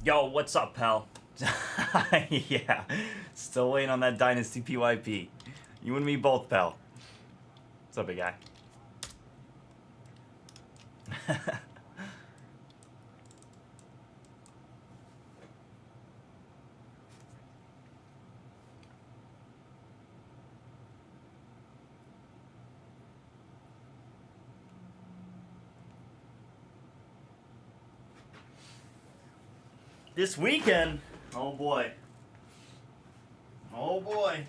Yo, what's up, pal? Yeah, still waiting on that Dynasty PYP. You and me both, pal. What's up, big guy? This weekend, oh boy. Oh boy.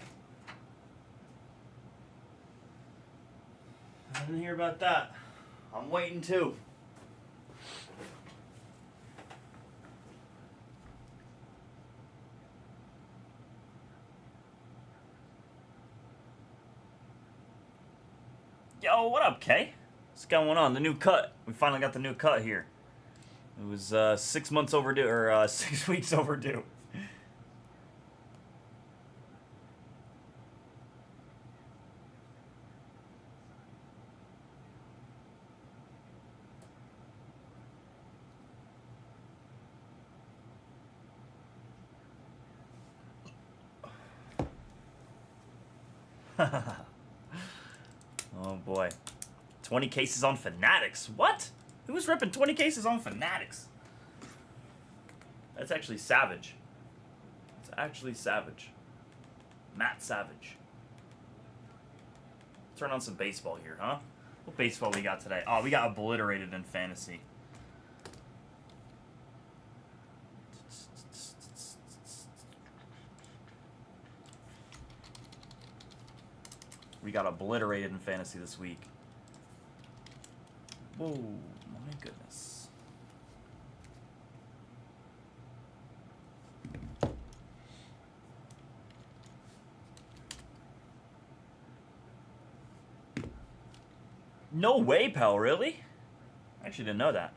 I didn't hear about that. I'm waiting too. Yo, what up, Kay? What's going on? The new cut. We finally got the new cut here. It was 6 months overdue, or 6 weeks overdue. Oh boy. 20 cases on Fanatics. What? Who was ripping 20 cases on Fanatics? That's actually savage. It's actually savage. Matt Savage. Turn on some baseball here, huh? What baseball we got today? Oh, we got obliterated in fantasy. We got obliterated in fantasy this week. Whoa, my goodness. No way, pal, really? I actually didn't know that.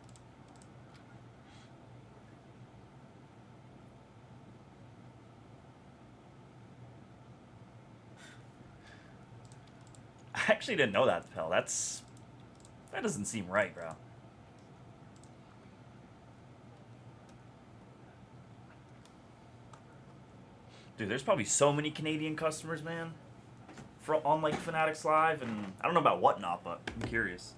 I actually didn't know that, pal. That doesn't seem right, bro. Dude, there's probably so many Canadian customers, man, on like Fanatics Live, and I don't know about whatnot, but I'm curious.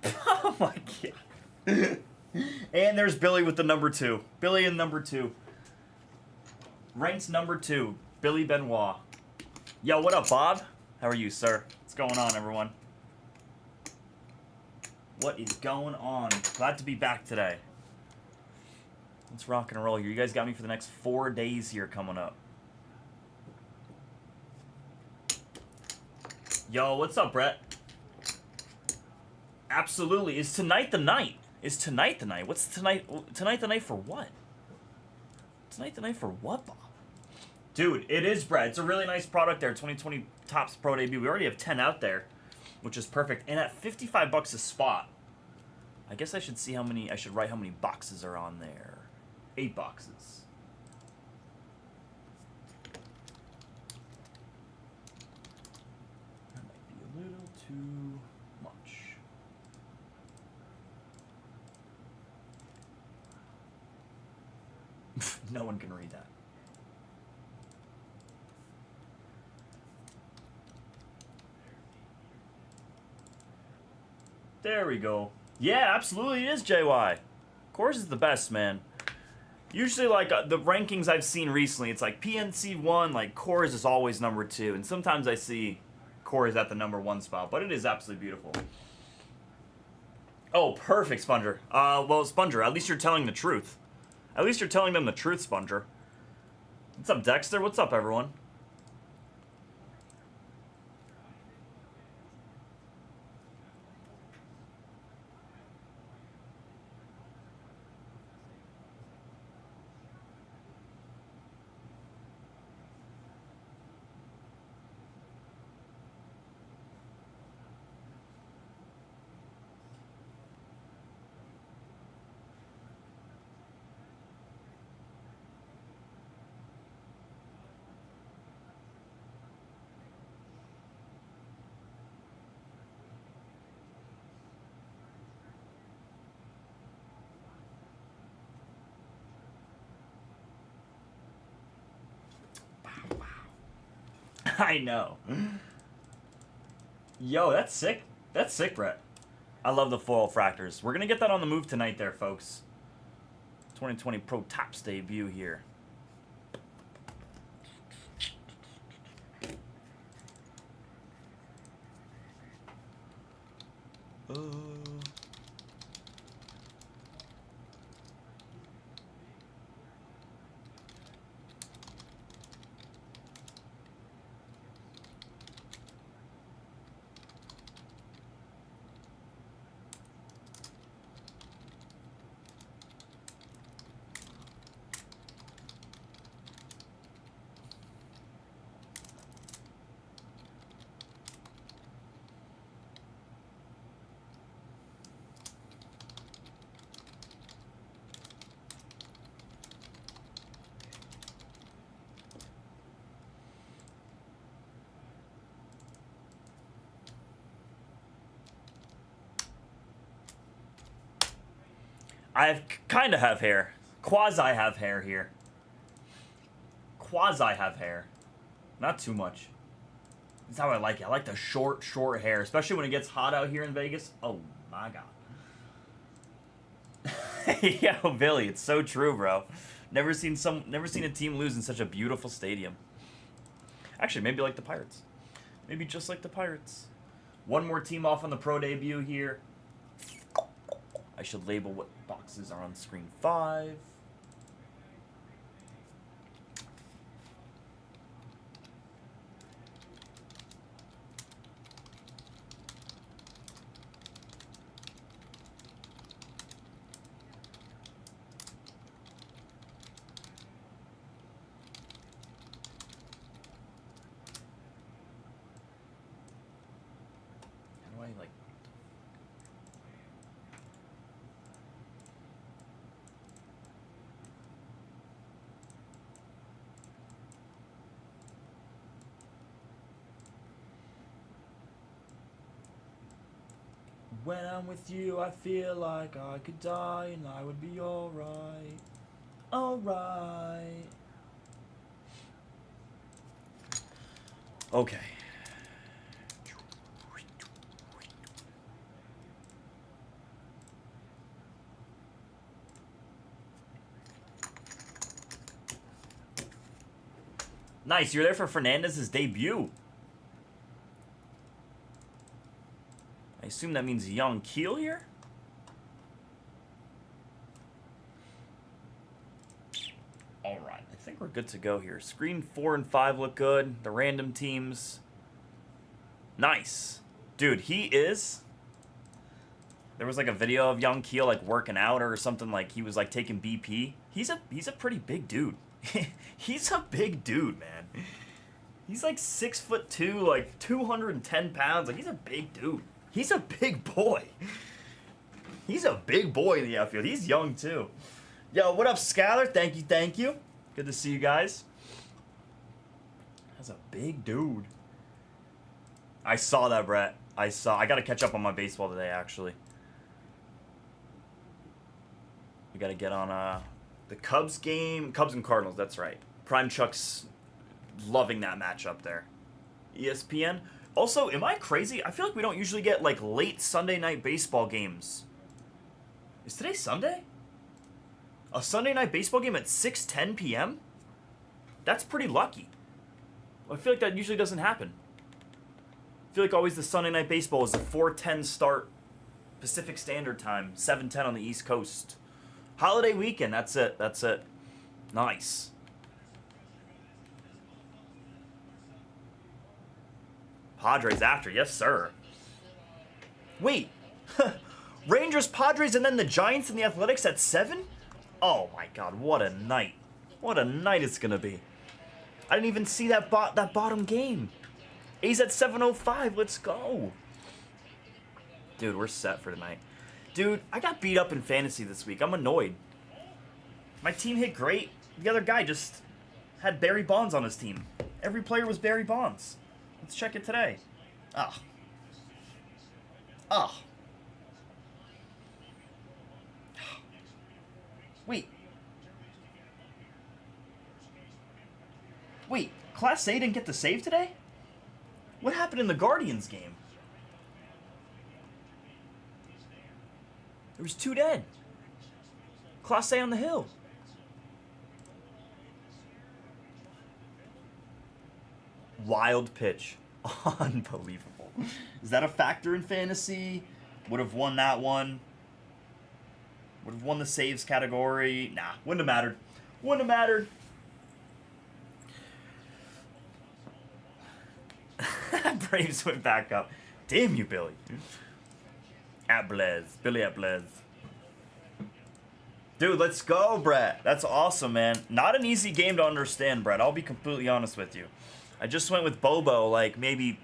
Oh my god. And there's Billy with the number 2. Billy and number 2. Ranked number 2. Billy Benoit. Yo, what up, Bob? How are you, sir? What's going on, everyone? What is going on? Glad to be back today. Let's rock and roll here. You guys got me for the next 4 days here coming up. Yo, what's up, Brett? Absolutely. Is tonight the night? Is tonight the night? What's tonight? Tonight the night for what? Tonight the night for what, Bob? Dude, it is, Brett. It's a really nice product there. 2020 Topps Pro debut. We already have 10 out there, which is perfect. And at 55 bucks a spot, I guess I should see how many. I should write how many boxes are on there. 8 boxes. That might be a little too much. No one can read that. There we go. Yeah, absolutely it is, JY. Coors is the best, man. Usually, like, the rankings I've seen recently, it's like PNC 1, like, Coors is always number 2. And sometimes I see Coors at the number 1 spot, but it is absolutely beautiful. Oh, perfect, Sponger. Well, Sponger, at least you're telling the truth. At least you're telling them the truth, Sponger. What's up, Dexter? What's up, everyone? I know. Yo, that's sick. That's sick, Brett. I love the foil fractors. We're going to get that on the move tonight there, folks. 2020 Pro Tops debut here. I kind of have hair. Quasi have hair here. Quasi have hair. Not too much. That's how I like it. I like the short hair, especially when it gets hot out here in Vegas. Oh my god. Yo, Billy, it's so true, bro. Never seen a team lose in such a beautiful stadium. Actually, maybe like the Pirates. Maybe just like the Pirates. One more team off on the pro debut here. I should label what boxes are on screen 5. How do I like... When I'm with you, I feel like I could die and I would be alright. Alright. Okay. Nice, you're there for Fernandez's debut. I assume that means young Keel here? Alright, I think we're good to go here. Screen 4 and 5 look good. The random teams. Nice. Dude, he is... There was like a video of young Keel like working out or something, like he was like taking BP. He's a pretty big dude. He's a big dude, man. He's like 6'2", like 210 pounds. Like he's a big dude. He's a big boy. He's a big boy in the outfield. He's young, too. Yo, what up, Skylar? Thank you, thank you. Good to see you guys. That's a big dude. I saw that, Brett. I got to catch up on my baseball today, actually. We got to get on the Cubs game. Cubs and Cardinals, that's right. Prime Chuck's loving that matchup there. ESPN. Also, am I crazy? I feel like we don't usually get, like, late Sunday night baseball games. Is today Sunday? A Sunday night baseball game at 6:10 p.m.? That's pretty lucky. I feel like that usually doesn't happen. I feel like always the Sunday night baseball is a 4:10 start Pacific Standard Time, 7:10 on the East Coast. Holiday weekend, that's it, that's it. Nice. Padres after, yes sir. Wait, Rangers, Padres, and then the Giants and the Athletics at 7? Oh my god, what a night. What a night it's gonna be. I didn't even see that bottom game. A's at 7:05, let's go. Dude, we're set for tonight. Dude, I got beat up in fantasy this week. I'm annoyed. My team hit great. The other guy just had Barry Bonds on his team. Every player was Barry Bonds. Let's check it today. Ah. Ah. Wait. Wait, Class A didn't get the save today? What happened in the Guardians game? There was 2 dead. Class A on the hill. Wild pitch. Unbelievable. Is that a factor in fantasy? Would have won that one. Would have won the saves category. Nah, wouldn't have mattered. Wouldn't have mattered. Braves went back up. Damn you, Billy. At Blez. Billy at Blez. Dude, let's go, Brett. That's awesome, man. Not an easy game to understand, Brett. I'll be completely honest with you. I just went with Bobo like maybe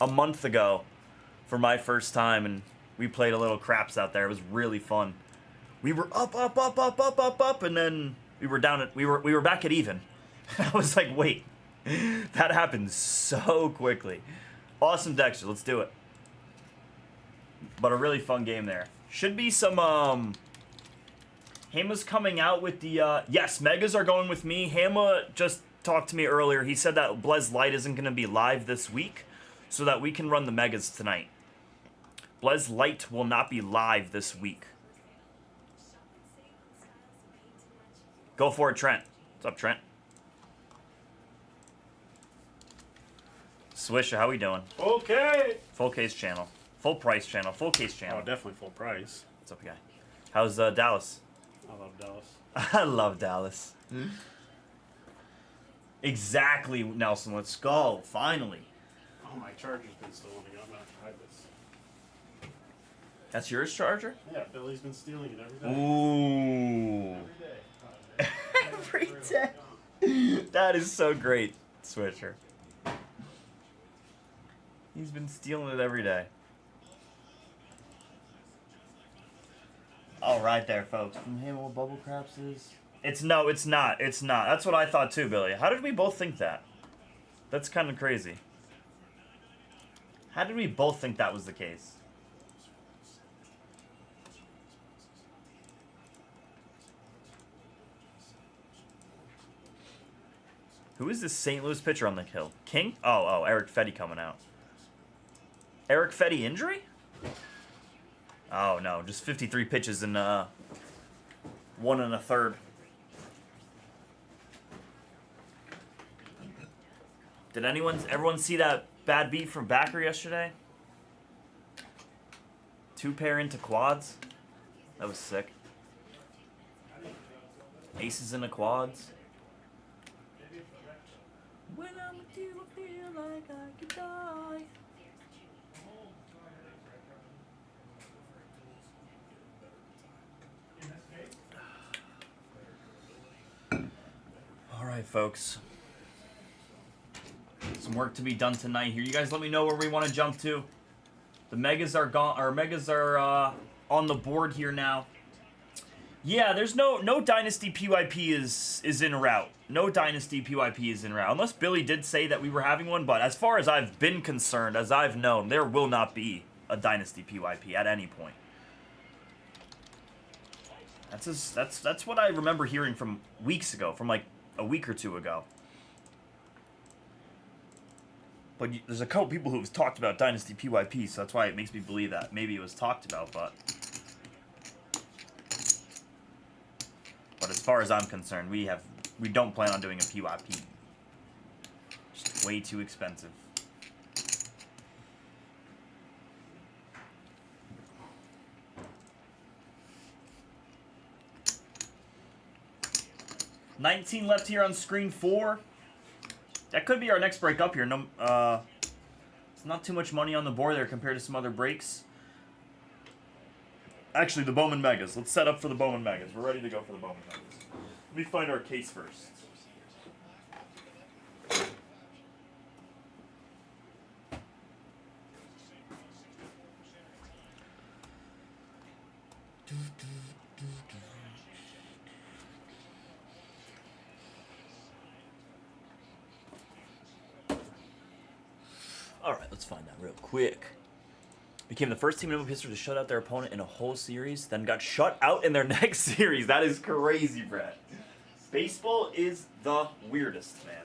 a month ago for my first time, and we played a little craps out there. It was really fun. We were up, and then we were down at we were back at even. I was like, wait, that happened so quickly. Awesome, Dexter. Let's do it. But a really fun game there. Should be some Hama's coming out with the yes, Megas are going with me. Hama just talked to me earlier. He said that Blez Light isn't going to be live this week, so that we can run the Megas tonight. Blez Light will not be live this week. Go for it, Trent. What's up, Trent? Swisha, how we doing? Okay. Full case channel. Full price channel. Full case channel. Oh, definitely full price. What's up, guy? How's Dallas? I love Dallas. I love Dallas. Exactly, Nelson. Let's go. Finally. Oh, my charger's been stolen again. I'm going to try this. That's yours, charger? Yeah, Billy's been stealing it every day. Ooh. Every day. Every day. That is so great, Switcher. He's been stealing it every day. All right there, folks. From him, what Bubble Craps is? It's not. It's not. That's what I thought too, Billy. How did we both think that? That's kind of crazy. How did we both think that was the case? Who is this St. Louis pitcher on the hill? King? Oh, Eric Fetty coming out. Eric Fetty injury? Oh, no. Just 53 pitches in 1 1/3. Did everyone see that bad beat from Backer yesterday? 2 pair into quads. That was sick. Aces into quads. When I'm with you, I feel like I could die. Alright, folks. Some work to be done tonight here. You guys let me know where we want to jump to. The Megas are gone. Our Megas are on the board here now. Yeah, there's no Dynasty PYP is en route. No Dynasty PYP is en route. Unless Billy did say that we were having one, but as far as I've been concerned, as I've known, there will not be a Dynasty PYP at any point. That's what I remember hearing from weeks ago, from like a week or two ago. But there's a couple people who've talked about Dynasty PYP, so that's why it makes me believe that maybe it was talked about, but as far as I'm concerned, we don't plan on doing a PYP. Just way too expensive. $19 left here on screen 4. That could be our next break up here. It's not too much money on the board there compared to some other breaks. Actually, the Bowman Megas. Let's set up for the Bowman Megas. We're ready to go for the Bowman Megas. Let me find our case first. Alright, let's find that real quick. Became the first team in MLB history to shut out their opponent in a whole series, then got shut out in their next series. That is crazy, Brett. Baseball is the weirdest, man.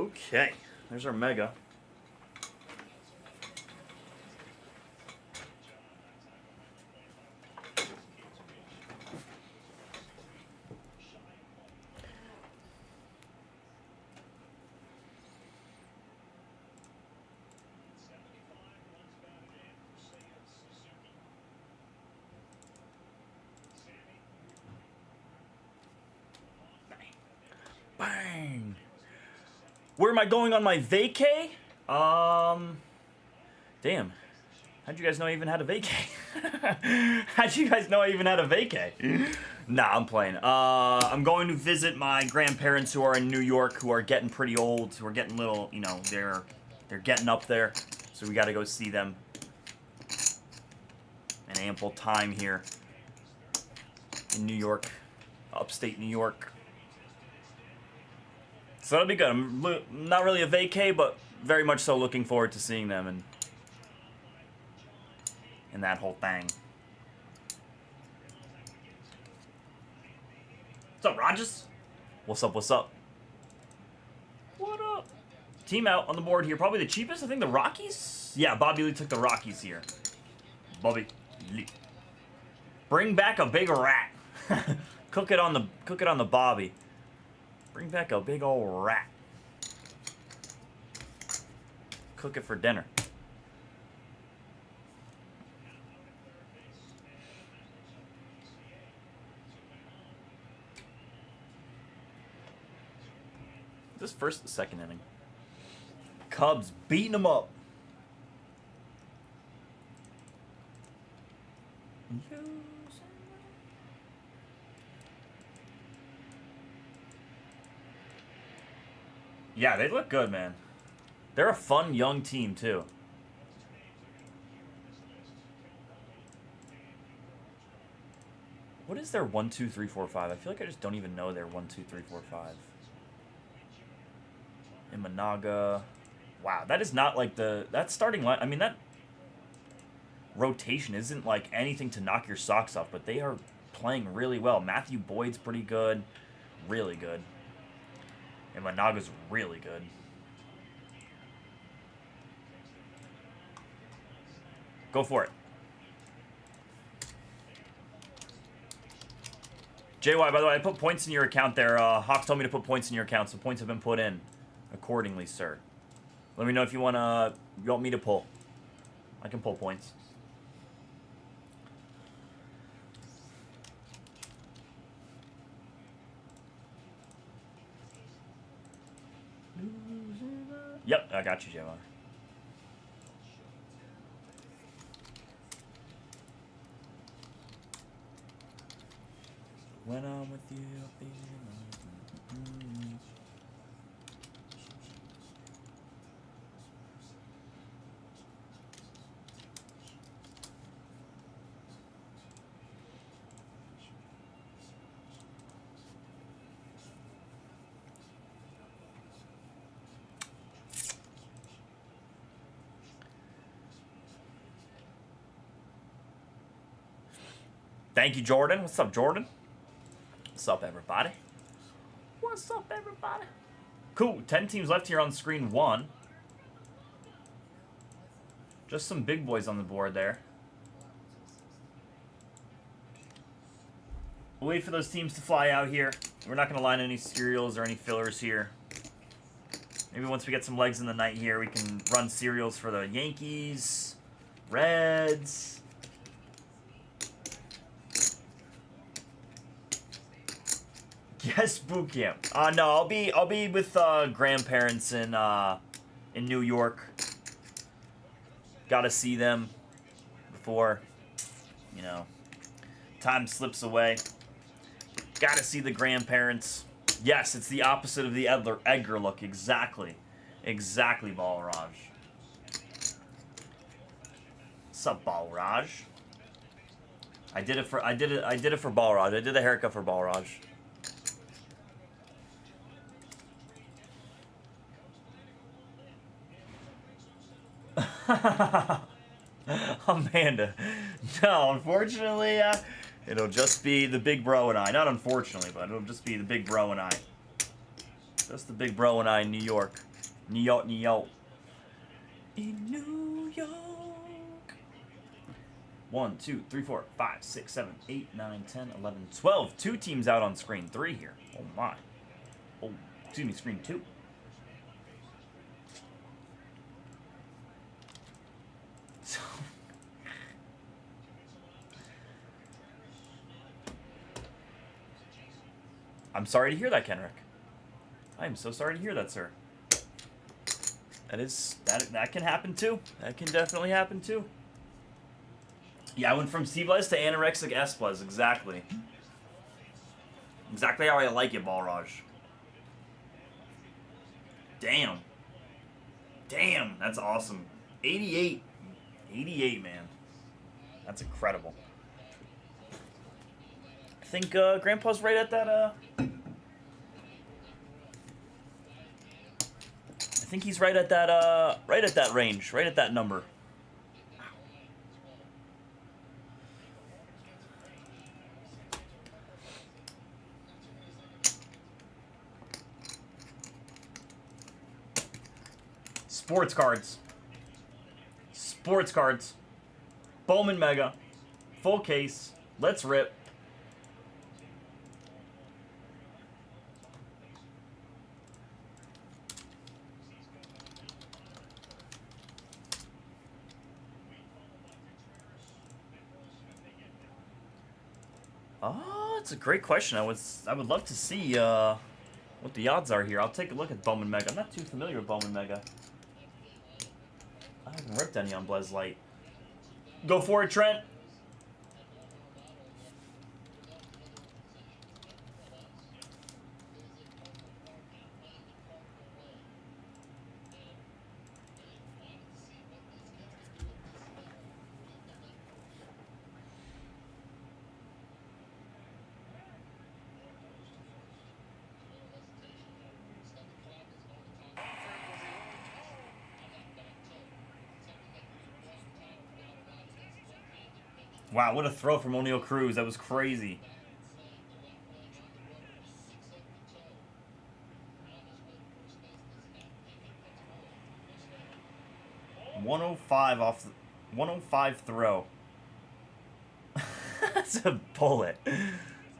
Okay, there's our mega. Bang. Where am I going on my vacay? Damn. How'd you guys know I even had a vacay? How'd you guys know I even had a vacay? Nah, I'm playing. I'm going to visit my grandparents who are in New York, who are getting pretty old, who are getting little, you know, they're getting up there. So we got to go see them. And ample time here in New York, upstate New York. So that'll be good. I'm not really a vacay, but very much so looking forward to seeing them and that whole thing. What's up, Rogers? What's up, what's up? What up? Team out on the board here. Probably the cheapest. I think the Rockies? Yeah, Bobby Lee took the Rockies here. Bobby Lee. Bring back a big rat. Cook it on the Bobby. Bring back a big old rat. Cook it for dinner. Is this first or second inning? Cubs beating them up. Yeah, they look good, man. They're a fun young team, too. What is their 1, 2, 3, 4, 5? I feel like I just don't even know their 1, 2, 3, 4, 5. Imanaga. Wow, that is not like that starting line. I mean, that rotation isn't like anything to knock your socks off, but they are playing really well. Matthew Boyd's pretty good. Really good. And Managa's really good. Go for it. JY, by the way, I put points in your account there. Hawk told me to put points in your account, so points have been put in accordingly, sir. Let me know if you want me to pull. I can pull points. Yep, I got you, JY. When I'm with you, Thank you, Jordan. What's up, Jordan? What's up, everybody? What's up, everybody? Cool. 10 teams left here on screen 1. Just some big boys on the board there. We'll wait for those teams to fly out here. We're not going to line any serials or any fillers here. Maybe once we get some legs in the night here, we can run serials for the Yankees, Reds. Yes, boot camp. No, I'll be with grandparents in New York. Gotta see them before, you know, time slips away. Gotta see the grandparents. Yes, it's the opposite of the Edgar look. Exactly, Balraj. What's up, Balraj? I did it for Balraj. I did the haircut for Balraj. Amanda. No, unfortunately, it'll just be the big bro and I. Not unfortunately, but it'll just be the big bro and I. Just the big bro and I in New York. New York, New York. In New York. 1, 2, 3, 4, 5, 6, 7, 8, 9, 10, 11, 12. 2 teams out on screen 3 here. Oh my. Oh, excuse me, screen 2. So I'm sorry to hear that, Kenrick. I am so sorry to hear that, sir. That can happen too. That can definitely happen too. Yeah, I went from C-Blez to anorexic S-Blez, exactly. Exactly how I like it, Balraj. Damn. Damn, that's awesome. 88. 88, man. That's incredible. I think Grandpa's right at that, I think he's right at that range, right at that number. Sports cards. Sports cards. Bowman Mega. Full case. Let's rip. Oh, it's a great question. I would love to see what the odds are here. I'll take a look at Bowman Mega. I'm not too familiar with Bowman Mega. I haven't ripped any on Blez Light. Go for it, Trent. Wow, what a throw from O'Neal Cruz. That was crazy. .105 off the 105 throw. That's a bullet.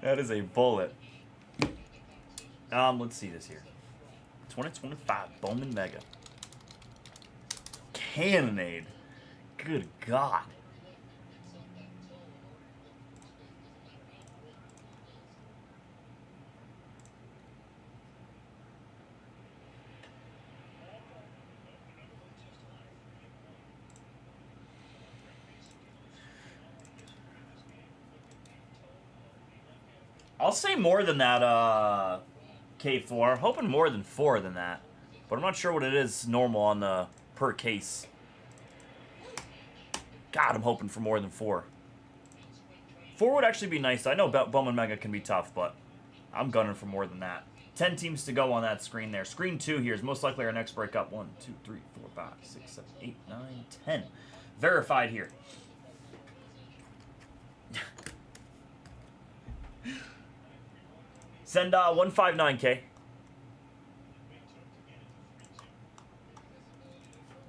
That is a bullet. Let's see this here. 2025 Bowman Mega. Cannonade. Good God. I'll say more than that, K4. Hoping more than 4 than that. But I'm not sure what it is normal on the per case. God, I'm hoping for more than 4. 4 would actually be nice. I know Bowman Mega can be tough, but I'm gunning for more than that. 10 teams to go on that screen there. Screen 2 here is most likely our next breakup. 1, 2, 3, 4, 5, 6, 7, 8, 9, 10. Verified here. Send 159K.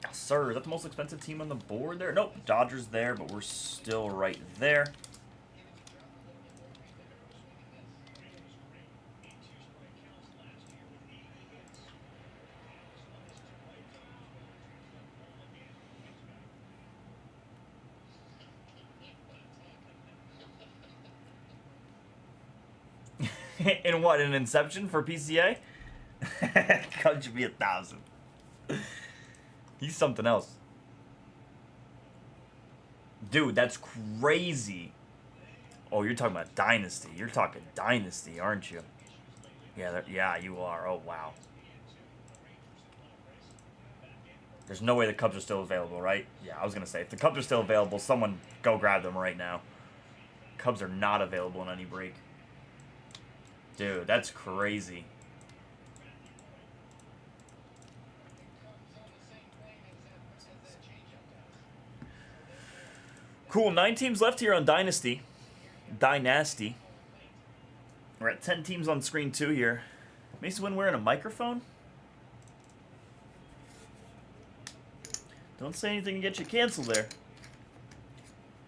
Yes, sir. Is that the most expensive team on the board there? Nope. Dodgers there, but we're still right there. In what? In Inception for PCA? Cubs should be 1,000. He's something else. Dude, that's crazy. Oh, you're talking about Dynasty. You're talking Dynasty, aren't you? Yeah, yeah, you are. Oh, wow. There's no way the Cubs are still available, right? Yeah, I was going to say, if the Cubs are still available, someone go grab them right now. Cubs are not available in any break. Dude, that's crazy. Cool, 9 teams left here on Dynasty. Dynasty. We're at 10 teams on screen 2 here. Mason Wynn wearing a microphone? Don't say anything and get you canceled there.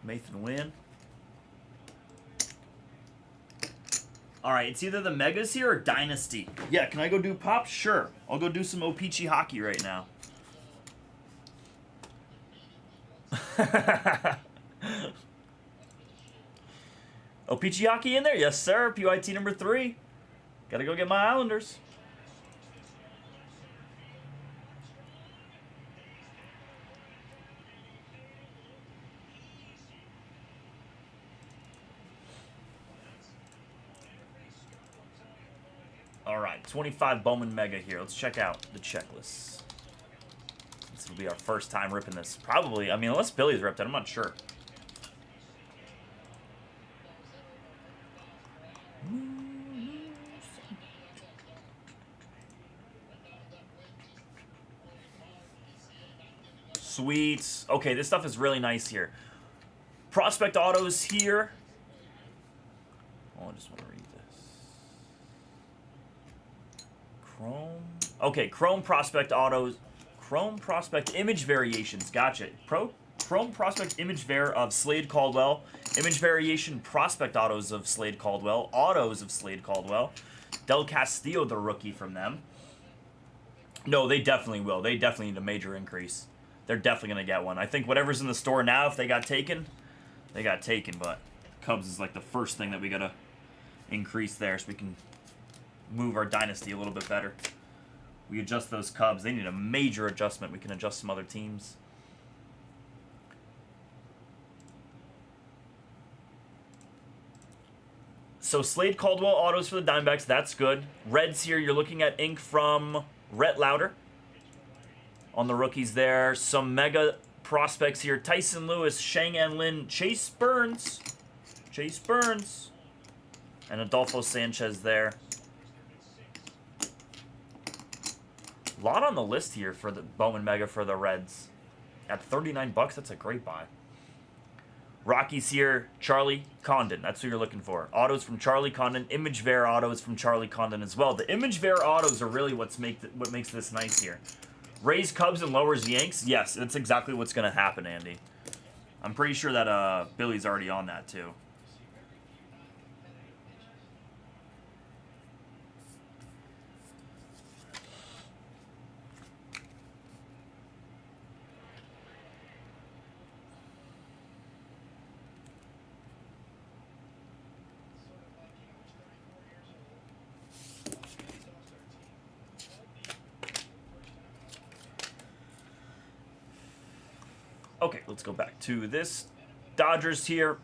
Nathan Wynn. Alright, it's either the Megas here or Dynasty. Yeah, can I go do Pop? Sure. I'll go do some O-Pee-Chee hockey right now. O-Pee-Chee hockey in there? Yes, sir. PYT number 3. Gotta go get my Islanders. Alright, 25 Bowman Mega here. Let's check out the checklist. This will be our first time ripping this. Probably, I mean, unless Billy's ripped it, I'm not sure. Sweet. Okay, this stuff is really nice here. Prospect autos here. Oh, I just want to read this. Chrome. Okay, Chrome Prospect autos. Chrome Prospect image variations. Gotcha. Chrome Prospect image of Slade Caldwell. Image variation Prospect autos of Slade Caldwell. Autos of Slade Caldwell. Del Castillo, the rookie from them. No, they definitely will. They definitely need a major increase. They're definitely going to get one. I think whatever's in the store now, if they got taken, they got taken. But Cubs is like the first thing that we got to increase there so we can move our dynasty a little bit better. We adjust those Cubs. They need a major adjustment. We can adjust some other teams. So Slade Caldwell autos for the Diamondbacks. That's good. Reds here, you're looking at ink from Rhett Lauder. On the rookies there. Some mega prospects here. Tyson Lewis, Shang-An Lin, Chase Burns. And Adolfo Sanchez there. A lot on the list here for the Bowman Mega for the Reds. At 39 bucks, that's a great buy. Rockies here, Charlie Condon. That's who you're looking for. Autos from Charlie Condon. Image Ver autos from Charlie Condon as well. The Image Ver autos are really what makes this nice here. Raise Cubs and lowers Yanks? Yes, that's exactly what's going to happen, Andy. I'm pretty sure that Billy's already on that, too. Okay, let's go back to this. Dodgers here.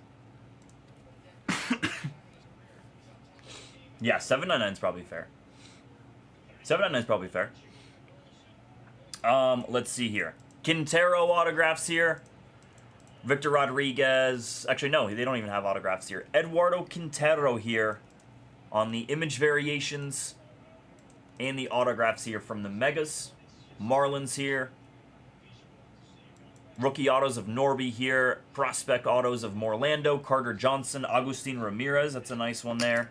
Yeah, 799 is probably fair. 799 is probably fair. Let's see here. Quintero autographs here. Victor Rodriguez. Actually, no, they don't even have autographs here. Eduardo Quintero here on the image variations and the autographs here from the Megas. Marlins here. Rookie autos of Norby here. Prospect autos of Morlando, Carter Johnson, Agustin Ramirez. That's a nice one there.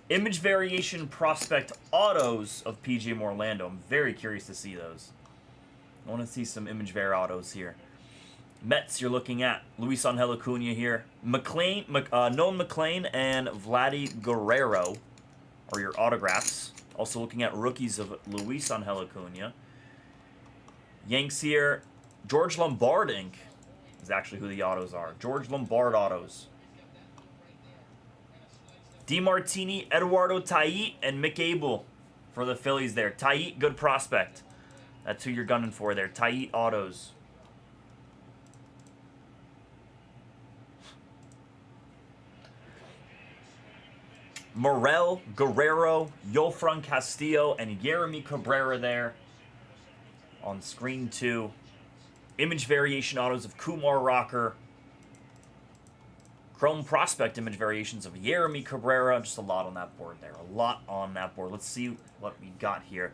Image variation prospect autos of PJ Morlando. I'm very curious to see those. I want to see some image var autos here. Mets, you're looking at Luis Angel Acuna here. Nolan McLean and Vladdy Guerrero are your autographs. Also looking at rookies of Luis Angel Acuna. Yanks here. George Lombard Inc. is actually who the autos are. George Lombard autos. DeMartini, Eduardo Tait, and Mick Abel for the Phillies there. Tait, good prospect. That's who you're gunning for there. Tait autos. Morel, Guerrero, Yolfran Castillo, and Yeremy Cabrera there on screen 2. Image variation autos of Kumar Rocker. Chrome prospect image variations of Yeremy Cabrera. Just a lot on that board there. A lot on that board. Let's see what we got here.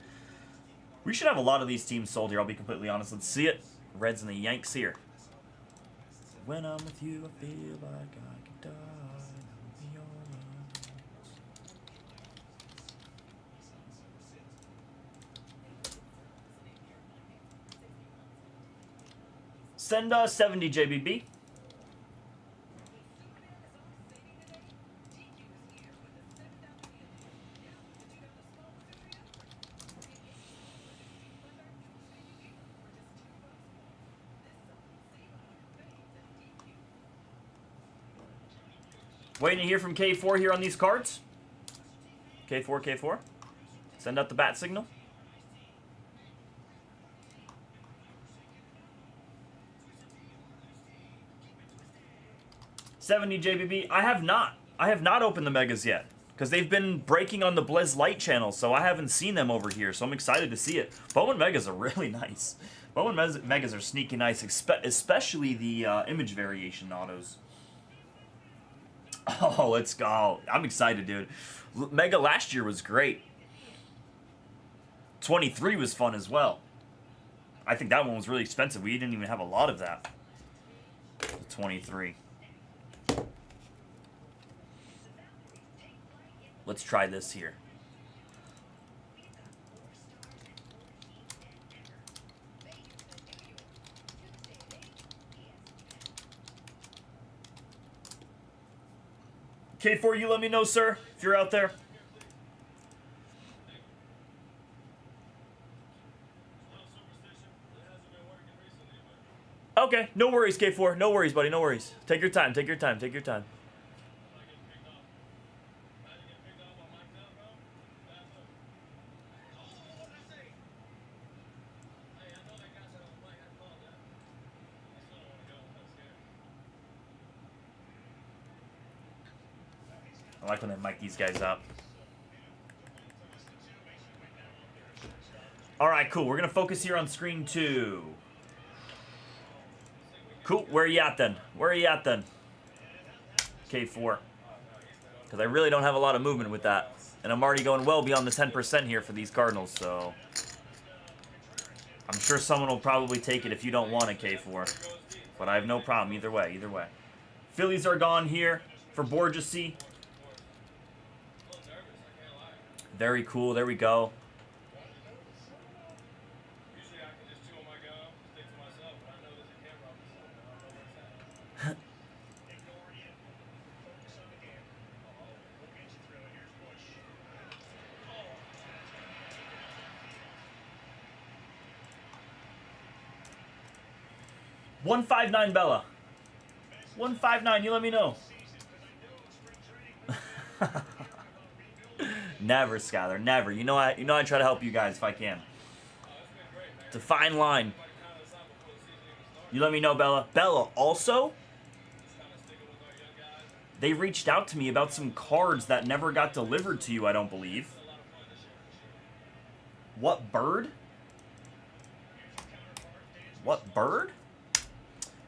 We should have a lot of these teams sold here, I'll be completely honest. Let's see it. Reds and the Yanks here. When I'm with you, I feel like I could die. Send 70 JBB. Waiting to hear from K4 here on these cards. K4, K4. Send out the bat signal. $70 JBB. I have not opened the megas yet because they've been breaking on the Blez Light channel, so I haven't seen them over here. So I'm excited to see it. Bowman megas are really nice. Bowman megas are sneaky nice, especially the image variation autos. Oh, let's go. I'm excited, dude. Mega last year was great. 23 was fun as well. I think that one was really expensive. We didn't even have a lot of that. 23. Let's try this here. K4, you let me know, sir, if you're out there. Okay, no worries, K4. No worries, buddy. No worries. Take your time. Take your time. Take your time. I like when they mic these guys up. All right, cool. We're going to focus here on screen 2. Cool. Where are you at then? Where are you at then? K4. Because I really don't have a lot of movement with that. And I'm already going well beyond the 10% here for these Cardinals, so... I'm sure someone will probably take it if you don't want it, K4. But I have no problem either way, either way. Phillies are gone here for Borgesy. Very cool. There we go. $159 Bella. 159. You let me know. Never, Skylar. Never. You know I try to help you guys if I can. It's a fine line. You let me know, Bella. Bella, also, they reached out to me about some cards that never got delivered to you, I don't believe. What bird? What bird?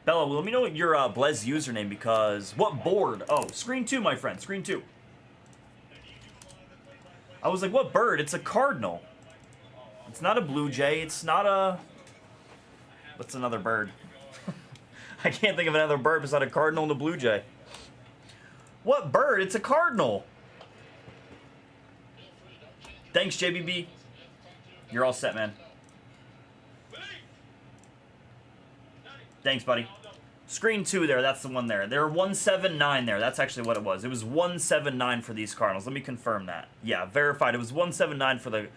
Bella, let me know your Blez username because... What board? Oh, screen 2, my friend. Screen 2. I was like, what bird? It's a cardinal. It's not a blue jay. It's not a... What's another bird? I can't think of another bird besides a cardinal and a blue jay. What bird? It's a cardinal. Thanks, JBB. You're all set, man. Thanks, buddy. Screen 2 there, that's the one there. There were 179 there. That's actually what it was. It was 179 for these Cardinals. Let me confirm that. Yeah, verified. It was 179 for the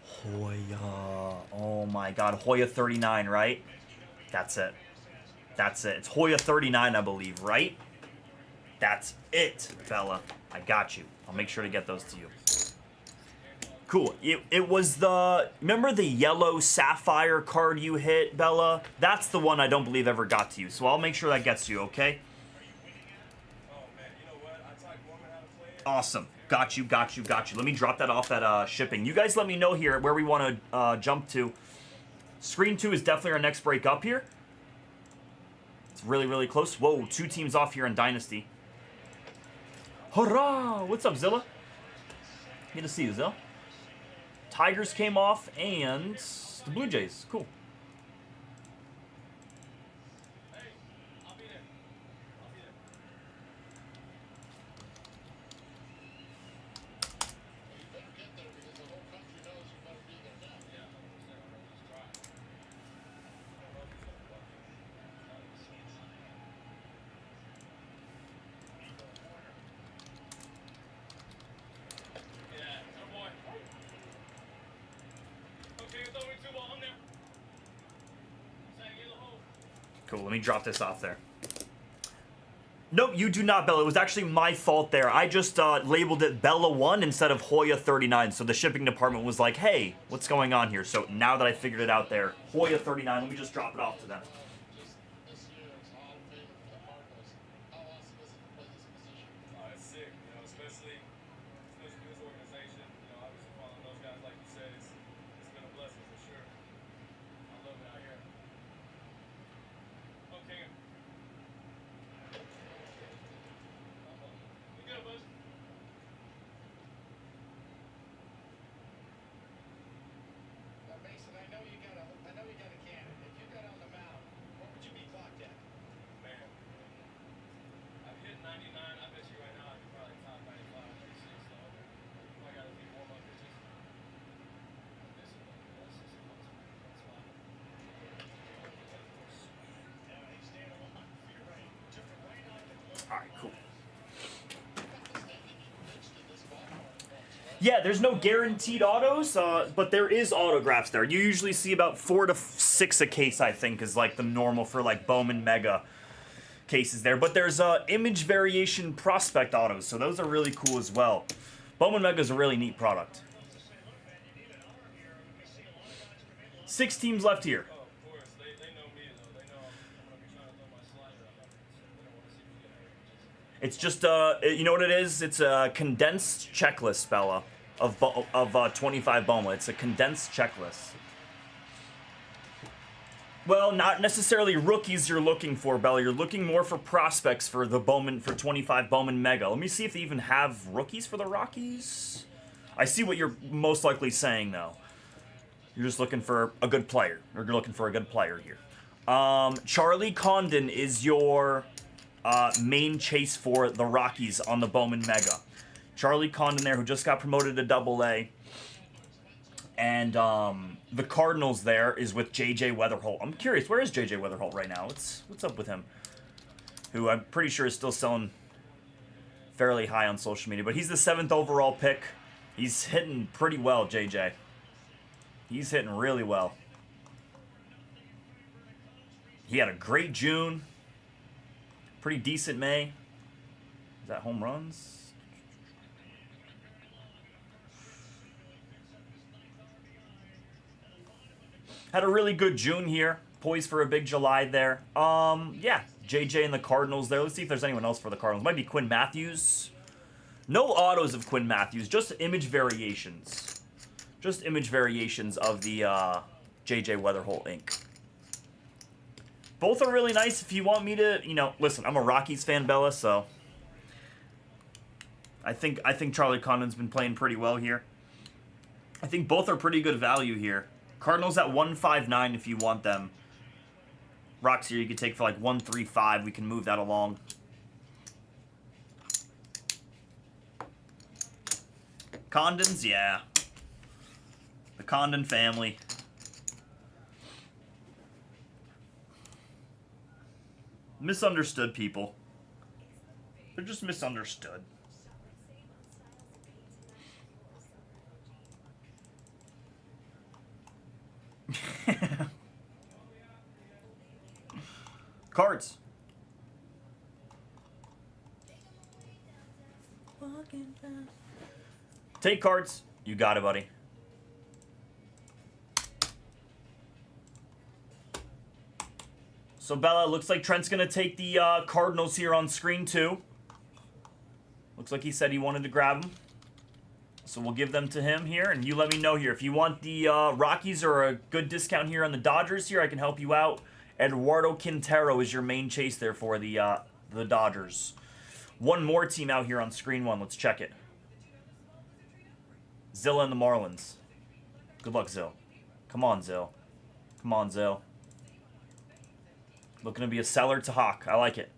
Hoya. Oh my god, Hoya 39, right? That's it. That's it. It's Hoya 39, I believe, right? That's it, fella. I got you. I'll make sure to get those to you. Cool. It was the... Remember the yellow sapphire card you hit, Bella? That's the one I don't believe ever got to you. So I'll make sure that gets to you, okay? Awesome. Got you, got you, got you. Let me drop that off at shipping. You guys let me know here where we want to jump to. Screen 2 is definitely our next break up here. It's really, really close. Whoa, 2 teams off here in Dynasty. Hurrah! What's up, Zilla? Good to see you, Zilla. Tigers came off, and the Blue Jays. Cool. Cool, let me drop this off there. Nope, you do not, Bella. It was actually my fault there. I just labeled it Bella 1 instead of Hoya 39. So the shipping department was like, hey, what's going on here? So now that I figured it out there, Hoya 39, let me just drop it off to them. Alright, cool. Yeah, there's no guaranteed autos, but there is autographs there. You usually see about 4 to 6 a case, I think, is like the normal for like Bowman Mega cases there. But there's image variation prospect autos, so those are really cool as well. Bowman Mega is a really neat product. 6 teams left here. It's just, you know what it is? It's a condensed checklist, Bella, of 25 Bowman. It's a condensed checklist. Well, not necessarily rookies you're looking for, Bella. You're looking more for prospects for the Bowman, for 25 Bowman Mega. Let me see if they even have rookies for the Rockies. I see what you're most likely saying, though. You're just looking for a good player. Or you're looking for a good player here. Charlie Condon is your main chase for the Rockies on the Bowman Mega. Charlie Condon there, who just got promoted to Double-A. And the Cardinals there is with J.J. Weatherholt. I'm curious, where is J.J. Weatherholt right now? What's up with him? Who I'm pretty sure is still selling fairly high on social media. But he's the 7th overall pick. He's hitting pretty well, J.J. He's hitting really well. He had a great June. Pretty decent May. Is that home runs? Had a really good June here. Poised for a big July there. Yeah. JJ and the Cardinals there. Let's see if there's anyone else for the Cardinals. Might be Quinn Matthews. No autos of Quinn Matthews. Just image variations. Just image variations of the JJ Weatherholt ink. Both are really nice. If you want me to, you know, listen, I'm a Rockies fan, Bella, so I think Charlie Condon's been playing pretty well here. I think both are pretty good value here. Cardinals at 159 if you want them. Rocks here you could take for like 135. We can move that along. Condons, yeah. The Condon family. Misunderstood people. They're just misunderstood. Cards. Take cards. You got it, buddy. So, Bella, looks like Trent's going to take the Cardinals here on screen, too. Looks like he said he wanted to grab them. So we'll give them to him here, and you let me know here. If you want the Rockies or a good discount here on the Dodgers here, I can help you out. Eduardo Quintero is your main chase there for the Dodgers. One more team out here on screen 1. Let's check it. Zilla and the Marlins. Good luck, Zill. Come on, Zill. Come on, Zill. Looking to be a seller to Hawk. I like it.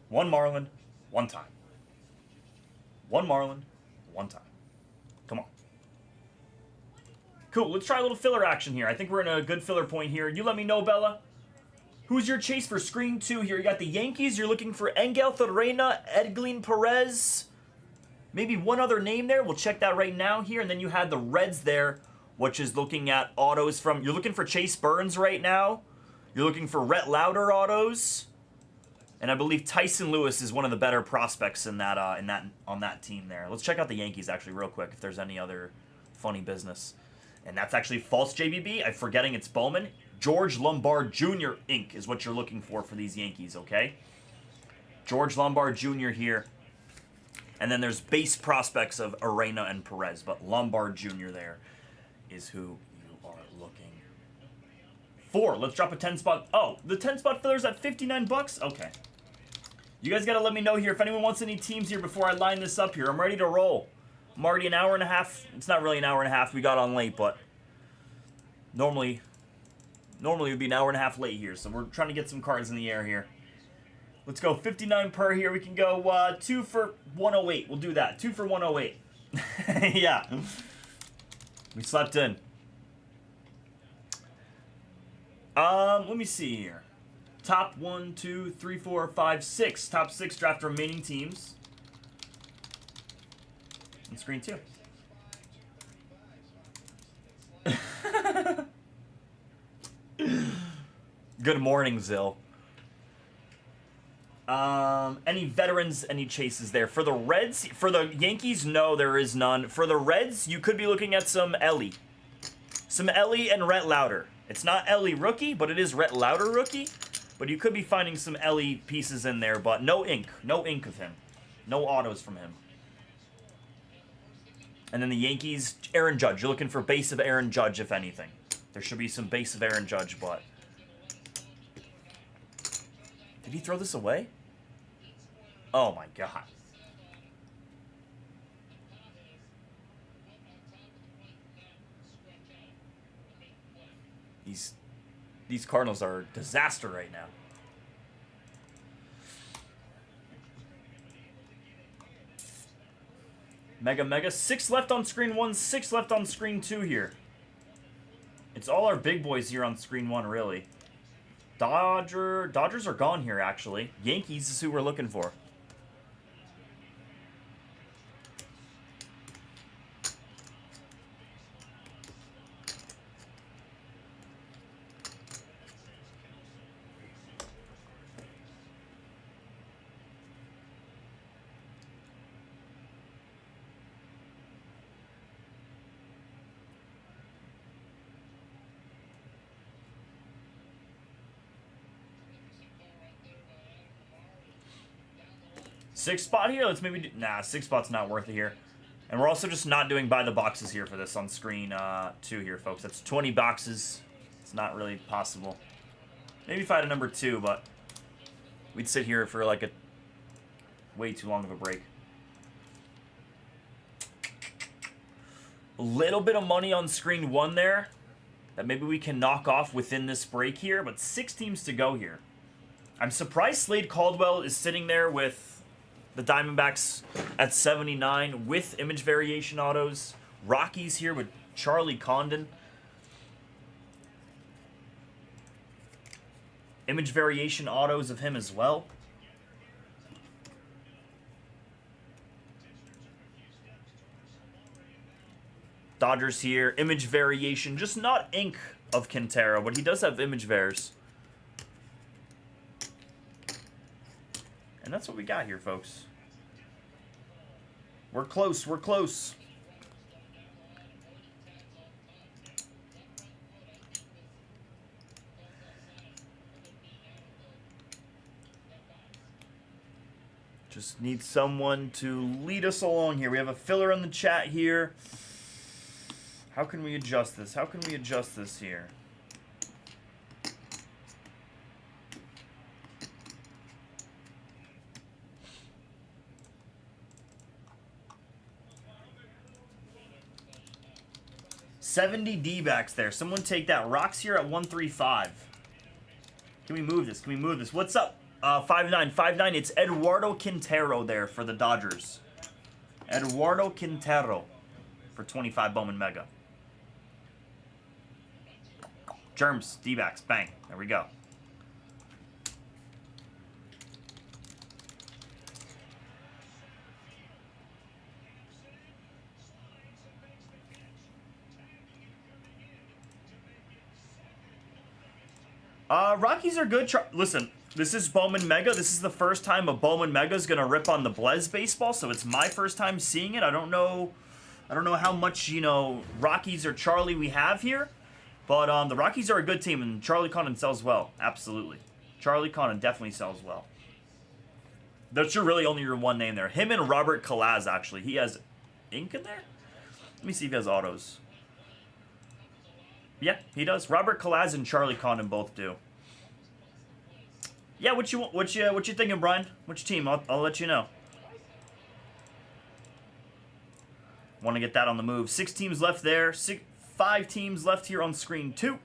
One Marlin, one time. One Marlin, one time. Come on. Cool, let's try a little filler action here. I think we're in a good filler point here. You let me know, Bella. Who's your chase for screen 2 here? You got the Yankees. You're looking for Engel Ferreira, Edglin Perez. Maybe one other name there. We'll check that right now here. And then you had the Reds there, which is looking at autos from... You're looking for Chase Burns right now. You're looking for Rhett Lauder autos. And I believe Tyson Lewis is one of the better prospects on that team there. Let's check out the Yankees, actually, real quick, if there's any other funny business. And that's actually false JBB. I'm forgetting it's Bowman. George Lombard Jr. Inc. is what you're looking for these Yankees, okay? George Lombard Jr. here. And then there's base prospects of Arena and Perez, but Lombard Jr. there is who you are looking for. Let's drop a 10 spot. Oh, the 10 spot filler's at 59 bucks? Okay. You guys got to let me know here if anyone wants any teams here before I line this up here. I'm ready to roll. I'm already an hour and a half. It's not really an hour and a half. We got on late, but normally it would be an hour and a half late here. So we're trying to get some cards in the air here. Let's go 59 per here. We can go 2 for 108. We'll do that. 2 for 108. Yeah. We slept in. Let me see here. Top 1, 2, 3, 4, 5, 6. Top 6 draft remaining teams. On screen 2. Good morning, Zill. Any veterans, any chases there? For the Reds, for the Yankees, no, there is none. For the Reds, you could be looking at some Ellie. Some Ellie and Rhett Lauder. It's not Ellie rookie, but it is Rhett Lauder rookie. But you could be finding some Ellie pieces in there, but no ink. No ink of him. No autos from him. And then the Yankees, Aaron Judge. You're looking for base of Aaron Judge, if anything. There should be some base of Aaron Judge, but... Did he throw this away? Oh my god. These Cardinals are a disaster right now. Mega. 6 left on screen 1, 6 left on screen 2 here. It's all our big boys here on screen 1, really. Dodgers are gone here, actually. Yankees is who we're looking for. Six spot here? Let's maybe do... Nah, 6 spot's not worth it here. And we're also just not doing by the boxes here for this on screen 2 here, folks. That's 20 boxes. It's not really possible. Maybe if I had a number 2, but we'd sit here for like a way too long of a break. A little bit of money on screen 1 there that maybe we can knock off within this break here, but 6 teams to go here. I'm surprised Slade Caldwell is sitting there with the Diamondbacks at 79 with image variation autos. Rockies here with Charlie Condon. Image variation autos of him as well. Dodgers here. Image variation. Just not ink of Quintero, but he does have image vares. And that's what we got here, folks. We're close. We're close. Just need someone to lead us along here. We have a filler in the chat here. How can we adjust this? How can we adjust this here? $70 D-backs there. Someone take that. Rocks here at 135. Can we move this? Can we move this? What's up? 5'9". It's Eduardo Quintero there for the Dodgers. Eduardo Quintero for 25 Bowman Mega. Germs, D-backs, bang. There we go. Rockies are good. Listen, this is Bowman Mega. This is the first time a Bowman Mega is going to rip on the Blez Baseball, so it's my first time seeing it. I don't know how much, Rockies or Charlie we have here, but the Rockies are a good team, and Charlie Condon sells well. Absolutely. Charlie Condon definitely sells well. That's really only your one name there. Him and Robert Kalaz, actually. He has ink in there? Let me see if he has autos. Yeah, he does. Robert Kalaz and Charlie Condon both do. Yeah, what you thinking, Brian? Which team? I'll let you know. Want to get that on the move. 6 teams left there. 5 teams left here on screen 2.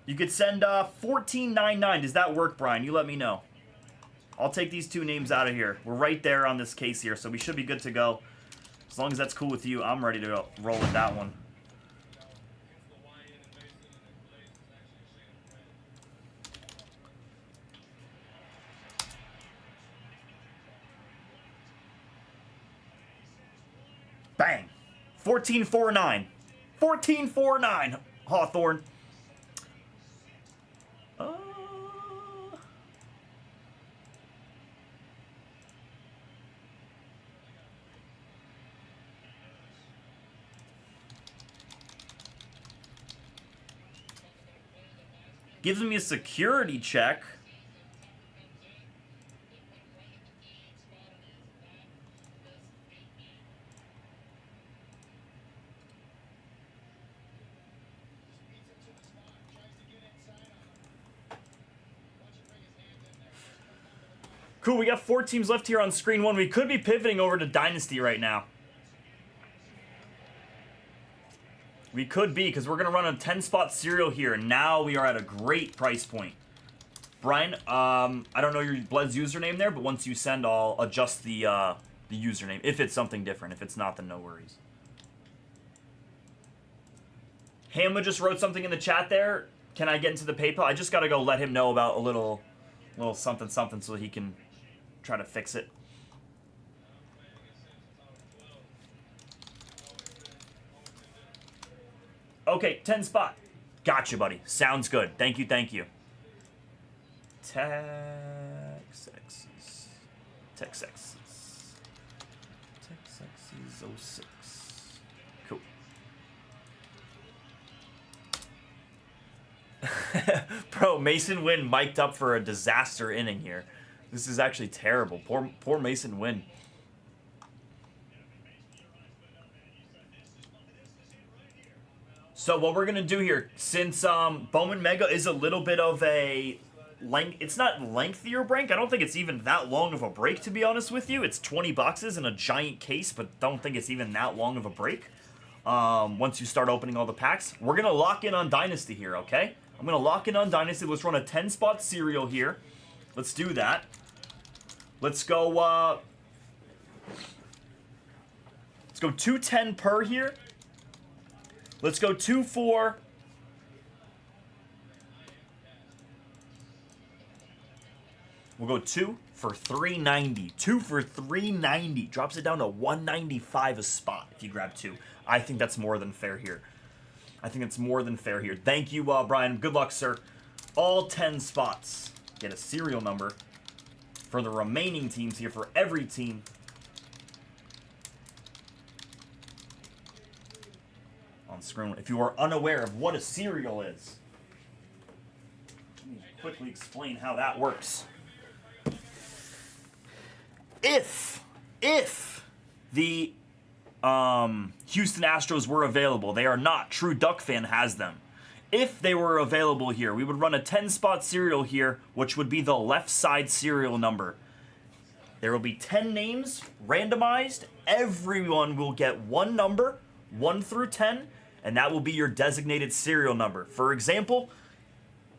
You could send 1499. Does that work, Brian? You let me know. I'll take these 2 names out of here. We're right there on this case here, so we should be good to go. As long as that's cool with you, I'm ready to roll with that one. Bang! 1449. 1449, Hawthorne. Gives me a security check. Cool, we got 4 teams left here on screen 1. We could be pivoting over to Dynasty right now. We could be, because we're going to run a 10-spot serial here, and now we are at a great price point. Brian, I don't know your Blez username there, but once you send, I'll adjust the username, if it's something different. If it's not, then no worries. Hamma just wrote something in the chat there. Can I get into the PayPal? I just got to go let him know about a little something so he can try to fix it. Okay, 10 spot. Gotcha, buddy. Sounds good. Thank you, thank you. Texas 06. Cool. Bro, Mason Wynn mic'd up for a disaster inning here. This is actually terrible. Poor Mason Wynn. So what we're going to do here, since Bowman Mega is a little bit of a it's not lengthier break. I don't think it's even that long of a break, to be honest with you. It's 20 boxes in a giant case, but don't think it's even that long of a break. Once you start opening all the packs, we're going to lock in on Dynasty here, okay? I'm going to lock in on Dynasty. Let's run a 10-spot serial here. Let's do that. Let's go, let's go 210 per here. Let's go 2-4. We'll go 2 for 390. 2 for 390. Drops it down to 195 a spot if you grab 2. I think that's more than fair here. Thank you, Brian. Good luck, sir. All 10 spots get a serial number for the remaining teams here, for every team. On screen, if you are unaware of what a serial is, let me quickly explain how that works. If the Houston Astros were available, they are not. True Duck Fan has them. If they were available here, we would run a 10-spot serial here, which would be the left side serial number. There will be 10 names randomized. Everyone will get one number, 1 through 10, and that will be your designated serial number. For example,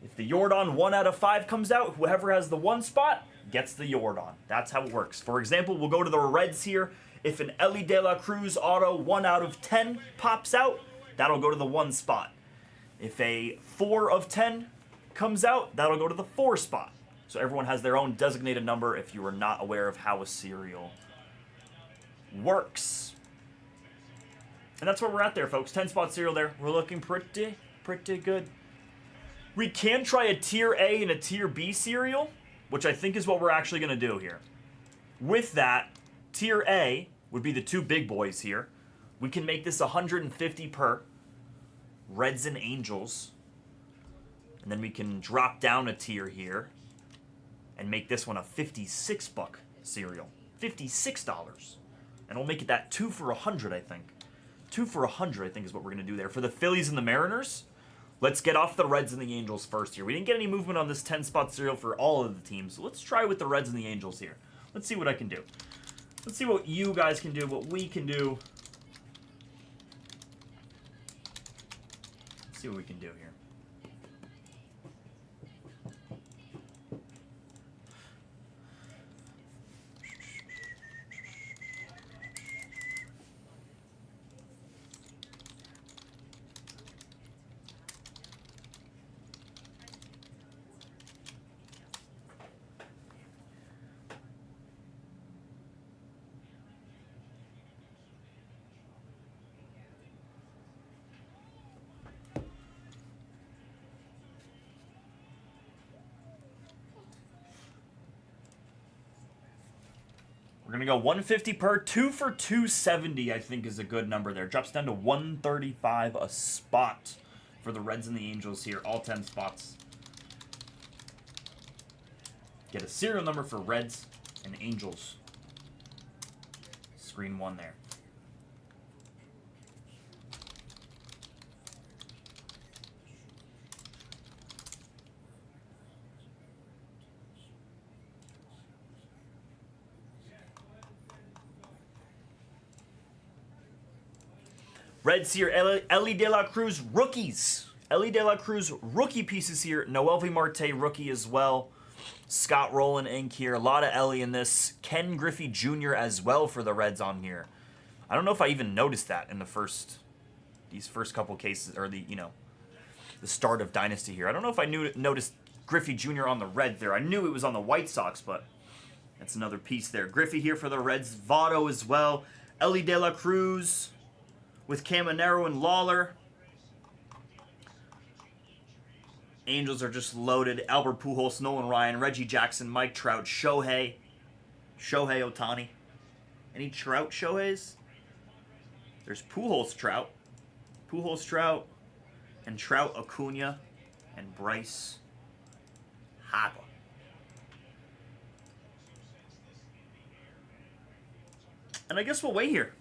if the Yordan 1 out of 5 comes out, whoever has the 1 spot gets the Yordan. That's how it works. For example, we'll go to the Reds here. If an Ellie De La Cruz auto 1 out of 10 pops out, that'll go to the 1 spot. If a 4 of 10 comes out, that'll go to the 4 spot. So everyone has their own designated number if you are not aware of how a serial works. And that's where we're at there, folks. 10-spot cereal there. We're looking pretty good. We can try a Tier A and a Tier B cereal, which I think is what we're actually going to do here. With that, Tier A would be the two big boys here. We can make this 150 per. Reds and Angels. And then we can drop down a tier here and make this one a $56 cereal. $56. And we'll make it that 2 for $100, I think. 2 for $100, I think, is what we're going to do there. For the Phillies and the Mariners, let's get off the Reds and the Angels first here. We didn't get any movement on this 10-spot cereal for all of the teams. So let's try with the Reds and the Angels here. Let's see what I can do. Let's see what you guys can do, what we can do. Let's see what we can do here. We're going to go 150 per. 2 for 270, I think, is a good number there. Drops down to 135 a spot for the Reds and the Angels here. All 10 spots. Get a serial number for Reds and Angels. Screen 1 there. Reds here, Ellie De La Cruz rookies. Ellie De La Cruz rookie pieces here. Noelvi Marte rookie as well. Scott Rowland ink here. A lot of Ellie in this. Ken Griffey Jr. as well for the Reds on here. I don't know if I even noticed that in these first couple cases, or the start of Dynasty here. I don't know if I noticed Griffey Jr. on the Reds there. I knew it was on the White Sox, but that's another piece there. Griffey here for the Reds. Votto as well. Ellie De La Cruz with Caminero and Lawler. Angels are just loaded. Albert Pujols, Nolan Ryan, Reggie Jackson, Mike Trout, Shohei Ohtani. Any Trout Shoheis? There's Pujols Trout, and Trout Acuna, and Bryce Harper. And I guess we'll wait here.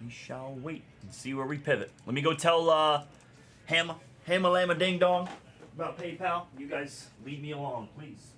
We shall wait and see where we pivot. Let me go tell Hamma Lama Ding Dong about PayPal. You guys lead me along, please.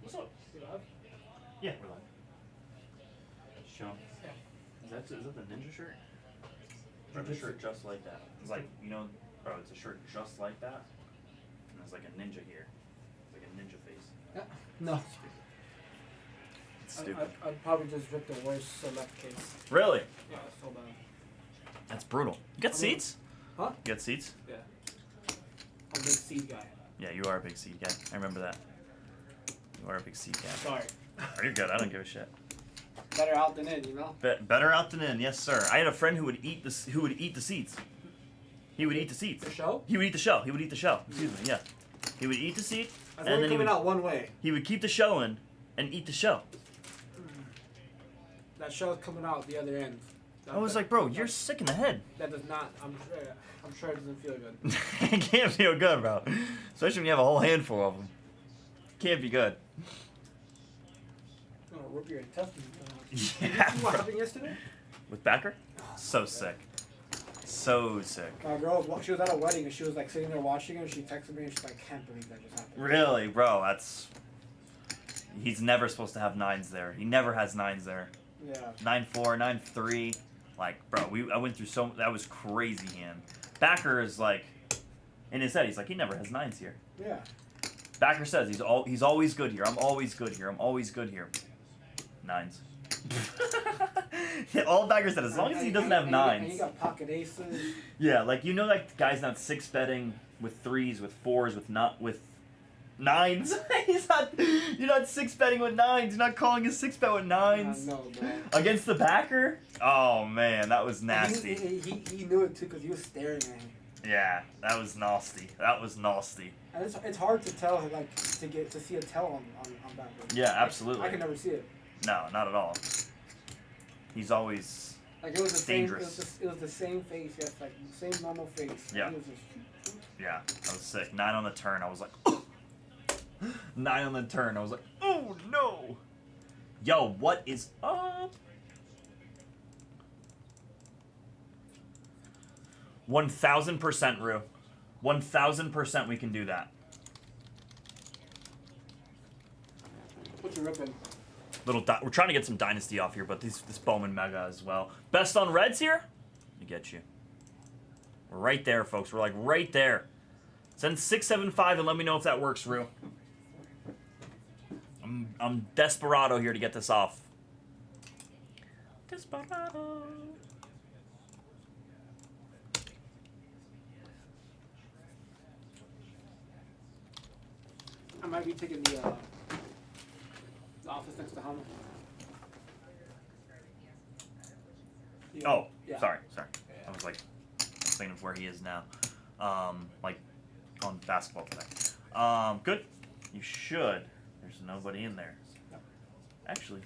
What's up? Yeah, we're live. Show 'em. Is that the ninja shirt? I have a shirt just like that. It's like, bro, it's a shirt just like that. And there's like a ninja here. It's like a ninja face. Yeah. No. It's stupid. I'd probably just rip the worst select case. Really? Yeah, it's so bad. That's brutal. You got seats? Huh? You got seats? Yeah. I'm a big seed guy. Yeah, you are a big seat guy. I remember that. You are a big seat guy. Sorry. Oh, you're good. I don't give a shit. Better out than in, you know? Better out than in, yes, sir. I had a friend who would eat the seats. He would eat the seats. The show? He would eat the show. He would eat the show. Excuse me. Yeah. He would eat the seat, That's and only then he coming would, out one way. he would keep the show in and eat the show. That show's coming out the other end. I was like, bro, you're sick in the head. That does not. I'm sure it doesn't feel good. It can't feel good, bro. Especially when you have a whole handful of them. Can't be good. I'm gonna rip your intestines. Yeah, Did you see what bro. happened yesterday? With Backer? So sick. So sick. My girl, she was at a wedding and she was like sitting there watching it and she texted me and she's like, I can't believe that just happened. Really, bro, that's... He's never supposed to have 9s there. He never has 9s there. Yeah. 9-4, 9-3. Like, bro, I went through so... That was crazy hand. Backer is like... In his head, he's like, he never has 9s here. Yeah. Backer says, he's always good here. I'm always good here. I'm always good here. 9s. All Backer said, as long as he doesn't have 9s. And you got pocket aces. Yeah, like, you know, like, guys not 6-betting with 3s, with 4s, with 9s. You're not 6-betting with 9s. You're not calling a 6-bet with 9s. No, bro. Against the Backer? Oh, man, that was nasty. He knew it too because he was staring at him. Yeah, that was nasty. That was nasty. And it's hard to tell, like, to see a tell on Backer. Yeah, absolutely. I can never see it. No, not at all. He's always Like, it was the dangerous. same. It was the same face. Yes, like the same normal face. Yeah. He was just, Yeah, I was sick. 9 on the turn. I was like, 9 on the turn. I was like, oh no. Yo, what is up? 1000%, Rue. 1000% we can do that. what you ripping? We're trying to get some Dynasty off here, but this Bowman Mega as well. Best on Reds here? Let me get you. We're right there, folks. We're like right there. Send 675 and let me know if that works, Rue. I'm desperado here to get this off. Desperado. I might be taking the office next to Hama. Yeah. Oh, Yeah. sorry. I was like, thinking of where he is now. Like on basketball today. Good. You should. There's nobody in there. No. Actually.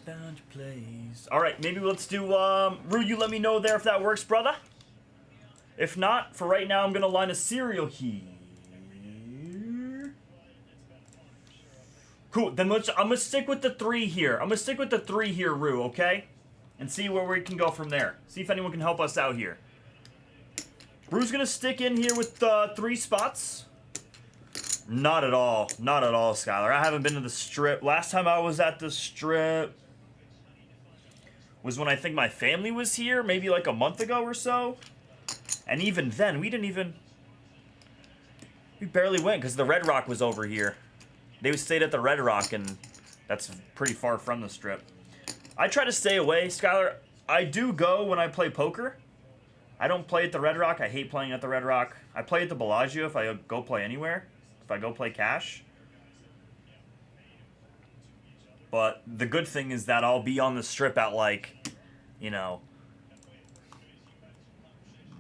Found your place. All right, maybe let's do. Rue, you let me know there if that works, brother. If not, for right now, I'm gonna line a cereal here. Cool. Then I'm gonna stick with the 3 here. Rue. Okay. and see where we can go from there. See if anyone can help us out here. Brew's going to stick in here with 3 spots. Not at all. Not at all, Skylar. I haven't been to the Strip. Last time I was at the Strip was when I think my family was here, maybe like a month ago or so. And even then, we barely went because the Red Rock was over here. They stayed at the Red Rock, and that's pretty far from the Strip. I try to stay away, Skylar. I do go when I play poker. I don't play at the Red Rock. I hate playing at the Red Rock. I play at the Bellagio if I go play anywhere. If I go play cash. But the good thing is that I'll be on the Strip at like, you know,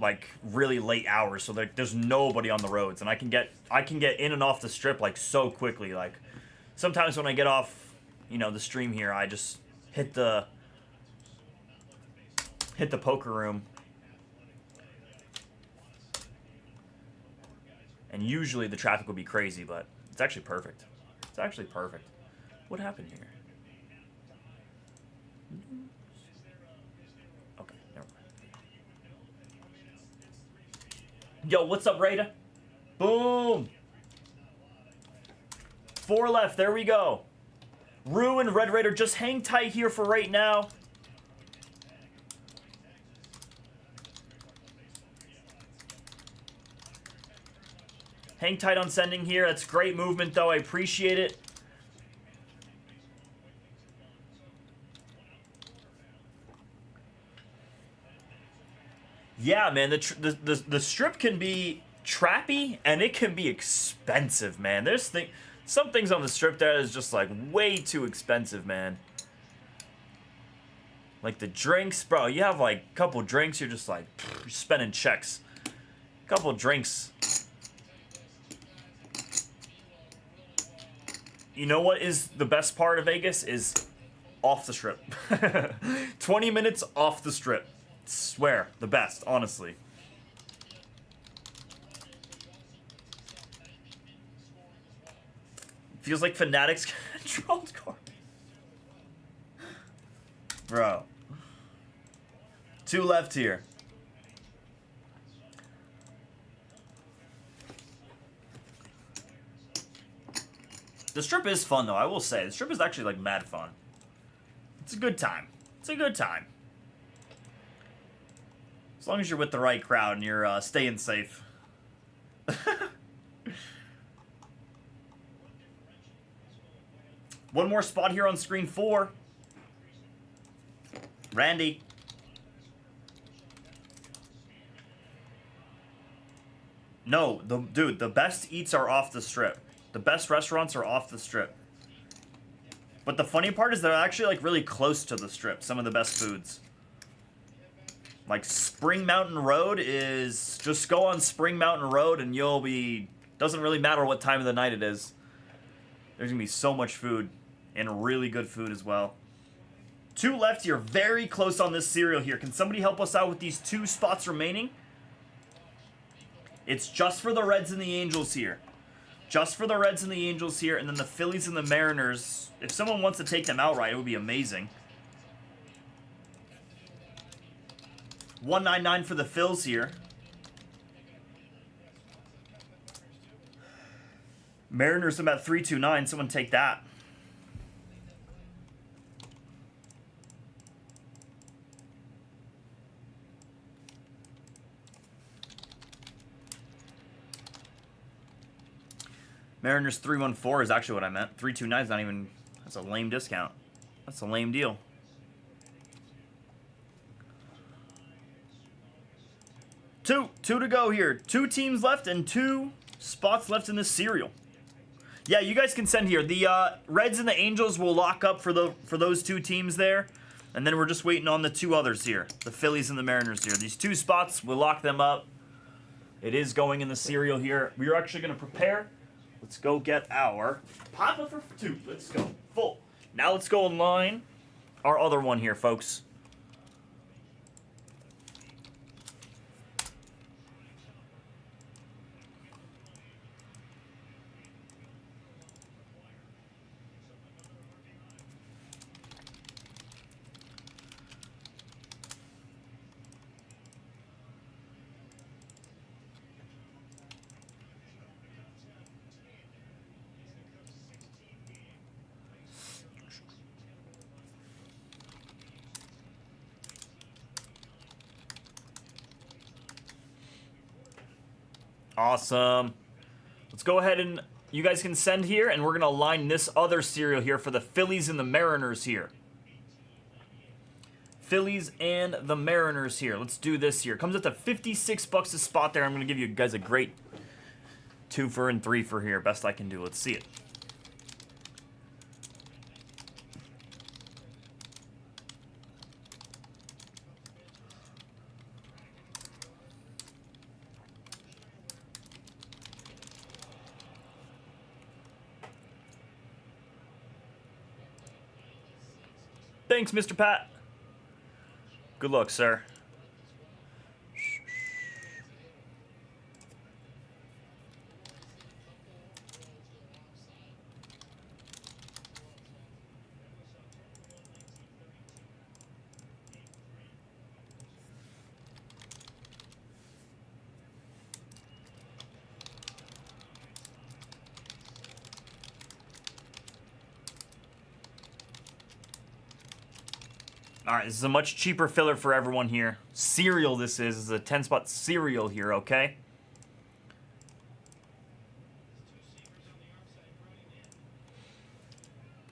like really late hours, so there's nobody on the roads, and I can get in and off the Strip like so quickly. Like sometimes when I get off, you know, the stream here, I just hit the poker room, and usually the traffic would be crazy, but it's actually perfect. It's actually perfect. What happened here? Okay, never mind. Yo, what's up, Rada? Boom! 4 left, there we go. Rue and Red Raider, just hang tight here for right now. Hang tight on sending here. That's great movement, though. I appreciate it. Yeah, man, the Strip can be trappy, and it can be expensive, man. There's some things on the Strip that is just, like, way too expensive, man. Like, the drinks, bro, you have, like, a couple drinks, you're just, like, you're spending checks. Couple drinks. You know what is the best part of Vegas? Is off the Strip. 20 minutes off the Strip. Swear, the best, honestly. Feels like Fanatics controlled card. Bro. 2 left here. The Strip is fun, though, I will say. The Strip is actually, like, mad fun. It's a good time. It's a good time. As long as you're with the right crowd and you're staying safe. One more spot here on screen 4. Randy. No, dude, the best eats are off the Strip. The best restaurants are off the Strip. But the funny part is they're actually like really close to the Strip, some of the best foods. Like Spring Mountain Road is, just go on Spring Mountain Road and you'll be, doesn't really matter what time of the night it is. There's gonna be so much food, and really good food as well. 2 left here, very close on this cereal here. Can somebody help us out with these 2 spots remaining? It's just for the Reds and the Angels here. Just for the Reds and the Angels here, and then the Phillies and the Mariners. If someone wants to take them outright, it would be amazing. 199 for the Phils here. Mariners about 329. Someone take that. Mariners 314 is actually what I meant. 329 is not even, that's a lame discount. That's a lame deal. Two to go here. 2 teams left and 2 spots left in this cereal. Yeah, you guys can send here. The Reds and the Angels will lock up for those 2 teams there. And then we're just waiting on the 2 others here. The Phillies and the Mariners here. These 2 spots, we'll lock them up. It is going in the cereal here. We are actually going to prepare. Let's go get our Papa for 2. Let's go. Full. Now let's go and line our other one here, folks. Awesome. Let's go ahead and you guys can send here, and we're going to line this other serial here for the Phillies and the Mariners here. Phillies and the Mariners here. Let's do this here. Comes up to 56 bucks a spot there. I'm going to give you guys a great 2 for and 3 for here. Best I can do. Let's see it. Thanks, Mr. Pat. Good luck, sir. All right, this is a much cheaper filler for everyone here. Cereal this is. This is a 10-spot cereal here, okay?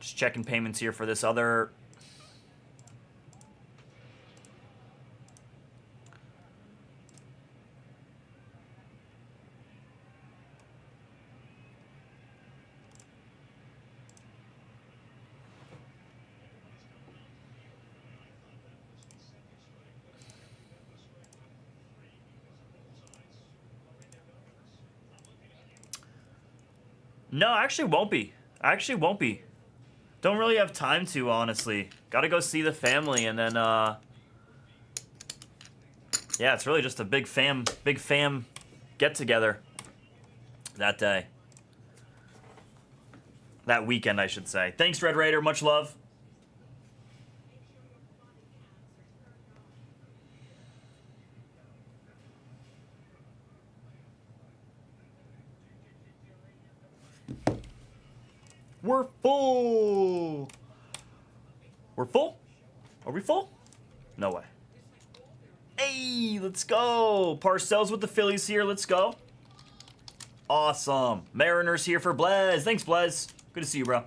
Just checking payments here for this other... No, actually won't be. Actually won't be. Don't really have time to, honestly. Gotta go see the family, and then, yeah, it's really just a big fam get-together that day. That weekend, I should say. Thanks, Red Raider. Much love. We're full. We're full? Are we full? No way. Hey, let's go. Parcells with the Phillies here. Let's go. Awesome. Mariners here for Blez. Thanks, Blez. Good to see you, bro.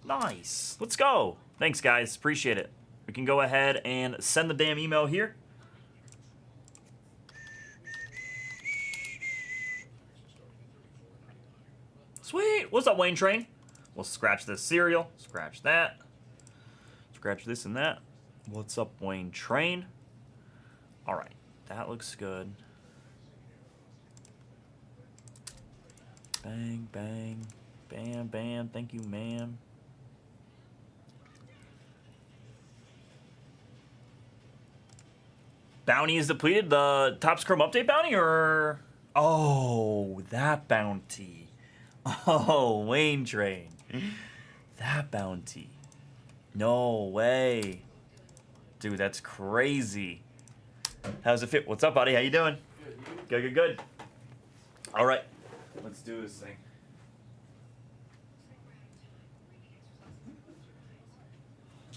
Nice. Let's go. Thanks, guys. Appreciate it. We can go ahead and send the damn email here. Sweet. What's up, Wayne Train? We'll scratch this cereal. Scratch that. Scratch this and that. What's up, Wayne Train? All right. That looks good. Bang, bang. Bam, bam. Thank you, ma'am. Bounty is depleted. The Topps Chrome Update bounty, or... Oh, that bounty. Oh, Wayne Train. That bounty. No way. Dude, that's crazy. How's it fit? What's up, buddy? How you doing? Good, good, good. All right. Let's do this thing.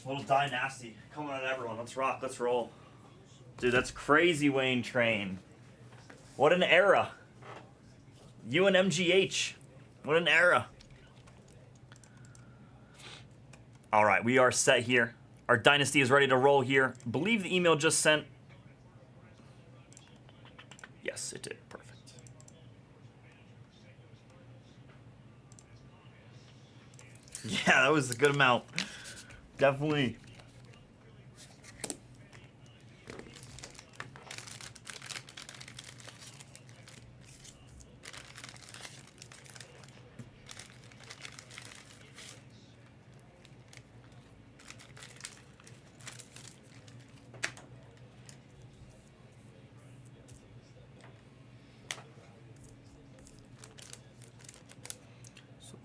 A little Dynasty coming on everyone. Let's rock. Let's roll. Dude, that's crazy, Wayne Train. What an era. You and MGH. What an era. All right, we are set here. Our Dynasty is ready to roll here. Believe the email just sent. Yes, it did. Perfect. Yeah, that was a good amount. Definitely.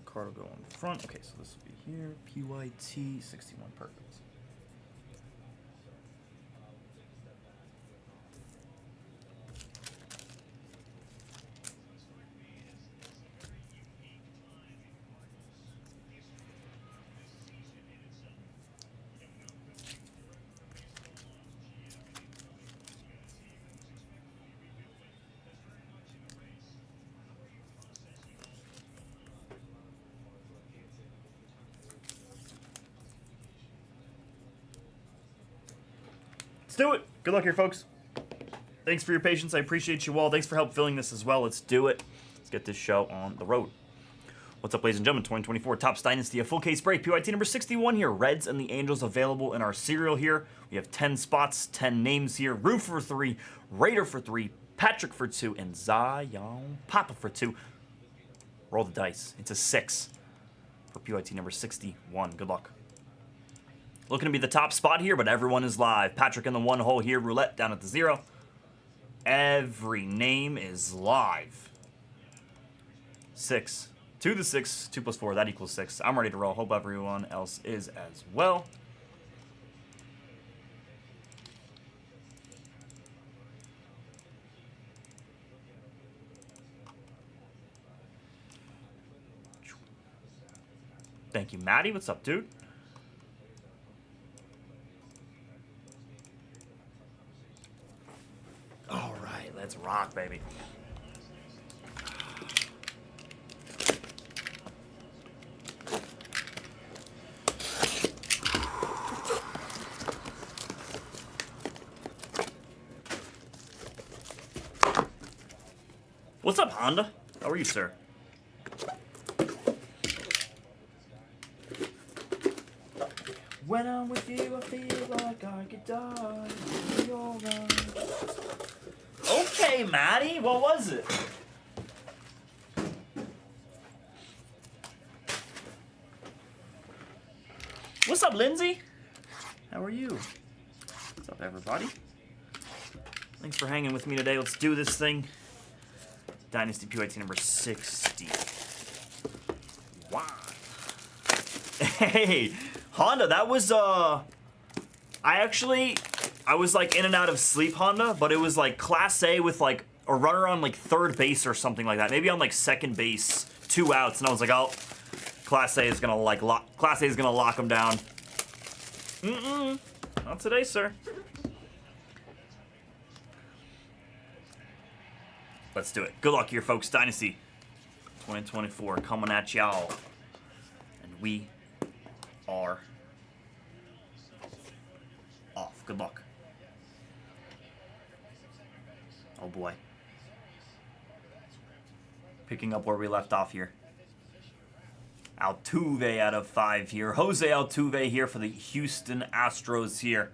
Card will go on the front. Okay, so this will be here. PYT 61. Perfect. do it. Good luck here, folks. Thanks for your patience. I appreciate you all. Thanks for help filling this as well. Let's do it. Let's get this show on the road. What's up, ladies and gentlemen? 2024 Topps Dynasty, a full case break. PYT number 61 here. Reds and the Angels available in our serial here. We have 10 spots, 10 names here. Roof for 3, Raider for 3, Patrick for 2, and Zion Papa for 2. Roll the dice. It's a 6 for PYT number 61. Good luck. Looking to be the top spot here, but everyone is live. Patrick in the 1 hole here. Roulette down at the 0. Every name is live. 6. 2 to 6. 2 plus 4. That equals 6. I'm ready to roll. Hope everyone else is as well. Thank you, Maddie. What's up, dude? All right, let's rock, baby. What's up, Honda? How are you, sir? When I'm with you, I feel like I could die. You're right. Okay, Maddie, what was it? What's up, Lindsay? How are you? What's up, everybody? Thanks for hanging with me today. Let's do this thing. Dynasty PYT number 60. Wow. Hey, Honda, that was, I was like in and out of sleep, Honda, but it was like Class A with like a runner on like third base or something like that. Maybe on like second base, 2 outs, and I was like, oh, Class A is gonna lock him down. Not today, sir. Let's do it. Good luck here, folks. Dynasty 2024 coming at y'all. And we are off. Good luck. Oh, boy. Picking up where we left off here. Altuve out of 5 here. Jose Altuve here for the Houston Astros here.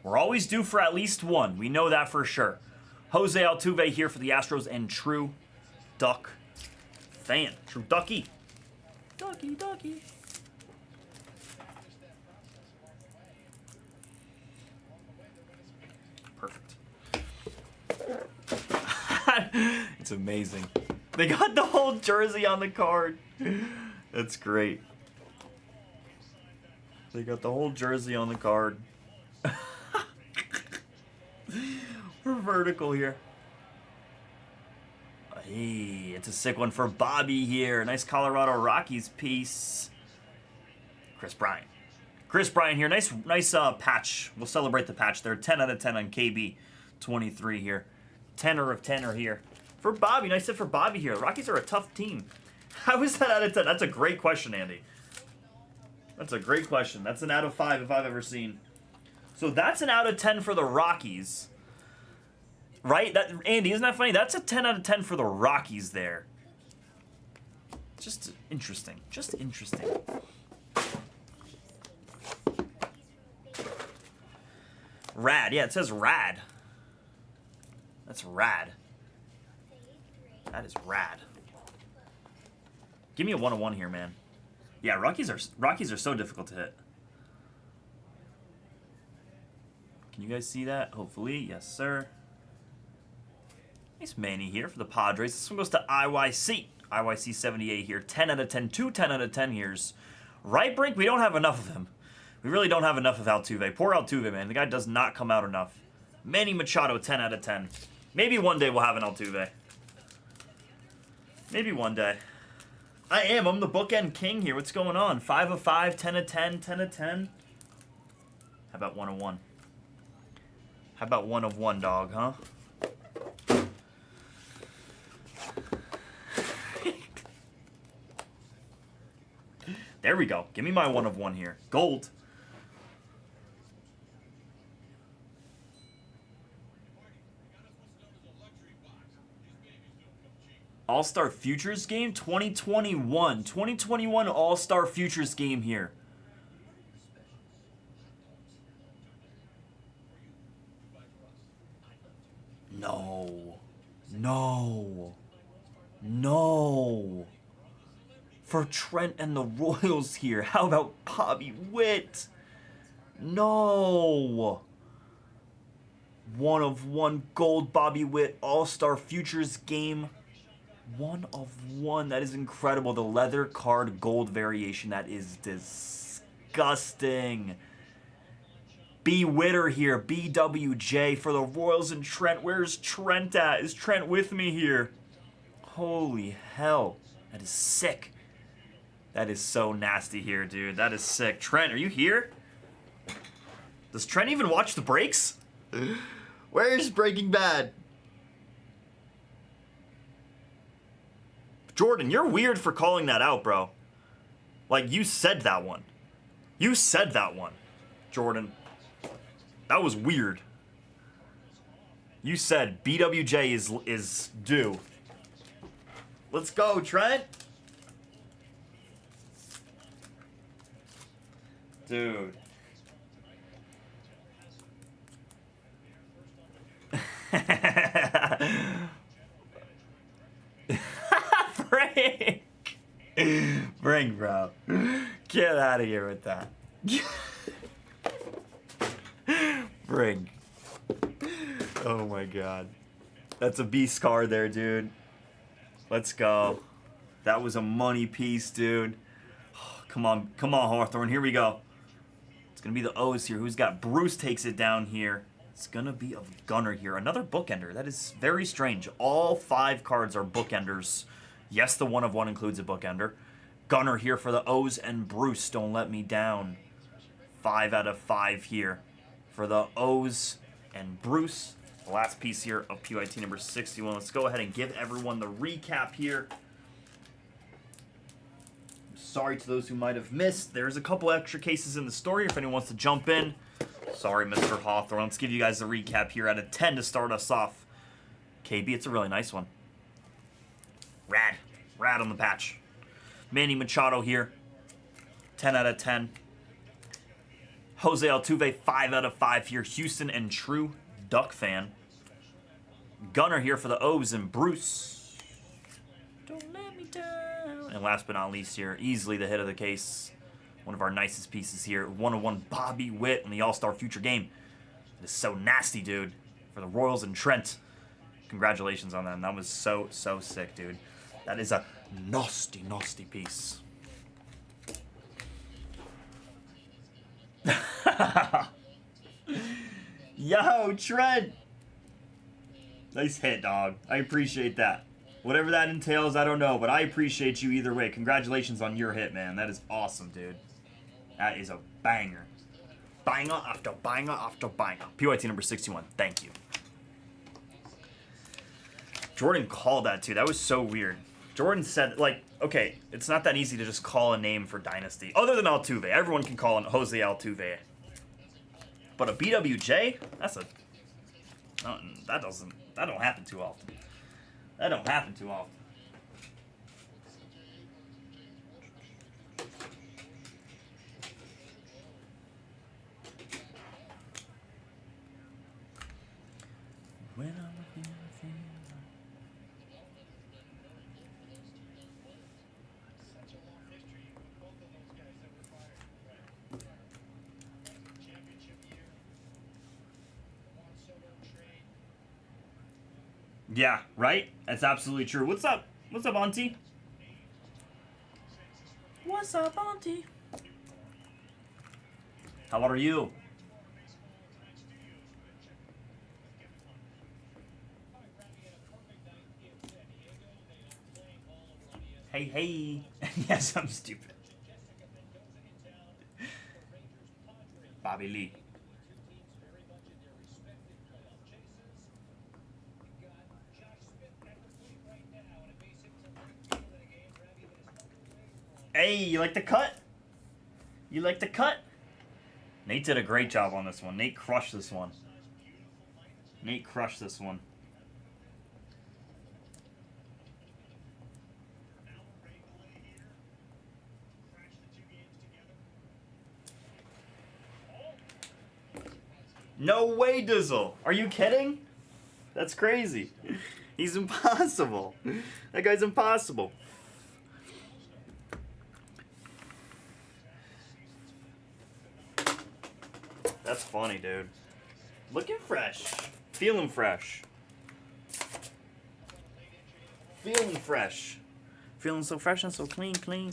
We're always due for at least one. We know that for sure. Jose Altuve here for the Astros and True Duck fan. True Ducky. Ducky. Perfect. It's amazing. They got the whole jersey on the card. That's great. They got the whole jersey on the card. We're vertical here. Hey, it's a sick one for Bobby here. Nice Colorado Rockies piece. Chris Bryant here. Nice patch. We'll celebrate the patch there. 10 out of 10 on KB 23 here. 10er of 10er here. For Bobby, nice hit for Bobby here. The Rockies are a tough team. How is that out of 10? That's a great question, Andy. That's a great question. That's an out of 5 if I've ever seen. So that's an out of 10 for the Rockies. Right? Andy, isn't that funny? That's a 10 out of 10 for the Rockies there. Just interesting. Just interesting. Rad. Yeah, it says rad. That's rad. That is rad. Give me a 1-1 here, man. Yeah, Rockies are so difficult to hit. Can you guys see that? Hopefully. Yes, sir. Nice Manny here for the Padres. This one goes to IYC. IYC 78 here. 10 out of 10. 2 10 out of 10 here's. Right brink, we don't have enough of him. We really don't have enough of Altuve. Poor Altuve, man. The guy does not come out enough. Manny Machado, 10 out of 10. Maybe one day we'll have an Altuve. Maybe one day. I'm the bookend king here. What's going on? 5 of 5, 10 of 10, 10 of 10. How about 1 of 1? How about 1 of 1, dog, huh? There we go. Give me my 1 of 1 here. Gold. All-Star Futures game? 2021. 2021 All-Star Futures game here. No. No. No. For Trent and the Royals here. How about Bobby Witt? No. 1 of 1 gold Bobby Witt All-Star Futures game. 1 of 1. That is incredible. The leather card gold variation. That is disgusting. B. Witter here. BWJ for the Royals and Trent. Where's Trent at? Is Trent with me here? Holy hell. That is sick. That is so nasty here, dude. That is sick. Trent, are you here? Does Trent even watch the breaks? Where's Breaking Bad? Jordan, you're weird for calling that out, bro. Like, you said that one. You said that one, Jordan. That was weird. You said BWJ is due. Let's go, Trent. Dude. Frank! Frank, bro. Get out of here with that. Frank. Oh my god. That's a beast card there, dude. Let's go. That was a money piece, dude. Come on, Hawthorne. Here we go. It's going to be the O's here. Who's got Bruce takes it down here. It's going to be a Gunner here. Another bookender. That is very strange. All 5 cards are bookenders. Yes, the 1 of 1 includes a bookender. Gunner here for the O's and Bruce. Don't let me down. 5 out of 5 here for the O's and Bruce. The last piece here of PYT number 61. Let's go ahead and give everyone the recap here. Sorry to those who might have missed. There's a couple extra cases in the story if anyone wants to jump in. Sorry, Mr. Hawthorne. Let's give you guys the recap here out of 10 to start us off. KB, it's a really nice one. Rad. Rad on the patch. Manny Machado here. 10 out of 10. Jose Altuve, 5 out of 5 here. Houston and true Duck fan. Gunner here for the O's and Bruce. Don't let me down. And last but not least here, easily the hit of the case. One of our nicest pieces here. 1 of 1 Bobby Witt in the All-Star Future game. It is so nasty, dude. For the Royals and Trent. Congratulations on that. That was so sick, dude. That is a nasty piece. Yo, Trent! Nice hit, dog. I appreciate that. Whatever that entails, I don't know, but I appreciate you either way. Congratulations on your hit, man. That is awesome, dude. That is a banger. Banger after banger after banger. PYT number 61. Thank you. Jordan called that, too. That was so weird. Jordan said, like, okay, it's not that easy to just call a name for Dynasty. Other than Altuve. Everyone can call it Jose Altuve. But a BWJ? That's a... that don't happen too often. That don't happen too often. When I'm looking at you. Yeah, right? That's absolutely true. What's up? What's up, Auntie? What's up, Auntie? How are you? Hey. Yes, I'm stupid. Bobby Lee. Hey, you like the cut? You like the cut? Nate did a great job on this one. Nate crushed this one. Nate crushed this one. No way, Dizzle. Are you kidding? That's crazy. He's impossible. That guy's impossible. That's funny, dude. Looking fresh. Feeling fresh. Feeling fresh. Feeling so fresh and so clean, clean.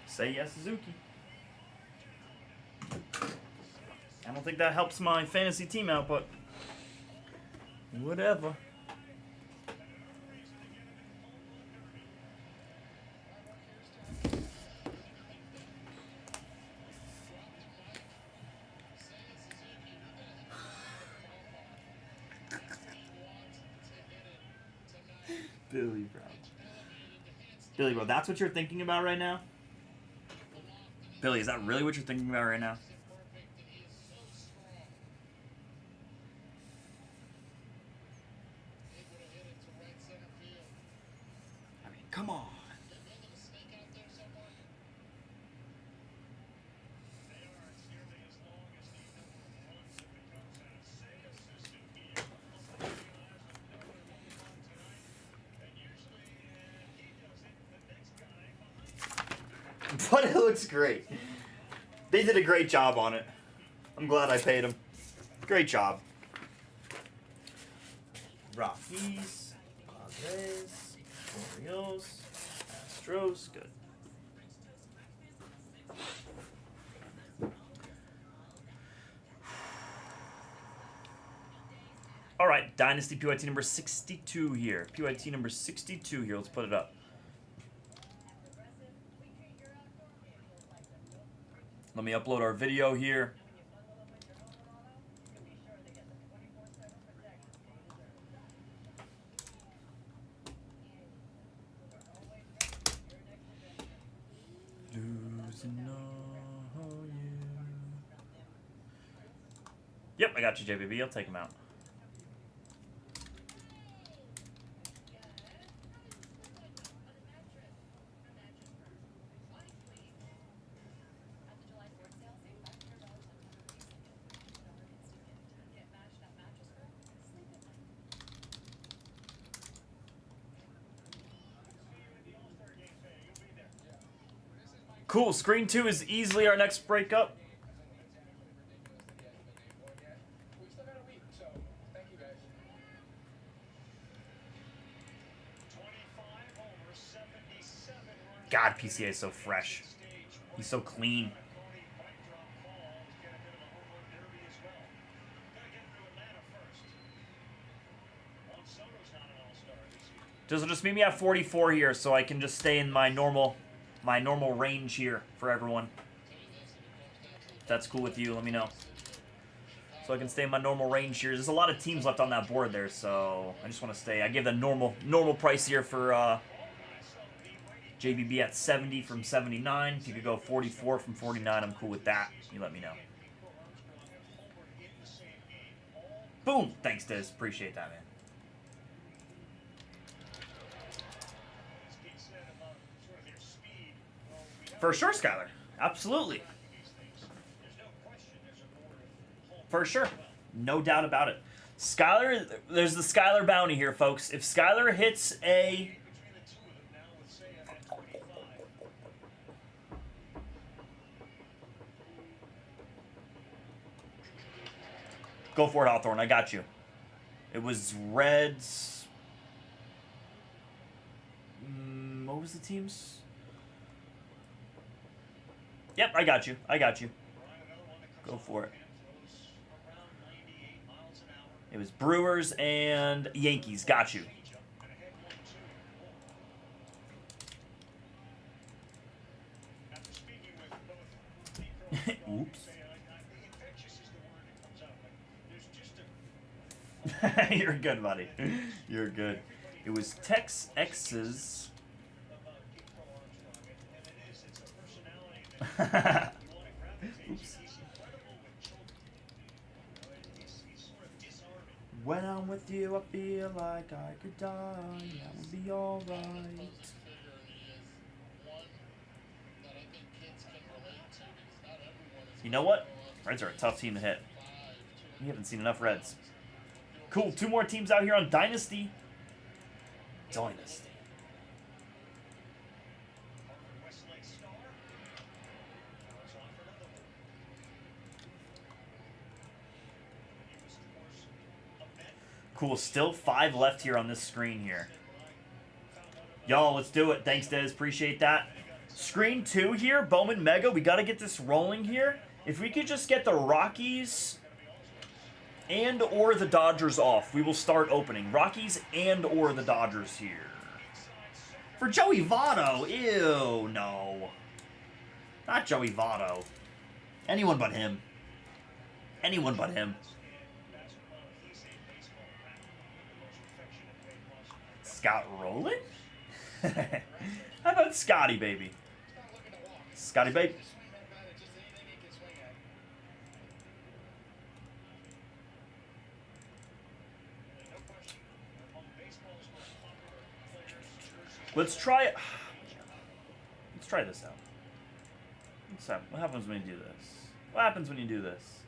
Say yes, Suzuki. I don't think that helps my fantasy team out, but whatever. Billy, bro. Billy, bro, that's what you're thinking about right now? Billy, is that really what you're thinking about right now? I mean, come on. But it looks great. They did a great job on it. I'm glad I paid them. Great job. Rockies, Padres, Orioles, Astros, good. All right, Dynasty PYT number 62 here. PYT number 62 here. Let's put it up. Let me upload our video here. Losing all you. Yep, I got you, JBB. I'll take him out. Cool. Screen 2 is easily our next breakup. God, PCA is so fresh. He's so clean. Just meet me at 44 here so I can just stay in my normal range here for everyone. If that's cool with you, let me know. So I can stay in my normal range here. There's a lot of teams left on that board there, so I just want to stay. I give the normal price here for JBB at 70 from 79. If you could go 44 from 49, I'm cool with that. You let me know. Boom! Thanks, Diz. Appreciate that, man. For sure, Skylar. Absolutely. For sure. No doubt about it. Skylar, there's the Skylar bounty here, folks. If Skylar hits a... Go for it, Hawthorne. I got you. It was Reds... what was the teams? Yep, I got you. I got you. Go for it. It was Brewers and Yankees. Got you. Oops. You're good, buddy. You're good. It was Tex X's. Oops. with you, I feel like I could die. That would be alright. You know what? Reds are a tough team to hit. We haven't seen enough Reds. Cool, 2 more teams out here on Dynasty. Dynasty. Cool, still 5 left here on this screen here. Y'all, let's do it. Thanks, Dez. Appreciate that. Screen 2 here, Bowman Mega. We got to get this rolling here. If we could just get the Rockies and or the Dodgers off, we will start opening. Rockies and or the Dodgers here. For Joey Votto. Ew, no. Not Joey Votto. Anyone but him. Anyone but him. Scott Rowland? How about Scotty, baby? Scotty, baby. Let's try it. Let's try this out. What happens when you do this? What happens when you do this?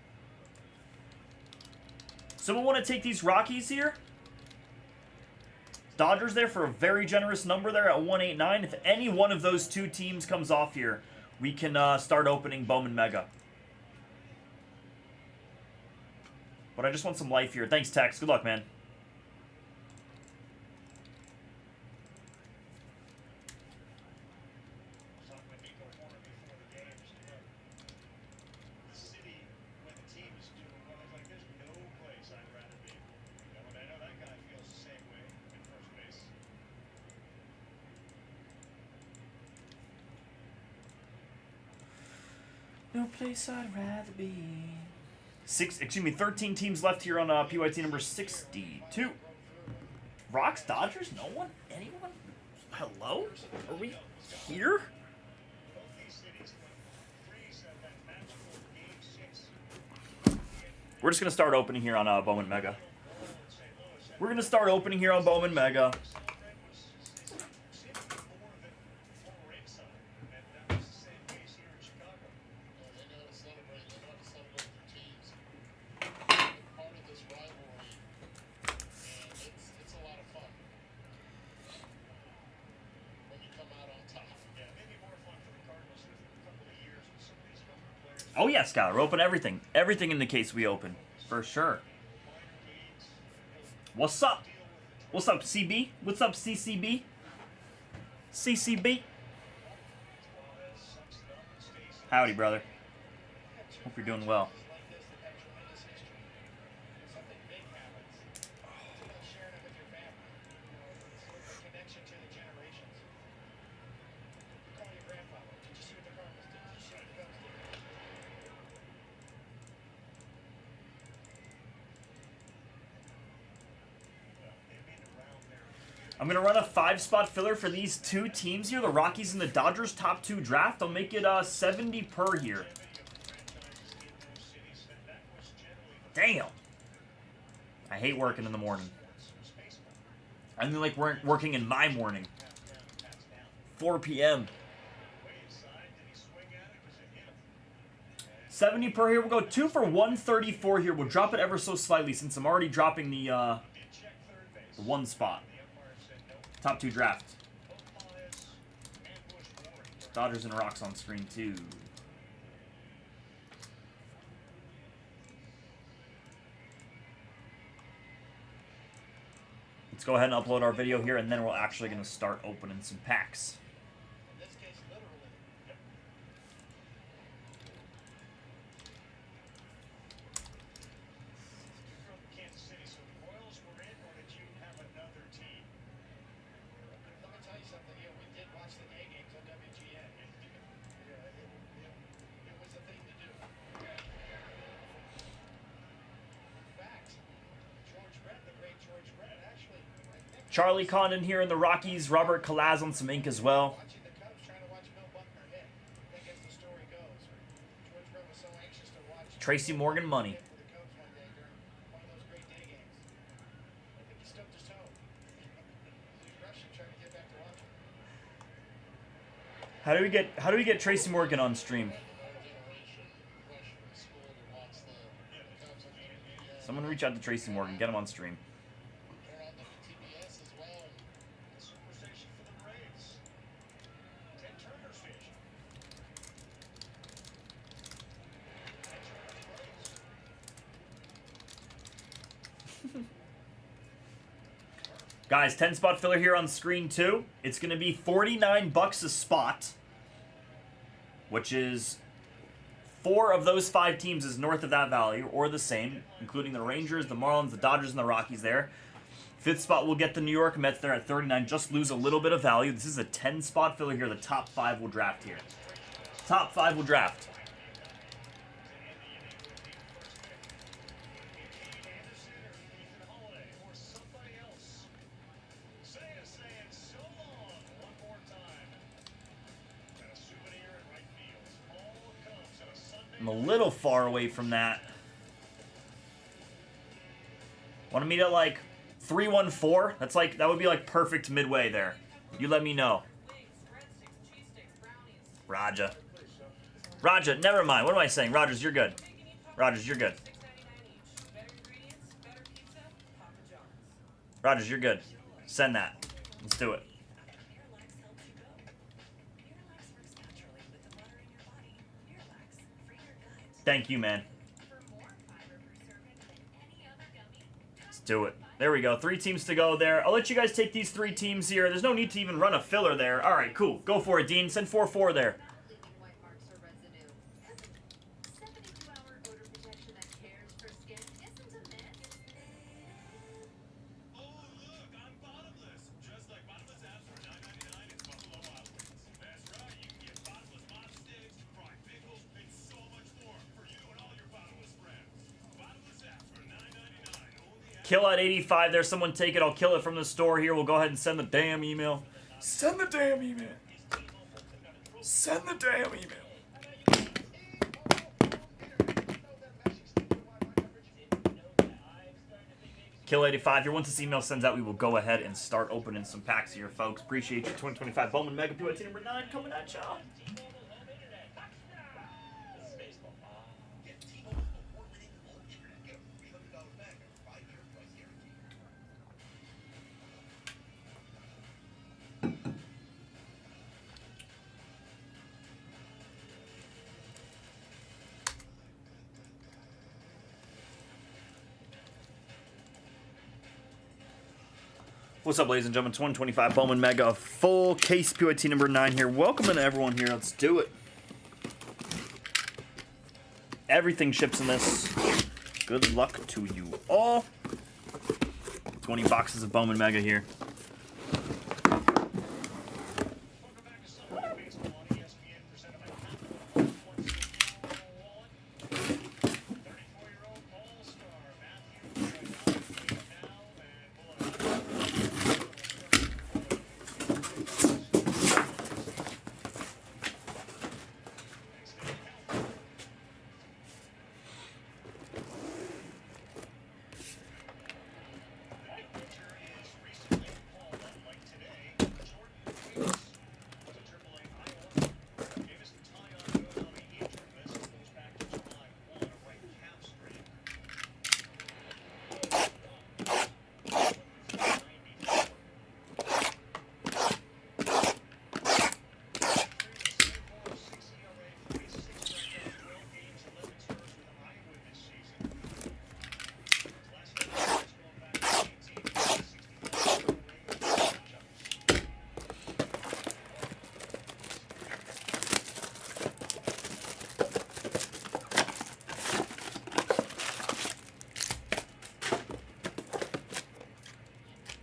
Someone want to take these Rockies here? Dodgers there for a very generous number there at 189. If any one of those 2 teams comes off here, we can start opening Bowman Mega. But I just want some life here. Thanks, Tex. Good luck, man. No place I'd rather be. 13 teams left here on PYT number 62. Rocks, Dodgers, no one? Anyone? Hello? Are we here? We're just going to start opening here on Bowman Mega. We're going to start opening here on Bowman Mega. Oh yeah, Scott, we're open everything. Everything in the case we open. For sure. What's up? What's up, CB? What's up, CCB? CCB? Howdy, brother. Hope you're doing well. I'm going to run a 5-spot filler for these 2 teams here, the Rockies and the Dodgers, top 2 draft. I'll make it 70 per here. Damn. I hate working in the morning. I mean, like working in my morning. 4 p.m. 70 per here. We'll go 2 for 134 here. We'll drop it ever so slightly since I'm already dropping the 1 spot. Top 2 draft. Dodgers and Rocks on screen 2. Let's go ahead and upload our video here, and then we're actually going to start opening some packs. Charlie Condon here in the Rockies. Robert Kalaz on some ink as well. Tracy Morgan money. How do we get Tracy Morgan on stream? Someone reach out to Tracy Morgan, get him on stream. Guys, 10 spot filler here on screen too. It's going to be $49 a spot, which is 4 of those 5 teams is north of that value or the same, including the Rangers, the Marlins, the Dodgers, and the Rockies there. 5th spot will get the New York Mets there at 39, just lose a little bit of value. This is a 10 spot filler here. The top 5 will draft here. Top 5 will draft. I'm a little far away from that. Want to meet at like 314? That would be like perfect midway there. You let me know. Raja. Raja, never mind. What am I saying? Rogers, you're good. Rogers, you're good. Rogers, you're good. Send that. Let's do it. Thank you, man. Let's do it. There we go. 3 teams to go there. I'll let you guys take these 3 teams here. There's no need to even run a filler there. All right, cool. Go for it, Dean. Send 4-4 there. Kill at 85 there. Someone take it. I'll kill it from the store here. We'll go ahead and send the damn email. Send the damn email. Send the damn email. Kill 85 here. Once this email sends out, we will go ahead and start opening some packs here, folks. Appreciate your 2025 Bowman Mega PYT number 9 coming at y'all. What's up, ladies and gentlemen? 2025 Bowman Mega, full case PYT number 9 here. Welcome to everyone here. Let's do it. Everything ships in this. Good luck to you all. 20 boxes of Bowman Mega here.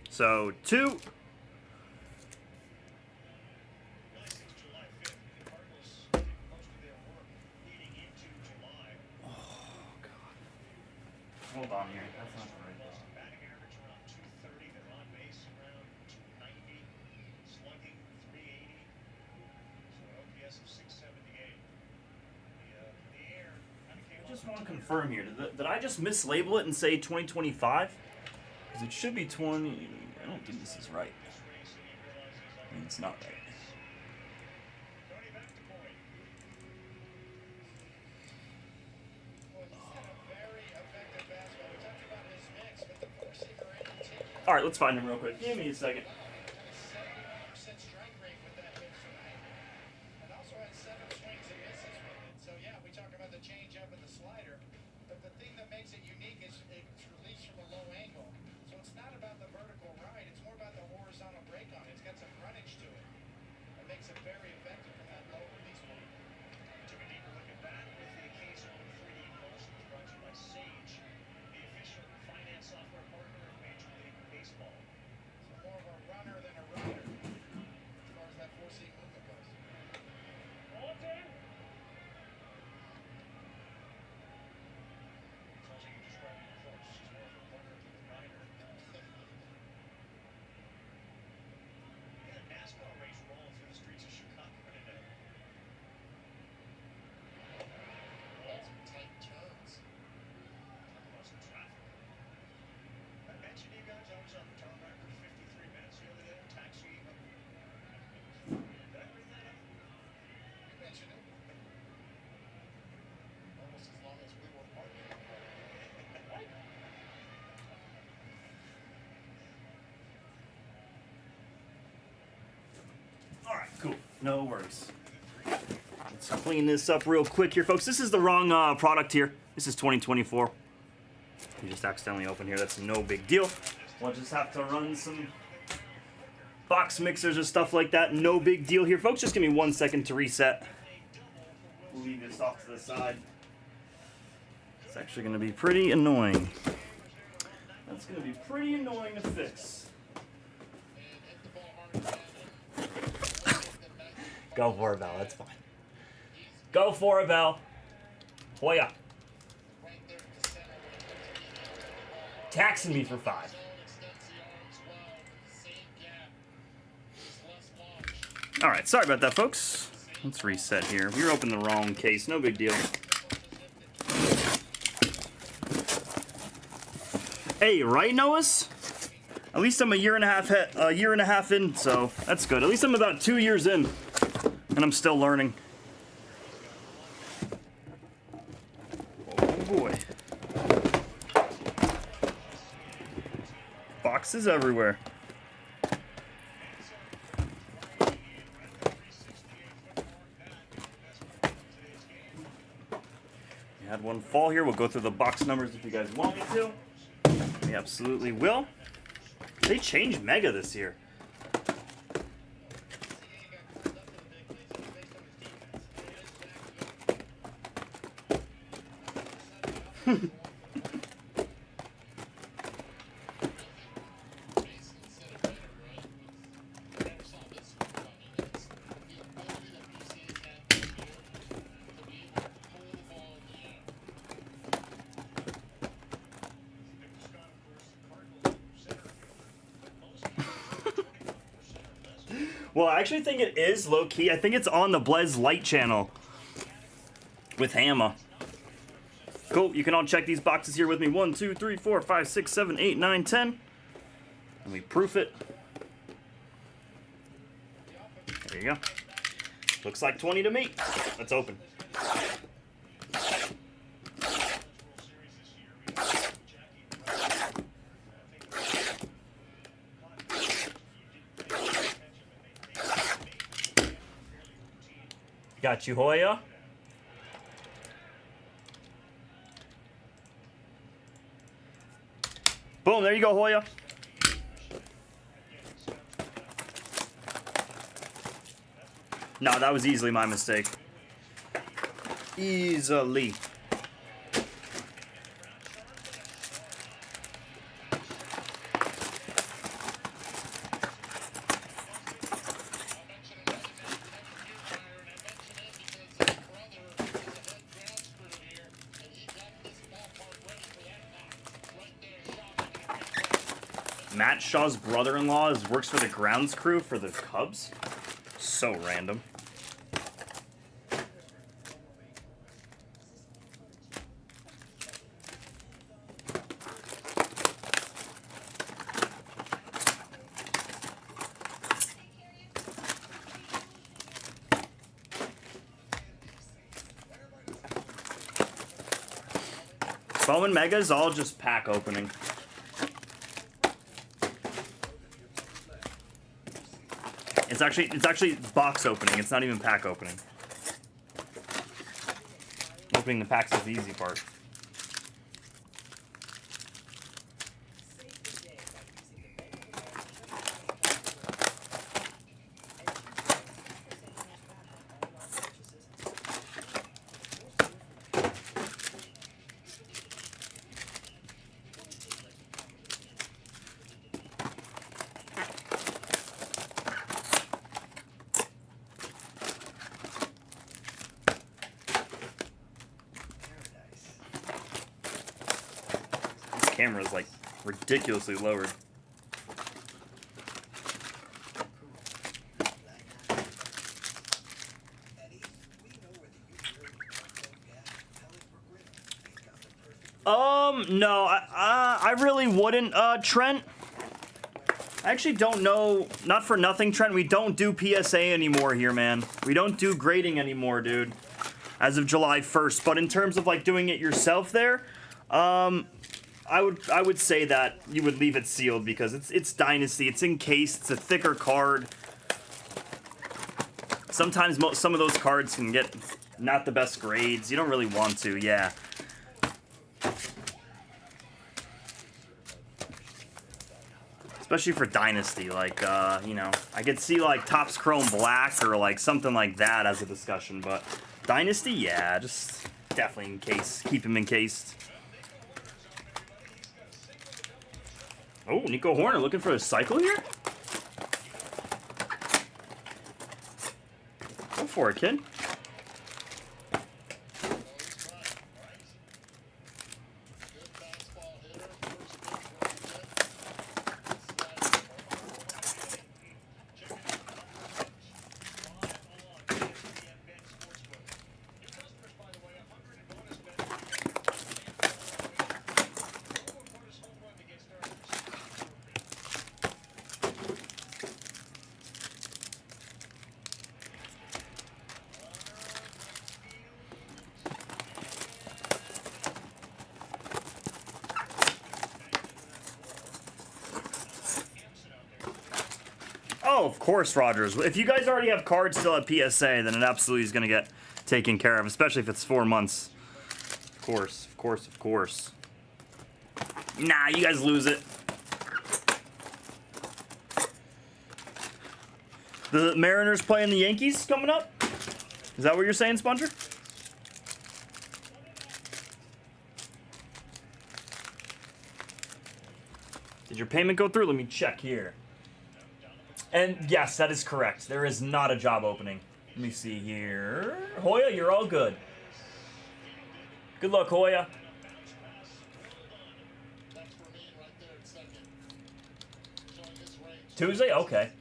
So, 2. Oh, God. Hold on here. That's not right. Batting average around 230. They're on base around 290. Slugging 380. So an OPS of 678. The air kind of came I just want to confirm here. Did I just mislabel it and say 2025? Because it should be 20... I don't think this is right. I mean, it's not right. All right, let's find him real quick. Give me a second. 71% strike rate with that pitch tonight. And also had 7 swings and misses with it. So yeah, we talk about the changeup and the slider, but the thing that makes it unique is it's released from a low angle. So it's not about the vertical ride, it's more about the horizontal break on it. It's got some frontage to it. It makes it very effective from that low release point. Took a deeper look at that with the occasional 3D pulse, was brought to you by Sage, the official finance software partner of Major League Baseball. So more of a runner than a rider as far as that four-seam movement goes. Sounds like you described it before. She's more of a runner than a rider. Yeah, a NASCAR race rolling through the streets of Chicago today. Some tight turns. Talk about some traffic. I mentioned you guys I was on the tarmac for 53 minutes the other day, taxiing up. Did I bring that up? You mentioned it. Almost as long as we were arguing. All right, cool. No worries. Let's clean this up real quick here, folks. This is the wrong product here. This is 2024. You just accidentally opened here. That's no big deal. We'll just have to run some box mixers or stuff like that. No big deal here, folks. Just give me 1 second to reset. We'll leave this off to the side. It's actually going to be pretty annoying. That's going to be pretty annoying to fix. Go for it, Bell. That's fine. Go for it, Bell. Hoya. Taxing me for 5. All right, sorry about that, folks. Let's reset here. We opened the wrong case. No big deal. Hey, right, Noah's? At least I'm a year and a half in, so that's good. At least I'm about 2 years in, and I'm still learning. Oh boy. Boxes everywhere. We had one fall here. We'll go through the box numbers if you guys want me to. We absolutely will. They changed Mega this year. Well, I actually think it is low-key. I think it's on the Blez Light channel with Hamma. Cool. You can all check these boxes here with me. 1, 2, 3, 4, 5, 6, 7, 8, 9, 10. And we proof it. There you go. Looks like 20 to me. Let's open. Got you, Hoya. Boom, there you go, Hoya. No, that was easily my mistake. Easily. Matt Shaw's brother-in-law works for the grounds crew for the Cubs. So random. Bowman Mega is all just pack opening. It's actually box opening. It's not even pack opening. Opening the packs is the easy part. Camera is like ridiculously lowered. No, I really wouldn't, Trent. I actually don't know. Not for nothing, Trent. We don't do PSA anymore here, man. We don't do grading anymore, dude. As of July 1st. But in terms of like doing it yourself there, I would say that you would leave it sealed because it's Dynasty. It's encased. It's a thicker card. Sometimes some of those cards can get not the best grades. You don't really want to, yeah. Especially for Dynasty, like, you know, I could see like Topps Chrome Black or like something like that as a discussion, but Dynasty, yeah, just definitely encased. Keep him encased. Oh, Nico Horner looking for a cycle here? Go for it, kid. Oh, of course, Rogers. If you guys already have cards still at PSA, then it absolutely is going to get taken care of, especially if it's 4 months. Of course, of course, of course. Nah, you guys lose it. The Mariners playing the Yankees coming up? Is that what you're saying, Sponger? Did your payment go through? Let me check here. And yes, that is correct. There is not a job opening. Let me see here. Hoya, you're all good. Good luck, Hoya. Tuesday? Okay.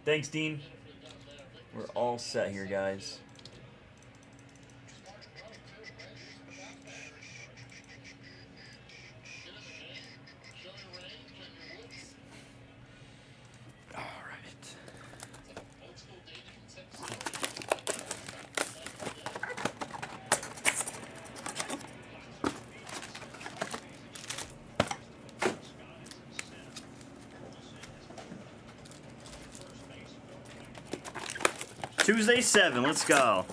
Thanks, Dean. We're all set here, guys. Tuesday 7, let's go.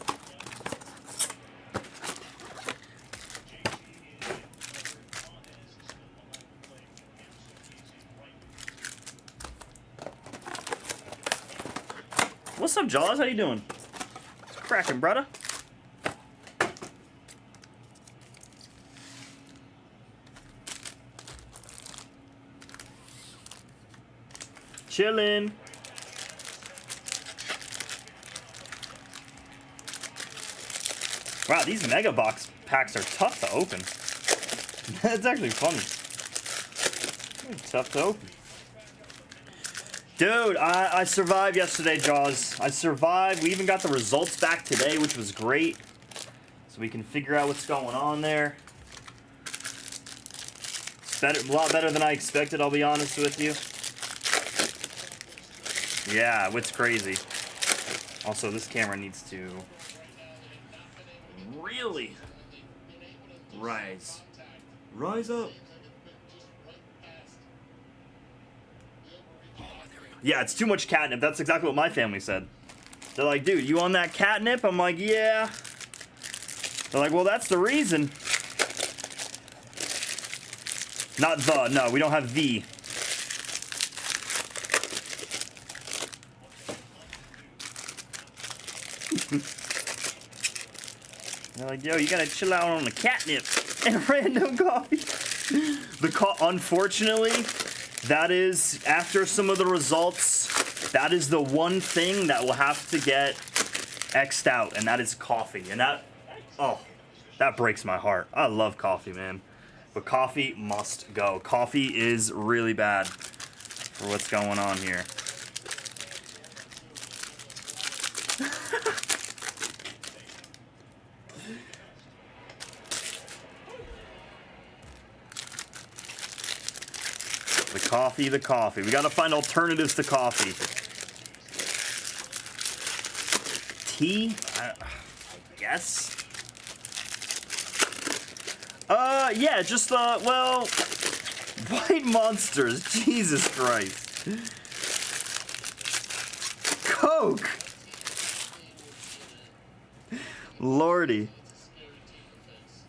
What's up, Jaws? How you doing? It's cracking, brother. Chillin'. Wow, these Mega Box packs are tough to open. That's actually funny. Tough to open. Dude, I survived yesterday, Jaws. I survived. We even got the results back today, which was great. So we can figure out what's going on there. It's better, a lot better than I expected, I'll be honest with you. Yeah, it's crazy. Also, this camera needs to really rise up. Yeah, it's too much catnip. That's exactly what my family said. They're like, dude, you on that catnip? I'm like, yeah. They're like, well, that's the reason. Not the, no, we don't have the. They're like, yo, you gotta chill out on the catnip and random coffee. Unfortunately, that is, after some of the results, that is the one thing that will have to get X'd out, and that is coffee. And that, oh, that breaks my heart. I love coffee, man. But coffee must go. Coffee is really bad for what's going on here. The coffee. We gotta find alternatives to coffee. Tea? I guess. Yeah, just, well, White Monsters. Jesus Christ. Coke. Lordy.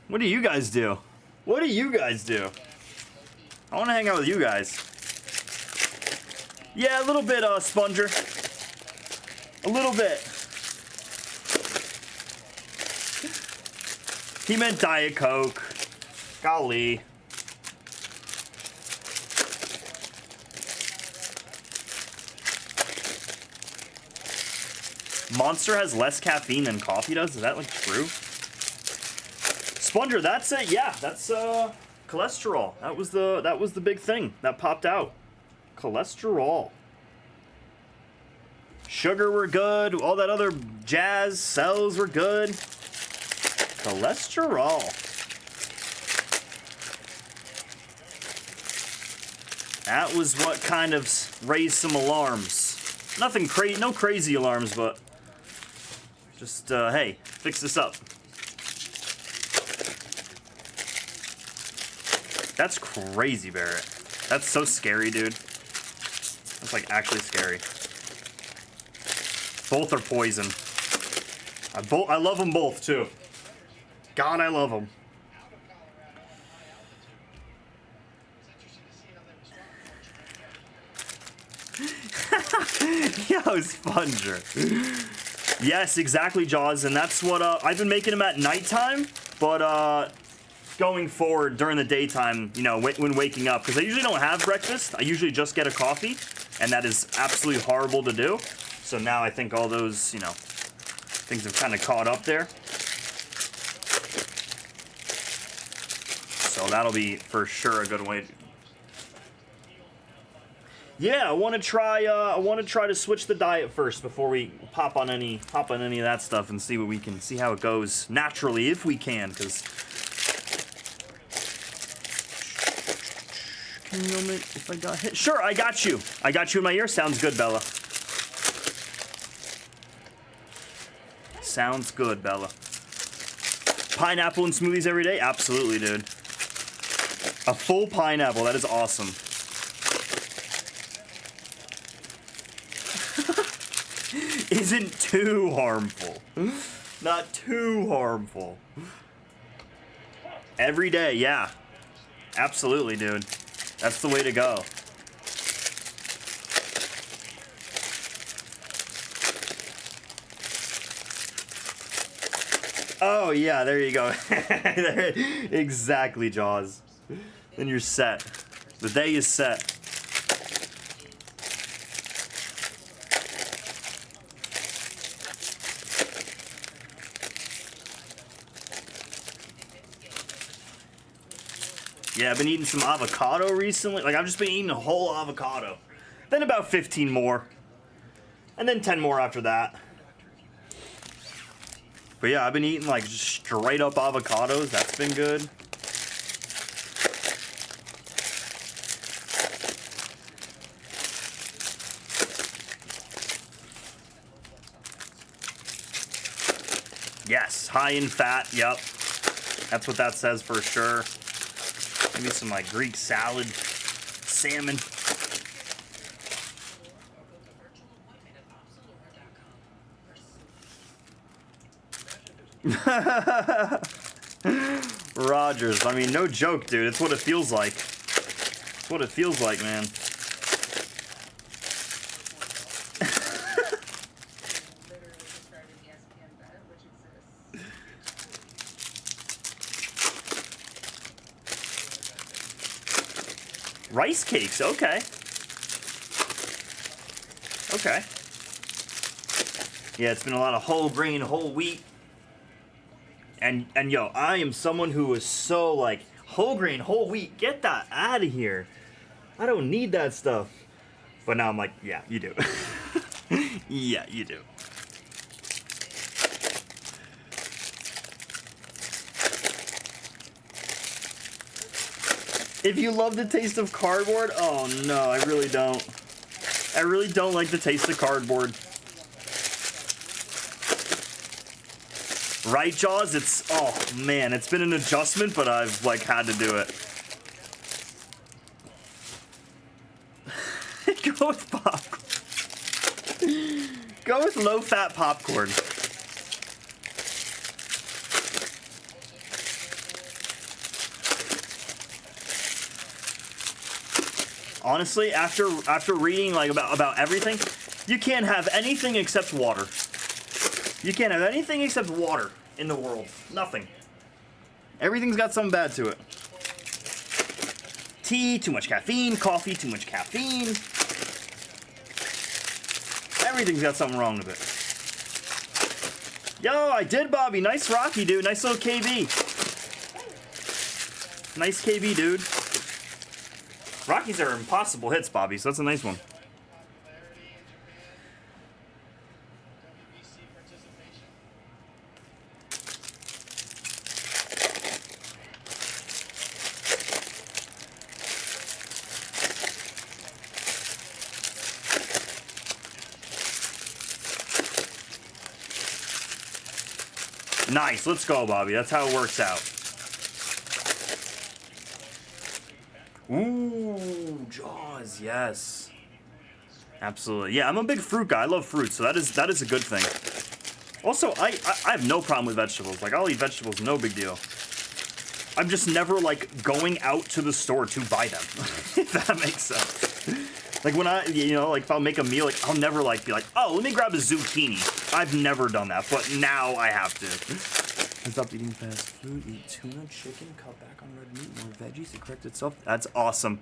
What do you guys do? What do you guys do? I want to hang out with you guys. Yeah, a little bit, Sponger. A little bit. He meant Diet Coke. Golly. Monster has less caffeine than coffee does? Is that, like, true? Sponger, that's it. Yeah, that's, cholesterol. That was the big thing that popped out. Cholesterol. Sugar were good. All that other jazz. Cells were good. Cholesterol. That was what kind of raised some alarms. Nothing crazy, no crazy alarms, but just, hey, fix this up. That's crazy, Barrett. That's so scary, dude. That's like actually scary. Both are poison. I love them both too. God, I love them. Yo, Sponger. Yes, exactly, Jaws, and that's what I've been making them at nighttime, but going forward during the daytime, you know, when waking up, because I usually don't have breakfast. I usually just get a coffee, and that is absolutely horrible to do. So now I think all those, you know, things have kind of caught up there. So that'll be for sure a good way. Yeah, I want to try to switch the diet first before we hop on any of that stuff and see what we can see how it goes naturally if we can, because. Can you know if I got hit? Sure, I got you. I got you in my ear. Sounds good, Bella. Sounds good, Bella. Pineapple and smoothies every day? Absolutely, dude. A full pineapple. That is awesome. Isn't too harmful. Not too harmful. Every day, yeah. Absolutely, dude. That's the way to go. Oh, yeah, there you go. Exactly, Jaws. Then you're set. The day is set. Yeah, I've been eating some avocado recently. Like, I've just been eating a whole avocado. Then about 15 more. And then 10 more after that. But yeah, I've been eating, like, just straight up avocados. That's been good. Yes, high in fat. Yep. That's what that says for sure. Maybe some like Greek salad, salmon. Rogers. I mean, no joke, dude. It's what it feels like. It's what it feels like, man. Literally describing ESPN Bet, which exists. Rice cakes, okay. Okay. Yeah, it's been a lot of whole grain, whole wheat. And yo, I am someone who is so like, whole grain, whole wheat, get that out of here. I don't need that stuff. But now I'm like, yeah, you do. Yeah, you do. If you love the taste of cardboard, oh no, I really don't. I really don't like the taste of cardboard. Right, Jaws? It's, oh man, it's been an adjustment, but I've like had to do it. Go with popcorn. Go with low-fat popcorn. Honestly, after reading like about everything, you can't have anything except water. You can't have anything except water in the world. Nothing. Everything's got something bad to it. Tea, too much caffeine. Coffee, too much caffeine. Everything's got something wrong with it. Yo, I did, Bobby. Nice Rocky, dude. Nice little KB. Nice KB, dude. Rockies are impossible hits, Bobby, so that's a nice one. Nice, let's go, Bobby. That's how it works out. Ooh, Jaws, yes. Absolutely. Yeah, I'm a big fruit guy. I love fruit, so that is a good thing. Also, I have no problem with vegetables. Like, I'll eat vegetables, no big deal. I'm just never, like, going out to the store to buy them, if that makes sense. Like, when like, if I'll make a meal, like, I'll never, like, be like, oh, let me grab a zucchini. I've never done that, but now I have to. I stopped eating fast food, eat tuna, chicken, cut back on red meat, more veggies to correct itself. That's awesome.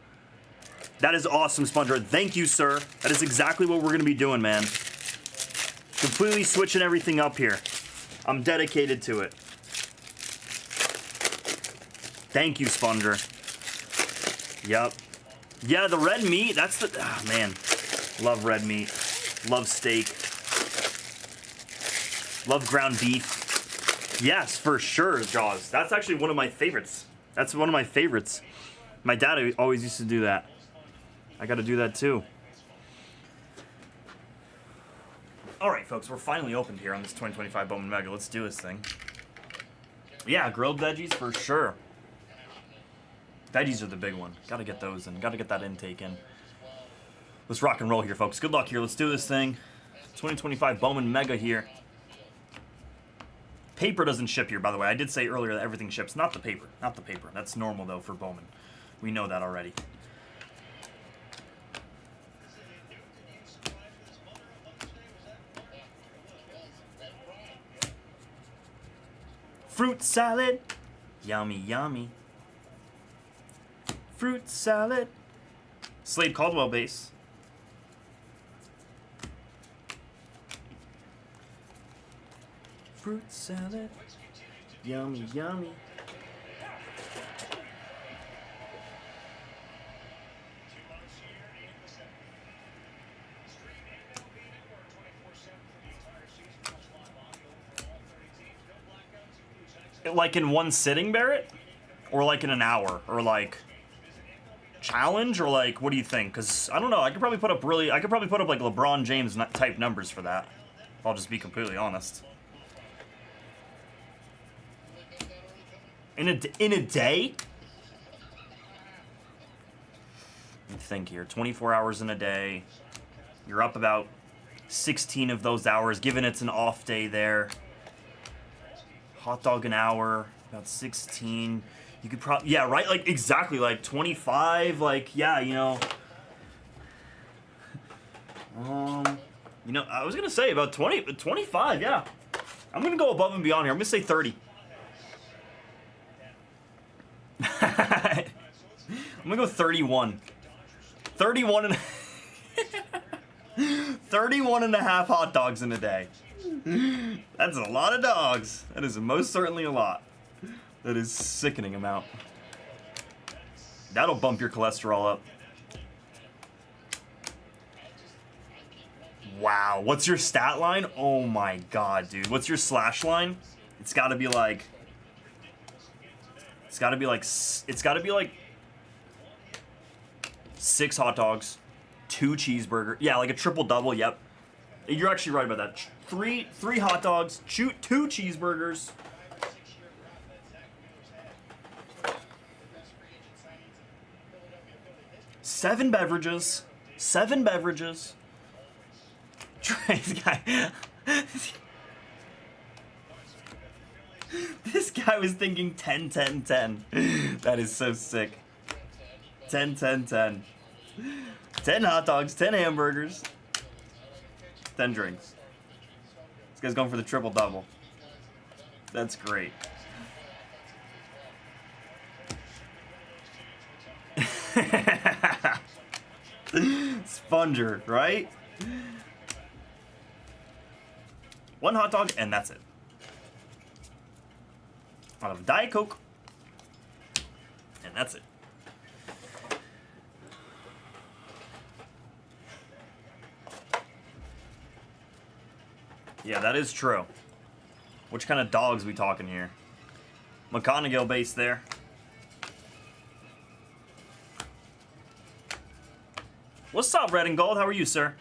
That is awesome, Sponger. Thank you, sir. That is exactly what we're going to be doing, man. Completely switching everything up here. I'm dedicated to it. Thank you, Sponger. Yup. Yeah, the red meat, that's the... Oh, man. Love red meat. Love steak. Love ground beef. Yes, for sure, Jaws. That's actually one of my favorites. That's one of my favorites. My dad always used to do that. I got to do that too. All right, folks, we're finally opened here on this 2025 Bowman Mega. Let's do this thing. Yeah, grilled veggies for sure. Veggies are the big one. Got to get those in. Got to get that intake in. Let's rock and roll here, folks. Good luck here. Let's do this thing. 2025 Bowman Mega here. Paper doesn't ship here, by the way. I did say earlier that everything ships. Not the paper. Not the paper. That's normal, though, for Bowman. We know that already. Fruit salad. Yummy, yummy. Fruit salad. Slade Caldwell base. Fruit salad. Yummy, yummy. Like in one sitting, Barrett? Or like in an hour? Or like challenge? Or like, what do you think? Because I don't know. I could probably put up like LeBron James type numbers for that. I'll just be completely honest. In a day? Let me think here. 24 hours in a day. You're up about 16 of those hours, given it's an off day there. hot dog an hour, about 16. You could probably, yeah, right, like exactly, like 25, like, yeah, you know. You know, I was gonna say about 25, yeah. I'm gonna go above and beyond here. I'm gonna say 30. I'm gonna go 31. 31 and 31 and a half hot dogs in a day. That's a lot of dogs. That is most certainly a lot. That is sickening amount. That'll bump your cholesterol up. Wow, what's your stat line? Oh my god, dude. What's your slash line? It's gotta be like 6 hot dogs, 2 cheeseburgers. Yeah, like a triple double, yep. You're actually right about that. Three hot dogs, 2 cheeseburgers. 7 beverages. 7 beverages. This guy. This guy was thinking 10, 10, 10. That is so sick. 10, 10, 10. 10 hot dogs, 10 hamburgers, 10 drinks. This guy's going for the triple double. That's great. Sponger, right? 1 hot dog, and that's it. Out of Diet Coke, and that's it. Yeah, that is true. Which kind of dogs we talking here? McConaughey base there. What's up, Red and Gold? How are you, sir?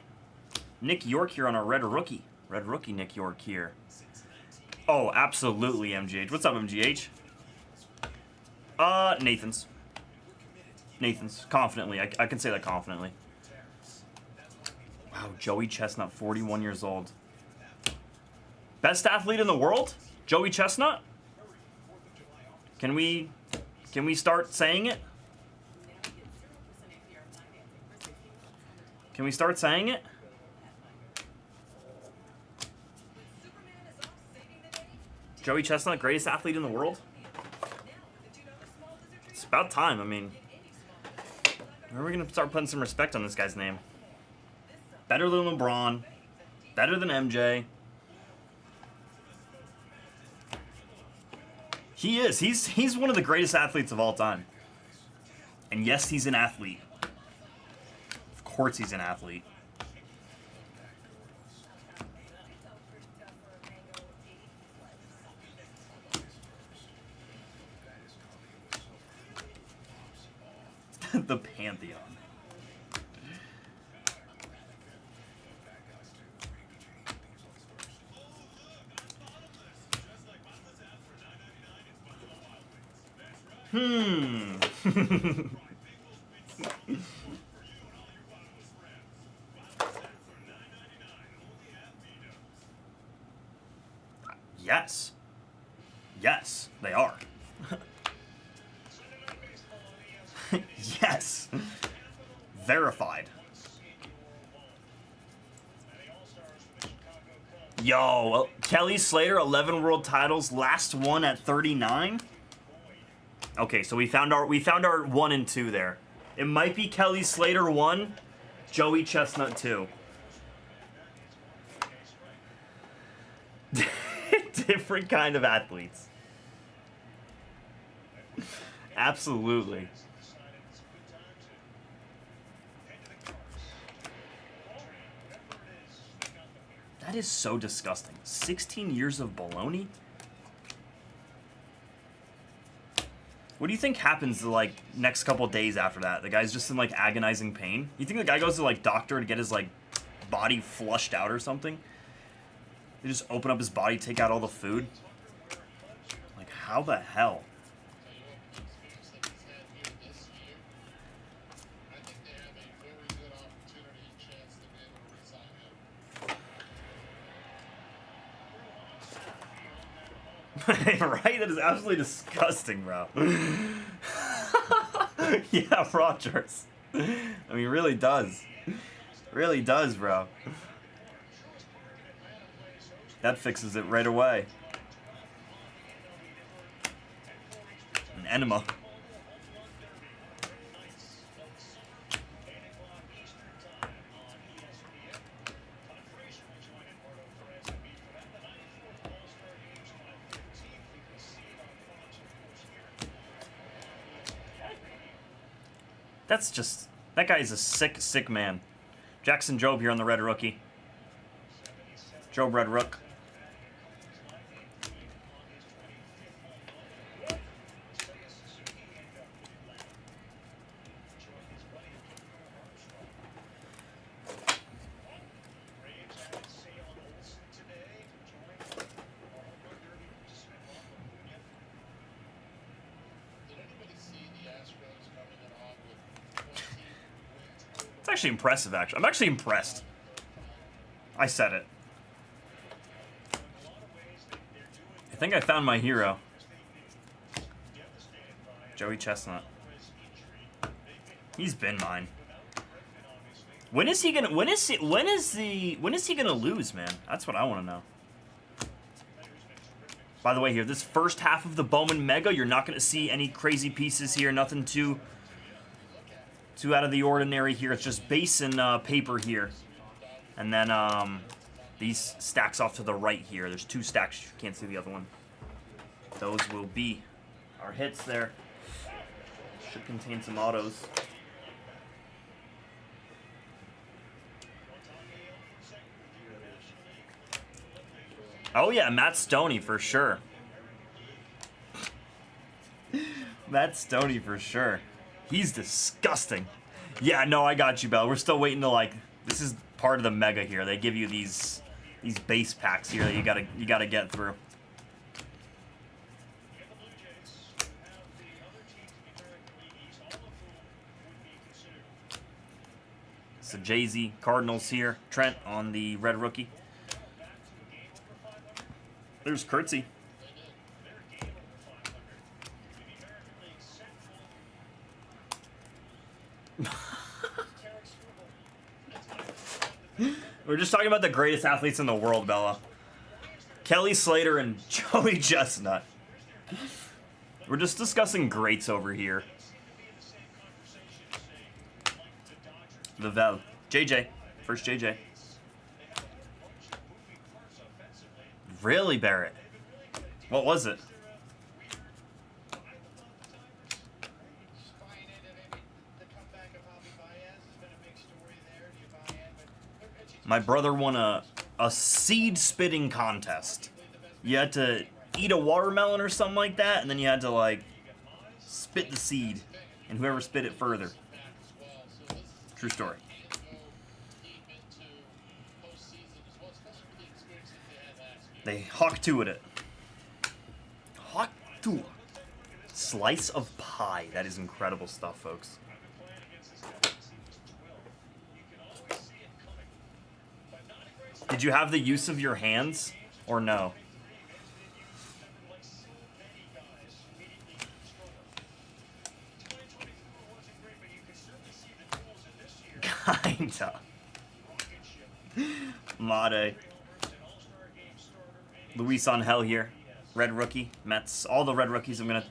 Nick York here on our Red Rookie. Red Rookie Nick York here. Oh, absolutely, MGH. What's up, MGH? Nathan's. Nathan's. Confidently. I can say that confidently. Wow, Joey Chestnut, 41 years old. Best athlete in the world? Joey Chestnut? Can we start saying it? Can we start saying it? Joey Chestnut, greatest athlete in the world? It's about time. I mean, when are we going to start putting some respect on this guy's name? Better than LeBron. Better than MJ. He is. He's one of the greatest athletes of all time. And yes, he's an athlete. Of course he's an athlete. The Pantheon. Yes. Yes, they are. Yes. Verified. Yo, well, Kelly Slater, 11 world titles, last one at 39. Okay, so we found our 1 and 2 there. It might be Kelly Slater 1, Joey Chestnut 2. Different kind of athletes. Absolutely. That is so disgusting. 16 years of baloney? What do you think happens the like next couple days after that? The guy's just in like agonizing pain? You think the guy goes to like doctor to get his like body flushed out or something? They just open up his body, take out all the food? Like how the hell? Right? That is absolutely disgusting, bro. Yeah, Rogers. I mean, really does. Really does, bro. That fixes it right away. An enema. That's just... That guy is a sick, sick man. Jackson Jobe here on the red rookie. Jobe Red Rook. It's actually impressive, actually. I'm actually impressed. I said it. I think I found my hero. Joey Chestnut. He's been mine. When is he gonna when is he gonna lose, man? That's what I wanna know. By the way, here, this first half of the Bowman Mega, you're not gonna see any crazy pieces here, nothing too out of the ordinary here. It's just base and paper here. And then these stacks off to the right here. There's two stacks. You can't see the other one. Those will be our hits there. Should contain some autos. Oh yeah, Matt Stoney for sure. Matt Stoney for sure. He's disgusting. Yeah, no, I got you, Bell. We're still waiting to, like, this is part of the mega here. They give you these base packs here that you gotta get through. So Jay-Z, Cardinals here. Trent on the red rookie. There's Kurtzy. We're just talking about the greatest athletes in the world, Bella. Kelly Slater and Joey Chestnut. We're just discussing greats over here. Vivell. JJ. First JJ. Really, Barrett? What was it? My brother won a seed spitting contest. You had to eat a watermelon or something like that, and then you had to, like, spit the seed, and whoever spit it further. True story. They hawk to it. Hawk to. Slice of pie. That is incredible stuff, folks. Did you have the use of your hands, or no? Kinda. Made. Luis on hell here. Red rookie. Mets. All the red rookies I'm gonna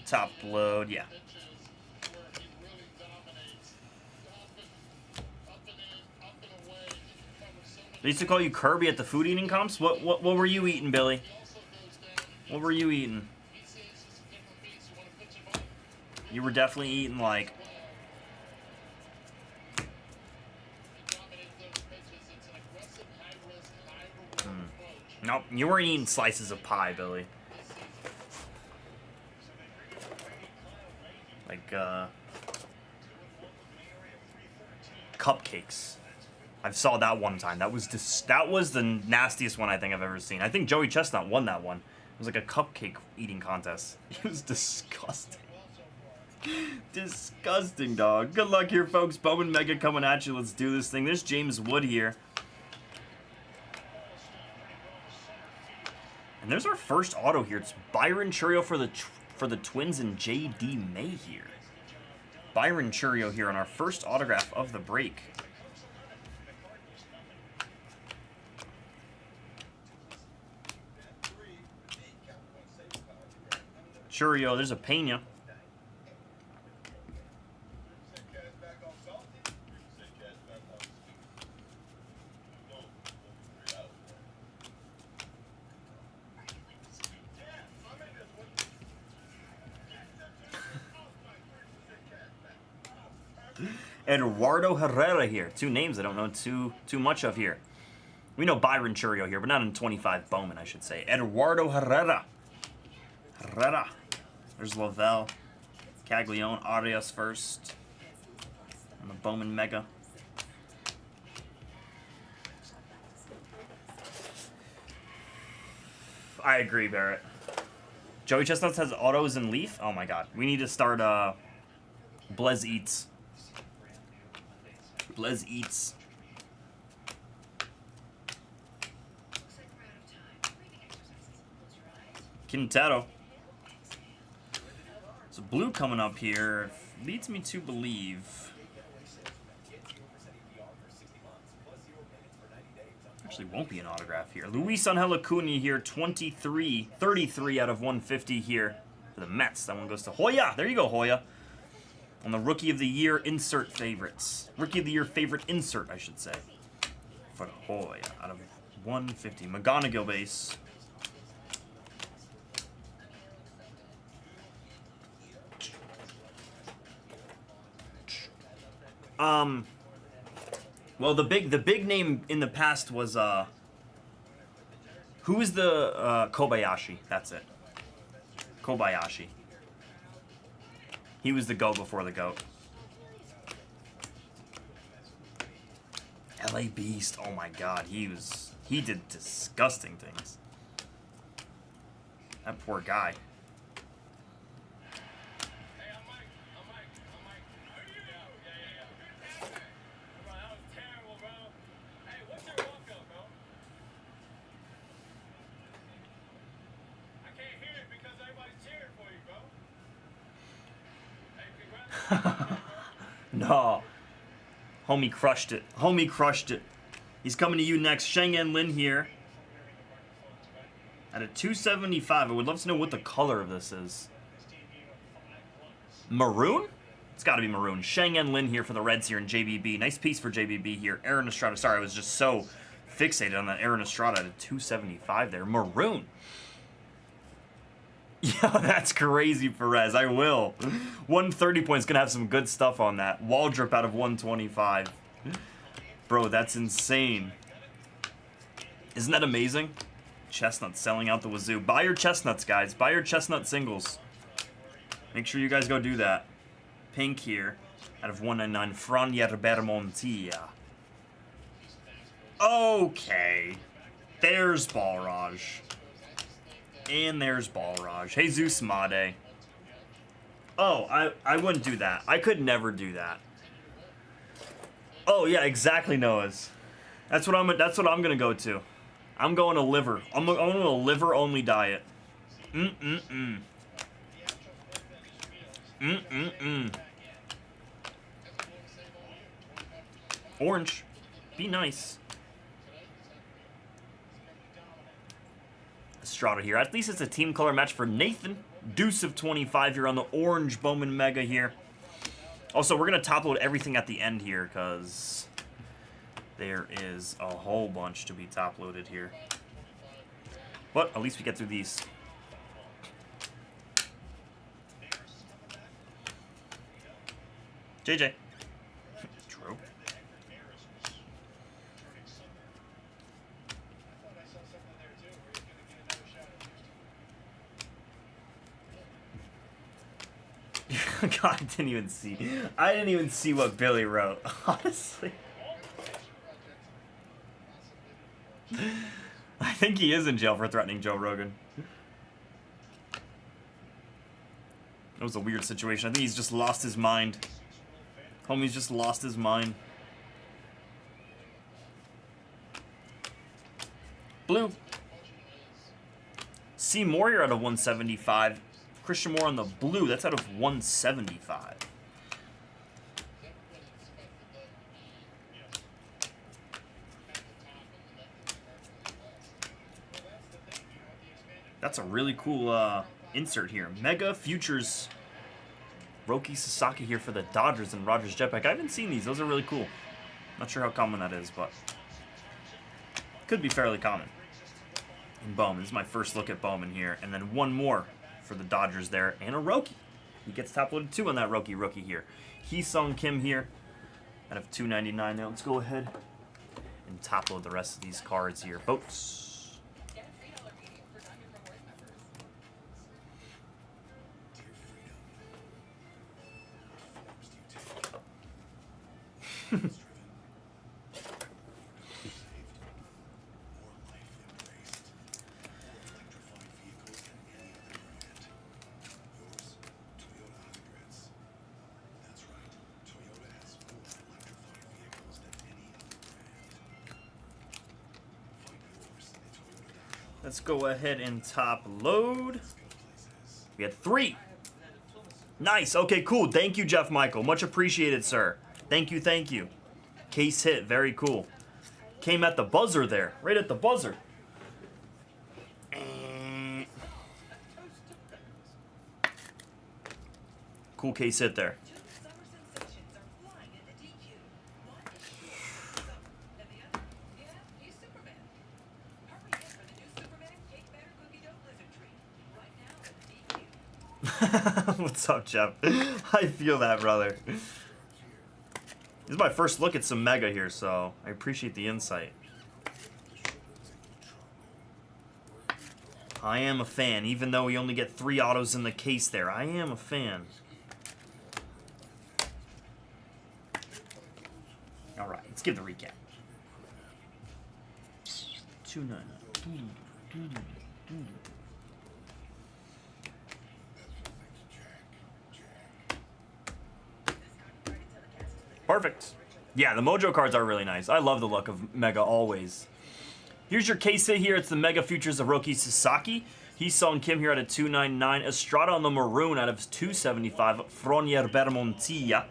top load. Yeah. They used to call you Kirby at the food eating comps? What were you eating, Billy? What were you eating? You were definitely eating, like... Nope, you weren't eating slices of pie, Billy. Like, cupcakes. I saw that one time. That was the nastiest one I think I've ever seen. I think Joey Chestnut won that one. It was like a cupcake eating contest. It was disgusting. Disgusting, dog. Good luck here, folks. Bowman Mega coming at you. Let's do this thing. There's James Wood here. And there's our first auto here. It's Byron Churio for the Twins and J.D. May here. Byron Churio here on our first autograph of the break. Churio, there's a Pena. Eduardo Herrera here. Two names I don't know too much of here. We know Byron Churio here, but not in 25 Bowman, I should say. Eduardo Herrera. There's Lavelle. Caglione, Arias first. And the Bowman Mega. I agree, Barrett. Joey Chestnuts has autos and Leaf? Oh my god. We need to start Blez Eats. Blez Eats. Quintero. So blue coming up here leads me to believe. Actually won't be an autograph here. Luis Angel Acuna here, 33 out of 150 here for the Mets. That one goes to Hoya. There you go, Hoya. On the Rookie of the Year insert favorites. Rookie of the Year favorite insert, I should say. For Hoya out of 150. McGonigal base. Well, the big name in the past was who is the Kobayashi? That's it. Kobayashi. He was the GOAT before the GOAT. LA Beast. Oh my God, he did disgusting things. That poor guy. No. Homie crushed it. Homie crushed it. He's coming to you next. Sheng-En Lin here. At a 275. I would love to know what the color of this is. Maroon? It's got to be maroon. Sheng-En Lin here for the Reds here in JBB. Nice piece for JBB here. Aaron Estrada. Sorry, I was just so fixated on that Aaron Estrada at a 275 there. Maroon. Yeah, that's crazy, Perez. I will. 130 points. Gonna have some good stuff on that. Waldrop out of 125. Bro, that's insane. Isn't that amazing? Chestnut selling out the wazoo. Buy your chestnuts, guys. Buy your chestnut singles. Make sure you guys go do that. Pink here out of 199. Franier Bermontilla. Okay. There's Balraj. And there's Balraj. Jesus Made. Oh, I wouldn't do that. I could never do that. Oh yeah, exactly, Noah's. That's what I'm gonna go to. I'm going to liver. I'm going to a liver only diet. Orange. Be nice. Estrada here. At least it's a team color match for Nathan. Deuce of 25 here on the orange Bowman Mega here. Also, we're going to top load everything at the end here because there is a whole bunch to be top loaded here. But at least we get through these. JJ. True. God, I didn't even see what Billy wrote, honestly. I think he is in jail for threatening Joe Rogan. That was a weird situation. I think he's just lost his mind. Homie's just lost his mind. Blue. C. Moore here out of 175. Christian Moore on the blue. That's out of 175. That's a really cool insert here. Mega Futures Roki Sasaki here for the Dodgers and Rogers Jetpack. I haven't seen these. Those are really cool. Not sure how common that is, but could be fairly common. And Bowman. This is my first look at Bowman here. And then one more for the Dodgers there. And a Roki. He gets top loaded 2 on that rookie here. Hee-Sung Kim here out of 299 there. Let's go ahead and top load the rest of these cards here. Boats. Let's go ahead and top load. We had 3. Nice. Okay, cool. Thank you, Jeff Michael. Much appreciated, sir. Thank you, thank you. Case hit. Very cool. Came at the buzzer there. Right at the buzzer. Cool case hit there. What's up, Jeff? I feel that, brother. This is my first look at some Mega here, so I appreciate the insight. I am a fan, even though we only get 3 autos in the case there. I am a fan. Alright, let's give the recap. 299. Perfect. Yeah, the Mojo cards are really nice. I love the look of Mega always. Here's your case hit here. It's the Mega Futures of Roki Sasaki. Hee-Sung Kim here out of 299. Estrada on the maroon out of 275. Fronier Bermontilla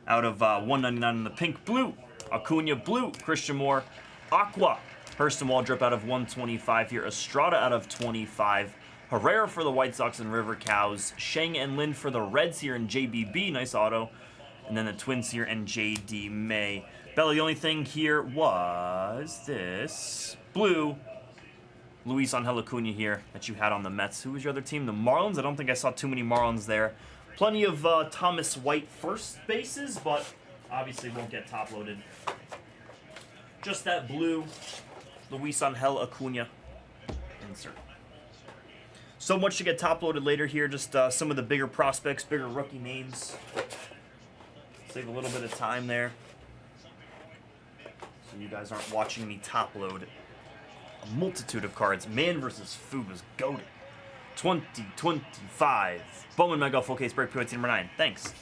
out of 199 in the pink blue. Acuna blue. Christian Moore aqua. Hurston Waldrop out of 125 here. Estrada out of 25. Herrera for the White Sox and River Cows. Sheng and Lin for the Reds here in JBB. Nice auto. And then the Twins here and J.D. May. Bella, the only thing here was this blue Luis Angel Acuna here that you had on the Mets. Who was your other team? The Marlins? I don't think I saw too many Marlins there. Plenty of Thomas White first bases, but obviously won't get top loaded. Just that blue Luis Angel Acuna insert. So much to get top loaded later here. Just some of the bigger prospects, bigger rookie names. Save a little bit of time there, so you guys aren't watching me top load a multitude of cards. Man versus Food was goated. 2025 Bowman Mega Full Case Break POT number 9. Thanks.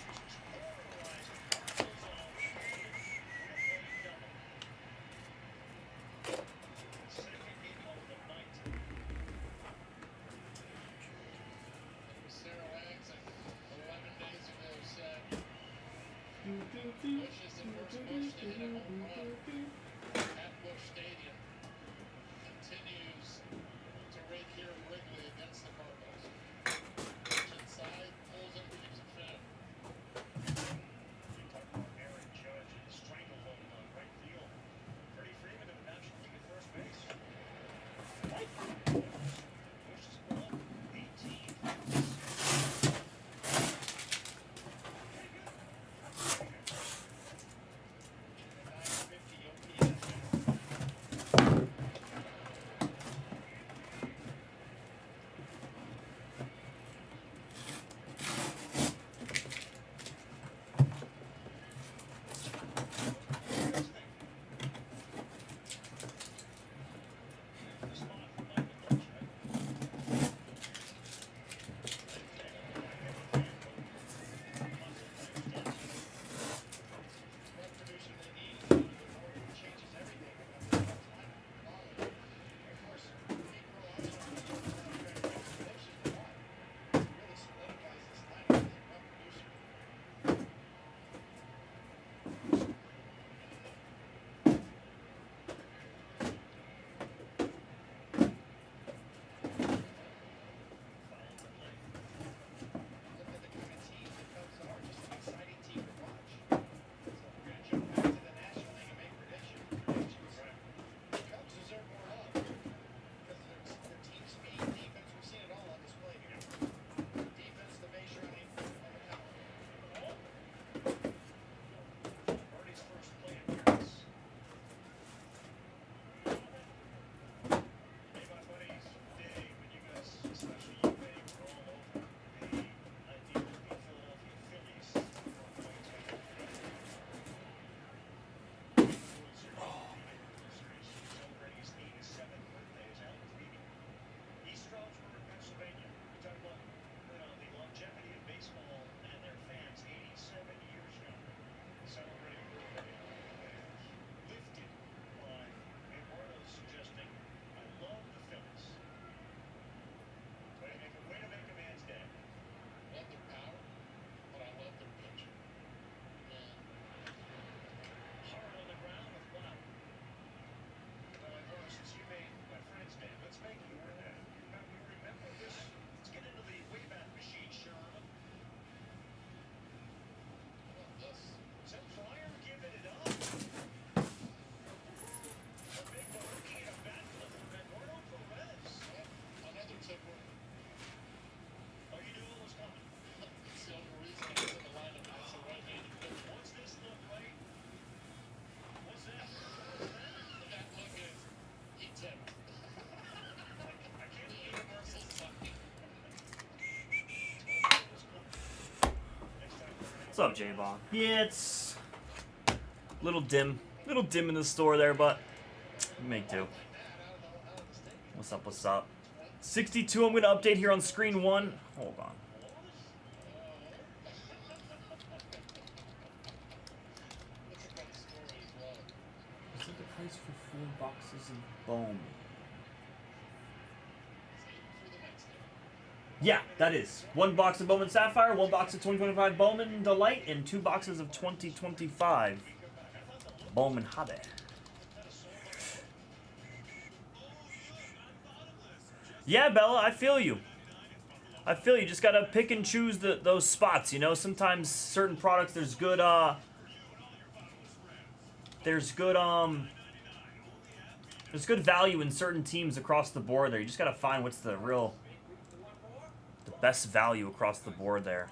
What's up, J-Bob? Yeah, it's a little dim in the store there, but make do. What's up? What's up? 62. I'm gonna update here on screen 1. Hold on. Is it the price for 4 boxes of Bowman? Yeah, that is. 1 box of Bowman Sapphire, 1 box of 2025 Bowman Delight, and 2 boxes of 2025 Bowman Hobby. Yeah, Bella, I feel you. I feel you. Just gotta pick and choose those spots, you know? Sometimes certain products, there's good value in certain teams across the board there. You just gotta find what's the best value across the board there.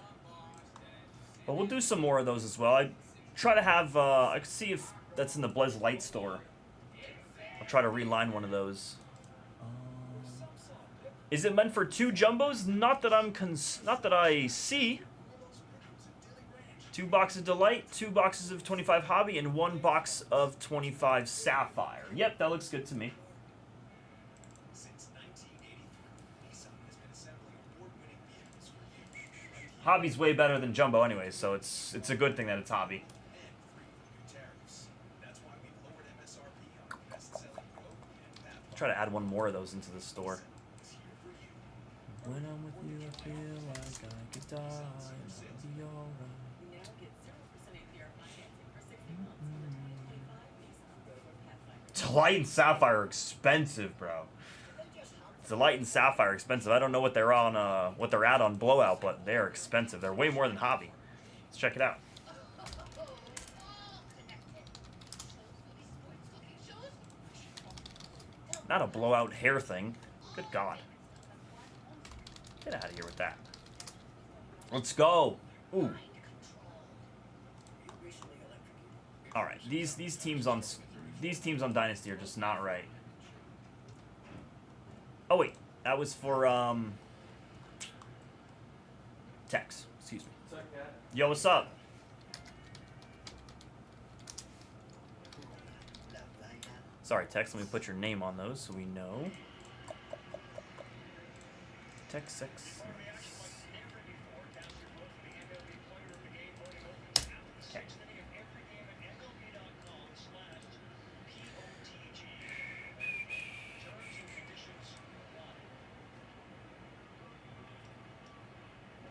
But we'll do some more of those as well. I try to have, I can see if that's in the Blez Light store. I'll try to reline one of those. Is it meant for 2 jumbos? Not that I see. 2 boxes of Delight, 2 boxes of 25 Hobby, and 1 box of 25 Sapphire. Yep, that looks good to me. Hobby's way better than Jumbo anyways, so it's a good thing that it's Hobby. I'll try to add 1 more of those into the store. When I'm with you, I feel like I could die. I'll be alright. Delight and Sapphire are expensive, bro. Delight and Sapphire are expensive. I don't know what they're on, what they're at on Blowout, but they're expensive. They're way more than Hobby. Let's check it out. Not a Blowout hair thing. Good God. Get out of here with that. Let's go. Ooh. All right. These teams on Dynasty are just not right. Oh wait, that was for Tex. Excuse me. Yo, what's up? Sorry, Tex. Let me put your name on those so we know. Tex 6. Okay.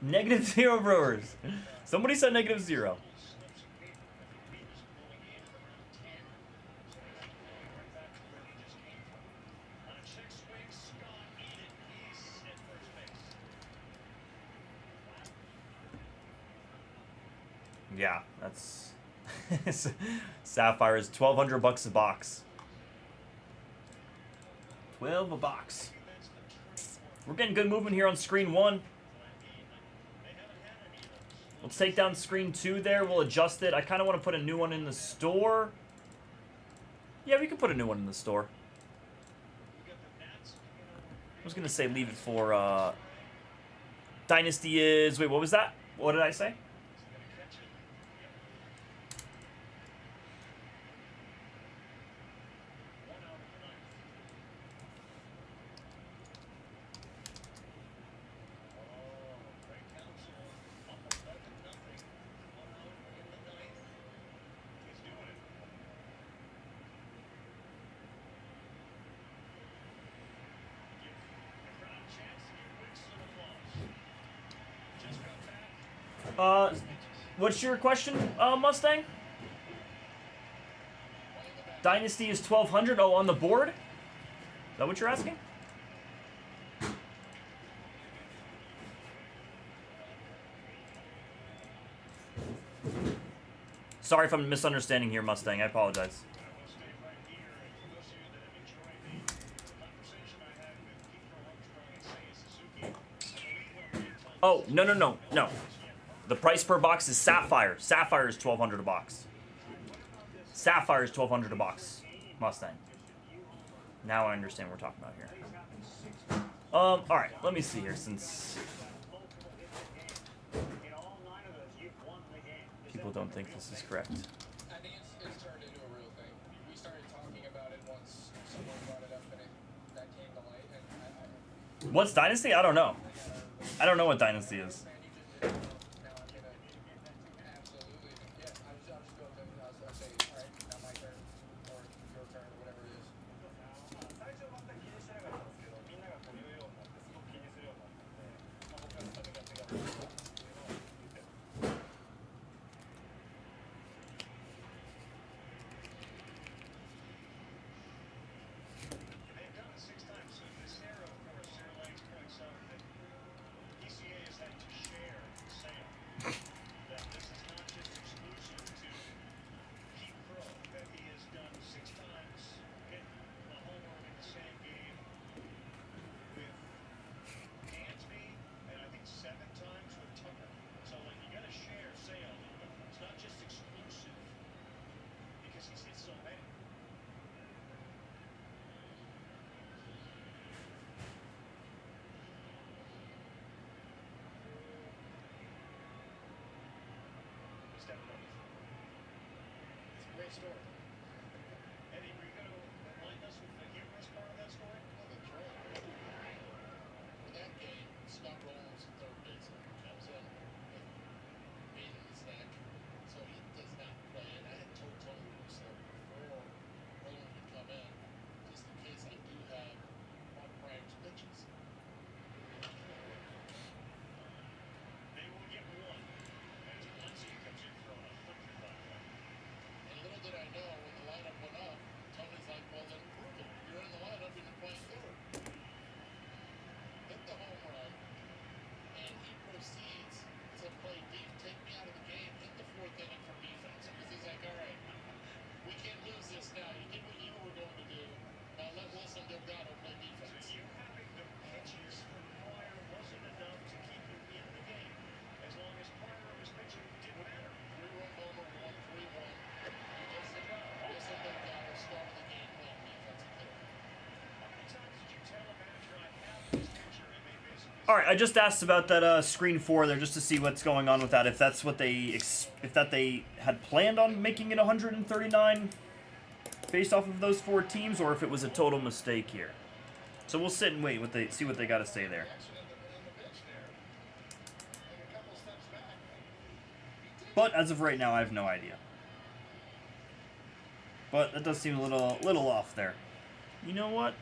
-0 Brewers. Somebody said -0. Yeah, that's Sapphire is $1,200 a box. 12 a box. We're getting good movement here on screen 1. Let's take down screen 2 there. We'll adjust it. I kind of want to put a new one in the store. Yeah, we can put a new one in the store. I was going to say leave it for Dynasty is... Wait, what was that? What did I say? What's your question, Mustang? Dynasty is 1,200. Oh, on the board? Is that what you're asking? Sorry if I'm misunderstanding here, Mustang. I apologize. Oh, no. The price per box is Sapphire. Sapphire is $1,200 a box. Sapphire is $1,200 a box. Mustang. Now I understand what we're talking about here. All right. Let me see here since. people don't think this is correct. I think it's turned into a real thing. We started talking about it once someone brought it up, and that came to light. And What's Dynasty? I don't know. I don't know what Dynasty is. man, you just did it. Now I'm gonna absolutely. Yeah, I'll just go to. I'll say, all right, now my turn, or your turn, or whatever it is. 最初全く気にしてなかったんですけど、みんながこう言うようになってすごく気にするようになったんで、まあ、僕はそれが違ったっていうのを言ってます。 They've done it 6 times. So this era, of course, Sarah Lane's points out that PCA has had to share sale. That this is not just exclusive to Keith Crow. That he has done 6 times, hit a homer in the same game with Dansby, and I think 7 times with Tucker. So like you got to share sale. It's not just exclusive because he's hit so many. Step number 4. It's a great story. Eddie, were you going to enlighten us with the humorous part of that story? Well, that's right. For that game, Scott Rowland's third baseman comes in with pain in his neck, so he does not play. And I had told Tony Russo before Rowland would come in, just in case I do have Mark Prior's pitches. They will get 1 as Muncy comes in for a 100 by way. And little did I know, when the lineup went up, Tony's like, well, then prove it. You're in the lineup and you're playing third. Hit the home run, and he proceeds to play deep, take me out of the game, hit the 4th inning for defense. Because he's like, all right, we can't lose this now. You did what you were going to do. Now let Wilson Delgado play defense. So you having the pitches from Pryor wasn't enough to keep him in the game. As long as Pryor was pitching, it didn't matter. 3-run homer, 1-3-1. Wilson Delgado started the game playing defensive third. How many times did you tell a manager I have this pitcher and they basically All right, I just asked about that screen 4 there just to see what's going on with that. If that's what they they had planned on making it 139 based off of those 4 teams, or if it was a total mistake here. So we'll sit and wait see what they got to say there. Action in the bench there. And a couple steps back. He did. But as of right now, I have no idea. But that does seem a little off there. You know what?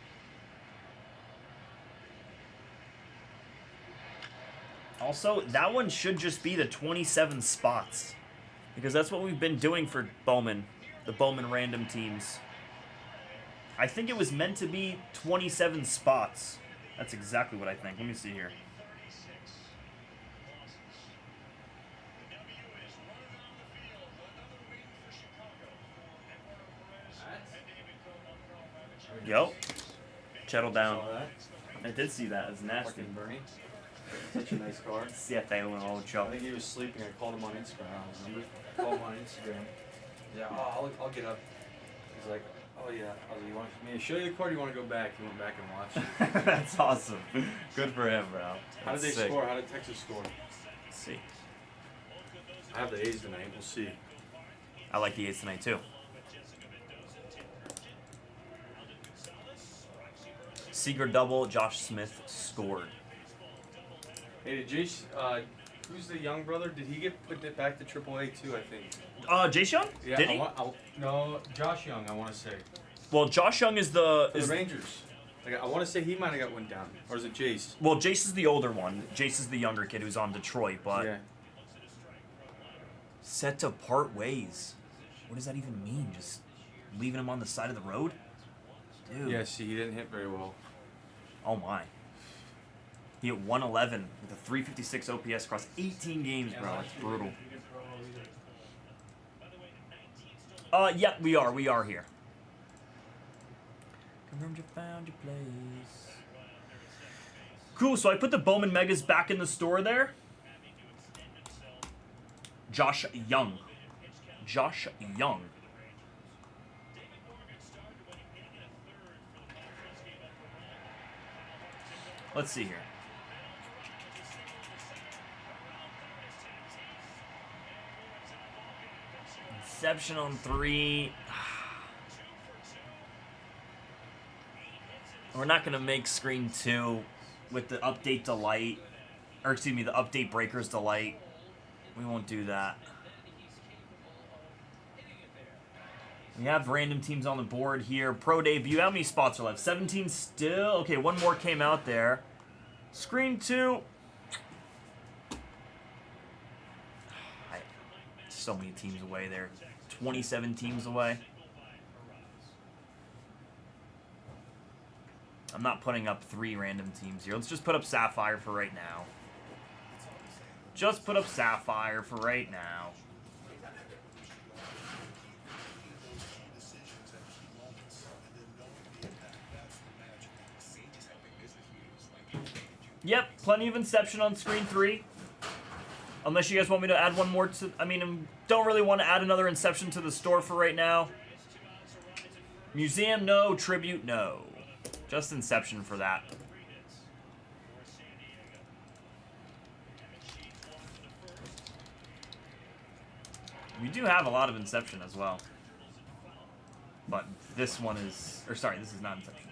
Also, that one should just be the 27 spots. Because that's what we've been doing for Bowman. The Bowman random teams. I think it was meant to be 27 spots. That's exactly what I think. Let me see here. 36 losses. The W is running on the field. Another win for Chicago for Eduardo Perez and David Cone. Yo. Settle down. Saw that? I did see that. It's nasty. Fucking Bernie. Such a nice car. Siete uno I ocho. think he was sleeping. I called him on Instagram. I remember. Called him on Instagram. Yeah, oh, I'll get up. He's like, oh yeah. I was like, you want me to show you the car? Or do you want to go back? He went back and watched. That's awesome. Good for him, bro. How did they That's sick. score? How did Texas score? Let's see. I have the A's tonight. We'll see. I like the A's tonight too. Seager double. Josh Smith scored. Hey, did Jace, who's the young brother? Did he get put back to AAA too? I think. Jace Young? Yeah. Did he? No, Josh Young. I want to say. Well, Josh Young is the For the Rangers. Like, I want to say he might have got one down, or is it Jace? well, Jace is the older one. Jace is the younger kid who's on Detroit, but Yeah. set to part ways. What does that even mean? Just leaving him on the side of the road? Dude. Yeah. See, he didn't hit very well. Oh my. He hit 111 with a 356 OPS across 18 games, bro. That's brutal. Yeah, we are here. Confirmed you found your place. Cool, so I put the Bowman Megas back in the store there. Josh Young. Josh Young. Let's see here. Inception on 3. We're not going to make screen 2 with the update delight. Or excuse me, the update breakers delight. We won't do that. We have random teams on the board here. Pro debut. How many spots are left? 17 still. Okay, one more came out there. Screen 2. So many teams away there. 27 teams away. I'm not putting up 3 random teams here. Let's just put up Sapphire for right now. Just put up Sapphire for right now. Yep, plenty of Inception on screen 3. Unless you guys want me to add one more to... I mean, don't really want to add another Inception to the store for right now. Museum, no. Tribute, no. Just Inception for that. We do have a lot of Inception as well. But this one is... Or sorry, this is not Inception.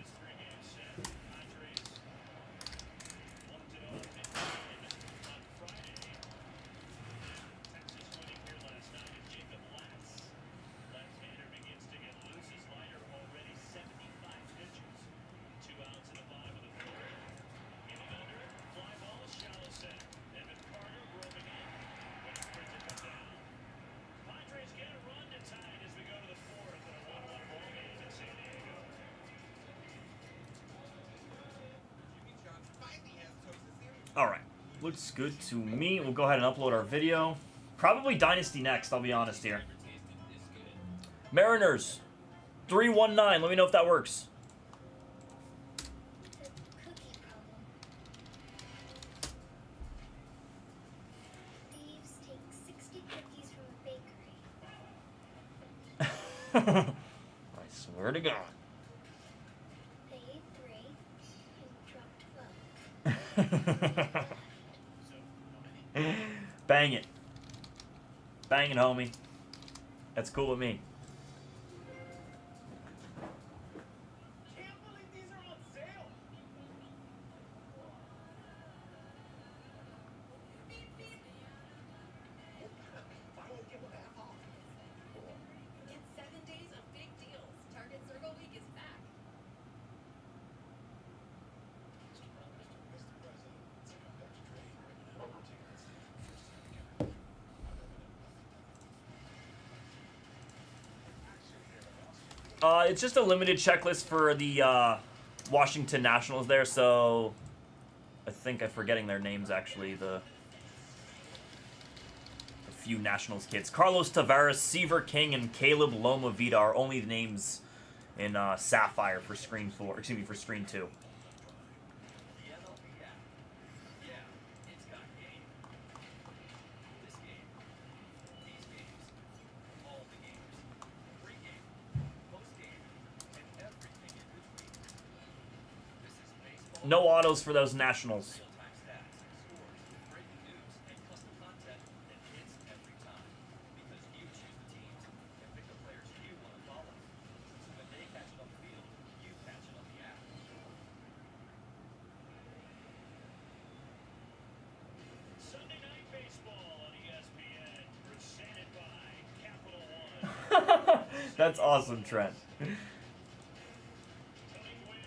Alright, looks good to me. We'll go ahead and upload our video. Probably Dynasty next, I'll be honest here. Mariners, 319. Let me know if that works. Cookie problem. Thieves take 60 cookies from a bakery. I swear to God. They ate 3 and dropped 12. Bang it. Bang it, homie. That's cool with me. Can't believe these are on sale. Buy one, get one half off. Get 7 days of big deals. Target Circle Week is back. It's just a limited checklist for the Washington Nationals there, so I think I'm forgetting their names actually. The few Nationals kids: Carlos Tavares, Seaver King, and Caleb Loma Vida are only the names in Sapphire for screen 4. Excuse me, for screen 2. No autos for those Nationals. Sunday Night Baseball on ESPN, presented by Capital One. That's awesome, Trent. Tony Gwynn,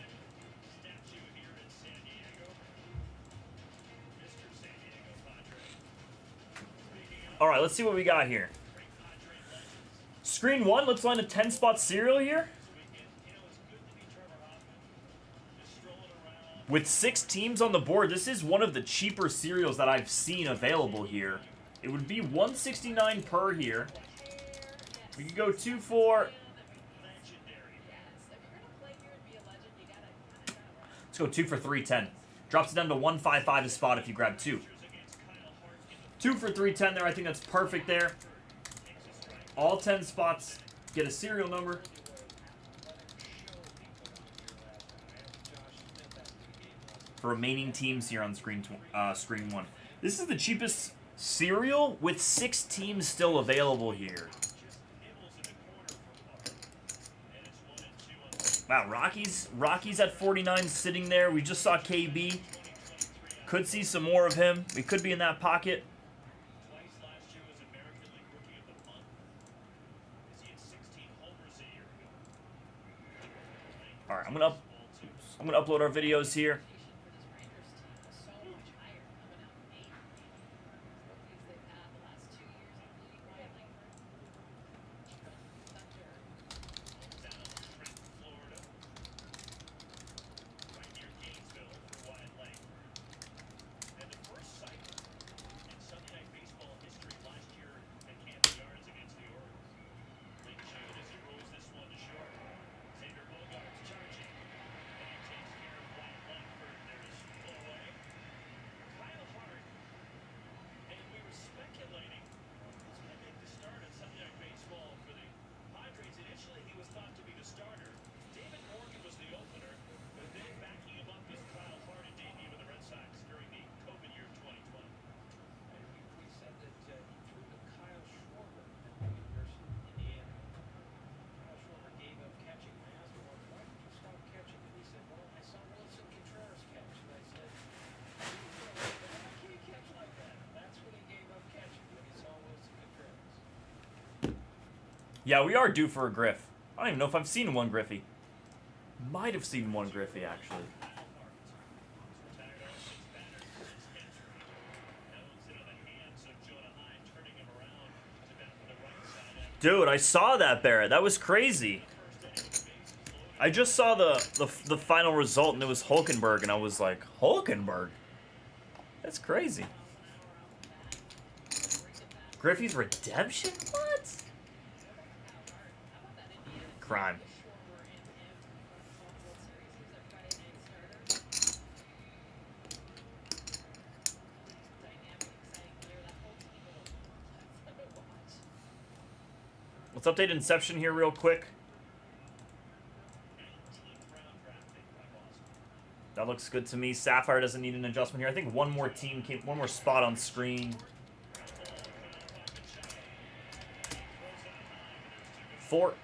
statue here in San Diego. Mr. San Diego Padre. All right, let's see what we got here. Great Padre legends. Screen 1, let's line a 10-spot serial here. Weekend, it's good to be Trevor Hoffman. Just strolling around. With 6 teams on the board, this is one of the cheaper serials that I've seen available here. It would be $169 per here. We could go 2-4. Legendary. Yes, if you're gonna play here and be a legend, you gotta Let's go 2 for 310. Drops it down to 155 a spot if you grab 2. 2 for 310 there. I think that's perfect there. All 10 spots get a serial number. For remaining teams here on screen 1. This is the cheapest serial with 6 teams still available here. Wow, Rockies at 49 sitting there. We just saw KB. Could see some more of him. We could be in that pocket. Twice last year was American League Rookie of the Month. He had 16 homers a year ago. All right, I'm gonna upload our videos here. Yeah, we are due for a Griff. I don't even know if I've seen one Griffey. Might have seen one Griffey, actually. Dude, I saw that, Barrett. That was crazy. I just saw the final result, and it was Hulkenberg, and I was like, Hulkenberg? That's crazy. Griffey's redemption? What? Crime. Let's update Inception here real quick. That looks good to me. Sapphire doesn't need an adjustment here. I think one more team came, one more spot on screen. 4.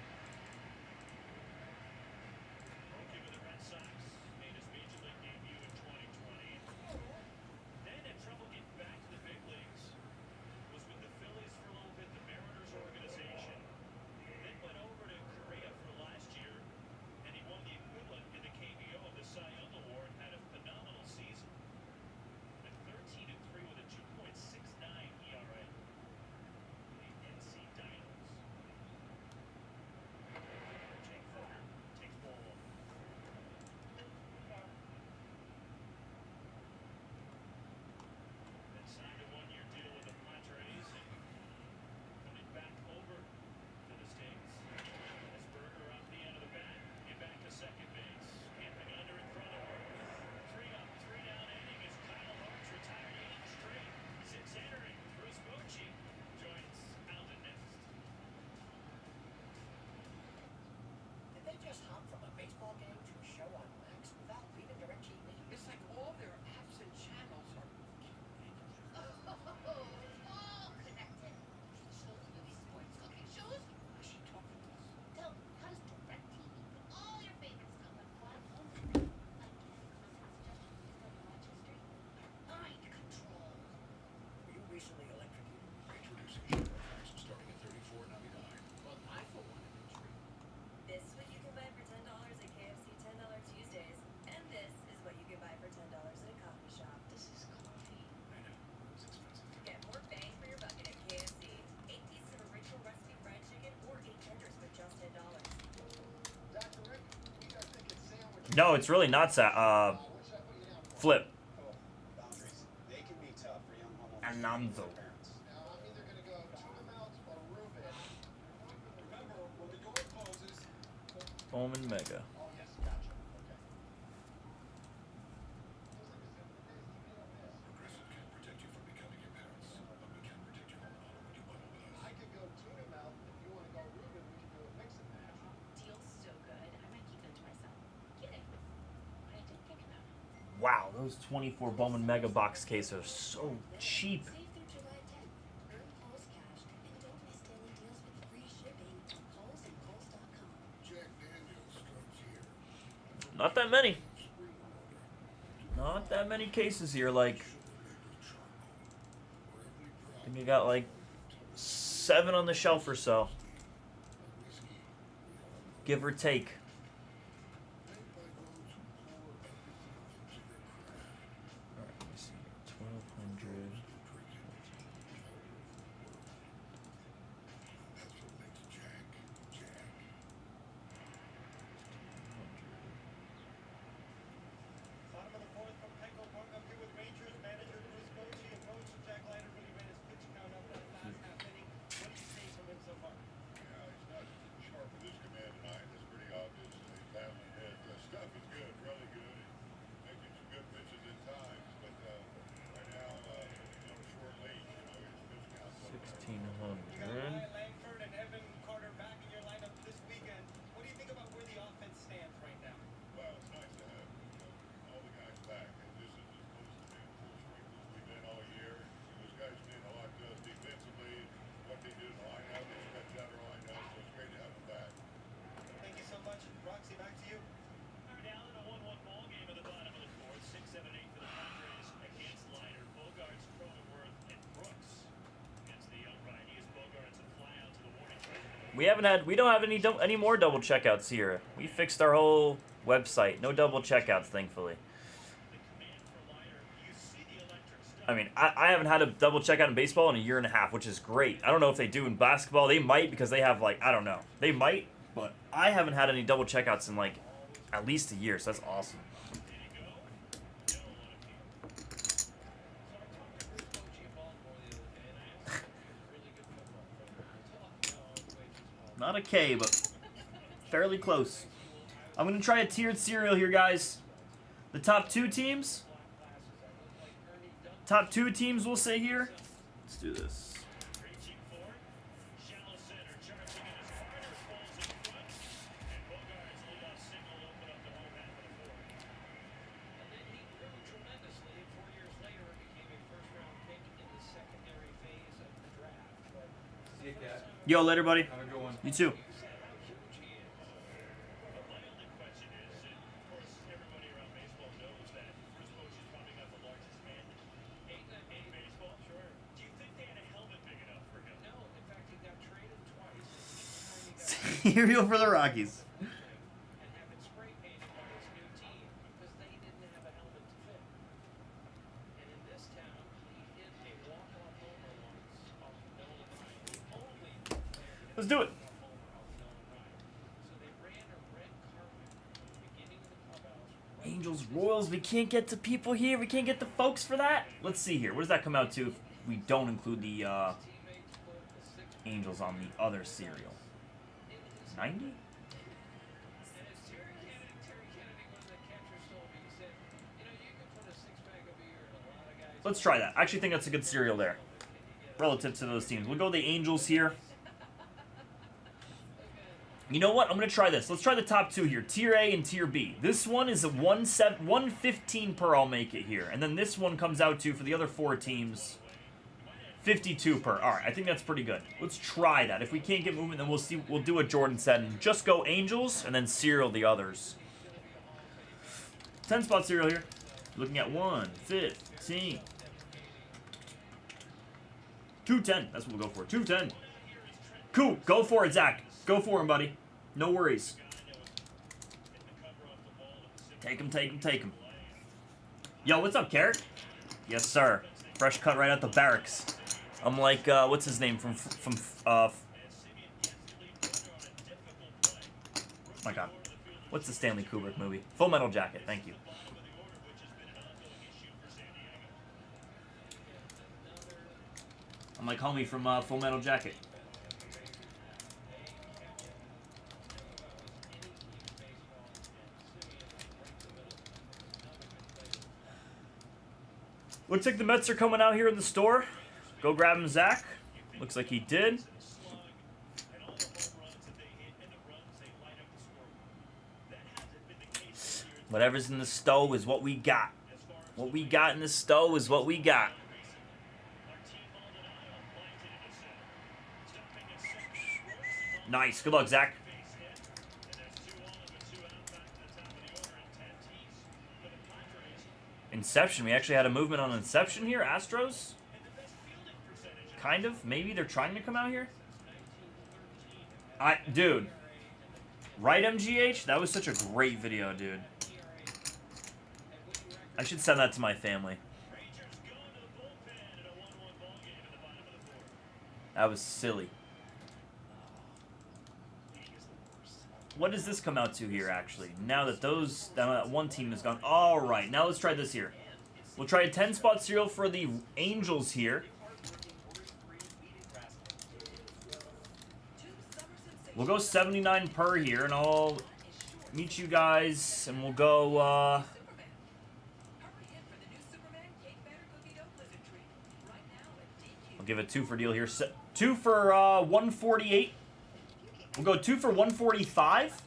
just hop from a baseball game to a show on Max without leaving DirecTV? It's like all their apps and channels are all connected. Shows, movies, sports, cooking shows. What's she talking to us? Tell me, how does DirecTV put all your favorite stuff on one home screen? Like content suggestions based on your watch history? Mind control. Were you recently electrocuted? Introducing Showmax, starting at $34.99. Well, I for one am intrigued. This is what you can buy for $10 at KFC $10 Tuesdays, and this is what you can buy for $10 at a coffee shop. This is coffee. I know, it's expensive. Get more bang for your buck at KFC. 8 pieces of original recipe fried chicken or 8 tenders for just $10. Dr. Rick, we are thinking sandwich. No, it's really not What should I put you down for? Flip. Oh, boundaries. They can be tough for young homeowners. Alonzo. Parents. Now, I'm either gonna go tuna melt or Reuben. Remember, when the door closes. Bowman Mega. Oh, yes, gotcha. Okay. Progressive can protect you from becoming your parents, but we can protect your home auto when you bundle with us. I could go tuna melt. If you want to go Reuben, we can do a mix and match. Deal's so good, I might keep them to myself. Kidding. I didn't think about it. Wow, those 24 Bowman Mega Box cases are so cheap. Save through July 10th. Earn Kohl's cash and don't miss daily deals with free shipping on Kohl's and Kohl's.com. Jack Daniels starts here. Not that many. Not that many cases here. Like, I think you got like 7 on the shelf or so, give or take. All right, let me see. 1,200. Bottom of the fourth from Petco Park up here with Rangers manager Blez Baseball. Coach Jack Leiter really ran his pitch count up that last half inning. What do you see from him so far? Yeah, he's not sharp with his command tonight. That's pretty obvious. He's battling it. The stuff is good, really good. He's making some good pitches at times, but right now he's on a short leash. You know, his pitch count's up there. 1,600. You got Ryan Langford and Evan Carter back in your lineup this weekend. What do you think about where the offense stands right now? Well, it's nice to have all the guys back. And this is as close to being full strength as we've been all year. Those guys mean a lot to us defensively. What they did in the lineup, they stretched out our lineup, so it's great to have them back. Thank you so much. Roxy, back to you. All right, Allen, a 1-1 ball game at the bottom of the fourth. 6-7-8 for the Padres against Leiter. Bogarts, Cronenworth, and Brooks against the young righties. Bogarts a fly out to the warning track. We don't have any more double checkouts here. We fixed our whole website. No double checkouts, thankfully. The command for Leiter, you see the electric stuff. I mean, I haven't had a double checkout in baseball in a year and a half, which is great. I don't know if they do in basketball. They might, because they have, like, I don't know. They might, but I haven't had any double checkouts in, like, at least a year, so that's awesome. Did he go? No, on appeal. So I talked to Blez Baseball in Baltimore the other day, and I asked him if he was a really good football player. He told me, no, way too small. Not a K, but fairly close. I'm going to try a tiered serial here, guys. The top 2 teams. Top 2 teams, we'll say here. Let's do this. Reaching for shallow center, charging in his Carter falls in front, and Bogarts leadoff single open up the home half of the fourth. And then he grew tremendously, and 4 years later became a first-round pick in the secondary phase of the draft. But See you, Cat. Yo, later, buddy. Have a good one. You too. he said how huge he is. But my only question is, and of course everybody around baseball knows that Blez Baseball is probably not the largest man in baseball. Sure. Do you think they had a helmet big enough for him? No, in fact, he got traded twice. Each time he got Serial for the Rockies. and have it spray painted by his new team because they didn't have a helmet to fit. And in this town, he hit a walk-off homer once off Nolan Ryan, the only player Let's do it. off homer off Nolan Ryan. So they ran a red carpet from the beginning of the clubhouse. right Angels, to the Royals, we can't get to people here. We can't get the folks for that. Let's see here. What does that come out to if we don't include the teammates put the six Angels on the other serial? 90? And as Terry Kennedy, one of the catchers, told me, he said, you know, you can put a six-pack of beer in a lot of guys. Let's try that. I actually think that's a good serial there, relative to those teams. We'll go the Angels here. You know what? I'm going to try this. Let's try the top 2 here. Tier A and Tier B. This one is a 115 per. I'll make it here. And then this one comes out to, for the other 4 teams, 52 per. All right, I think that's pretty good. Let's try that. If we can't get movement, then we'll see. We'll do what Jordan said and just go Angels and then serial the others. 10 spot serial here. Looking at 115. 210. That's what we'll go for. 210. Cool. Go for it, Zach. Go for him, buddy. No worries. Take him, take him, take him. Yo, what's up, Carrot? Yes, sir. Fresh cut right out the barracks. I'm like, what's his name oh my God. What's the Stanley Kubrick movie? Full Metal Jacket. Thank you. I'm like homie from Full Metal Jacket. Looks like the Mets are coming out here in the store. Go grab him, Zach. Looks like he did. Whatever's in the stove is what we got. What we got in the stove is what we got. Nice. Good luck, Zach. Inception. We actually had a movement on Inception here. Astros. Kind of. Maybe they're trying to come out here. Dude. Right, MGH? That was such a great video, dude. I should send that to my family. That was silly. What does this come out to here, actually? Now that that one team is gone. All right, now let's try this here. We'll try a 10-spot serial for the Angels here. We'll go 79 per here, and I'll meet you guys, and we'll go, I'll give a 2 for deal here. 2 for 148. We'll go 2 for 145.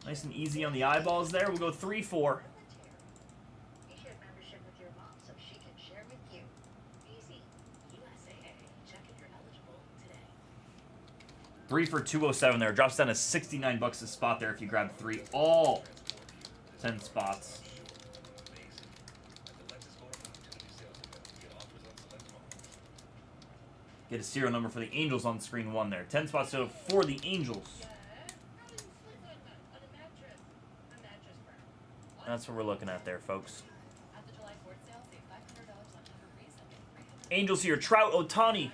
Nice and easy on the eyeballs there. We'll go 3 for. You share membership with your mom so she can share with you. Easy. USAA. Check if you're eligible today. 3 for 207 there. Drops down to 69 bucks a spot there if you grab 3. All 10 spots. Get a serial number for the Angels on screen 1 there. 10 spots so for the Angels. That's what we're looking at there, folks. Angels here. Trout, Ohtani.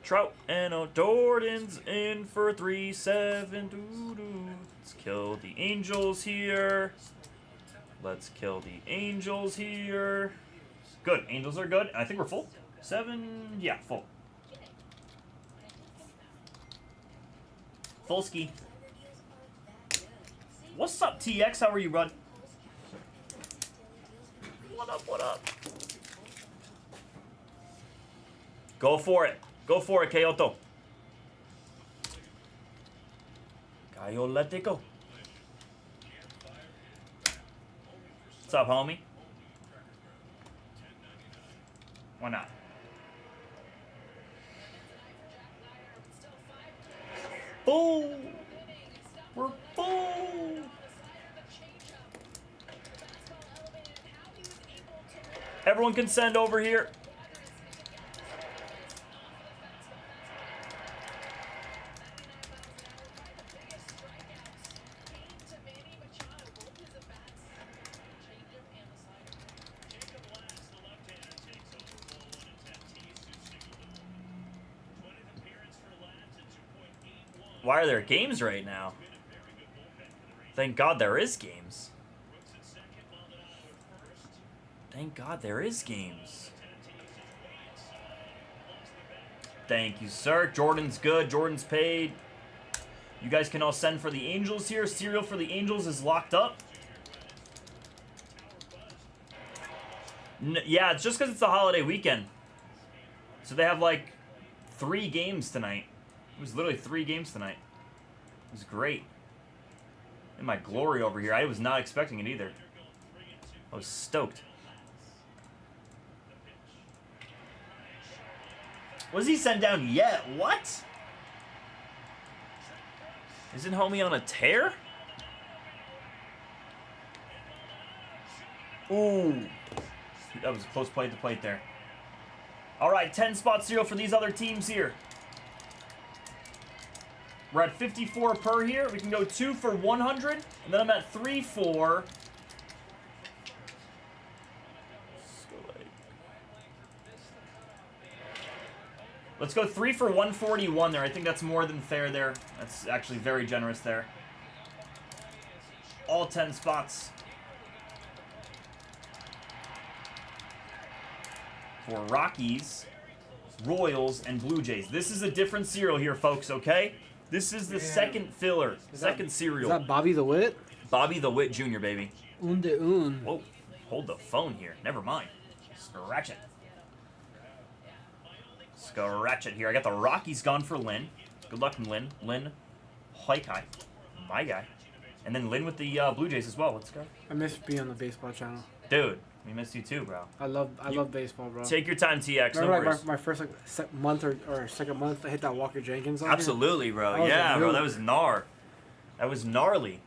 Trout and Jordan's in for 3-7. Let's kill the Angels here. Let's kill the Angels here. Good. Angels are good. I think we're full. 7. Yeah, full. Full ski. What's up, TX? How are you, bud? What up, what up? Go for it. Go for it, Kyoto. Gaio, let it go. What's up, homie? Why not? Full. We're full. Everyone can send over here. Why are there games right now? Thank God there is games. Thank God there is games. Thank you, sir. Jordan's good. Jordan's paid. You guys can all send for the Angels here. Serial for the Angels is locked up. Yeah, it's just because it's the holiday weekend. So they have like 3 games tonight. It was literally 3 games tonight. It was great. In my glory over here. I was not expecting it either. I was stoked. Was he sent down yet? What? Isn't homie on a tear? Ooh. That was a close plate to plate there. Alright, 10 spot serial for these other teams here. We're at 54 per here. We can go 2 for 100. And then I'm at 3 for... Let's go 3 for 141 there. I think that's more than fair there. That's actually very generous there. All 10 spots. For Rockies, Royals, and Blue Jays. This is a different serial here, folks, okay? This is the second filler, second serial. Is that Bobby the Wit? Bobby the Wit Jr., baby. Un. Whoa, hold the phone here. Never mind. Scratch it. Scratch it here. I got the Rockies gone for Lynn. Good luck, Lynn. Lynn Hoikai, my guy. And then Lynn with the Blue Jays as well. Let's go. I miss being on the baseball channel. Dude, we miss you too, bro. I love baseball, bro. Take your time, TX. No Remember, worries. my first month or second month, I hit that Walker Jenkins on Absolutely, bro. here? Yeah, bro. That was gnar. That was gnarly.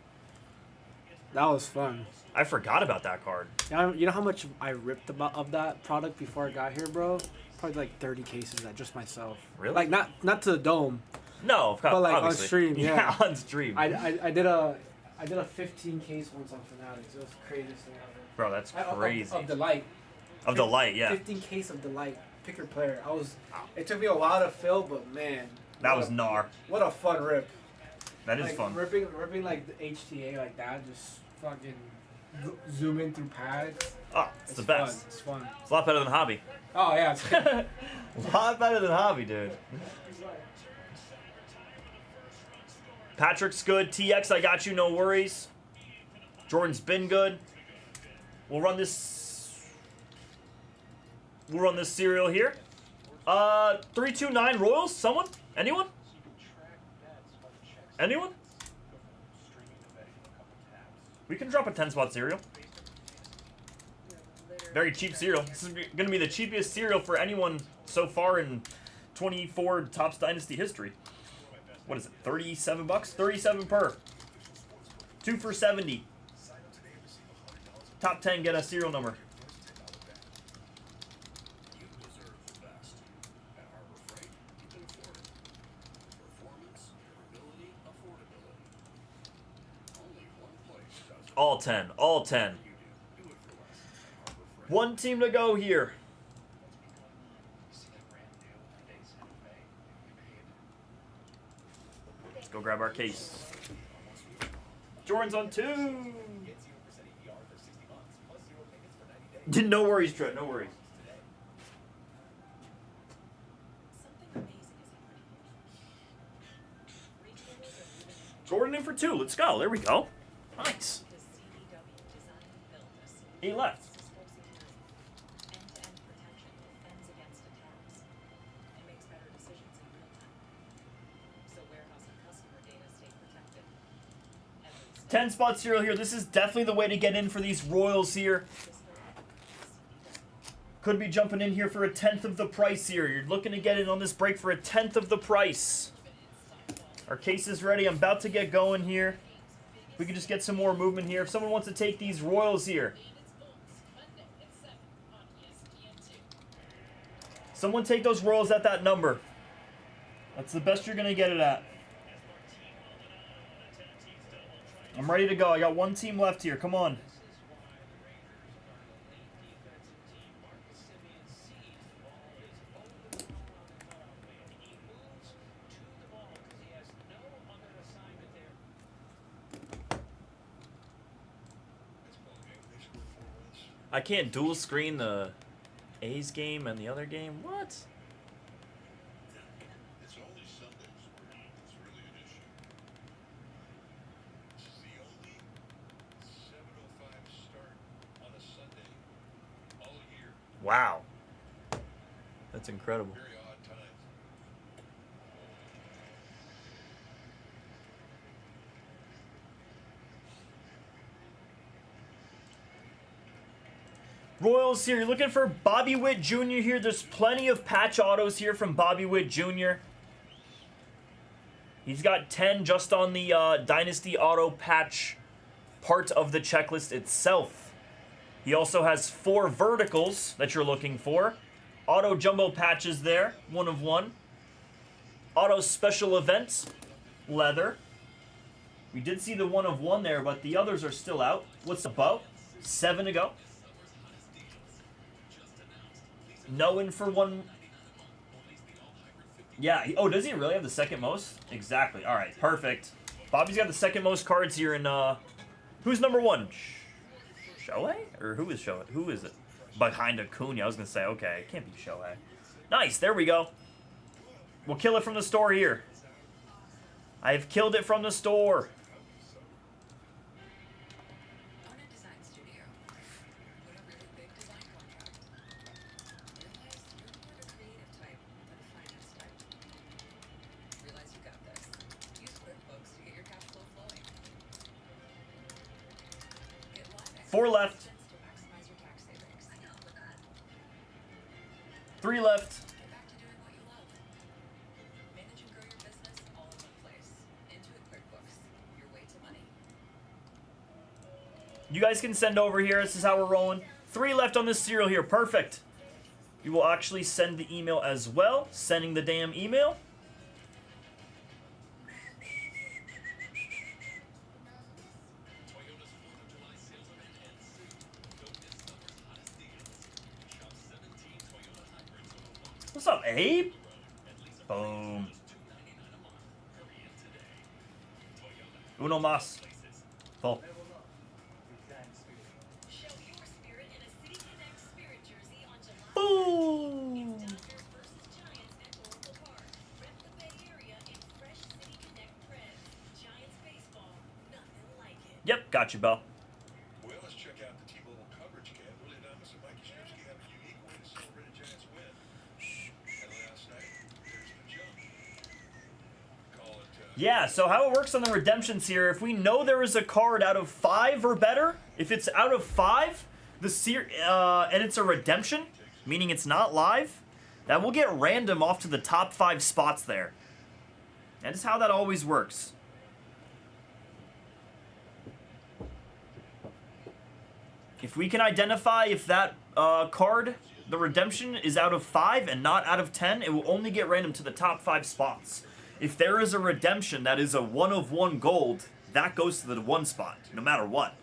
That was fun. I forgot about that card. You know how much I ripped about of that product before I got here, bro? Probably like 30 cases of that just myself. Really? Like not to the dome, No, of course. but like obviously. on stream. Yeah. on stream. I did a 15 case once on Fanatics. It was the craziest thing ever. Bro, that's crazy. Of Delight. Of the light, yeah. 15 case of Delight. Pick your player. It took me a while to fill, but man. That was gnar. What a fun rip. That is like, fun. Ripping like the HTA like that, just fucking zoom in through pads. Oh, it's the best. Fun. It's fun. It's a lot better than hobby. Oh yeah. It's A lot better than hobby, dude. Patrick's good. TX, I got you. No worries. Jordan's been good. We'll run this serial here. 329 Royals. Someone? Anyone? Anyone? We can drop a 10-spot cereal. Very cheap cereal. This is going to be the cheapest cereal for anyone so far in 24 Topps Dynasty history. What is it? 37 bucks? 37 per. 2 for 70. Top 10 get a serial number. All 10. All 10. One team to go here. Let's go grab our case. Jordan's on 2. No worries, Trent. No worries. Jordan in for 2. Let's go. There we go. Nice. 8 left. End-to-end protection defends against attacks and makes better decisions in real time. So warehouse and customer data stay protected. 10-spot cereal here. This is definitely the way to get in for these Royals here. Could be jumping in here for a 10th of the price here. You're looking to get in on this break for a 10th of the price. Our case is ready. I'm about to get going here. We can just get some more movement here. If someone wants to take these Royals here. Someone take those Royals at that number. That's the best you're going to get it at. I'm ready to go. I got one team left here. Come on. I can't dual screen the A's game and the other game? What? It's only Sundays where it's really an issue. This is the only 7:05 start on a Sunday all year. Wow. That's incredible. Very odd times. Royals here. You're looking for Bobby Witt Jr. here. There's plenty of patch autos here from Bobby Witt Jr. He's got 10 just on the Dynasty auto patch part of the checklist itself. He also has 4 verticals that you're looking for. Auto jumbo patches there, 1 of 1. Auto special events, leather. We did see the 1 of 1 there, but the others are still out. What's the bow? 7 to go. No in for 1. Yeah. Oh, does he really have the second most? Exactly. All right. Perfect. Bobby's got the second most cards here in, who's number 1? Shohei? Or who is Shohei? Who is it? Behind Acuna. I was going to say, okay, it can't be Shohei. Nice. There we go. We'll kill it from the store here. I have killed it from the store. Four left. 3 left. You guys can send over here. This is how we're rolling. 3 left on this serial here. Perfect. We will actually send the email as well. Sending the damn email. What's up, Abe? Boom. Uno mas. Full. Show your spirit in a City Connect Spirit jersey on July. Boom. Dodgers versus Giants at Oracle Park. Rep the Bay Area in fresh City Connect Preds. Giants baseball, nothing like it. Yep, got you, Bell. Well, let's check out the T-Mobile coverage cam. Willie Adames and Mike Yastrzemski have a unique way to celebrate a Giants win. And last night, there's the jump. Call it, Yeah, so how it works on the redemptions here, if we know there is a card out of 5 or better, if it's out of 5, and it's a redemption, meaning it's not live, that will get random off to the top 5 spots there. That is how that always works. If we can identify if that card, the redemption, is out of 5 and not out of 10, it will only get random to the top 5 spots. If there is a redemption that is a 1 of 1 gold, that goes to the 1 spot, no matter what.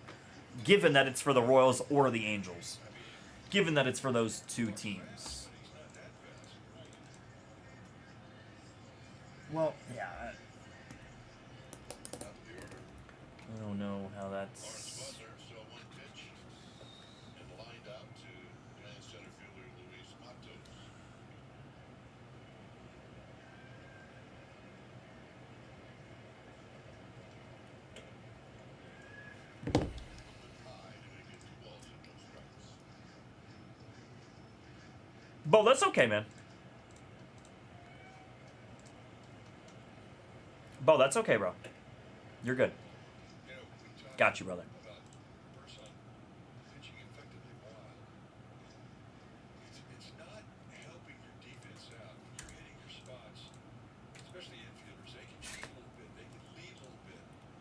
Given that it's for the Royals or the Angels. Given that it's for those 2 teams. Well, yeah. I don't know how that's... Bo, that's okay, man. Bo, that's okay, bro. You're good. Got you, brother. It's not helping your defense out. You're hitting your spots, especially infielders. They can cheat a little bit. They can lead a little bit.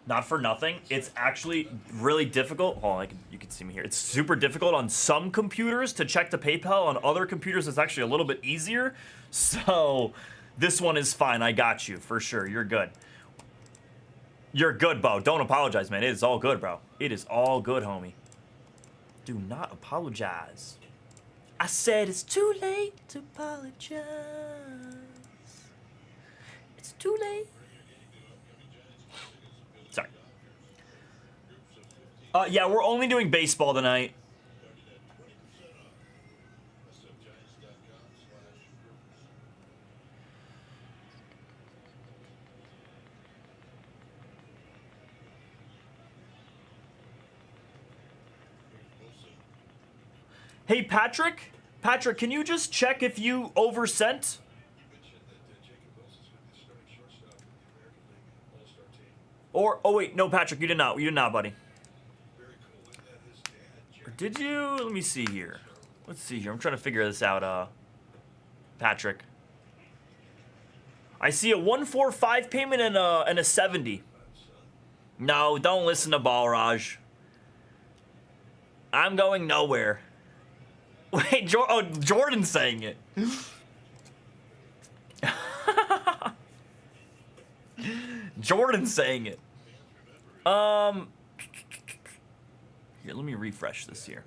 Not for nothing. It's actually really difficult. Hold on, you can see me here. It's super difficult on some computers to check the PayPal. On other computers, it's actually a little bit easier. So this one is fine. I got you for sure. You're good. You're good, Bo. Don't apologize, man. It is all good, bro. It is all good, homie. Do not apologize. I said it's too late to apologize. It's too late. Sorry. Yeah, we're only doing baseball tonight. Hey, Patrick? Patrick, can you just check if you oversent? Or, oh wait, no, Patrick, you did not. You did not, buddy. Or did you? Let me see here. Let's see here. I'm trying to figure this out, Patrick. I see a 145 payment and a 70. No, don't listen to Balraj. I'm going nowhere. Wait, Jordan's saying it. Jordan's saying it. Here, let me refresh this here.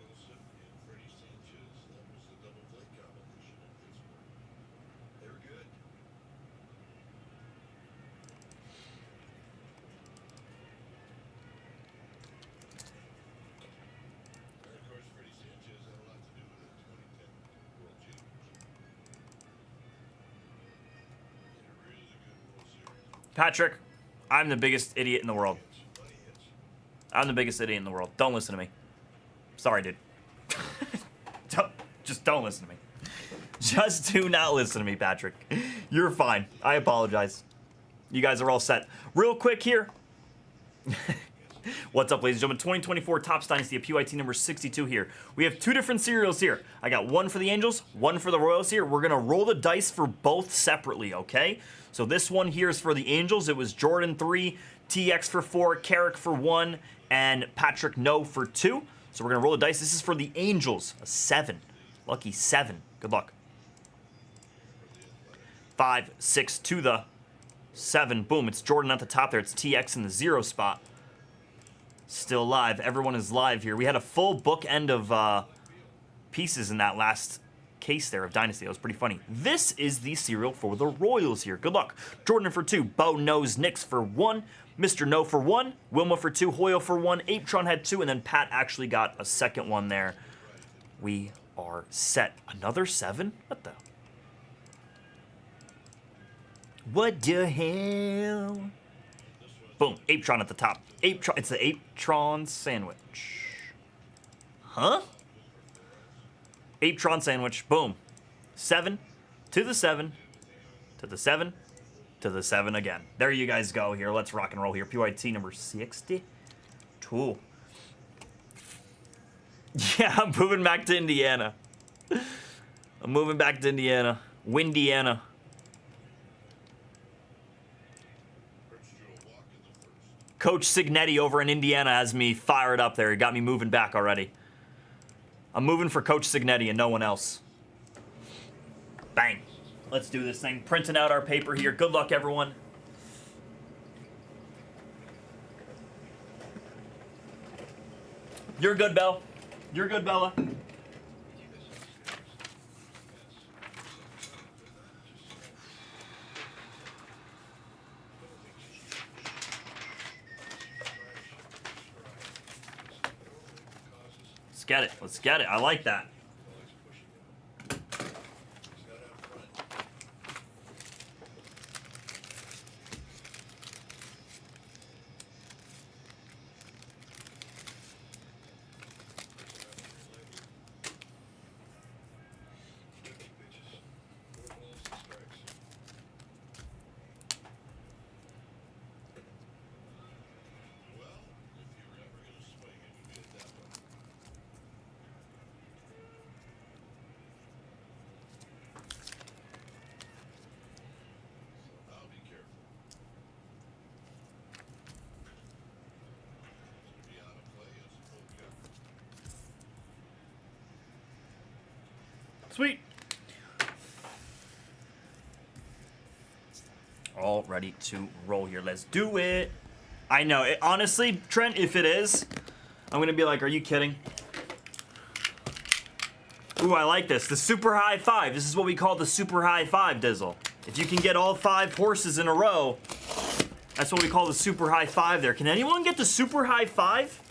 Patrick, I'm the biggest idiot in the world. I'm the biggest idiot in the world. Don't listen to me. Sorry, dude. Just don't listen to me. Just do not listen to me, Patrick. You're fine. I apologize. You guys are all set. Real quick here. What's up, ladies and gentlemen? 2024 Topps Dynasty, a PYT number 62 here. We have 2 different serials here. I got one for the Angels, one for the Royals here. We're going to roll the dice for both separately, okay? So this one here is for the Angels. It was Jordan 3, TX for 4, Carrick for 1, and Patrick No for 2. So we're going to roll the dice. This is for the Angels. A 7. Lucky 7. Good luck. 5, 6 to the 7. Boom. It's Jordan at the top there. It's TX in the 0 spot. Still live. Everyone is live here. We had a full bookend of pieces in that last case there of Dynasty. That was pretty funny. This is the serial for the Royals here. Good luck. Jordan for 2. Bo Knows Nix for 1. Mr. No for 1. Wilma for 2. Hoyle for 1. Apetron had 2. And then Pat actually got a second one there. We are set. Another 7? What the? What the hell? Boom. Apetron at the top. Apetron. It's the Apetron sandwich. Huh? Apetron sandwich. Boom. 7 to the 7 to the 7 to the 7 again. There you guys go here. Let's rock and roll here. PYT number 62. Yeah, I'm moving back to Indiana. I'm moving back to Indiana. Windiana. Coach Signetti over in Indiana has me fired up there. He got me moving back already. I'm moving for Coach Signetti and no one else. Bang. Let's do this thing. Printing out our paper here. Good luck, everyone. You're good, Belle. You're good, Bella. Let's get it. Let's get it. I like that. Sweet. All ready to roll here. Let's do it. I know. Honestly, Trent, if it is, I'm going to be like, are you kidding? Ooh, I like this. The super high 5. This is what we call the super high 5, Dizzle. If you can get all 5 horses in a row, that's what we call the super high 5 there. Can anyone get the super high 5?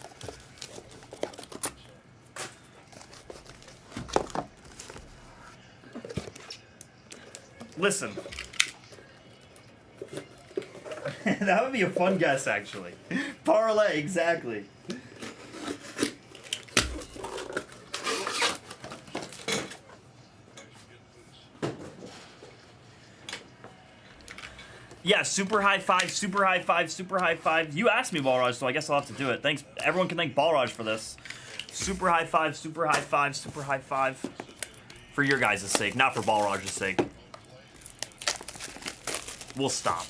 Listen. That would be a fun guess, actually. Parlay, exactly. Yeah, super high 5, super high 5, super high 5. You asked me, Balraj, so I guess I'll have to do it. Thanks. Everyone can thank Balraj for this. Super high 5, super high 5, super high 5. For your guys' sake, not for Balraj's sake. We'll stop.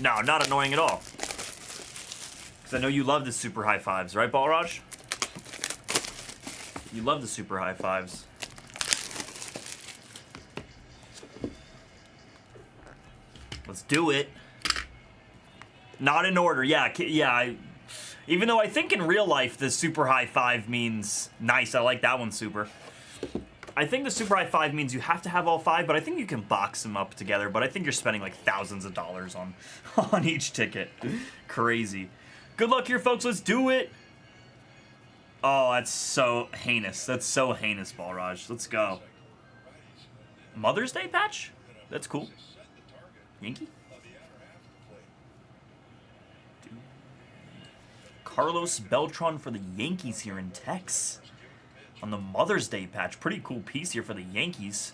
No, not annoying at all. Because I know you love the super high 5s, right, Balraj? You love the super high 5s. Let's do it. Not in order. Yeah, even though I think in real life the super high 5 means nice. I like that one, super. I think the super high 5 means you have to have all 5, but I think you can box them up together. But I think you're spending like thousands of dollars on each ticket. Crazy. Good luck here, folks. Let's do it. Oh, that's so heinous. That's so heinous, Balraj. Let's go. Mother's Day patch? That's cool. Yankee? Dude. Carlos Beltran for the Yankees here in Tex. On the Mother's Day patch. Pretty cool piece here for the Yankees.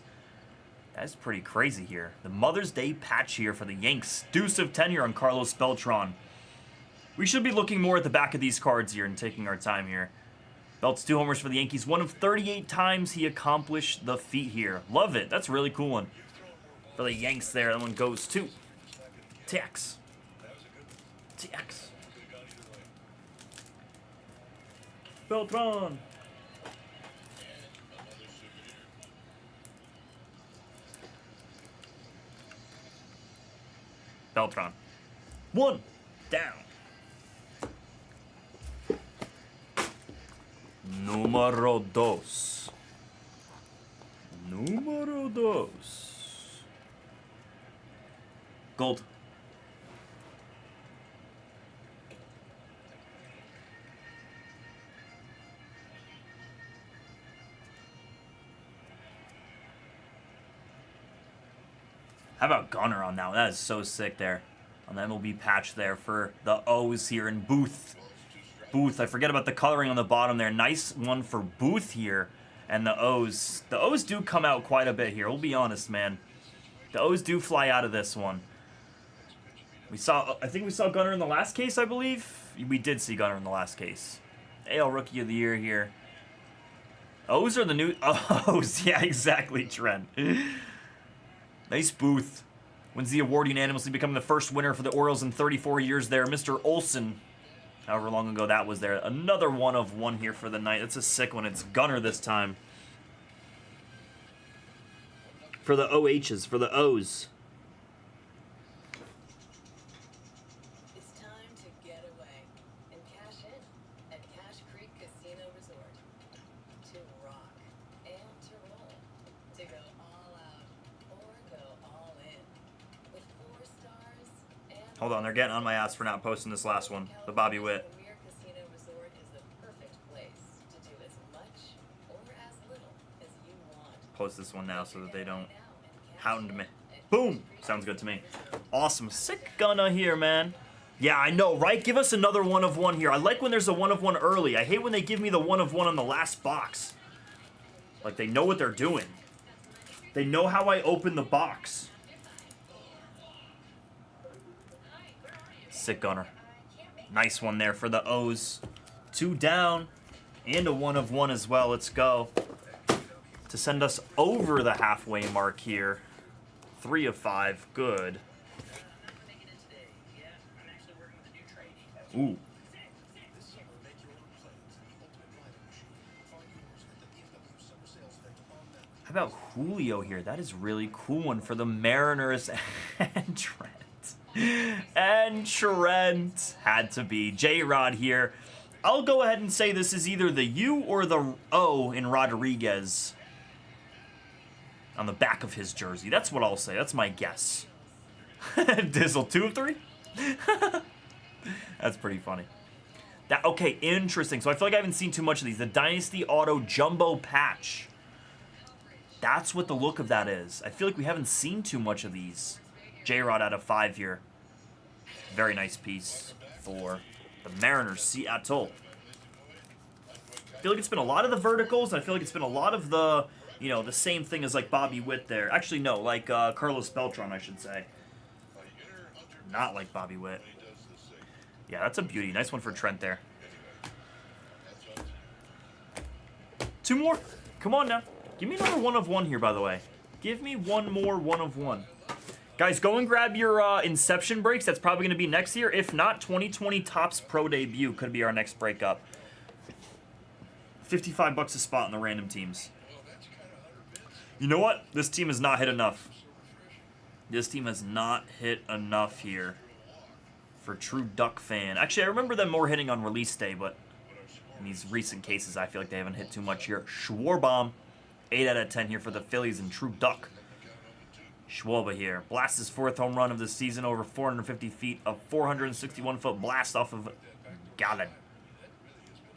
That's pretty crazy here. The Mother's Day patch here for the Yanks. Deuce of 10 here on Carlos Beltran. We should be looking more at the back of these cards here and taking our time here. Belt's 2 homers for the Yankees. 1 of 38 times he accomplished the feat here. Love it. That's a really cool one. For the Yanks there. That one goes to TX. TX. Beltran. Beltran. 1 down. Número 2. Número 2. Gold. How about Gunner on that one? That is so sick there. On the MLB patch there for the O's here in Booth. Booth, I forget about the coloring on the bottom there. Nice one for Booth here. And the O's. The O's do come out quite a bit here. We'll be honest, man. The O's do fly out of this one. I think we saw Gunner in the last case, I believe. We did see Gunner in the last case. AL Rookie of the Year here. O's are the new O's. Yeah, exactly, Trent. Nice Booth. Wins the award unanimously, becoming the first winner for the Orioles in 34 years there. Mr. Olsen. However long ago that was there. Another 1 of 1 here for the night. That's a sick one. It's Gunner this time. For the OHs, for the O's. It's time to get away and cash in at Cash Creek Casino Resort. To rock and to roll. To go all out or go all in. With 4 stars and... Hold on, they're getting on my ass for not posting this last one. The Bobby Witt. Premier Casino Resort is the perfect place to do as much or as little as you want. Post this one now so that they don't hound me. Boom! Sounds good to me. Awesome. Sick Gunna here, man. Yeah, I know, right? Give us another 1 of 1 here. I like when there's a 1 of 1 early. I hate when they give me the 1 of 1 on the last box. Like, they know what they're doing. They know how I open the box. Sick Gunner. Nice one there for the O's. 2 down. And a 1 of 1 as well. Let's go. To send us over the halfway mark here. 3 of 5. Good. Ooh. How about Julio here? That is really cool one for the Mariners and Trent. And Trent had to be. J-Rod here. I'll go ahead and say this is either the U or the O in Rodriguez on the back of his jersey. That's what I'll say. That's my guess. Dizzle, 2 of 3? That's pretty funny. Okay, interesting. So I feel like I haven't seen too much of these. The Dynasty Auto Jumbo Patch. That's what the look of that is. I feel like we haven't seen too much of these. J-Rod out of 5 here. Very nice piece for the Mariners, Seattle. I feel like it's been a lot of the verticals. I feel like it's been a lot of the, you know, the same thing as like Bobby Witt there. Actually, no, like Carlos Beltran, I should say. Not like Bobby Witt. Yeah, that's a beauty. Nice one for Trent there. 2 more? Come on now. Give me another 1 of 1 here, by the way. Give me 1 more 1 of 1. Guys, go and grab your Inception breaks. That's probably going to be next year. If not, 2020 Topps Pro Debut could be our next breakup. $55 a spot in the random teams. You know what? This team has not hit enough. This team has not hit enough here for true Duck fan. Actually, I remember them more hitting on release day, but in these recent cases, I feel like they haven't hit too much here. Schwarbaum, 8 out of 10 here for the Phillies and true Duck. Schwarber here. Blasts his 4th home run of the season over 450 feet. A 461-foot blast off of Gallon.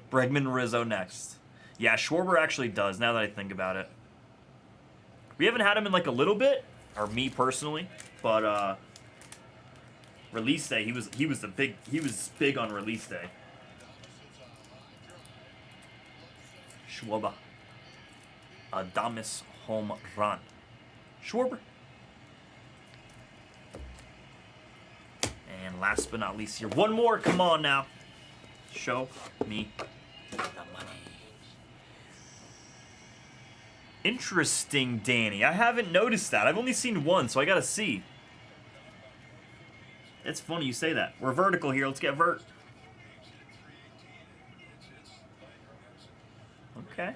Bregman Rizzo next. Yeah, Schwarber actually does, now that I think about it. We haven't had him in like a little bit, or me personally, but release day, he was big on release day. Schwarber. Adames home run. Schwarber. And last but not least here, 1 more. Come on now. Show me the money. Interesting, Danny. I haven't noticed that. I've only seen 1, so I gotta see. It's funny you say that. We're vertical here. Let's get vert. Okay.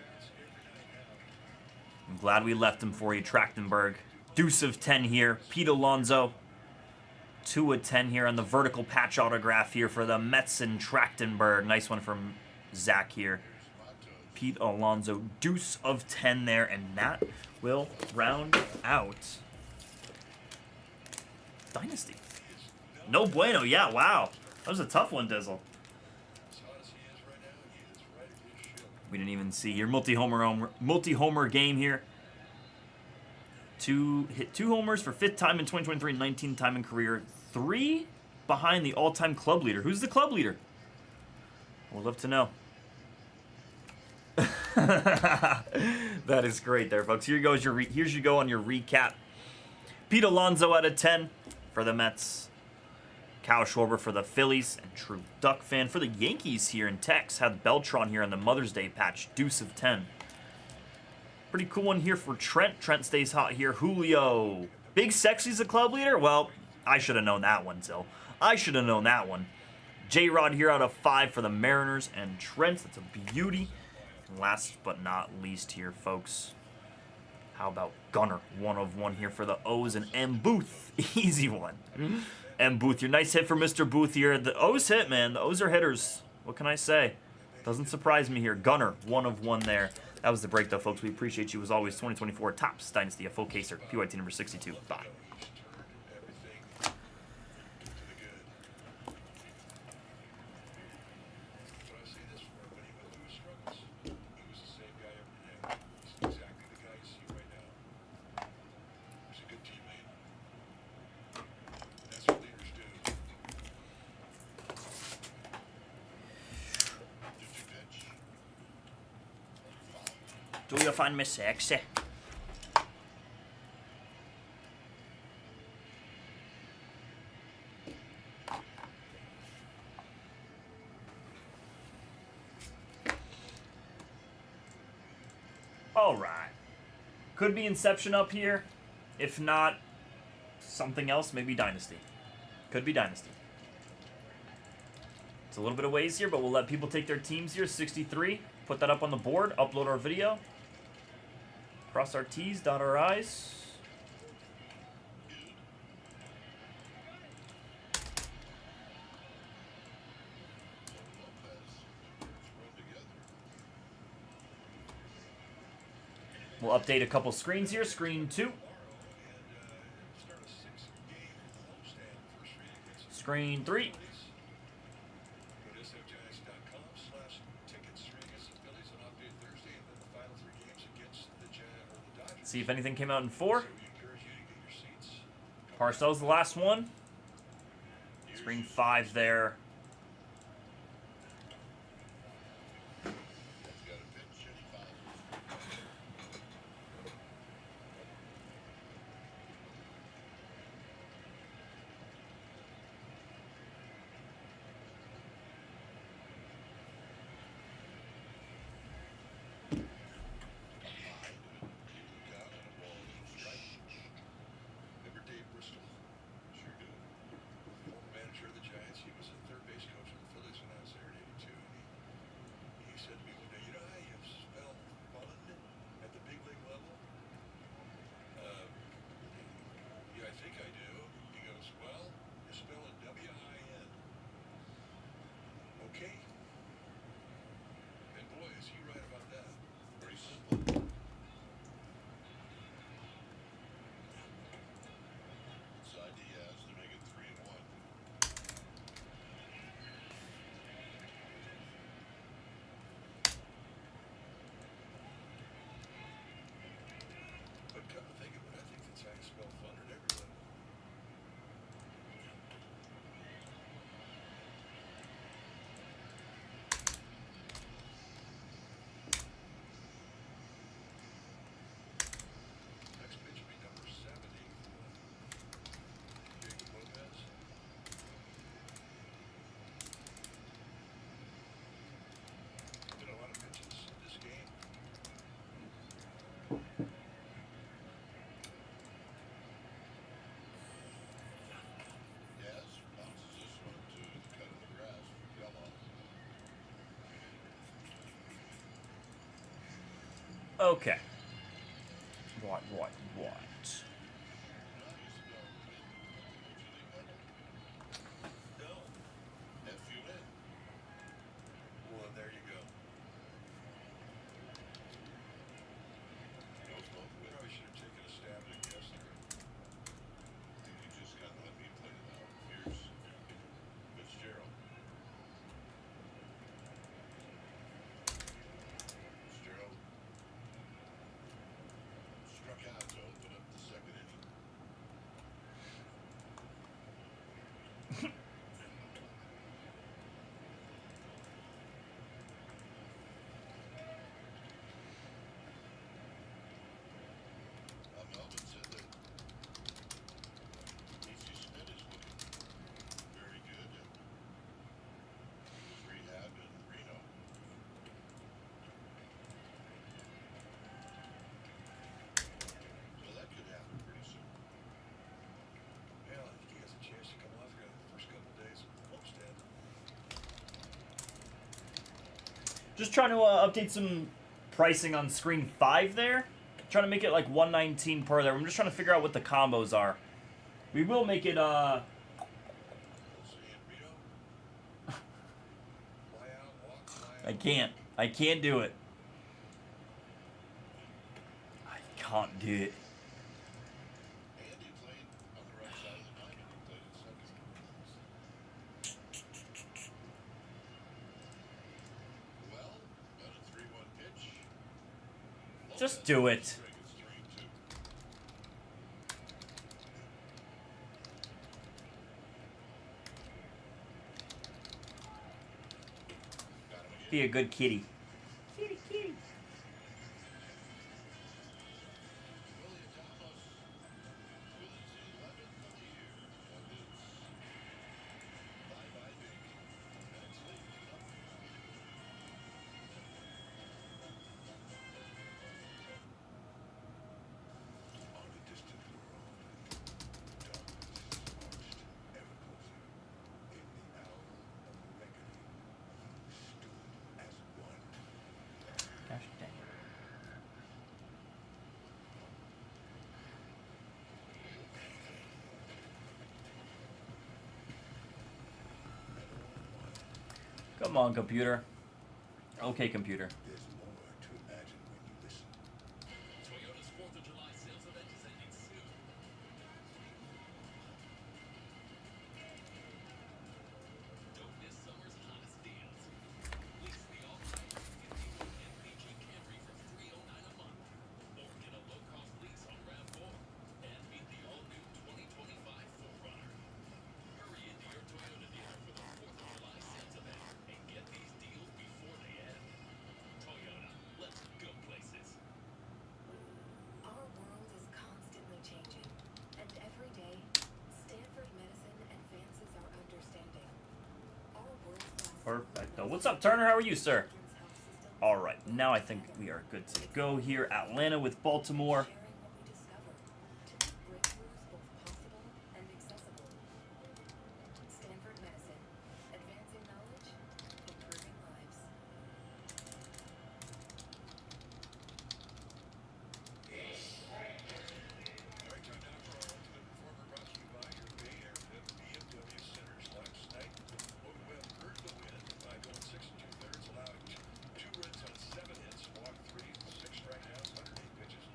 I'm glad we left him for you, Trachtenberg. Deuce of 10 here. Pete Alonso. 2 of 10 here on the vertical patch autograph here for the Mets and Trachtenberg. Nice one from Zach here. Pete Alonso, deuce of 10 there, and that will round out Dynasty. No bueno, yeah, wow. That was a tough one, Dizzle. We didn't even see here. Multi-homer game here. Hit 2 homers for 5th time in 2023, 19th time in career. 3 behind the all-time club leader. Who's the club leader? We'd love to know. That is great there, folks. Here goes your here's you go on your recap. Pete Alonso out of 10 for the Mets. Kyle Schwarber for the Phillies. And true Duck fan for the Yankees here in Tex. Had Beltron here on the Mother's Day patch. Deuce of 10. Pretty cool one here for Trent. Trent stays hot here. Julio. Big Sexy's a club leader? Well, I should have known that one, Zill. I should have known that one. J-Rod here out of 5 for the Mariners and Trent. That's a beauty. And last but not least here, folks. How about Gunner? 1 of 1 here for the O's and M. Booth. Easy one. M. Booth, your nice hit for Mr. Booth here. The O's hit, man. The O's are hitters. What can I say? Doesn't surprise me here. Gunner, 1 of 1 there. That was the break, though, folks. We appreciate you, as always. 2024 Topps Dynasty, a full caser. PYT number 62. Bye. Do you find me sexy? All right. Could be Inception up here. If not, something else. Maybe Dynasty. Could be Dynasty. It's a little bit of ways here, but we'll let people take their teams here. 63. Put that up on the board. Upload our video. Cross our T's, dot our I's. We'll update a couple screens here. Screen 2. Screen 3. See if anything came out in 4. Parcel's the last one. Screen 5 there. Okay. What? No. F-U-N. Well, there you go. Goes both ways. Probably should have taken a stab at a guess there. You just gotta let me play it out. Here's Fitzgerald. Fitzgerald struck out to open up the second inning. Melvin said that Casey Smith is looking very good and his rehab in Reno. So that could happen pretty soon. Well, I think he has a chance to come off the first couple of days of Homestead. Just trying to update some pricing on screen 5 there. Trying to make it like 119 per there. I'm just trying to figure out what the combos are. We will make it We'll see in Reno. Fly out, walk, fly out. I can't do it. I can't do it. Andy played on the right side of the diamond. He played at second. Well, got a 3-1 pitch. Just do it. Strike, it's 3-2. Got him again. Be a good kitty. Willie Thomas with his 11th of the year. And it's bye-bye big. That's late. On a distant world, darkness marched ever closer. In the hour of reckoning, stood as one. Gosh dang it. Come on, computer. Okay, computer. There's more to imagine when you listen. Toyota's 4th of July sales event is ending soon. Don't miss summer's hottest deals. Lease the all-night MPG Camry for $309 a month. Or get a low-cost lease on RAV4. And meet the all-new 2025 4Runner. Hurry into your Toyota dealer for the 4th of July sales event and get these deals before they end. Toyota, let's go places. Our world is constantly changing, and every day, Stanford Medicine advances our understanding. Our world-class Perfecto. What's up, Turner? How are you, sir? All right, now I think we are good to go here. Atlanta with Baltimore. sharing what we discover to make breakthroughs both possible and accessible. Stanford Medicine, advancing knowledge, improving lives. All right, time now for our Ultimate Performer, brought to you by your Bay Area BMW Centers. Last night, Logan Webb earned the win by going 6 2/3, allowing 2 runs on 7 hits, walked 3, 6 strikeouts, 108 pitches.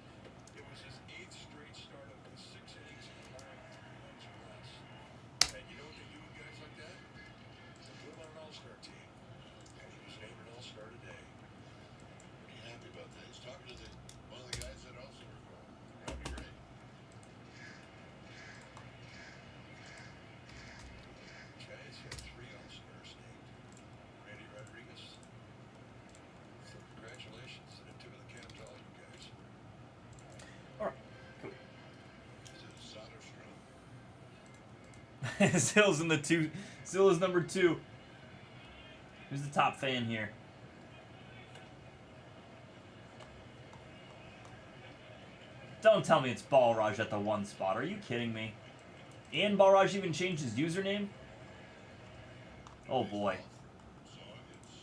It was his 8th straight start of 6 innings and 5 runs or less. And you know what they do with guys like that? They put him on an all-star team. And he was named an all-star today. Pretty happy about that. He's talking to one of the guys that also were Robbie Ray. Giants had 3 all-stars named. Randy Rodriguez. So congratulations and a tip of the cap to all you guys. All right, cool. Is it Soderstrom? Zill's in the 2. Zill is number 2. Who's the top fan here? Don't tell me it's Balraj at the 1 spot. Are you kidding me? And Balraj even changed his username? Oh boy. So it's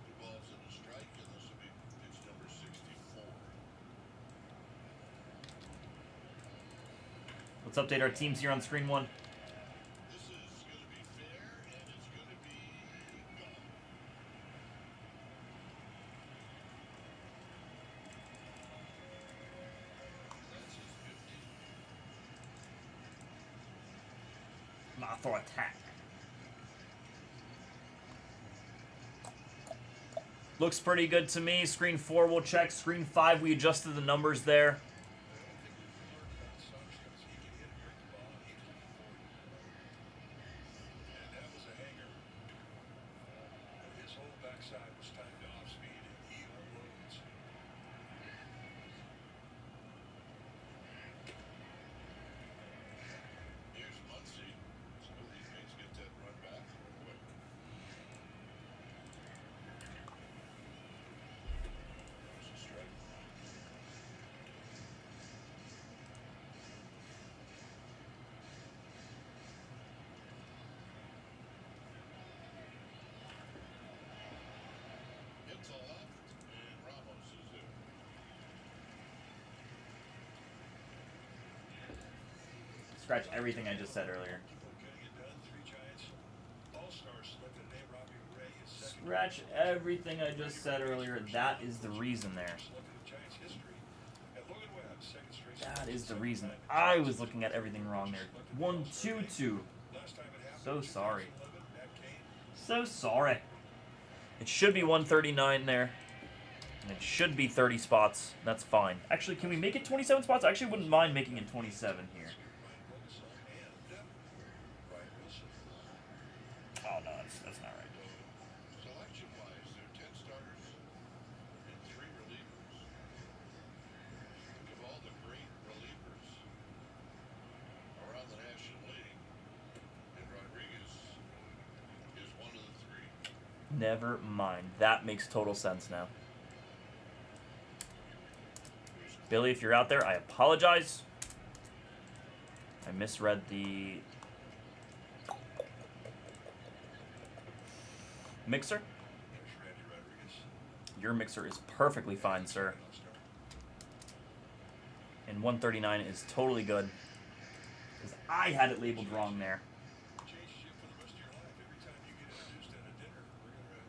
the ball's in the strike, and this will be pitch number 6. Let's update our teams here on screen 1. This is going to be fair, and it's going to be gone. That's his 50. Not for attack. Looks pretty good to me. Screen 4 we'll check. Screen 5 we adjusted the numbers there. And that was a hanger. His whole backside was timed to off speed, and he unloads. Here's Muncy. Some of these things get that run back real quick. There's a strike. Hit to left, and Ramos is there. Scratch everything I just said earlier. Getting it done. 3 Giants All-Stars selected today. Robbie Ray is second. Scratch everything I just said earlier. That is the reason there. Selected in Giants history. And Logan Webb, second straight. That is the reason. I was looking at everything wrong there. 1-2-2. Last time it happened, So sorry. 2011, Matt Cain. So sorry. It should be 139 there. And it should be 30 spots. That's fine. Actually, can we make it 27 spots? I actually wouldn't mind making it 27 here. Ryan Wilson. Oh, no, that's not right. Selection-wise, there are 10 starters and 3 relievers. Think of all the great relievers around the National League, and Rodriguez is one of the 3. Never mind. That makes total sense now. Billy, if you're out there, I apologize. I misread the mixer. There's Randy Rodriguez. Your mixer is perfectly fine, sir. And 139 is totally good. Because I had it labeled wrong there. Change you for the rest of your life. Every time you get introduced at a dinner, we're going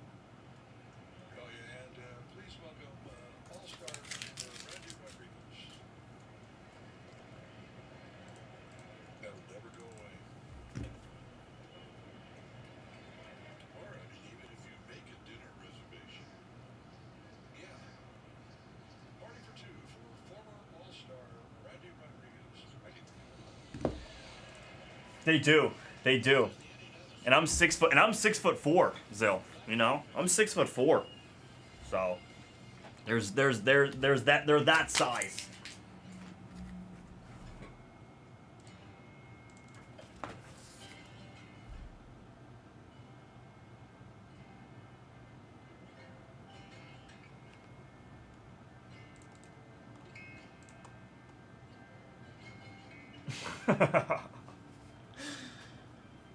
to call you. And please welcome All-Star Randy Rodriguez. That'll never go away. Or, I mean, even if you make a dinner reservation, yeah. Party for 2 for former All-Star Randy Rodriguez. I can They do. They do. And I'm 6 foot. And I'm 6'4", Zill. You know, I'm 6'4". So there's that they're that size.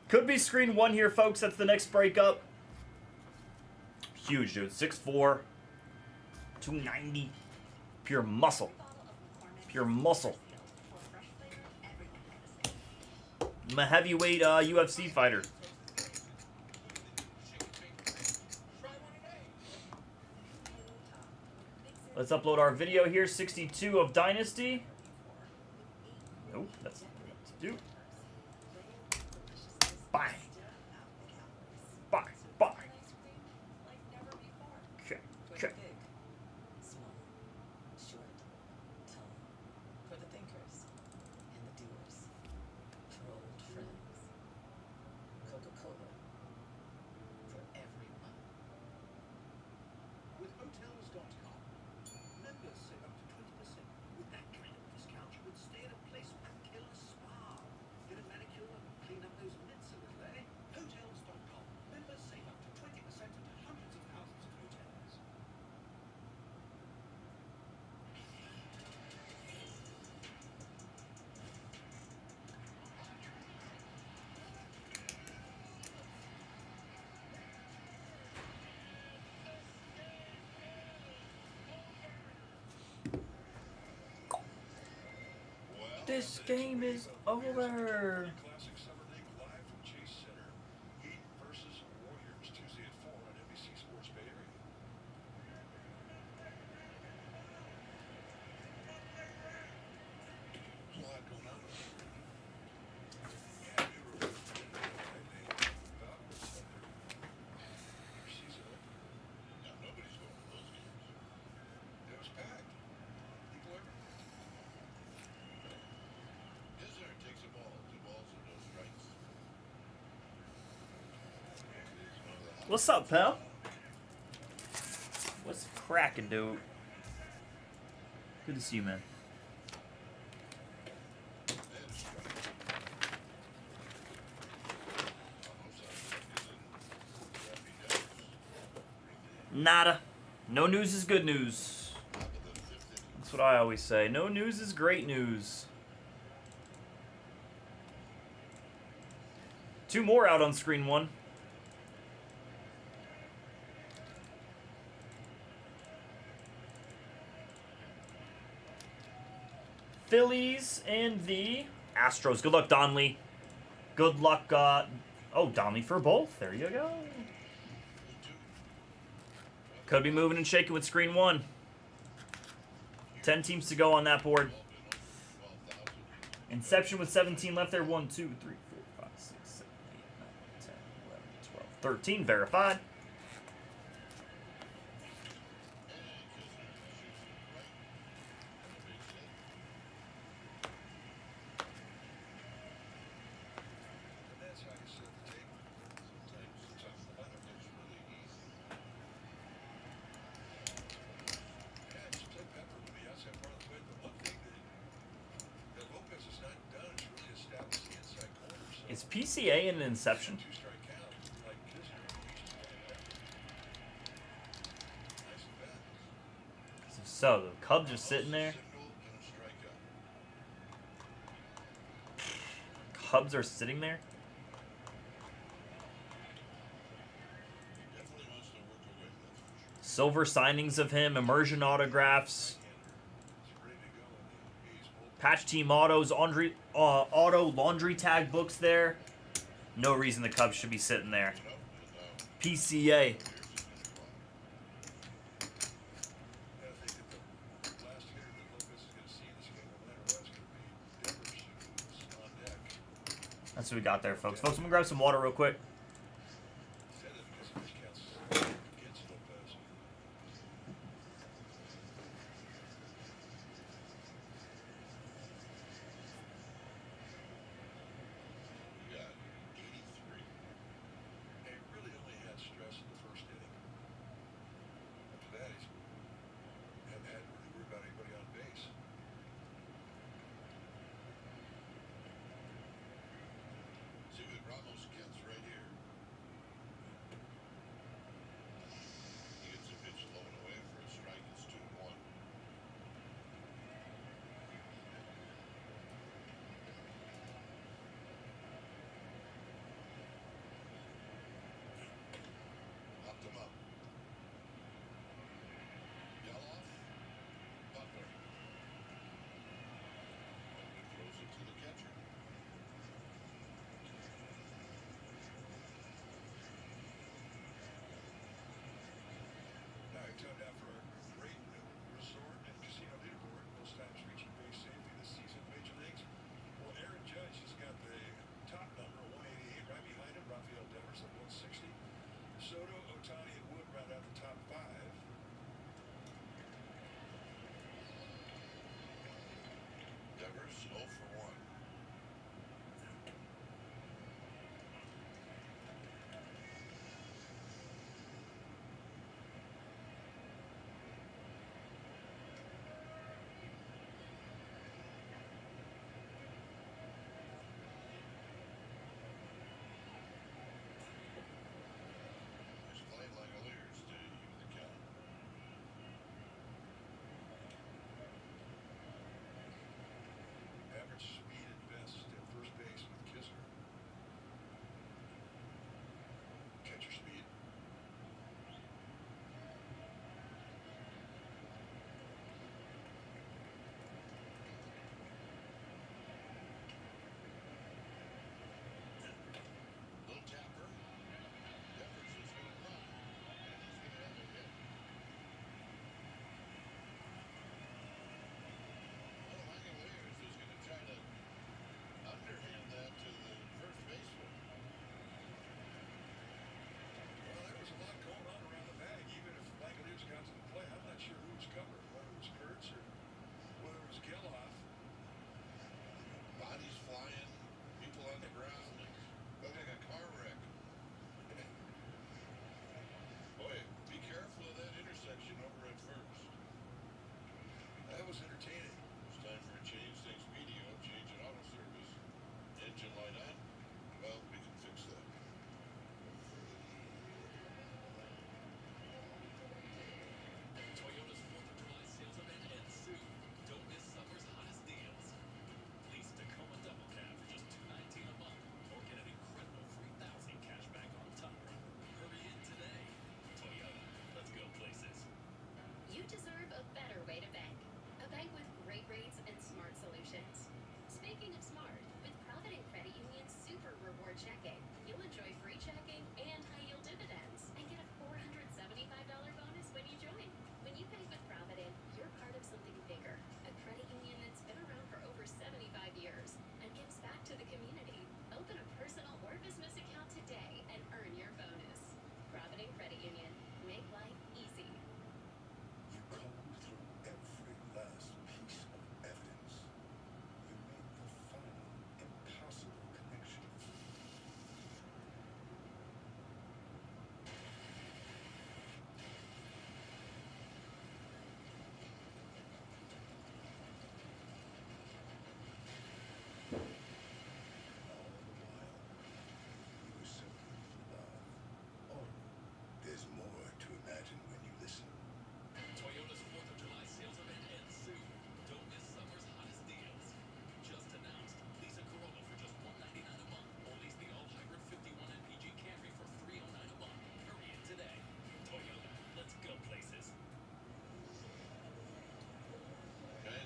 Could be screen 1 here, folks. That's the next breakup. Huge, dude. 6'4", 290. Pure muscle. Pure muscle. I'm a heavyweight UFC fighter. Let's upload our video here. 62 of Dynasty. Nope, that's not what I have to do. Bye. Bye. Bye. Okay. Okay. Big, small, short, tall. For the thinkers and the doers. For old friends. Coca-Cola. For everyone. With Hotels.com, members save up to 20%. With that kind of discount, you would stay at a place with a killer spa. Get a manicure and clean up those mitts a little, eh? Hotels.com. Members save up to 20% at hundreds of thousands of hotels. This game is over. Classic Summer League live from Chase Center. Heat versus Warriors Tuesday at 4 on NBC Sports Bay Area. There's a lot going on. Yeah, new recruits in there. Falcons had their season opener. Now nobody's going to those games. It was packed. People everywhere. Isner takes a ball. 2 balls and no strikes. What's up, pal? What's cracking, dude? Good to see you, man. Nada. No news is good news. That's what I always say. No news is great news. 2 more out on screen 1. Phillies and the Astros. Good luck, Donley. Good luck, oh, Donley for both. There you go. Could be moving and shaking with screen 1. 10 teams to go on that board. Inception with 17 left there. 1, 2, 3, 4, 5, 6, 7, 8, 9, 10, 11, 12, 13. Verified. Is PCA in Inception? So, the Cubs are sitting there. Cubs are sitting there. Silver signings of him, immersion autographs, patch team autos, auto laundry tag books there. No reason the Cubs should be sitting there. PCA. That's what we got there, folks. Folks, I'm gonna grab some water real quick. Ramos gets right here.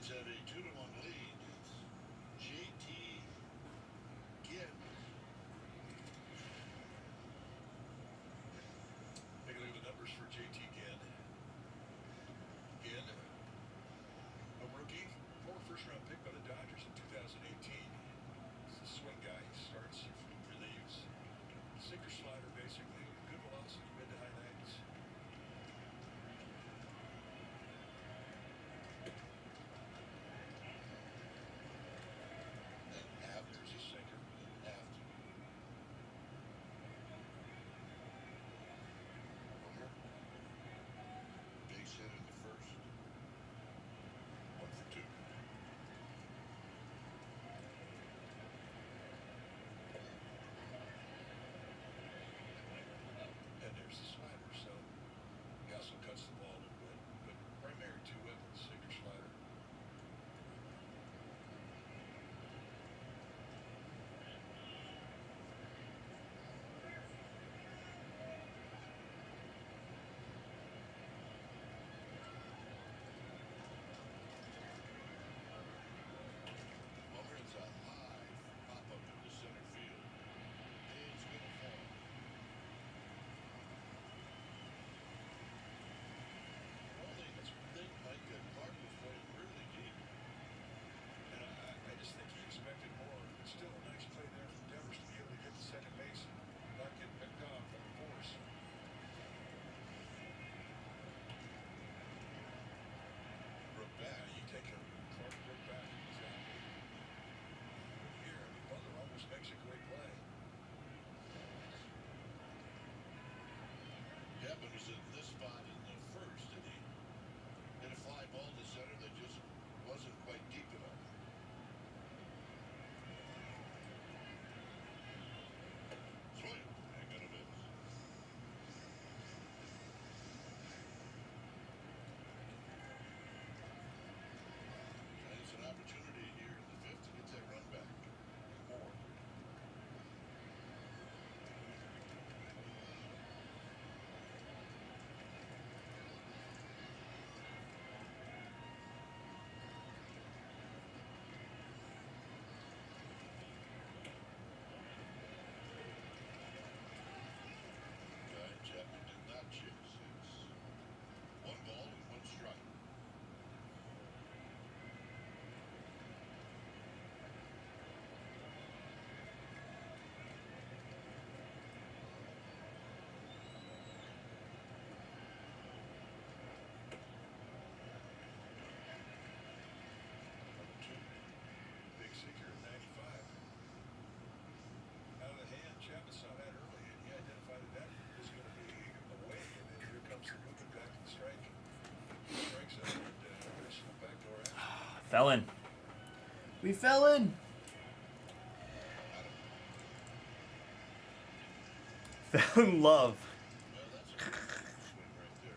Reds have a 2-1 lead. It's JT Ginn. Take a look at the numbers for JT Ginn. Ginn, a rookie, former first-round pick by the Dodgers in 2018. He's a swing guy. He starts, relieves. Sinker slider, basically. Good velocity, mid to high 90s. And half, there's a sinker. Half. Homer. Base hit in the first. 1 for 2. And there's the slider, so he also cuts the ball a little bit, but primary two weapons, sinker slider. Homer hits a high pop-up into center field. It's going to fall. Only that's one thing, Mike. Clark was playing really deep, and I just think he expected more. It's still a nice play there from Devers to be able to get to second base and not get picked off on the force. Broke back. You take a Clark broke back. He's out. Here, Butler almost makes a great play. Gavin was in this spot in the first, and he hit a fly ball to center that just wasn't quite deep enough. Swing. Ain't gonna miss. And it's an opportunity here in the fifth to get that run back. More. Guy Chapman did not chase. It's 1 ball and 1 strike. Number 2. Big sinker at 95. Out of the hand, Chapman saw that early, and he identified that was going to be away, and then here comes the movement back to the strike. Strikes out, and there's some backdoor action. Fell in. We fell in. Fell in love. Well, that's a swing right there.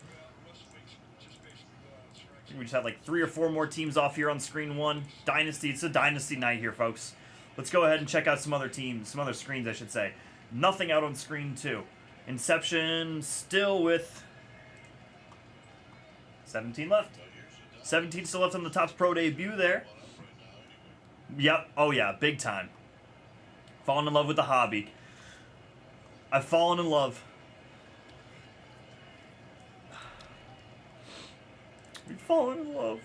Well, most swings just basically go out and strike. We just had like 3 or 4 more teams off here on screen 1. Dynasty. It's a Dynasty night here, folks. Let's go ahead and check out some other teams, some other screens, I should say. Nothing out on screen 2. Inception still with 17 left. 17 still left on the Topps Pro debut there. Yep. Oh, yeah. Big time. Fallen in love with the hobby. I've fallen in love. We've fallen in love.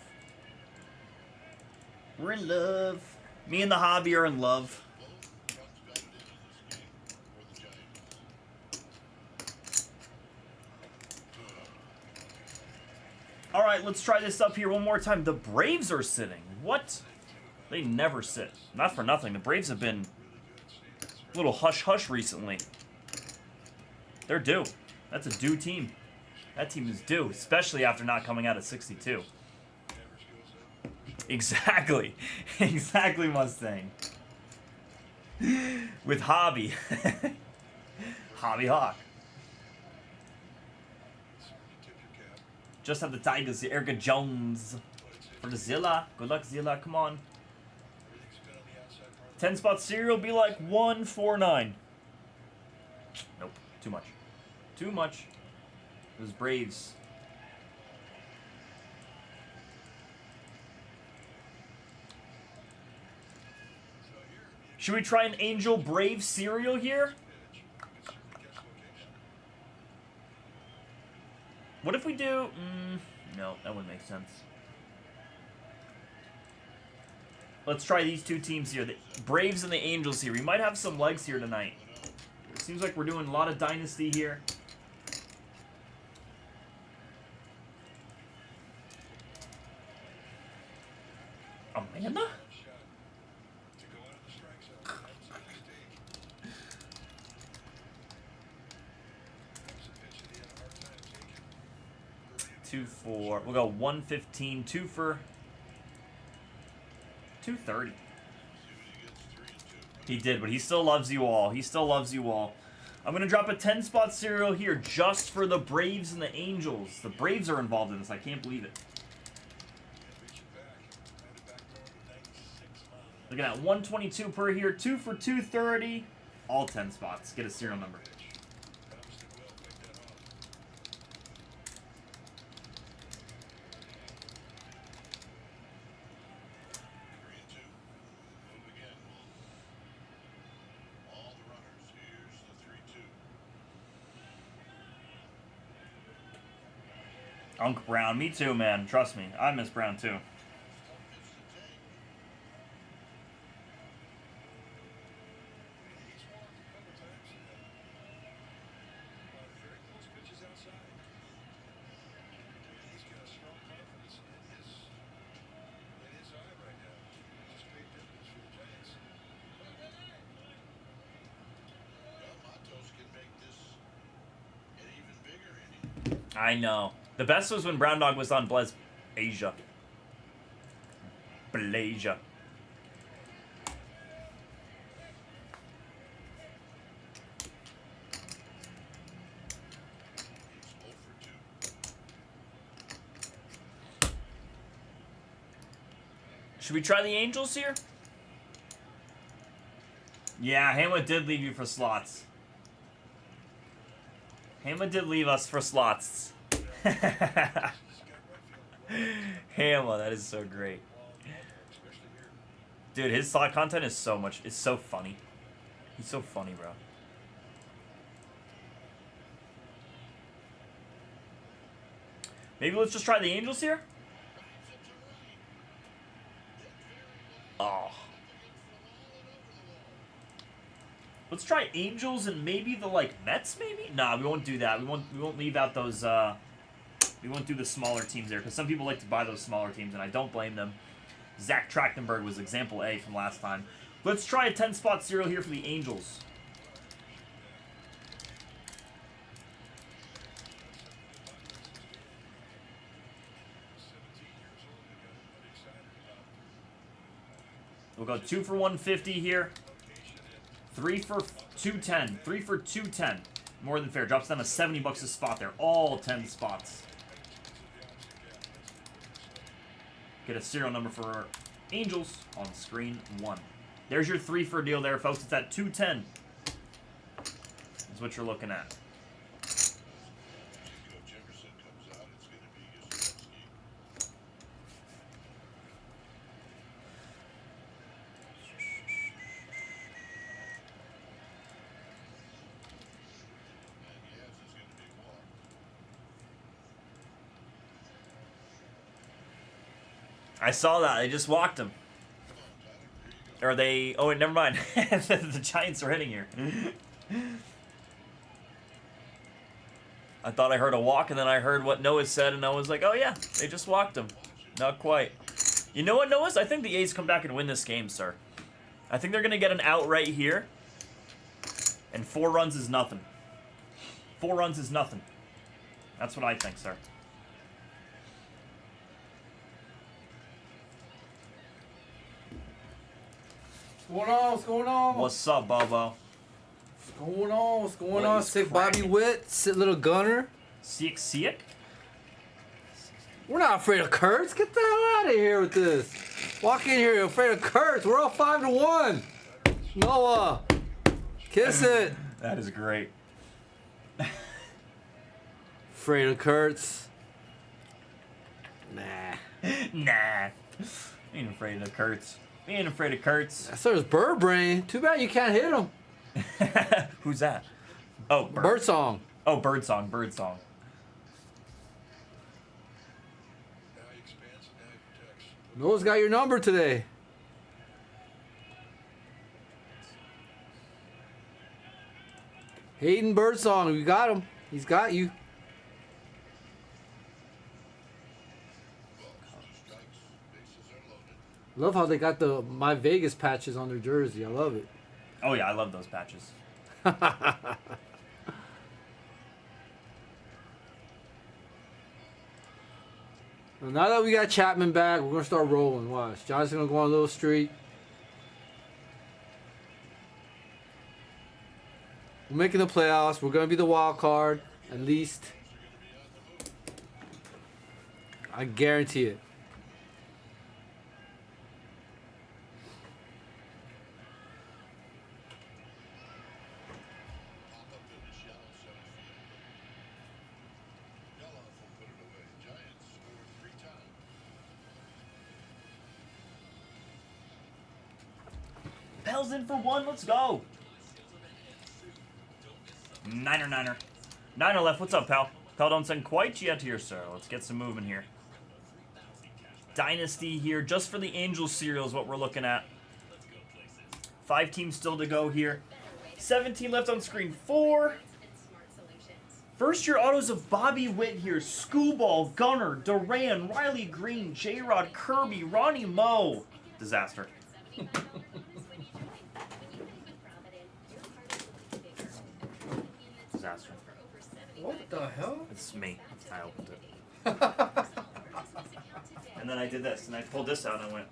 We're in love. Me and the hobby are in love. All right, let's try this up here one more time. The Braves are sitting. What? They never sit. Not for nothing. The Braves have been a little hush-hush recently. They're due. That's a due team. That team is due, especially after not coming out at 62. Exactly. Exactly, Mustang. With Hobby. Hobby Hawk. Just have the Tigers, Erica Jones for the Zilla. Good luck, Zilla. Come on. 10-spot cereal be like 149. Nope. Too much. Too much. Those Braves. Should we try an Angel Brave cereal here? What if we do... no, that wouldn't make sense. Let's try these two teams here. The Braves and the Angels here. We might have some legs here tonight. It seems like we're doing a lot of Dynasty here. Amanda? To go out of the strike zone. That's a mistake. That was a pitch that he had a hard time taking. 2 for... We'll go 115. 2 for... 230. He did, but he still loves you all. He still loves you all. I'm going to drop a 10-spot cereal here just for the Braves and the Angels. The Braves are involved in this. I can't believe it. Looking at 122 per here. 2 for 230. All 10 spots. Get a serial number. Unc Brown. Me too, man. Trust me. I miss Brown too. I know. The best was when Brown Dog was on Blez Asia. Blasia. Should we try the Angels here? Yeah, Hamlet did leave you for slots. Hamlet did leave us for slots. Hamlet, that is so great. Dude, his slot content is so much. It's so funny. He's so funny, bro. Maybe let's just try the Angels here? Oh. Let's try Angels and maybe the Mets. Maybe nah, we won't do that. We won't leave out those. We won't do the smaller teams there because some people like to buy those smaller teams, and I don't blame them. Zach Trachtenberg was example A from last time. Let's try a 10-spot cereal here for the Angels. We'll go 2 for 150 here. 3 for 210. 3 for 210. More than fair. Drops down to $70 a spot there. All 10 spots. Get a serial number for Angels on screen 1. There's your 3 for deal there, folks. It's at 210. That's what you're looking at. I saw that. They just walked him. Or they... Oh, wait, never mind. The Giants are hitting here. I thought I heard a walk, and then I heard what Noah said, and I was like, oh, yeah, they just walked him. Not quite. You know what, Noah? I think the A's come back and win this game, sir. I think they're going to get an out right here. And 4 runs is nothing. 4 runs is nothing. That's what I think, sir. What's going on? What's going on? What's up, Bobo? What's going on? What's going on? Sick Bobby Witt, sick little gunner. Sick? We're not afraid of Kurtz. Get the hell out of here with this. Walk in here, you're afraid of Kurtz. We're all 5-1. Noah, kiss it. That is great. Afraid of Kurtz? Nah. Nah. Ain't afraid of Kurtz. We ain't afraid of Kurtz. That sir's Bird Brain. Too bad you can't hit him. Who's that? Oh, Bird Song. Oh, Bird Song. Bird Song. Now he expands and now he protects. Noah's got your number today. Hayden Birdsong, you got him. He's got you. Love how they got the My Vegas patches on their jersey. I love it. Oh yeah, I love those patches. Well, now that we got Chapman back, we're gonna start rolling. Watch, John's gonna go on a little streak. We're making the playoffs. We're gonna be the wild card, at least. I guarantee it. Pell's in for one. Let's go. Niner. Niner left. What's up, pal? Pal don't send quite yet here, sir. Let's get some moving here. Dynasty here. Just for the Angels cereal is what we're looking at. 5 teams still to go here. 17 left on screen. 4. First year autos of Bobby Witt here. Scooball, Gunner, Duran, Riley Green, J-Rod, Kirby, Ronnie Moe. Disaster. Disaster. What the hell? It's me. I opened it. And then I did this, and I pulled this out, and I went,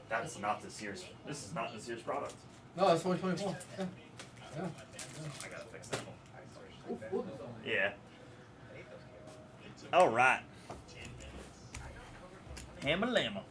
"That's not this year's. This is not this year's product." No, it's 2024. Yeah. I gotta fix that one. Yeah. All right. Hammer lamma.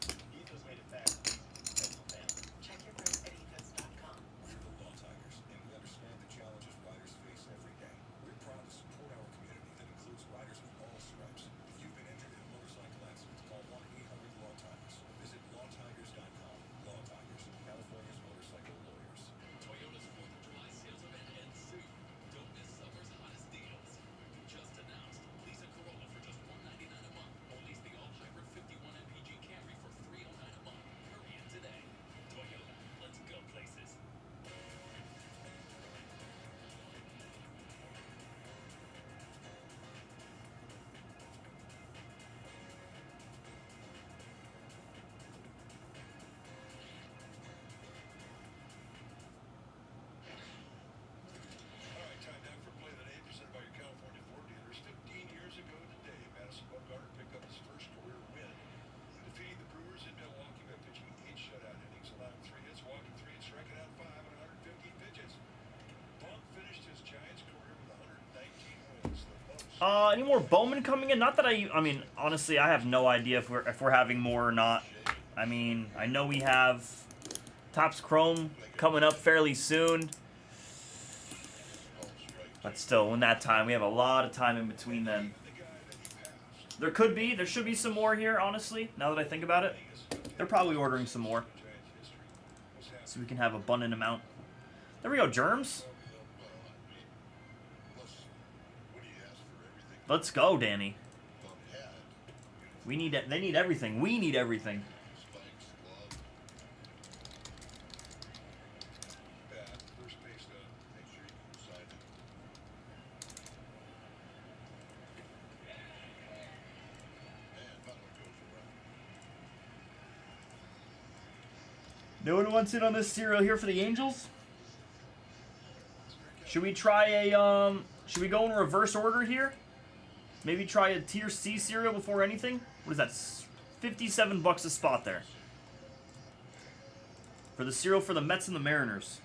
Any more Bowman coming in? Not that I mean, honestly, I have no idea if we're having more or not. I mean, I know we have Topps Chrome coming up fairly soon. But still, in that time, we have a lot of time in between then. There should be some more here, honestly, now that I think about it. They're probably ordering some more. So we can have abundant amount. There we go, Germs. Let's go, Danny. We need it. They need everything. We need everything. No one wants in on this cereal here for the Angels? Should we try a should we go in reverse order here? Maybe try a tier C cereal before anything? What is that? $57 a spot there. For the cereal for the Mets and the Mariners.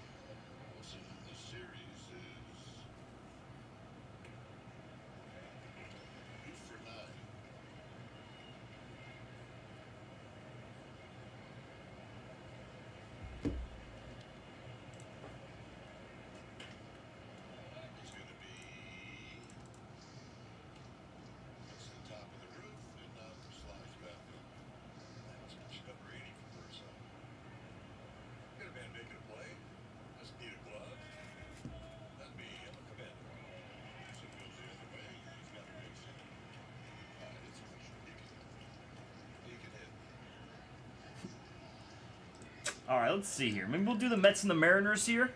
All right, let's see here. Maybe we'll do the Mets and the Mariners here.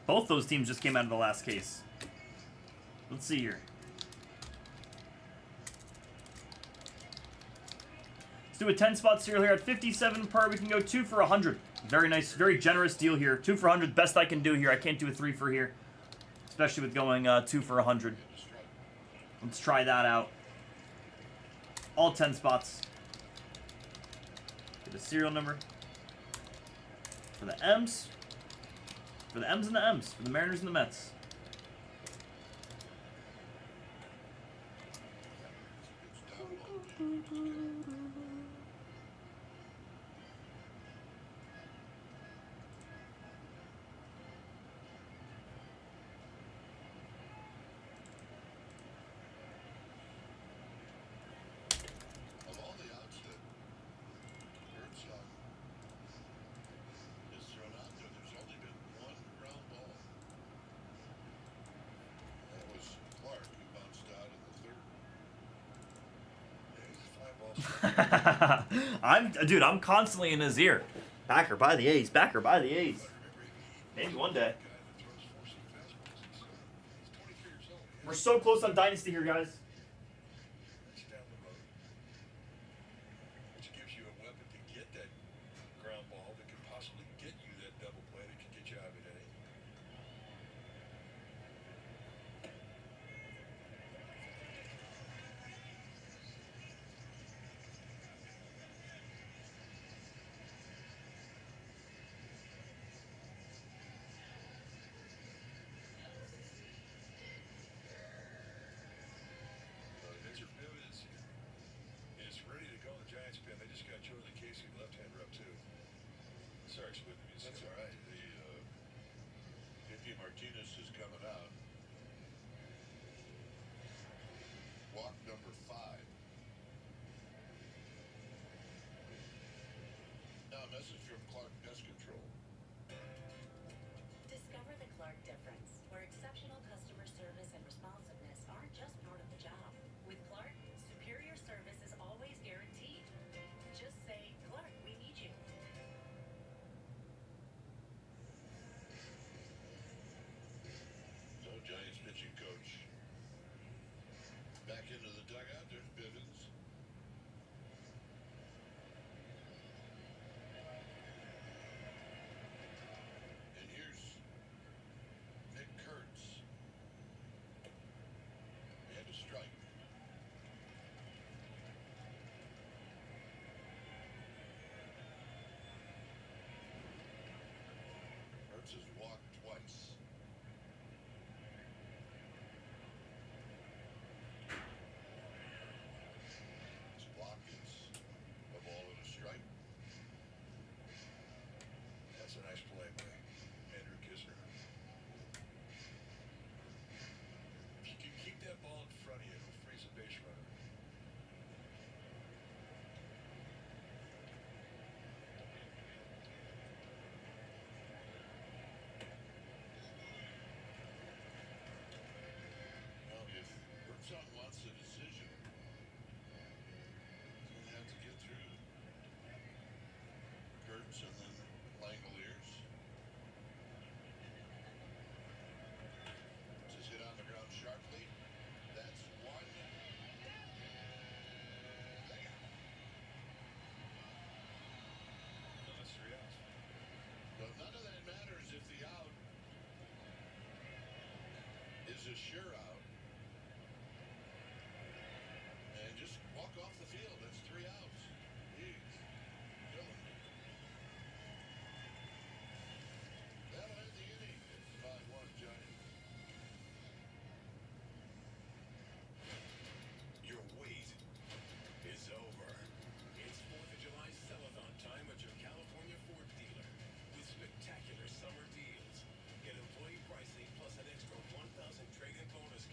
Both those teams just came out of the last case. Let's see here. Let's do a 10-spot serial here at 57 per. We can go 2 for 100. Very nice, very generous deal here. 2 for 100, best I can do here. I can't do a 3 for here, especially with going 2 for 100. Let's try that out. All 10 spots. Get a serial number for the M's. For the M's and the M's. For the Mariners and the Mets. Of all the outs that Birdsong has thrown out there, there's only been one ground ball. That was Clark, who bounced out in the third. Yeah, he's a fly ball. Dude, I'm constantly in his ear. Backer by the A's. Backer by the A's. Maybe one day. We're so close on Dynasty here, guys. That's down the road. Which gives you a weapon to get that ground ball that could possibly get you that double play that could get you out of it. There's your pivot. It's ready to go. The Giants pin. They just got Jordan Casey left-hander up too. Sorry, split the music. That's all right. The JP Martinez is coming out. Walk number 5. Now a message from Clark Pest Control. Discover the Clark difference, where exceptional customer service and responsiveness aren't just part of the job. With Clark, superior service is always guaranteed. Just say, Clark, we need you. So Giants pitching coach. Back into the dugout. There's Bivens. And here's Nick Kurtz. And a strike. Kurtz has walked twice. His block is a ball and a strike. That's a nice play by Andrew Kisner. If you can keep that ball in front of you, it'll freeze a base runner. Well, if Birdsong wants a decision, he's going to have to get through Kurtz and then Langoliers. Just hit on the ground sharply. That's one. No, that's 3 outs. But none of that matters if the out is a sure out. And just walk off the field. That's 3 outs. Jeez. Killing me. That'll end the inning. It's 5-1 Giants. Your wait is over. It's 4th of July sell-a-thon time at your California Ford dealer with spectacular summer deals. Get employee pricing plus an extra $1,000 trade-in bonus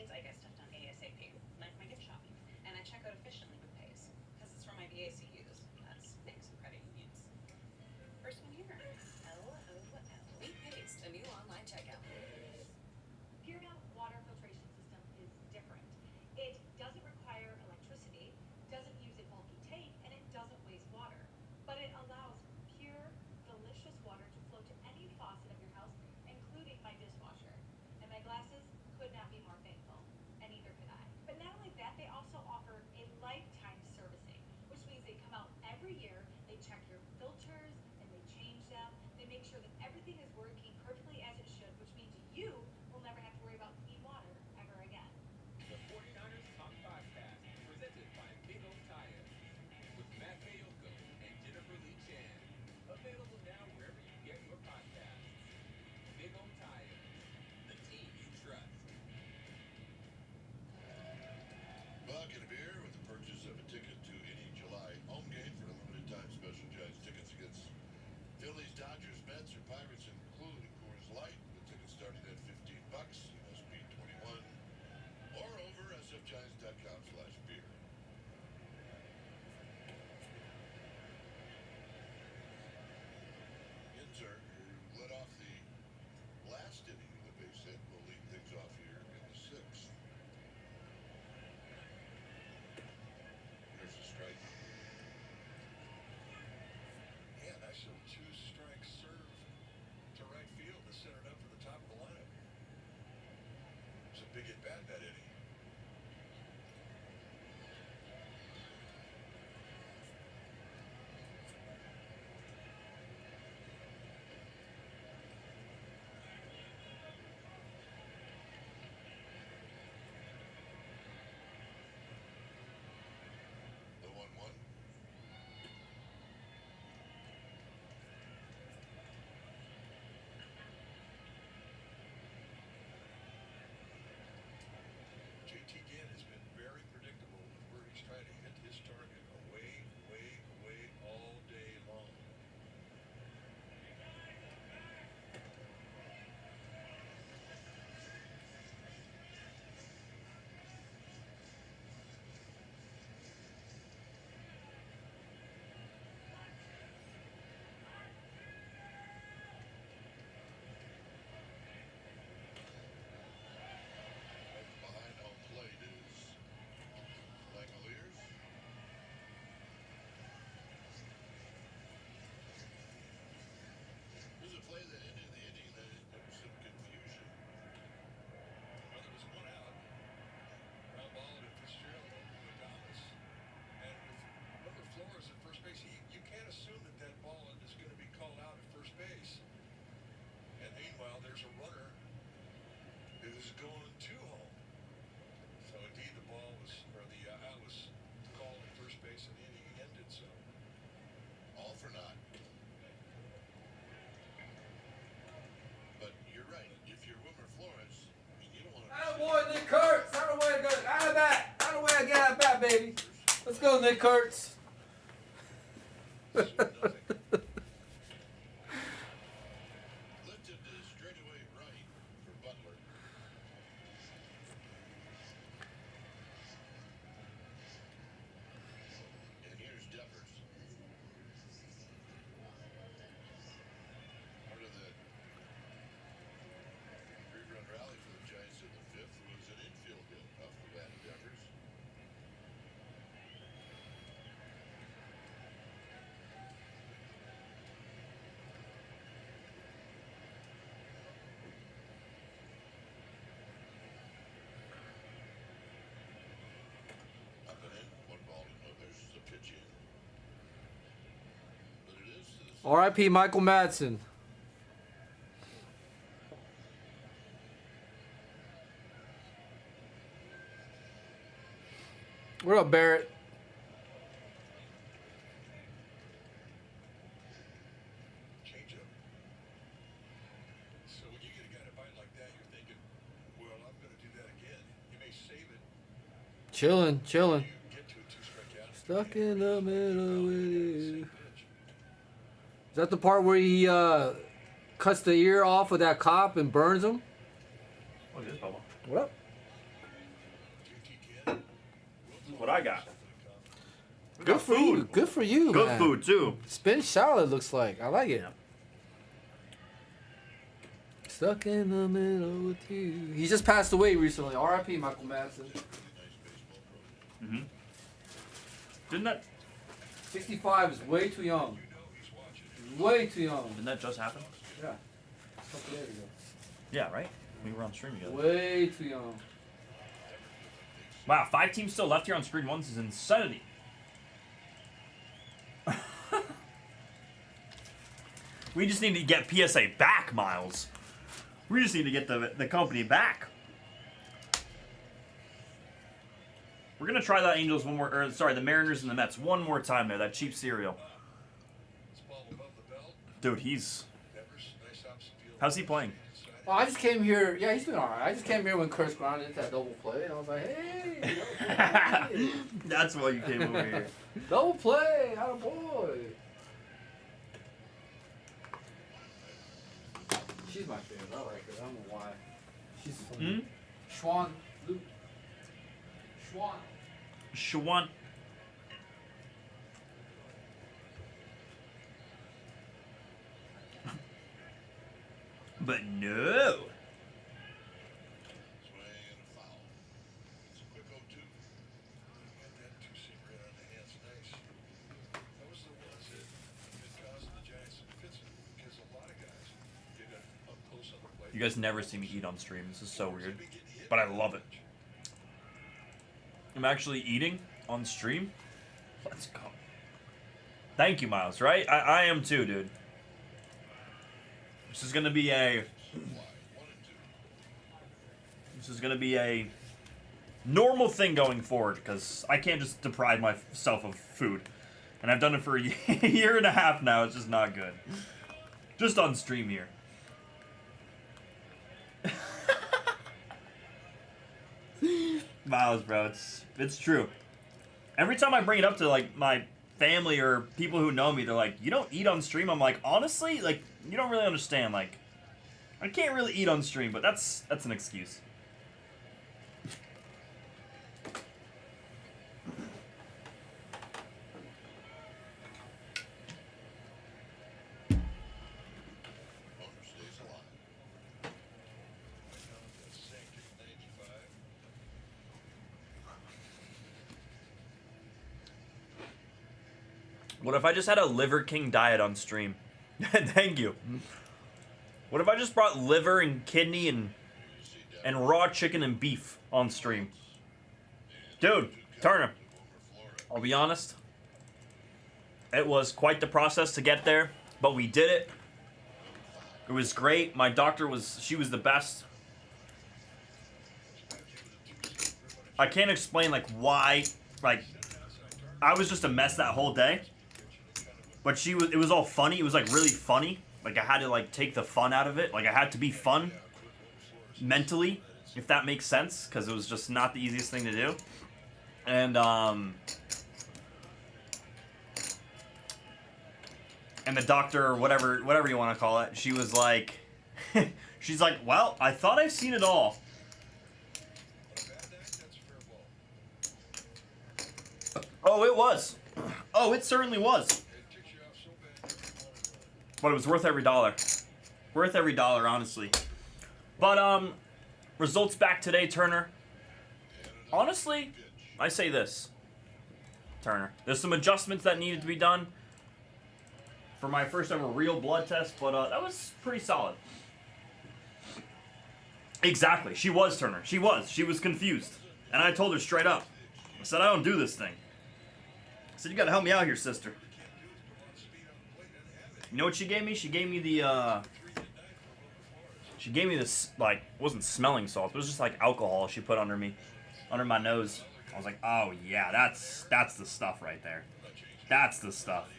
needs, I get stuff done ASAP, like my gift shopping. And I check out efficiently with Pays, because it's from my VACUs. That's banks and credit unions. First one here. LOL. Meet Pays, a new online checkout. Pure water filtration system is different. It doesn't require electricity, doesn't use a bulky tank, and it doesn't waste water. But it allows pure, delicious water to flow to any faucet of your house, including my dishwasher. And my glasses could not be more thankful, and neither could I. But not only that, they also offer a lifetime servicing, which means they come out every year, they check your filters, and they change them. They make sure that everything is working perfectly as it should, which means you will never have to worry about clean water ever again. The 49ers Top Podcast, presented by Big O Tires, with Matt Mayoko and Jennifer Lee Chan. Available now wherever you get your podcasts. Big O Tires, the team you trust. Bucket of beer with the purchase of a ticket to any July home game for a limited time special Giants tickets against Phillies, Dodgers, Mets, or Pirates, including Coors Light. The tickets starting at $15. You must be 21 or over. sfgiants.com/beer. Inter, who led off the last inning of the base hit, will lead things off here in the sixth. There's a strike. Yeah, nice little two-strike serve to right field to set it up for the top of the lineup. It's a big at-bat that inning. The 1-1. JT Ginn has been very predictable with where he's trying to hit his target away, away all day long. Behind home plate is Langoliers. There's a play that ended the inning that there was some confusion. Well, there was one out. Ground ball to Fitzgerald over to Adames. And with Wilmer Flores at first base, you can't assume that that ball is going to be called out at first base. And meanwhile, there's a runner who's going to home. So indeed, the ball was, or the out was called at first base, and the inning ended. So all for naught. But you're right. If you're Wilmer Flores, I mean, you don't want to. Attaboy, Nick Kurtz. Out of the way to go. Out of bat. Out of the way to get out of bat, baby. Let's go, Nick Kurtz. Lifted to straightaway right for Butler. And here's Devers. Part of the three-run rally for the Giants in the fifth was an infield hit off the bat of Devers. Up and in, one ball to no. There's a pitch in. But it is to the R.I.P. Michael Madsen. What up, Barrett? changeup. So when you get a guy to bite like that, you're thinking, well, I'm going to do that again. You may save it. Chilling, chilling. You get to a two-strike out. Stuck in the middle with you. Same pitch. Is that the part where he cuts the ear off of that cop and burns him? Look at this, Bubba. What up? what I got. We Good got for you. Good for you, Good man. food, too. Spinach salad looks like. I like it. Yeah. Stuck in the middle with you. He just passed away recently. R.I.P. Michael Madsen. Mm-hmm. Didn't that 65 is way too young. Way too young. didn't that just happen? Yeah. A couple days ago. Yeah, right? We were on stream together. Way too young. Wow, 5 teams still left here on screen 1. This is insanity. We just need to get PSA back, Miles. We just need to get the company back. We're gonna try that Angels one more, or sorry, the Mariners and the Mets one more time there. That cheap cereal. Dude, how's he playing? Well, I just came here. Yeah, he's doing all right. I just came here when Chris grounded into that double play, and I was like, hey. That's why you came over here. Double play, attaboy. She's my favorite. I like her. I don't know why. She's funny. Schwan. Luke. Schwan. Schwan. But no. You guys never see me eat on stream. This is so weird. But I love it. I'm actually eating on stream. Let's go. Thank you, Miles, right? I am too, dude. This is gonna be a normal thing going forward, because I can't just deprive myself of food. And I've done it for a year and a half now. It's just not good. Just on stream here. Miles, bro, it's true. Every time I bring it up to like my family or people who know me, they're like, "You don't eat on stream?" I'm like, honestly, like, you don't really understand. Like, I can't really eat on stream, but that's an excuse. What if I just had a Liver King diet on stream? Thank you. What if I just brought liver and kidney and raw chicken and beef on stream? Dude, Turner, I'll be honest. It was quite the process to get there, but we did it. It was great. My doctor she was the best. I can't explain like why, like, I was just a mess that whole day. But it was all funny. It was like really funny. Like I had to like take the fun out of it. Like I had to be fun mentally, if that makes sense, because it was just not the easiest thing to do. And the doctor, or whatever you want to call it, she was like, she's like, well, I thought I've seen it all. Oh, it was. Oh, it certainly was. But it was worth every dollar. Worth every dollar, honestly. But, results back today, Turner. Honestly, I say this. Turner. There's some adjustments that needed to be done for my first ever real blood test, but, that was pretty solid. Exactly. She was, Turner. She was. She was confused. And I told her straight up. I said, I don't do this thing. I said, you gotta help me out here, sister. You know what she gave me? She gave me the, she gave me this, like, it wasn't smelling salt. It was just, like, alcohol she put under my nose. I was like, oh, yeah, that's the stuff right there. That's the stuff.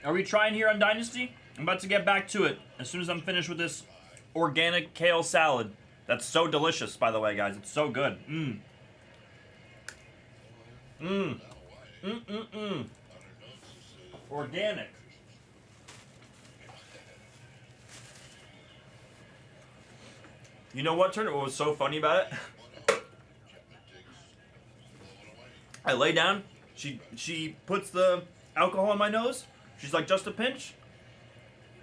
Are we trying here on Dynasty? I'm about to get back to it as soon as I'm finished with this organic kale salad. That's so delicious, by the way, guys. It's so good. Mmm. Mmm. Mmm, mmm, mmm. Organic. You know what, Turner? What was so funny about it? I lay down. She puts the alcohol in my nose. She's like, just a pinch.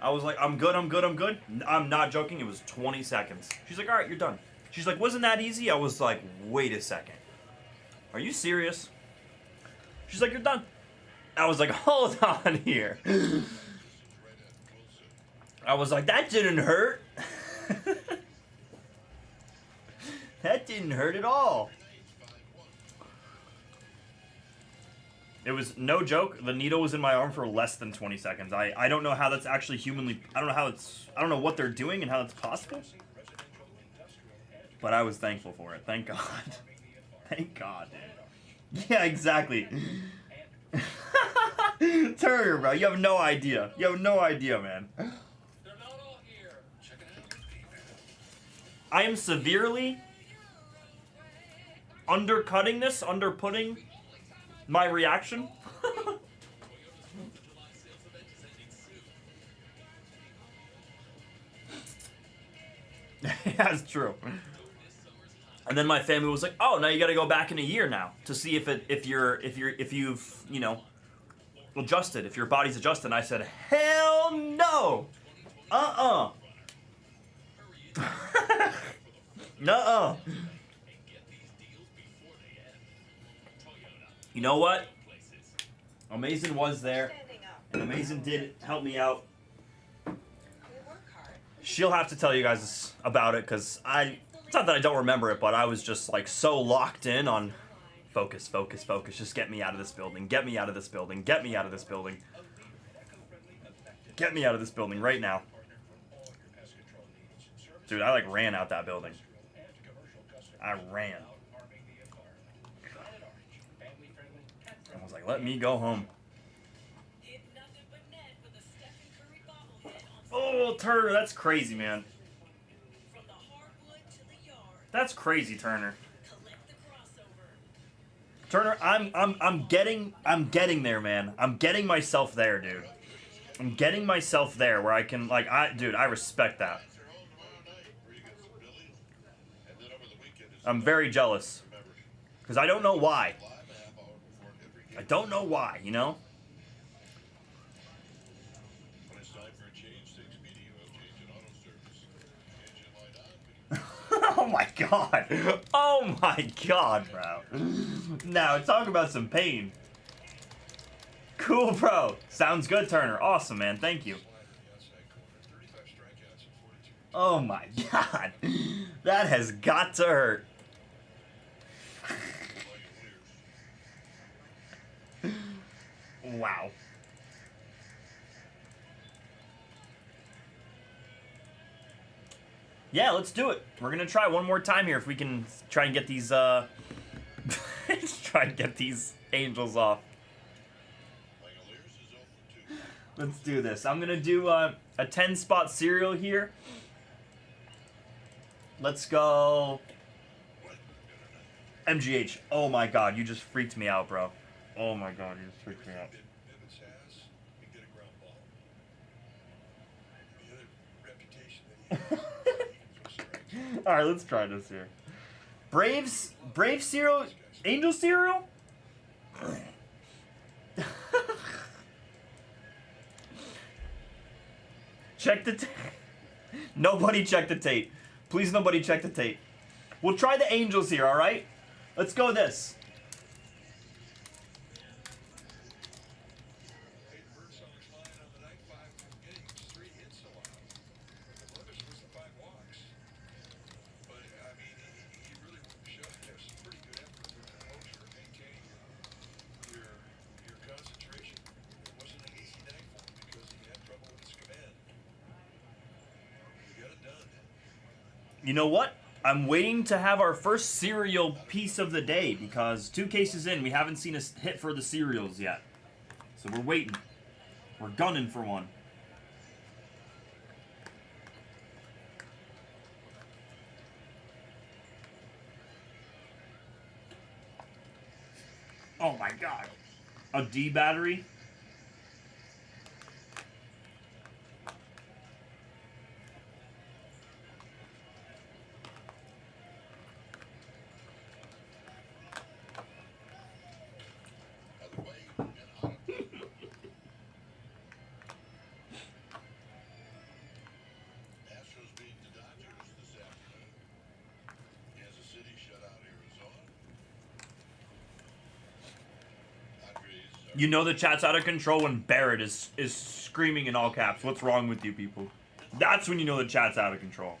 I was like, I'm good, I'm good, I'm good. I'm not joking. It was 20 seconds. She's like, all right, you're done. She's like, wasn't that easy? I was like, wait a second. Are you serious? She's like, you're done. I was like, hold on here. I was like, that didn't hurt. That didn't hurt at all. It was no joke. The needle was in my arm for less than 20 seconds. I don't know how that's actually humanly. I don't know what they're doing and how that's possible. But I was thankful for it. Thank God. Thank God, dude. Yeah, exactly. Turner, bro, you have no idea. You have no idea, man. I am severely undercutting this, underputting my reaction. Yeah, it's true. And then my family was like, "Oh, now you got to go back in a year now to see if you've you know adjusted, if your body's adjusted." And I said, "Hell no, nuh-uh." You know what? Amazing was there, and Amazing did help me out. She'll have to tell you guys about it, because it's not that I don't remember it, but I was just like so locked in on focus, focus, focus. Just get me out of this building. Get me out of this building. Get me out of this building. Get me out of this building right now. Dude, I like ran out that building. I ran. I was like, let me go home. Oh, Turner, that's crazy, man. That's crazy, Turner. Turner, I'm getting there, man. I'm getting myself there, dude. I'm getting myself there where I can, like, dude, I respect that. I'm very jealous. Because I don't know why. I don't know why, you know? Oh my god. Oh my god, bro. Now, talk about some pain. Cool, bro. Sounds good, Turner. Awesome, man. Thank you. Oh my god. That has got to hurt. Wow. Yeah, let's do it. We're gonna try one more time here if we can try and get these try and get these angels off. Let's do this. I'm gonna do a 10-spot serial here. Let's go MGH. Oh my god, you just freaked me out, bro. Oh my god, you just freaked me out. Alright, let's try this here. Brave cereal? Angel cereal? Check the tape. Nobody check the tape. Please, nobody check the tape. We'll try the angels here, alright? Let's go this. You know what? I'm waiting to have our first cereal piece of the day because 2 cases in, we haven't seen a hit for the cereals yet. So we're waiting. We're gunning for one. Oh my god. A D battery? You know the chat's out of control when Barrett is screaming in all caps. What's wrong with you people? That's when you know the chat's out of control.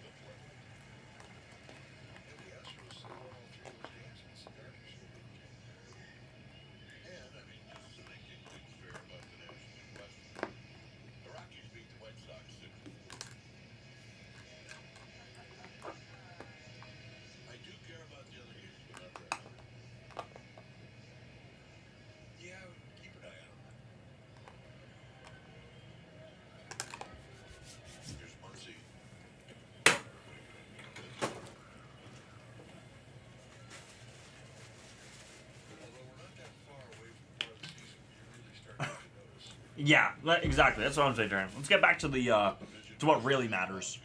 Yeah, exactly. That's what I'm saying, Darren. Let's get back to the to what really matters.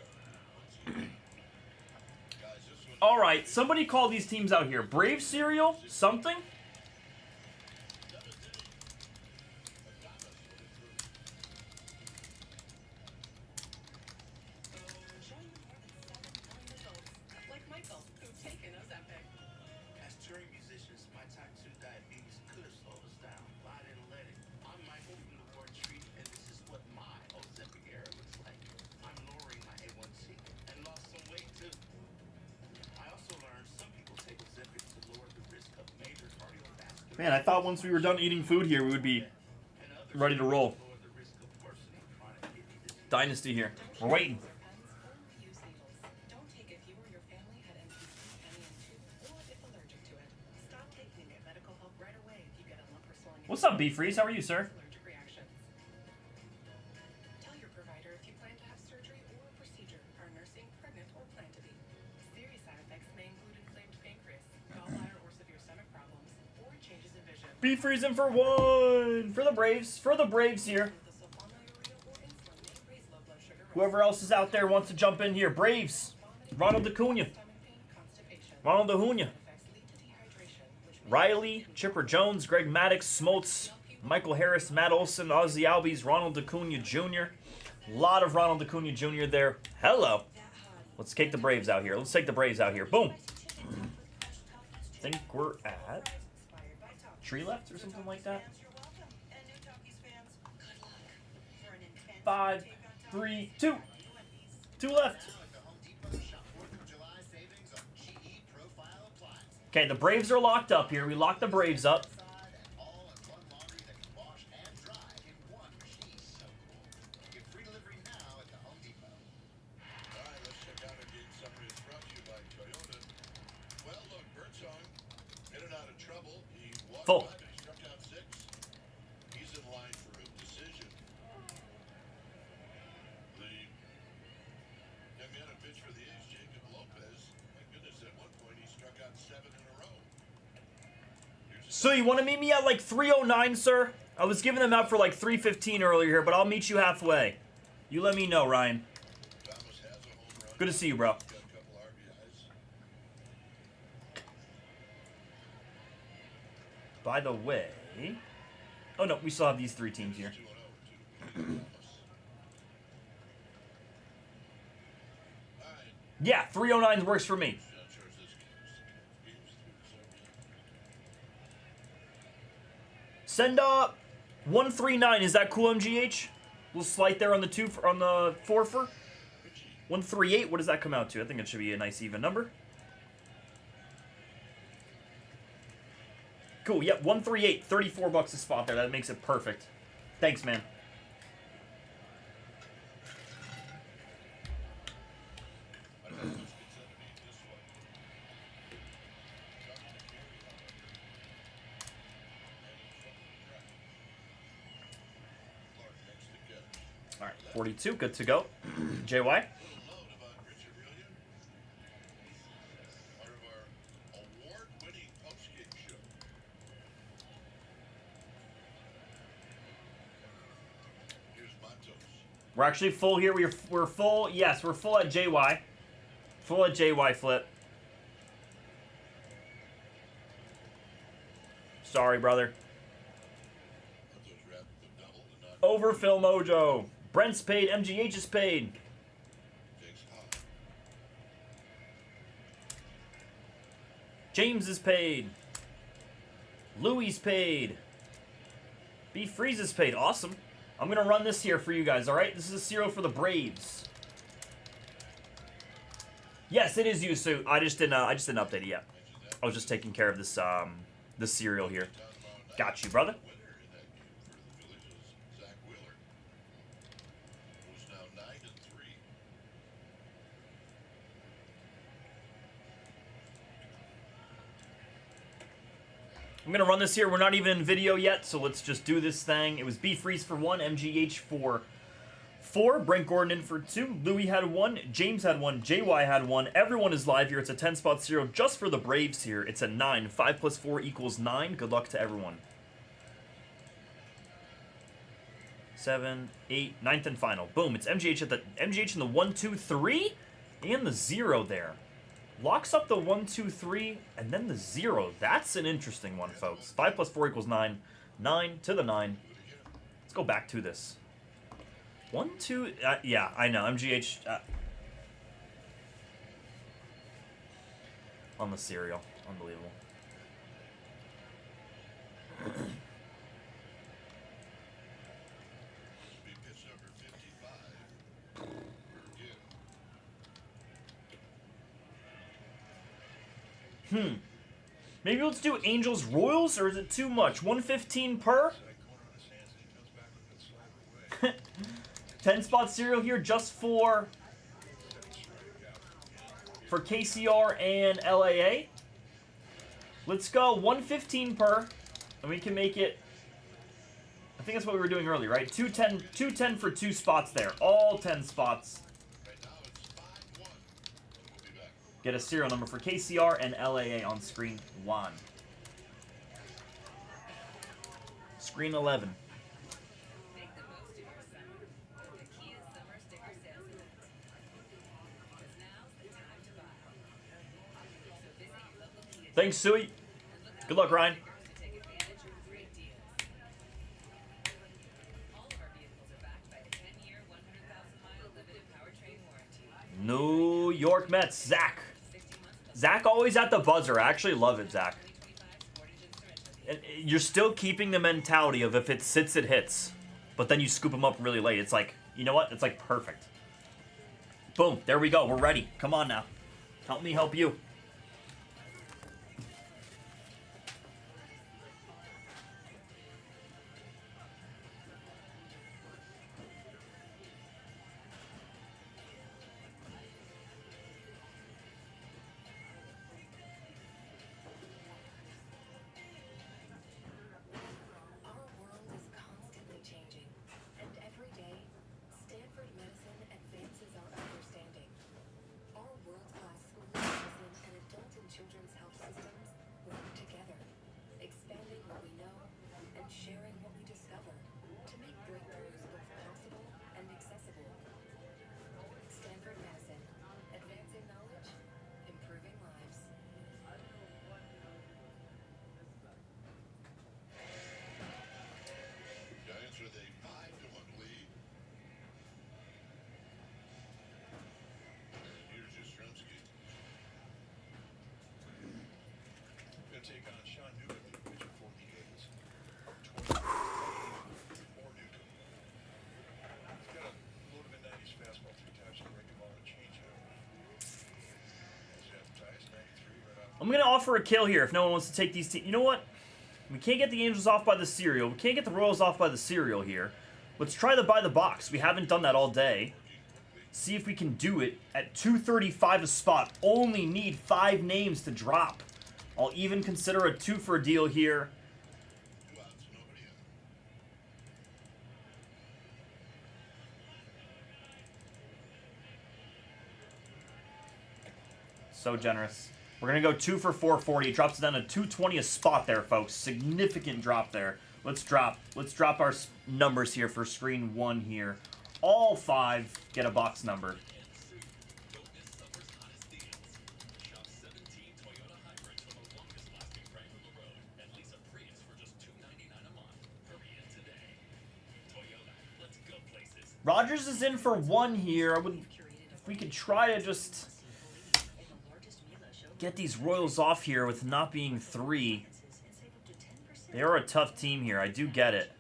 All right, somebody call these teams out here. Brave cereal, something. Like Michael, who've taken Ozempic. As touring musicians, my type 2 diabetes could have slowed us down, but I didn't let it. I'm Michael from the Ward Treat, and this is what my Ozempic era looks like. I'm lowering my A1C and lost some weight too. I also learned some people take Ozempic to lower the risk of major cardiovascular. Man, I thought once we were done eating food here, we would be ready to roll. Dynasty here. We're waiting. Don't take if you or your family had NPC, MEN2, or if allergic to it. Stop taking it. Medical help right away if you get a lump or swelling. What's up, B-Freeze? How are you, sir? Allergic reactions. Tell your provider if you plan to have surgery or a procedure, are nursing, pregnant, or plan to be. Serious side effects may include inflamed pancreas, gallbladder or severe stomach problems, or changes in vision. B-Freeze in for one! For the Braves. For the Braves here. Whoever else is out there wants to jump in here. Braves. Ronald Acuna. Ronald Acuna. Riley, Chipper Jones, Greg Maddux, Smoltz, Michael Harris, Matt Olson, Ozzy Albies, Ronald Acuna Jr. A lot of Ronald Acuna Jr. there. Hello. Let's take the Braves out here. Let's take the Braves out here. Boom. I think we're at tree left or something like that. 5, 3, 2. 2 left. Okay, the Braves are locked up here. We locked the Braves up. Full. So you want to meet me at like 309, sir? I was giving them out for like 315 earlier here, but I'll meet you halfway. You let me know, Ryan. Good to see you, bro. By the way... Oh, no, we still have these 3 teams here. Yeah, 309 works for me. Send up 139. Is that cool, MGH? Little slight there on the 2 on the 4 for 138. What does that come out to? I think it should be a nice even number. Cool. Yep, 138. $34 a spot there. That makes it perfect. Thanks, man. All right, 42, good to go. JY. We're actually full here. We're full. Yes, we're full at JY. Full at JY flip. Sorry, brother. Overfill Mojo. Brent's paid. MGH is paid. James is paid. Louis paid. B Freeze is paid. Awesome. I'm gonna run this here for you guys. All right. This is a serial for the Braves. Yes, it is you. So I just didn't update it yet. I was just taking care of this this serial here. Got you, brother. I'm going to run this here. We're not even in video yet, so let's just do this thing. It was B Freeze for 1, MGH for 4, Brent Gordon in for 2, Louis had 1, James had 1, JY had 1. Everyone is live here. It's a 10-spot serial just for the Braves here. It's a 9. 5 plus 4 equals 9. Good luck to everyone. 7, 8, 9th and final. Boom. It's MGH in the 1, 2, 3, and the 0 there. Locks up the 1, 2, 3, and then the 0. That's an interesting one, folks. 5 plus 4 equals 9. 9 to the 9. Let's go back to this. 1, 2... yeah, I know. MGH... on the serial. Unbelievable. Maybe let's do Angels Royals, or is it too much? 115 per? 10-spot serial here just for KCR and LAA. Let's go 115 per, and we can make it. I think that's what we were doing earlier, right? 210 for 2 spots there. All 10 spots. Get a serial number for KCR and LAA on screen 1. Screen 11. Make the most of your summer with the Kia Summer Sticker Sales Event. Because now's the time to buy. So visit your local Kia Thanks, Sui. Good luck, Ryan. to take advantage of great deals. All of our vehicles are backed by the 10-year, 100,000-mile limited powertrain warranty. New York Mets, Zach. Zach always at the buzzer. I actually love it, Zach. And you're still keeping the mentality of if it sits, it hits. But then you scoop them up really late. It's like, you know what? It's like perfect. Boom. There we go. We're ready. Come on now. Help me help you. Our world is constantly changing, and every day, Stanford Medicine advances our understanding. Our world-class school of medicine and adult and children's health systems work together, expanding what we know and sharing what we discover to make breakthroughs both possible and accessible. Stanford Medicine, advancing knowledge, improving lives. Giants with a 5-1 lead. Here's Yastrzemski. Gonna take on Sean Newcomb, the pitcher for the A's. 20 for Newcomb. He's got a low to mid-90s fastball, 3 times a breaking ball and a changeup. As advertised, 93 right off. I'm going to offer a kill here if no one wants to take these teams. You know what? We can't get the Angels off by the serial. We can't get the Royals off by the serial here. Let's try the buy the box. We haven't done that all day. See if we can do it at 235 a spot. Only need 5 names to drop. I'll even consider a 2 for a deal here. 2 outs, nobody out. So generous. We're going to go 2 for 440. It drops it down to 220 a spot there, folks. Significant drop there. Let's drop our numbers here for screen 1 here. All 5 get a box number. Don't miss summer's hottest deals. Shop 17 Toyota hybrids for the longest lasting price on the road. And lease a Prius for just $299 a month. Hurry in today. Toyota, let's go places. Rogers is in for 1 here. If we could try to just get these Royals off here with not being 3. They are a tough team here. I do get it.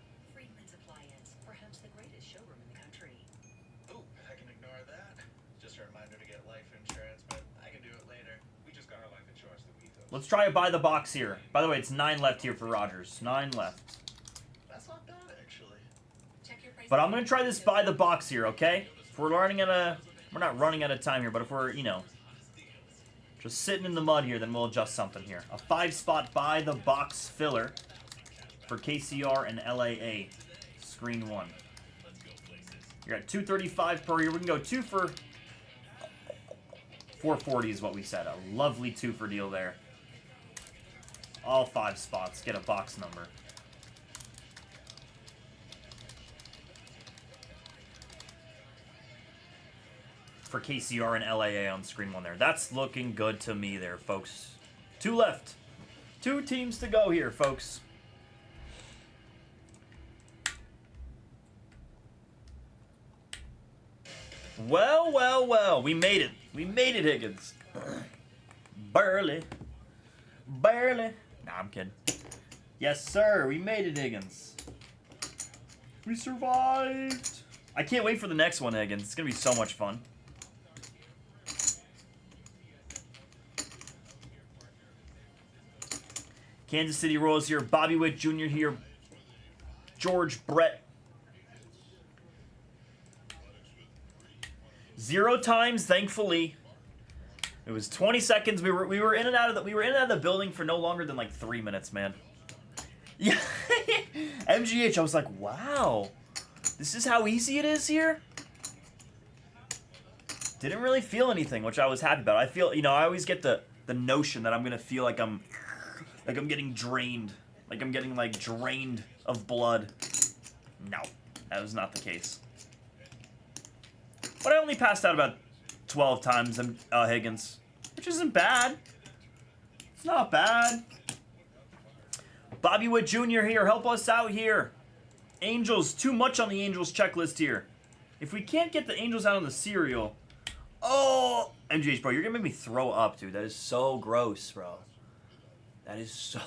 Let's try a buy the box here. By the way, it's 9 left here for Rogers. 9 left. That's not bad, actually. But I'm going to try this buy the box here, okay? If we're running we're not running out of time here, but if we're, you know, just sitting in the mud here, then we'll adjust something here. A 5-spot buy the box filler for KCR and LAA. Screen 1. You're at 235 per year. We can go 2 for 440 is what we said. A lovely 2 for deal there. All 5 spots. Get a box number. For KCR and LAA on screen 1 there. That's looking good to me there, folks. 2 left. 2 teams to go here, folks. Well, well, well. We made it. We made it, Higgins. Barely. Barely. Nah, I'm kidding. Yes, sir. We made it, Higgins. We survived. I can't wait for the next one, Higgins. It's going to be so much fun. Kansas City Royals here. Bobby Witt Jr. here. George Brett. 0 times, thankfully. It was 20 seconds. We were in and out of the building for no longer than like 3 minutes, man. Yeah. MGH, I was like, wow. This is how easy it is here? Didn't really feel anything, which I was happy about. I feel, you know, I always get the notion that I'm gonna feel like I'm getting drained. Like I'm getting like drained of blood. No, that was not the case. But I only passed out about 12 times, Higgins, which isn't bad. It's not bad. Bobby Witt Jr. here, help us out here. Angels, too much on the Angels checklist here. If we can't get the Angels out on the cereal, oh, MGH, bro, you're gonna make me throw up, dude. That is so gross, bro. That is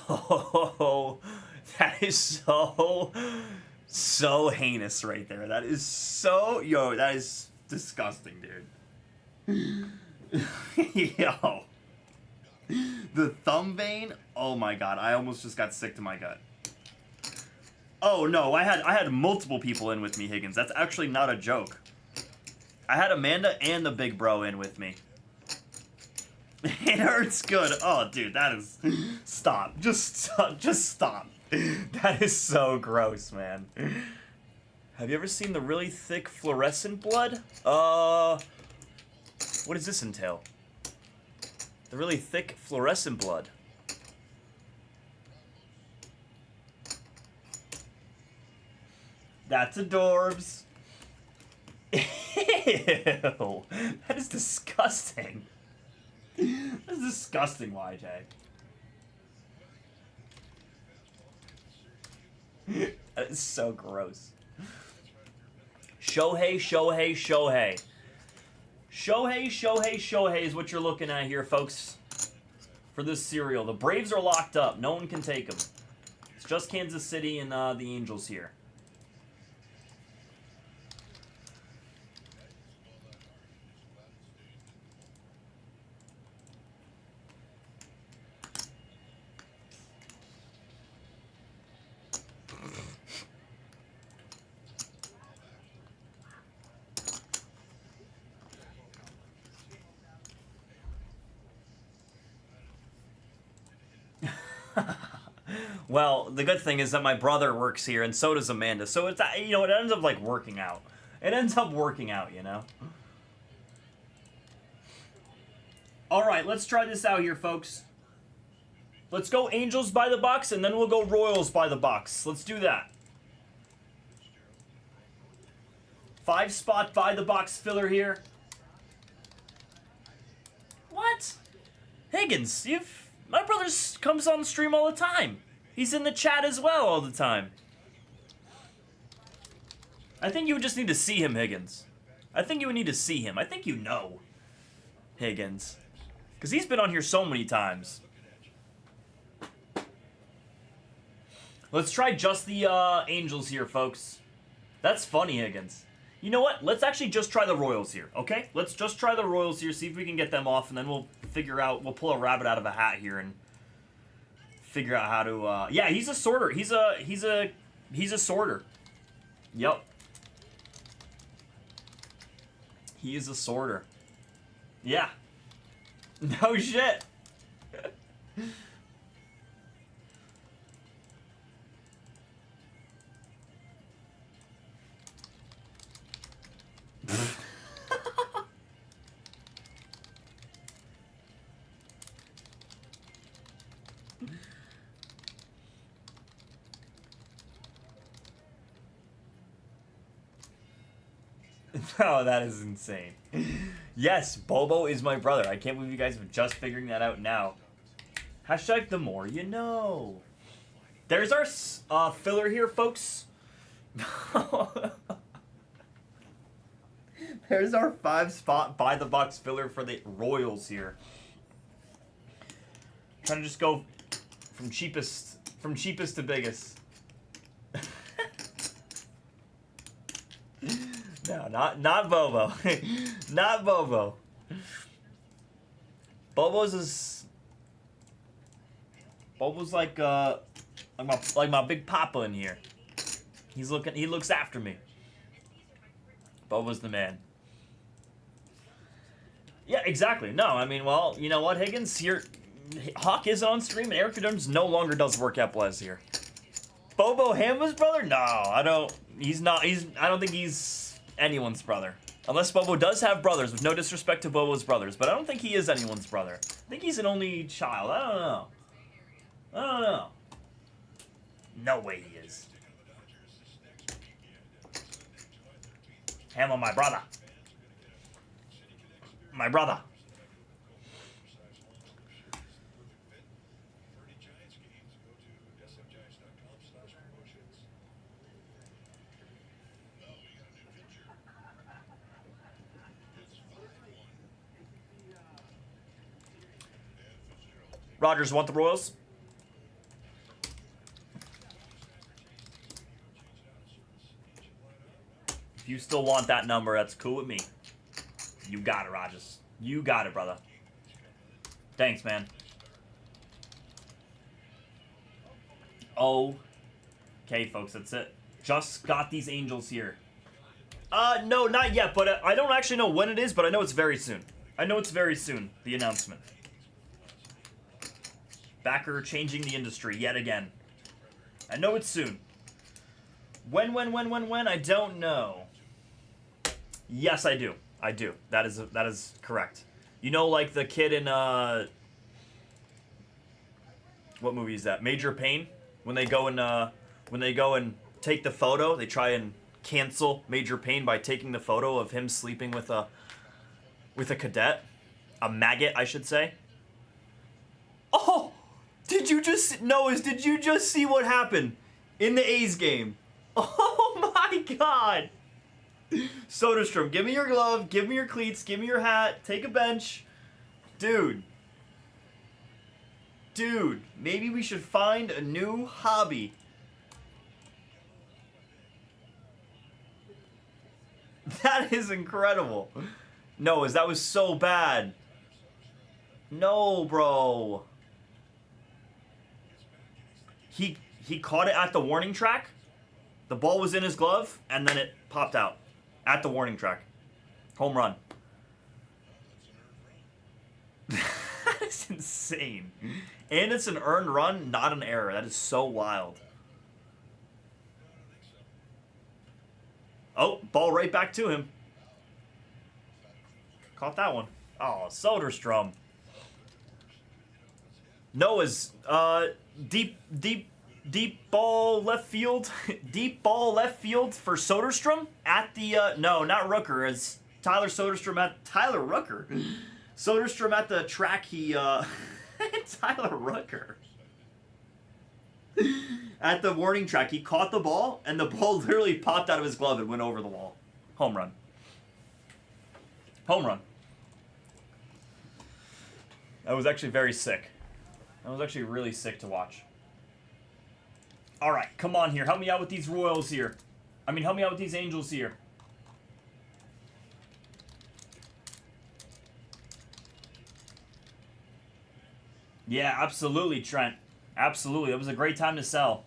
so heinous right there. That is so, yo, that is disgusting, dude. Yo. The thumb vein, oh my god, I almost just got sick to my gut. Oh no, I had multiple people in with me, Higgins. That's actually not a joke. I had Amanda and the big bro in with me. It hurts good. Oh, dude, that is... Stop. Just stop. That is so gross, man. Have you ever seen the really thick fluorescent blood? What does this entail? The really thick fluorescent blood. That's adorbs. Ew. That is disgusting. That's disgusting, YJ. That is so gross. Shohei. Shohei is what you're looking at here, folks. For this cereal. The Braves are locked up. No one can take them. It's just Kansas City and the Angels here. Well, the good thing is that my brother works here, and so does Amanda. So it's, you know, it ends up like working out. It ends up working out, you know. All right, let's try this out here, folks. Let's go Angels by the box, and then we'll go Royals by the box. Let's do that. 5-spot by the box filler here. What? Higgins, my brother comes on stream all the time. He's in the chat as well all the time. I think you would just need to see him, Higgins. I think you would need to see him. I think you know Higgins. Because he's been on here so many times. Let's try just the Angels here, folks. That's funny, Higgins. You know what? Let's actually just try the Royals here, okay? Let's just try the Royals here, see if we can get them off, and then we'll figure out, we'll pull a rabbit out of a hat here and figure out how to. Yeah, he's a sorter. He's a sorter. Yep. He is a sorter. Yeah. No shit. Oh, that is insane. Yes, Bobo is my brother. I can't believe you guys are just figuring that out now. Hashtag the more you know. There's our filler here, folks. There's our 5-spot by the box filler for the Royals here. Trying to just go from cheapest to biggest. No, not Bobo. Not Bobo. Bobo's like my big papa in here. He looks after me. Bobo's the man. Yeah, exactly. No, I mean, well, you know what, Higgins? Hawk is on stream, and Eric Adams no longer does work at Blez here. Bobo Hamma's brother? No, I don't. He's not. I don't think he's anyone's brother. Unless Bobo does have brothers, with no disrespect to Bobo's brothers, but I don't think he is anyone's brother. I think he's an only child. I don't know. No way he is. Hamma, my brother. My brother. Rogers, want the Royals? If you still want that number, that's cool with me. You got it, Rogers. You got it, brother. Thanks, man. Okay, folks, that's it. Just got these Angels here. No, not yet, but I don't actually know when it is, but I know it's very soon. I know it's very soon, the announcement. Backer changing the industry yet again. I know it's soon. When, I don't know. Yes, I do. I do. That is correct. You know, like the kid in, what movie is that? Major Payne? When they go and take the photo, they try and cancel Major Payne by taking the photo of him sleeping with a cadet. A maggot, I should say. Oh! Did you just see what happened in the A's game? Oh my god! Soderstrom, give me your glove, give me your cleats, give me your hat, take a bench. Dude, maybe we should find a new hobby. That is incredible. No, that was so bad. No, bro. He caught it at the warning track. The ball was in his glove, and then it popped out at the warning track. Home run. That is insane. And it's an earned run, not an error. That is so wild. Oh, ball right back to him. Caught that one. Oh, Soderstrom. Noah's deep ball left field. Deep ball left field for Soderstrom at the no, not Rooker. As Tyler Soderstrom at Tyler Rooker. Soderstrom at the track. He Tyler Rooker. At the warning track, he caught the ball, and the ball literally popped out of his glove and went over the wall. Home run. Home run. That was actually very sick. That was actually really sick to watch. All right, come on here. Help me out with these Royals here. I mean, help me out with these Angels here. Yeah, absolutely, Trent. Absolutely. That was a great time to sell.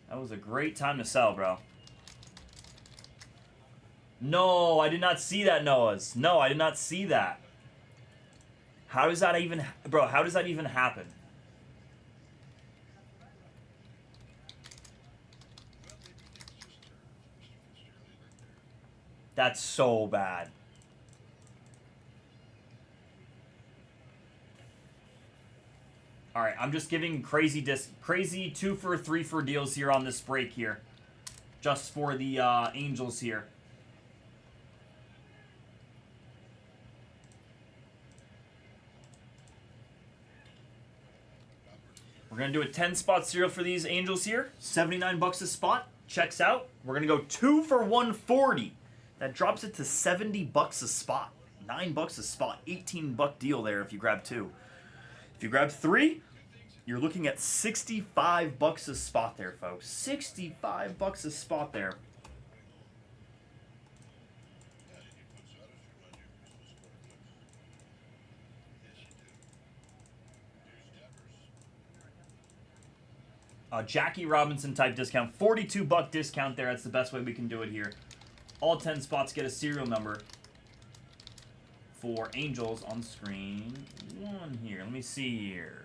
That was a great time to sell, bro. No, I did not see that, Noah's. No, I did not see that. How does that even... Bro, how does that even happen? That's so bad. Alright, I'm just giving crazy 2 for 3 for deals here on this break here. Just for the Angels here. We're going to do a 10-spot serial for these Angels here. 79 bucks a spot. Checks out. We're going to go 2 for 140. That drops it to 70 bucks a spot. 9 bucks a spot. 18 buck deal there if you grab 2. If you grab 3, you're looking at 65 bucks a spot there, folks. 65 bucks a spot there. Jackie Robinson type discount. 42 buck discount there. That's the best way we can do it here. All 10 spots get a serial number for Angels on screen 1 here. Let me see here.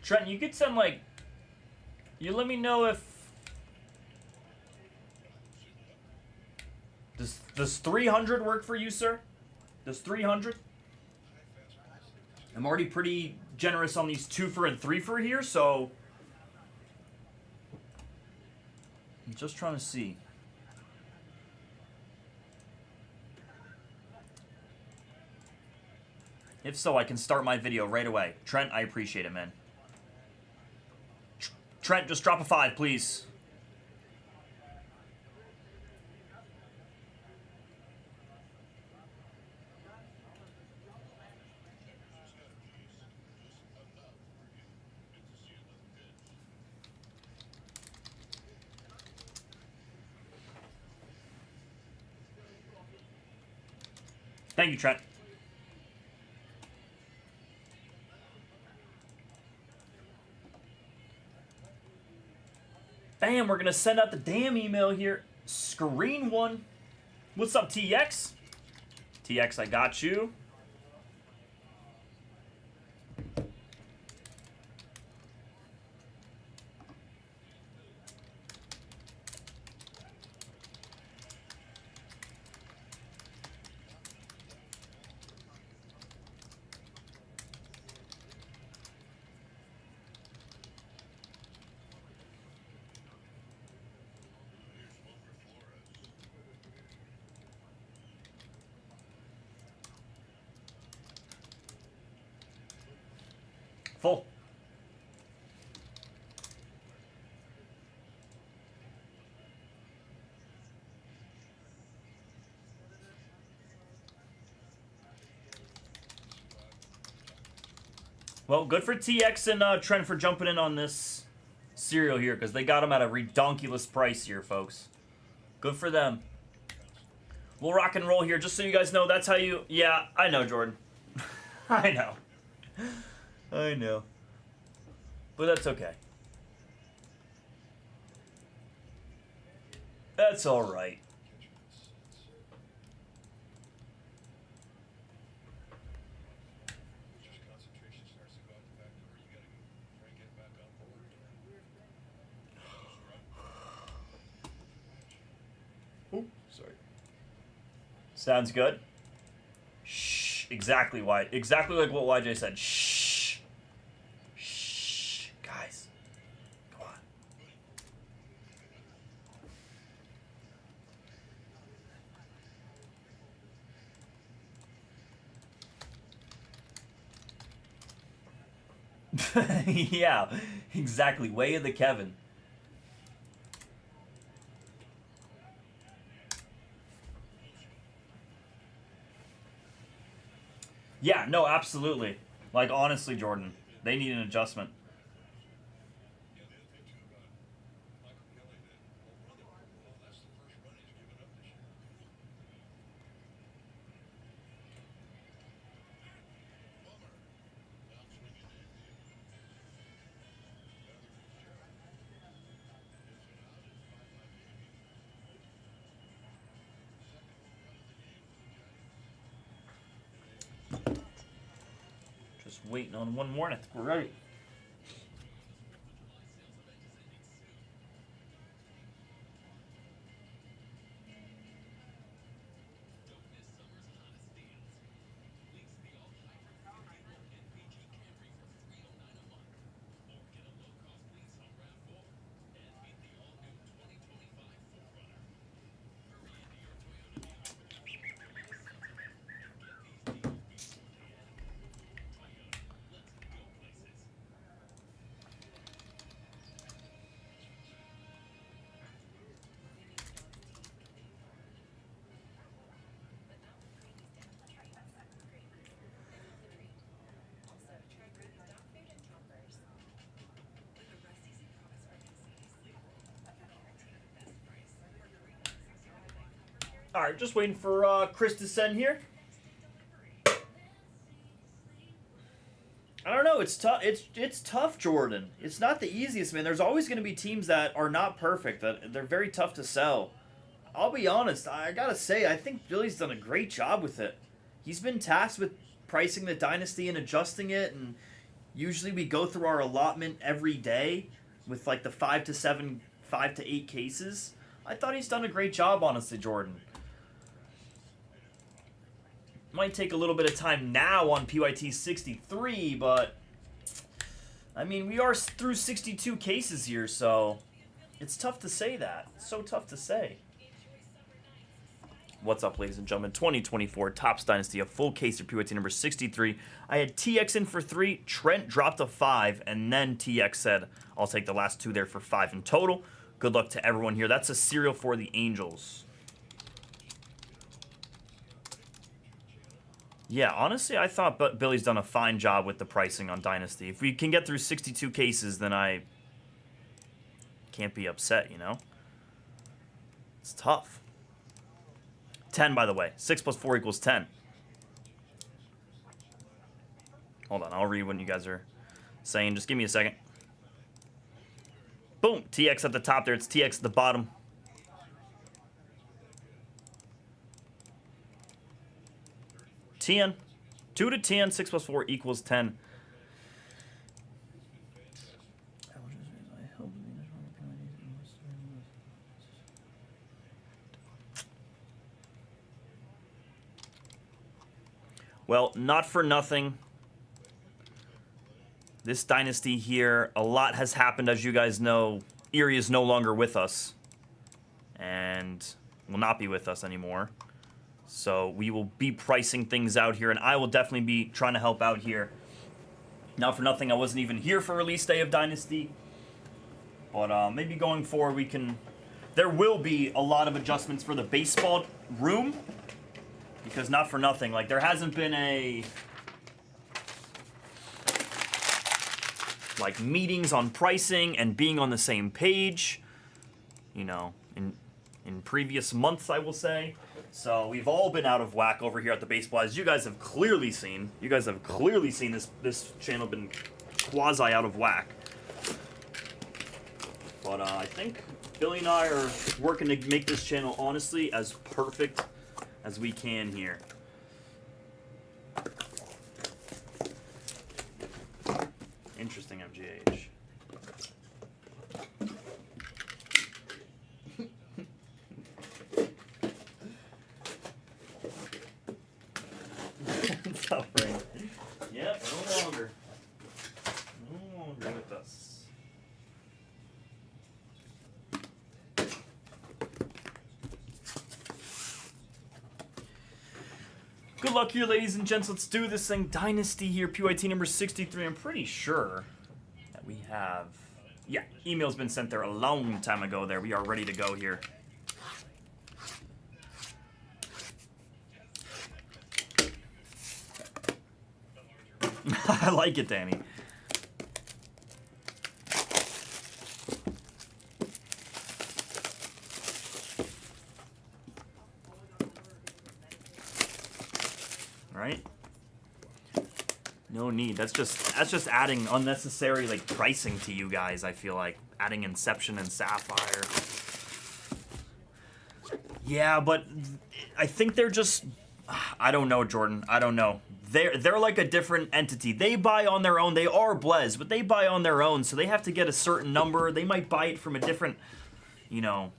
Trent, you could send, like... You let me know if... Does 300 work for you, sir? Does 300? I'm already pretty generous on these 2 for and 3 for here, so... I'm just trying to see. If so, I can start my video right away. Trent, I appreciate it, man. Trent, just drop a 5, please. Thank you, Trent. Bam, we're going to send out the damn email here. Screen 1. What's up, TX? TX, I got you. Full. Well, good for TX and Trent for jumping in on this cereal here, because they got them at a redonkulous price here, folks. Good for them. We'll rock and roll here, just so you guys know, that's how you... Yeah, I know, Jordan. I know. I know. But that's okay. That's alright. Ooh, sorry. Sounds good. Shh. Exactly like what YJ said. Shh. Shh. Guys. Go on. Yeah, exactly. Way of the Kevin. Yeah, no, absolutely. Like, honestly, Jordan, they need an adjustment. Yeah, the other thing too about Michael Kelly that well, that's the first run he's given up this year. Bummer. Now swinging there. Just waiting on one more, and I think we're ready. All right, just waiting for Chris to send here. I don't know. It's tough. It's tough, Jordan. It's not the easiest, man. There's always going to be teams that are not perfect. That they're very tough to sell. I'll be honest. I gotta say, I think Billy's done a great job with it. He's been tasked with pricing the Dynasty and adjusting it, and usually we go through our allotment every day with like the 5 to 8 cases. I thought he's done a great job, honestly, Jordan. Might take a little bit of time now on PYT 63, but I mean, we are through 62 cases here, so it's tough to say that. It's so tough to say. What's up, ladies and gentlemen? 2024 Topps Dynasty, a full case of PYT number 63. I had TX in for 3, Trent dropped a 5, and then TX said, I'll take the last 2 there for 5 in total. Good luck to everyone here. That's a serial for the Angels. Yeah, honestly, I thought Billy's done a fine job with the pricing on Dynasty. If we can get through 62 cases, then I can't be upset, you know? It's tough. 10, by the way. 6 plus 4 equals 10. Hold on, I'll read what you guys are saying. Just give me a second. Boom! TX at the top there. It's TX at the bottom. TN. 2 to 10, 6 plus 4 equals 10. Well, not for nothing. This Dynasty here, a lot has happened, as you guys know. Erie is no longer with us. And will not be with us anymore. So we will be pricing things out here, and I will definitely be trying to help out here. Not for nothing, I wasn't even here for release day of Dynasty. But maybe going forward we can... There will be a lot of adjustments for the baseball room. Because not for nothing, like there hasn't been a... like meetings on pricing and being on the same page. You know, in previous months, I will say. So we've all been out of whack over here at the baseball, as you guys have clearly seen. You guys have clearly seen this channel been quasi out of whack. But I think Billy and I are working to make this channel, honestly, as perfect as we can here. Interesting, MGH. Suffering. Yep, no longer. No longer with us. Good luck here, ladies and gents. Let's do this thing. Dynasty here, PYT number 63. I'm pretty sure that we have... Yeah, email's been sent there a long time ago there. We are ready to go here. I like it, Danny. Right? No need. That's just adding unnecessary like pricing to you guys, I feel like. Adding Inception and Sapphire. Yeah, but I think they're just, I don't know, Jordan. I don't know. They're like a different entity. They buy on their own. They are Blez, but they buy on their own, so they have to get a certain number. They might buy it from a different, you know,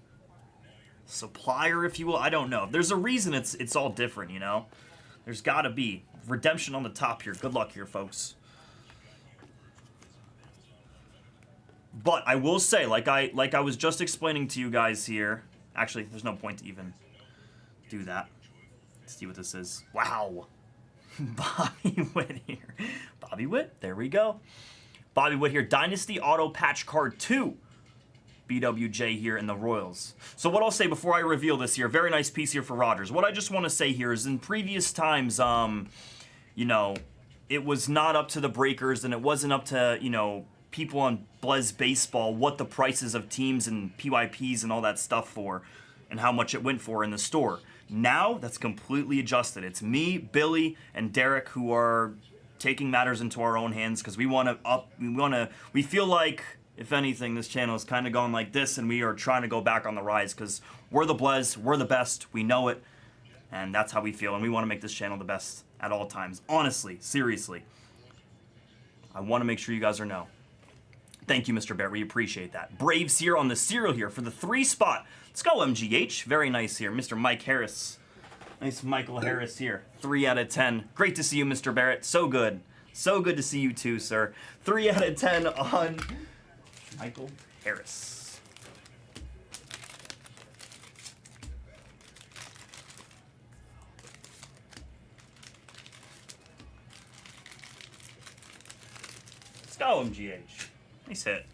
supplier, if you will. I don't know. There's a reason it's all different, you know? There's gotta be. Redemption on the top here. Good luck here, folks. But I will say, like I was just explaining to you guys here. Actually, there's no point to even do that. Let's see what this is. Wow. Bobby Witt here. Bobby Witt, there we go. Bobby Witt here. Dynasty Auto Patch Card 2. BWJ here in the Royals. So what I'll say before I reveal this here, very nice piece here for Rogers. What I just want to say here is in previous times, you know, it was not up to the breakers and it wasn't up to, you know, people on Blez Baseball what the prices of teams and PYPs and all that stuff for and how much it went for in the store. Now, that's completely adjusted. It's me, Billy, and Derek who are taking matters into our own hands because we feel like, if anything, this channel has kind of gone like this and we are trying to go back on the rise because we're the Blez, we're the best, we know it, and that's how we feel, and we want to make this channel the best at all times. Honestly, seriously. I want to make sure you guys know. Thank you, Mr. Bear. We appreciate that. Braves here on the serial here for the 3 spot. Let's go, MGH. Very nice here. Mr. Mike Harris. Nice Michael Harris here. 3 out of 10. Great to see you, Mr. Barrett. So good. So good to see you too, sir. 3 out of 10 on Michael Harris. Let's go, MGH. Nice hit.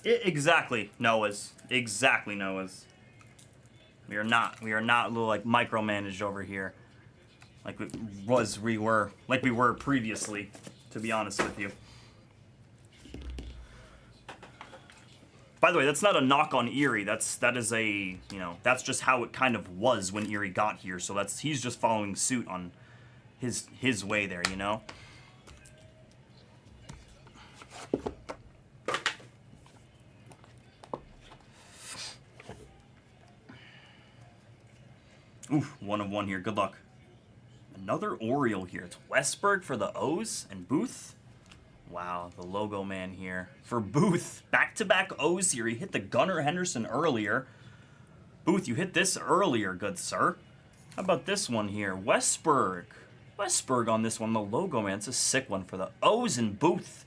Exactly, Noah's. Exactly, Noah's. We are not a little like micromanaged over here, like we were previously, to be honest with you. By the way, that's not a knock on Erie. That is a, you know, that's just how it kind of was when Erie got here. So he's just following suit on his way there, you know. Oof, 1 of 1 here. Good luck. Another Oriole here. It's Westberg for the O's and Booth. Wow, the logo man here. For Booth, back-to-back O's here. He hit the Gunnar Henderson earlier. Booth, you hit this earlier, good sir. How about this one here? Westberg. Westberg on this one, the logo man. It's a sick one for the O's and Booth.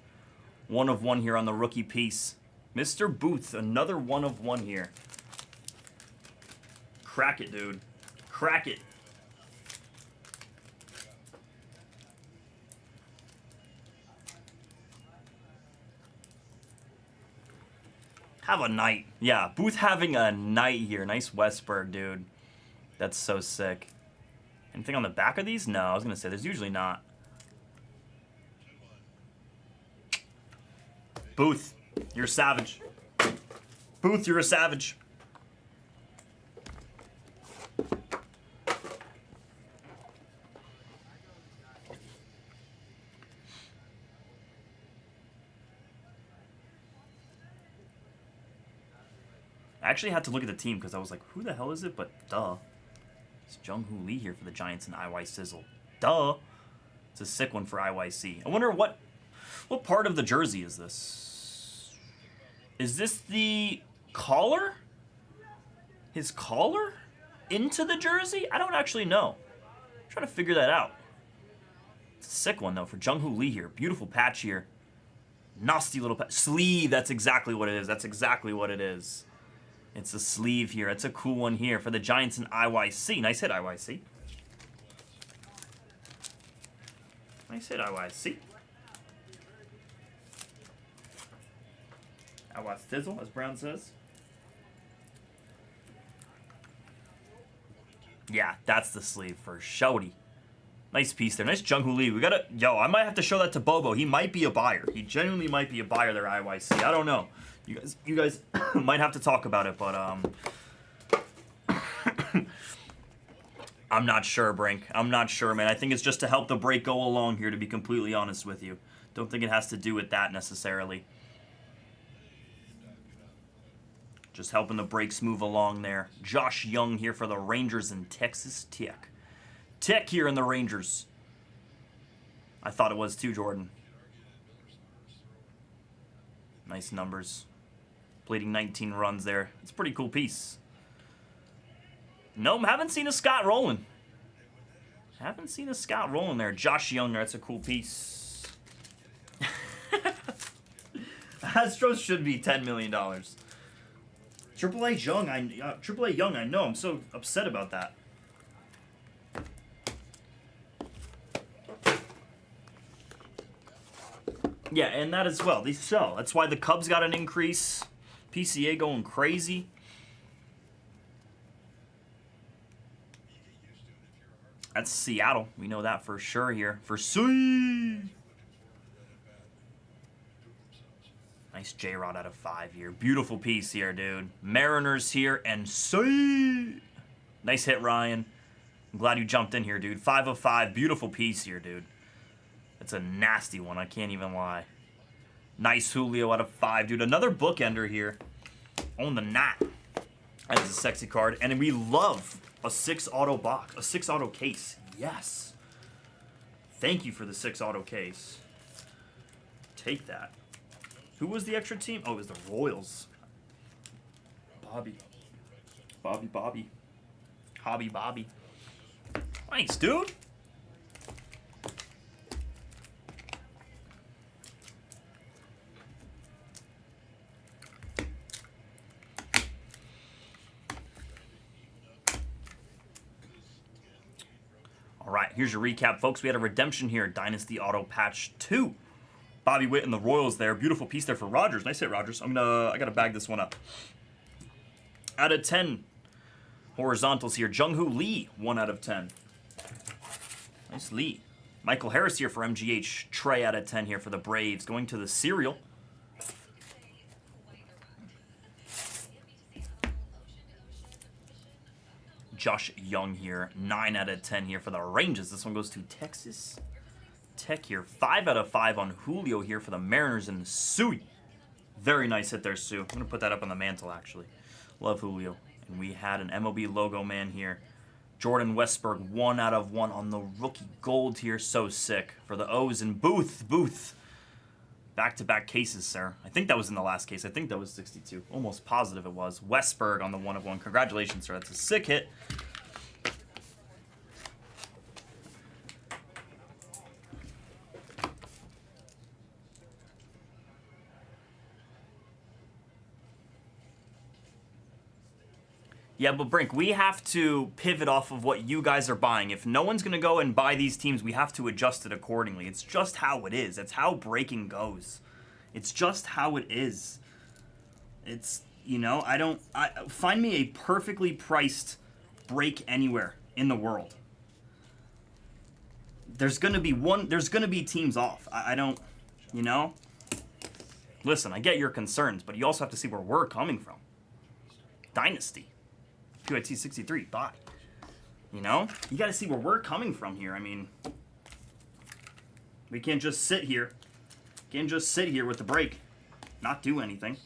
1 of 1 here on the rookie piece. Mr. Booth, another 1 of 1 here. Crack it, dude. Crack it. Have a night. Yeah, Booth having a night here. Nice Westberg, dude. That's so sick. Anything on the back of these? No, I was going to say, there's usually not. Booth, you're a savage. Booth, you're a savage. I actually had to look at the team because I was like, who the hell is it? But duh. It's Jung-Hoo Lee here for the Giants and IY Sizzle. Duh. It's a sick one for IYC. I wonder what part of the jersey is this? Is this the collar? His collar? Into the jersey? I don't actually know. I'm trying to figure that out. It's a sick one though for Jung-Hoo Lee here. Beautiful patch here. Nasty little patch. Sleeve, that's exactly what it is. That's exactly what it is. It's a sleeve here. It's a cool one here for the Giants and IYC. Nice hit, IYC. Nice hit, IYC. IY Stizzle, as Brown says. Yeah, that's the sleeve for Shouty. Nice piece there. Nice Jung-Hoo Lee. We gotta... Yo, I might have to show that to Bobo. He might be a buyer. He genuinely might be a buyer there, IYC. I don't know. You guys might have to talk about it, but, I'm not sure, Brink. I'm not sure, man. I think it's just to help the break go along here, to be completely honest with you. Don't think it has to do with that necessarily. Just helping the breaks move along there. Josh Young here for the Rangers and Texas Tech. Tech here in the Rangers. I thought it was too, Jordan. Nice numbers. Bleeding 19 runs there. It's a pretty cool piece. Nope, haven't seen a Scott Rowland. Haven't seen a Scott Rowland there. Josh Young there, that's a cool piece. Astros should be $10 million. AAA Young, I know. I'm so upset about that. Yeah, and that as well. They sell. That's why the Cubs got an increase. PCA going crazy. That's Seattle. We know that for sure here. For C. Nice J-Rod out of 5 here. Beautiful piece here, dude. Mariners here and C. Nice hit, Ryan. I'm glad you jumped in here, dude. 5 of 5. Beautiful piece here, dude. That's a nasty one. I can't even lie. Nice Julio out of 5, dude. Another bookender here. On the knot. That is a sexy card. And we love a 6 auto box. A 6 auto case. Yes. Thank you for the 6 auto case. Take that. Who was the extra team? Oh, it was the Royals. Bobby. Hobby Bobby. Nice, dude. All right, here's your recap, folks. We had a redemption here. Dynasty Auto Patch 2. Bobby Witt and the Royals there. Beautiful piece there for Rogers. Nice hit, Rogers. I gotta bag this one up. Out of 10. Horizontals here. Jung-Hoo Lee, 1 out of 10. Nice Lee. Michael Harris here for MGH. Trey out of 10 here for the Braves. Going to the cereal. Josh Young here. 9 out of 10 here for the Rangers. This one goes to Texas Tech here. 5 out of 5 on Julio here for the Mariners and Sui. Very nice hit there, Sue. I'm going to put that up on the mantle, actually. Love Julio. And we had an MLB logo man here. Jordan Westberg, 1 out of 1 on the rookie gold here. So sick. For the O's and Booth. Back-to-back cases, sir. I think that was in the last case. I think that was 62. Almost positive it was. Westberg on the 1 of 1. Congratulations, sir. That's a sick hit. Yeah, but Brink, we have to pivot off of what you guys are buying. If no one's going to go and buy these teams, we have to adjust it accordingly. It's just how it is. It's how breaking goes. It's just how it is. It's, you know, find me a perfectly priced break anywhere in the world. There's going to be teams off. I don't, you know. Listen, I get your concerns, but you also have to see where we're coming from. Dynasty. QIT 63, buy. You know? You got to see where we're coming from here. I mean, we can't just sit here. Can't just sit here with the break. Not do anything.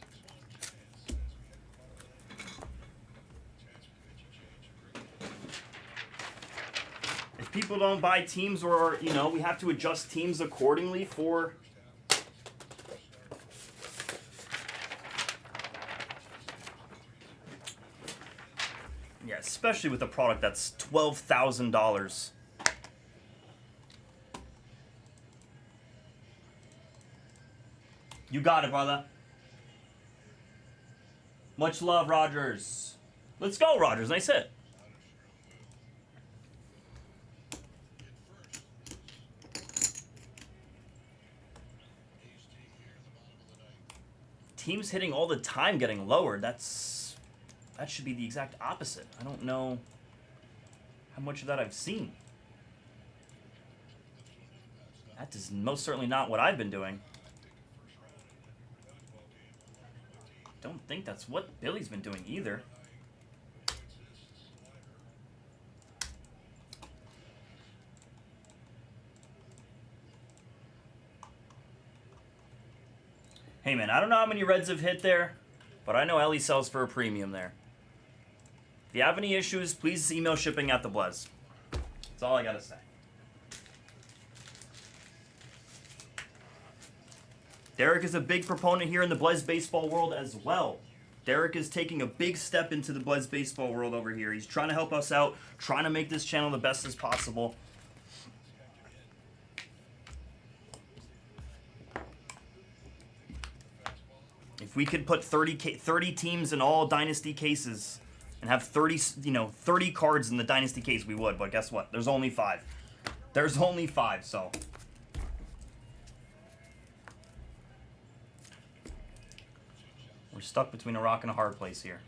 If people don't buy teams or, you know, we have to adjust teams accordingly for... Yeah, especially with a product that's $12,000. You got it, brother. Much love, Rogers. Let's go, Rogers. Nice hit. Teams hitting all the time getting lowered. That should be the exact opposite. I don't know. how much of that I've seen. That is most certainly not what I've been doing. Don't think that's what Billy's been doing either. Hey man, I don't know how many Reds have hit there, but I know Ellie sells for a premium there. If you have any issues, please email shipping at the Blez. That's all I gotta say. Derek is a big proponent here in the Blez Baseball world as well. Derek is taking a big step into the Blez Baseball world over here. He's trying to help us out, trying to make this channel the best as possible. If we could put 30 teams in all Dynasty cases and have 30 cards in the Dynasty case, we would. But guess what? There's only 5. There's only 5, so... we're stuck between a rock and a hard place here.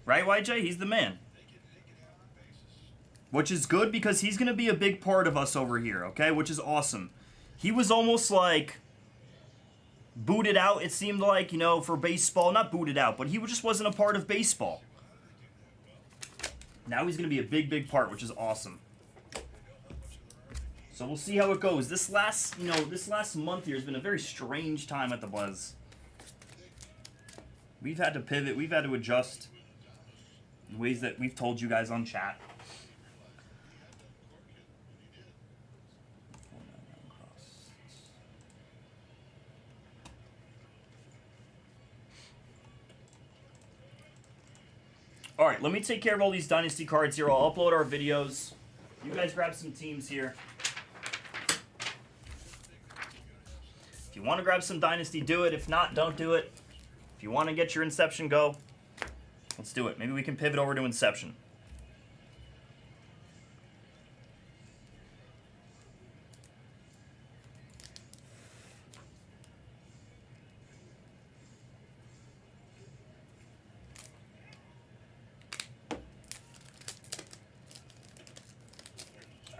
Right, YJ? He's the man. Which is good because he's going to be a big part of us over here, okay? Which is awesome. He was almost like booted out, it seemed like, you know, for baseball. Not booted out, but he just wasn't a part of baseball. Now he's going to be a big, big part, which is awesome. So we'll see how it goes. This last month here has been a very strange time at the Blez. We've had to pivot. We've had to adjust in ways that we've told you guys on chat. All right, let me take care of all these Dynasty cards here. I'll upload our videos. You guys grab some teams here. If you want to grab some Dynasty, do it. If not, don't do it. If you want to get your Inception, go. Let's do it. Maybe we can pivot over to Inception.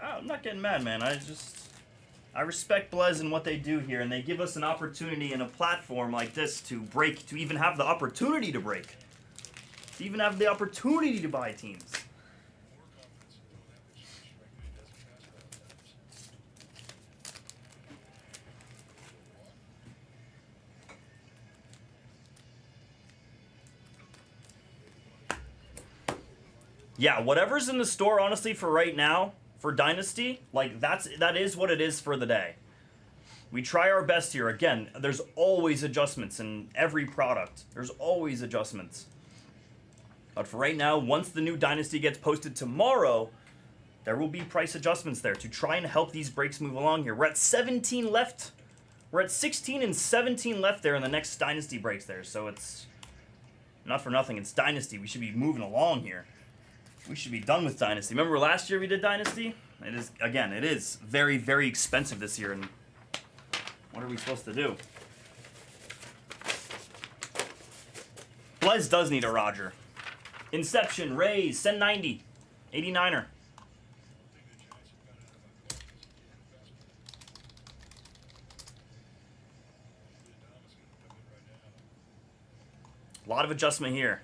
I'm not getting mad, man. I respect Blez and what they do here, and they give us an opportunity and a platform like this to break, to even have the opportunity to break, to even have the opportunity to buy teams. Yeah, whatever's in the store, honestly, for right now, for Dynasty, like, that is what it is for the day. We try our best here. Again, there's always adjustments in every product. There's always adjustments. But for right now, once the new Dynasty gets posted tomorrow, there will be price adjustments there to try and help these breaks move along here. We're at 17 left. We're at 16 and 17 left there in the next Dynasty breaks there. So it's not for nothing. It's Dynasty. We should be moving along here. We should be done with Dynasty. Remember last year we did Dynasty? It is very, very expensive this year, and what are we supposed to do? Blez does need a Roger. Inception, Rays, send 90. 89er. A lot of adjustment here.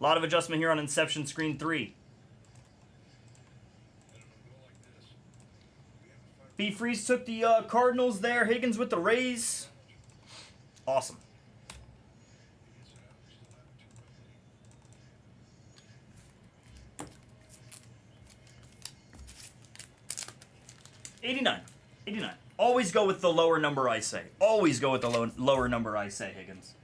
A lot of adjustment here on Inception Screen 3. B. Freeze took the Cardinals there. Higgins with the Rays. Awesome. $89. $89. Always go with the lower number, I say. Always go with the lower number, I say, Higgins.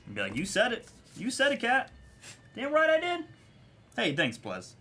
And be like, you said it. You said it, Cat. Damn right I did. Hey, thanks, Blez.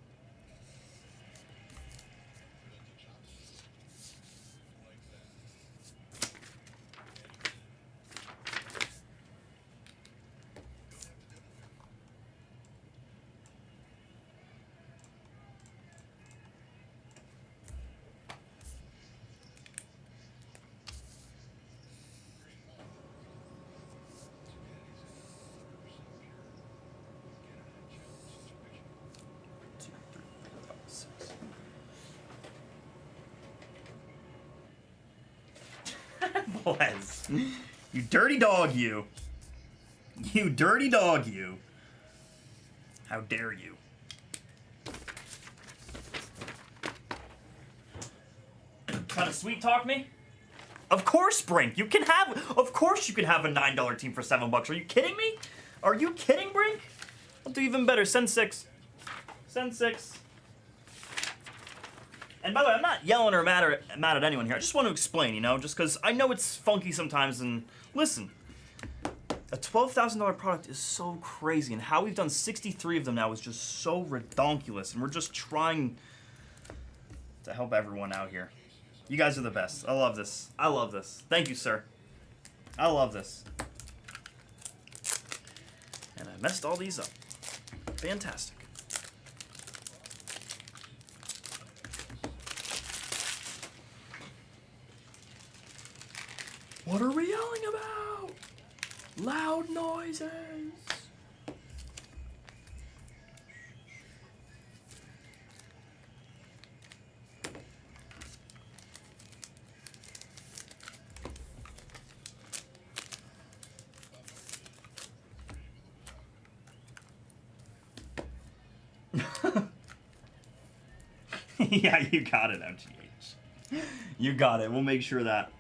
Blez. You dirty dog, you. You dirty dog, you. How dare you? Trying to sweet talk me? Of course, Brink. You can have. Of course, you can have a $9 team for $7. Are you kidding me? Are you kidding, Brink? I'll do even better. Send 6. Send 6. And by the way, I'm not yelling or mad at anyone here. I just want to explain, you know, just because I know it's funky sometimes. And listen, a $12,000 product is so crazy, and how we've done 63 of them now is just so redonkulous. And we're just trying to help everyone out here. You guys are the best. I love this. I love this. Thank you, sir. I love this. And I messed all these up. Fantastic. What are we yelling about? Loud noises. Yeah, you got it, MGH. You got it. We'll make sure that.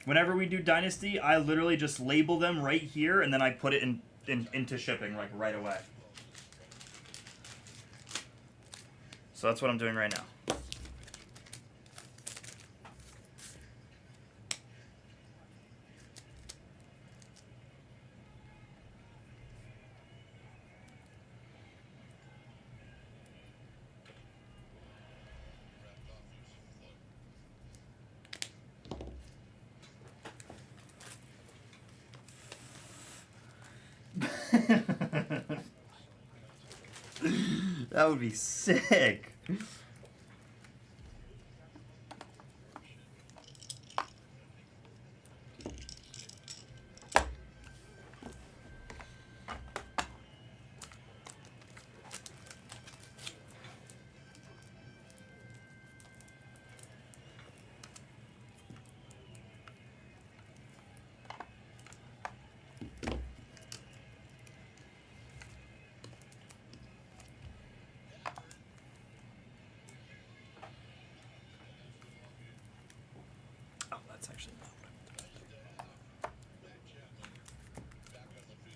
Whenever we do Dynasty, I literally just label them right here, and then I put it into shipping, like, right away. So that's what I'm doing right now. That would be sick.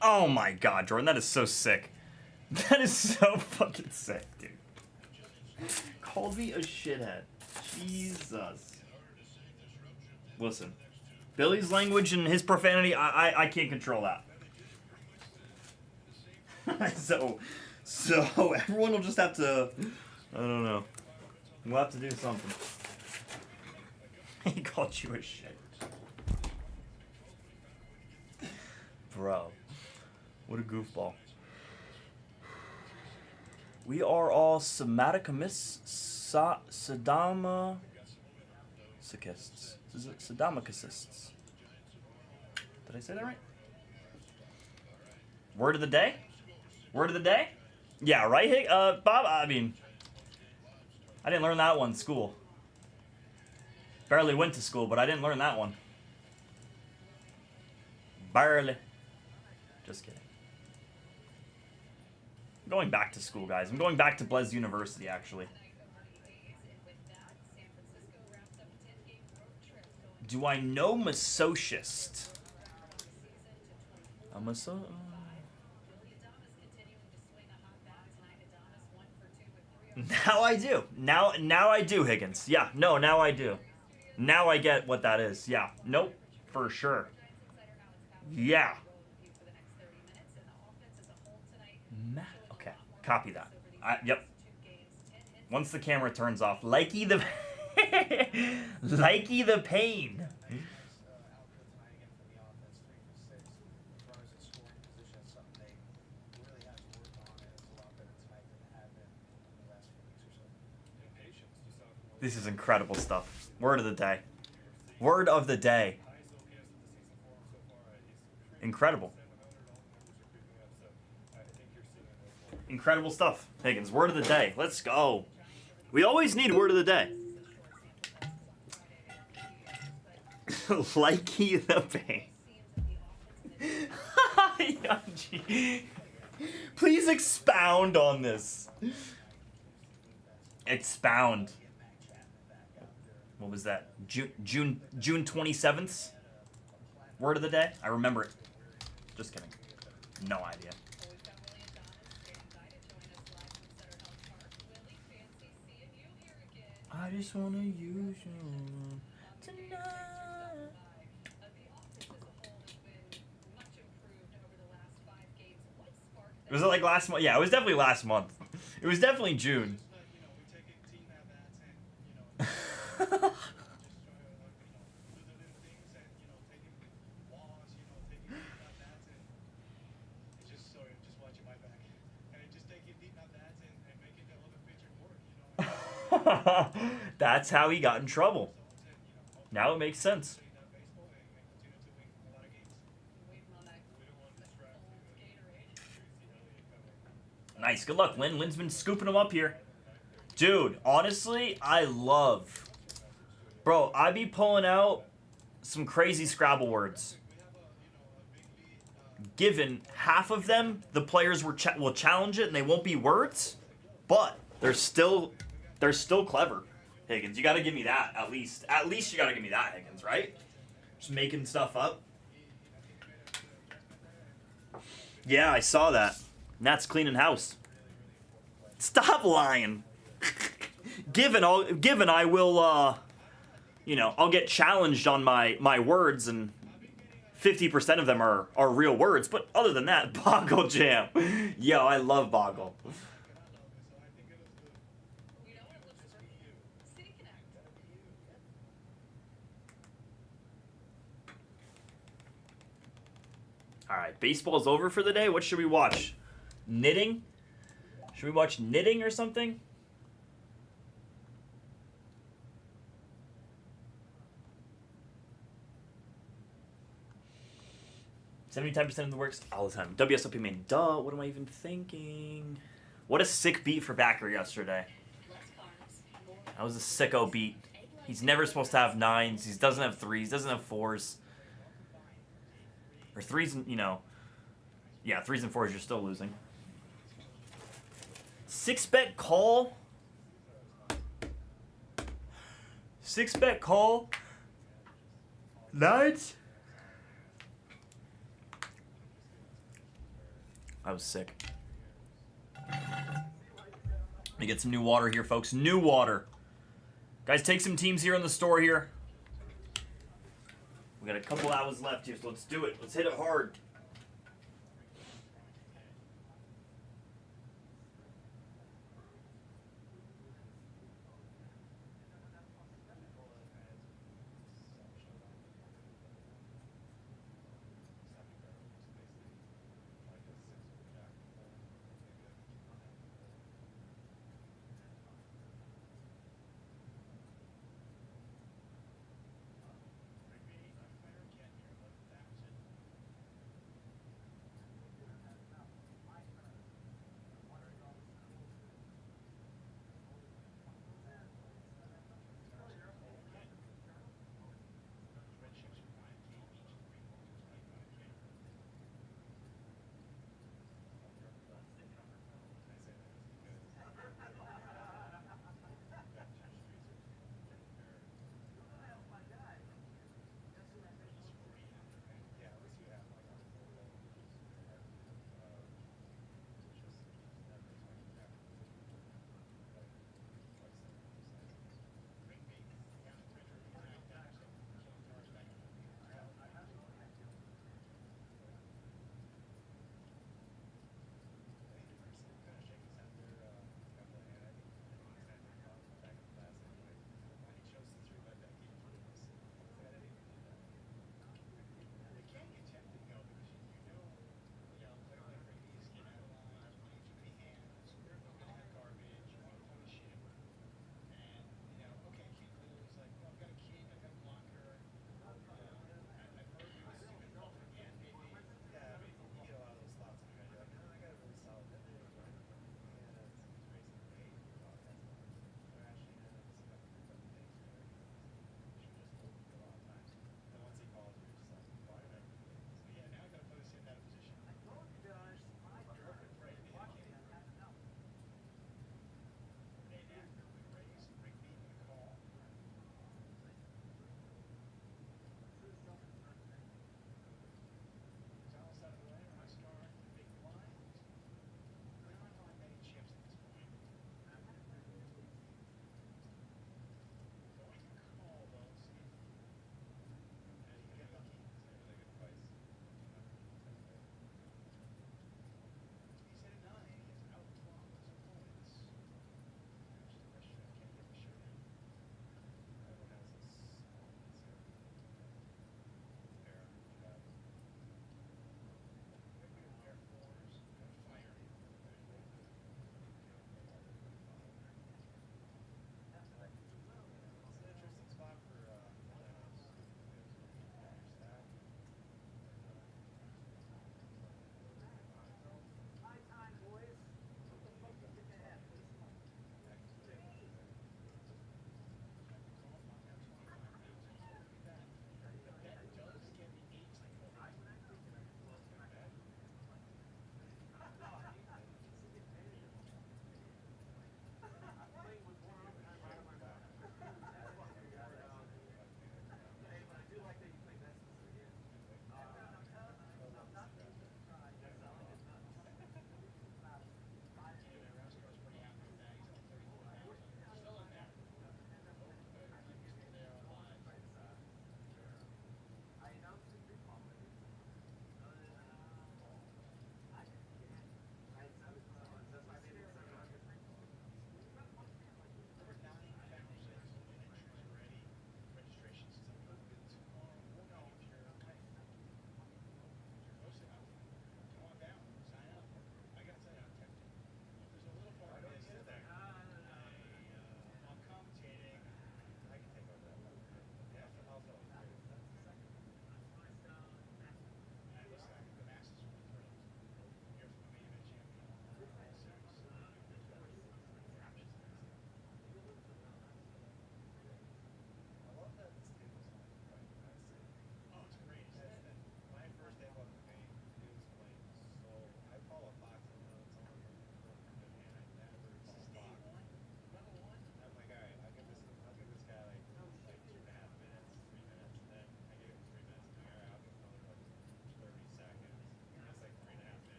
Oh my god, Jordan, that is so sick. That is so fucking sick, dude. Called me a shithead. Jesus. Listen, Billy's language and his profanity, I can't control that. so everyone will just have to, I don't know. We'll have to do something. He called you a shit. Bro. What a goofball. We are all Samadikamists. Sadomasochists. Did I say that right? Word of the day? Word of the day? Yeah, right, Bob? I mean, I didn't learn that one in school. Barely went to school, but I didn't learn that one. Barely. Just kidding. I'm going back to school, guys. I'm going back to Blez University, actually. Do I know Masociist? A Maso... Now I do. Now I do, Higgins. Yeah, no, now I do. Now I get what that is. Yeah. Nope. For sure. Yeah. Okay. Copy that. Yep. Once the camera turns off, likey the... likey the pain. This is incredible stuff. Word of the day. Word of the day. Incredible. Incredible stuff, Higgins. Word of the day. Let's go. We always need word of the day. Likey the pain. Please expound on this. Expound. What was that? June 27th? Word of the day? I remember it. Just kidding. No idea. I just wanna use you tonight. Was it like last month? Yeah, it was definitely last month. It was definitely June. That's how he got in trouble. Now it makes sense. Nice. Good luck, Lynn. Lynn's been scooping him up here. Dude, honestly, I love... Bro, I be pulling out some crazy Scrabble words. Given half of them, the players will challenge it and they won't be words, but they're still clever. Higgins, you gotta give me that, at least. At least you gotta give me that, Higgins, right? Just making stuff up. Yeah, I saw that. Nat's cleaning house. Stop lying. Given I will, you know, I'll get challenged on my words, and 50% of them are real words. But other than that, Boggle Jam. Yo, I love Boggle. All right, baseball's over for the day. What should we watch? Knitting? Should we watch knitting or something? %% of the works all the time. WSOP main. Duh, what am I even thinking? What a sick beat for Backer yesterday. That was a sicko beat. He's never supposed to have 9s. He doesn't have 3s. Doesn't have 4s. Or 3s, you know. Yeah, 3s and 4s, you're still losing. 6-bet call. 6-bet call. 9s. I was sick. Let me get some new water here, folks. New water. Guys, take some teams here in the store here. We got a couple hours left here, so let's do it. Let's hit it hard.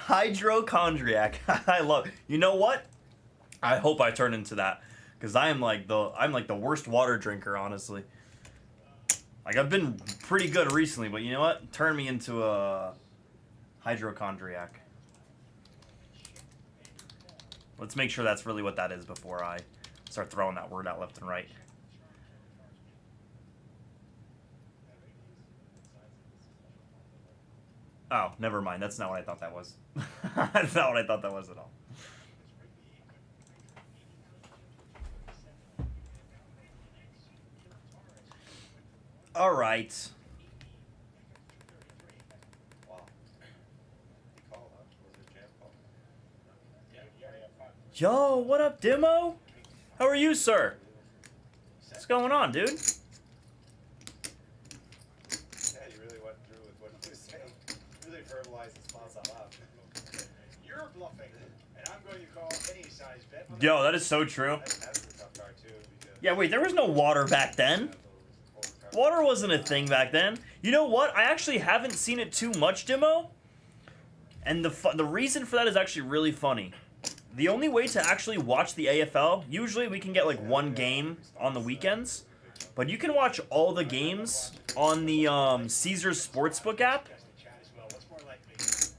Hydrochondriac. I love. You know what? I hope I turn into that, because I'm like the worst water drinker, honestly. Like, I've been pretty good recently, but you know what? Turn me into a hydrochondriac. Let's make sure that's really what that is before I start throwing that word out left and right. Oh, never mind. That's not what I thought that was. That's not what I thought that was at all. All right. Yo, what up, Demo? How are you, sir? What's going on, dude? Yeah, you really went through with what you were saying. Really verbalized his thoughts out loud. You're bluffing, and I'm going to call any size bet. Yo, that is so true. That's a tough card too. Because Yeah, wait, there was no water back then. Water wasn't a thing back then. You know what? I actually haven't seen it too much, Demo. And the reason for that is actually really funny. The only way to actually watch the AFL, usually we can get like one game on the weekends, but you can watch all the games on the Caesars Sportsbook app,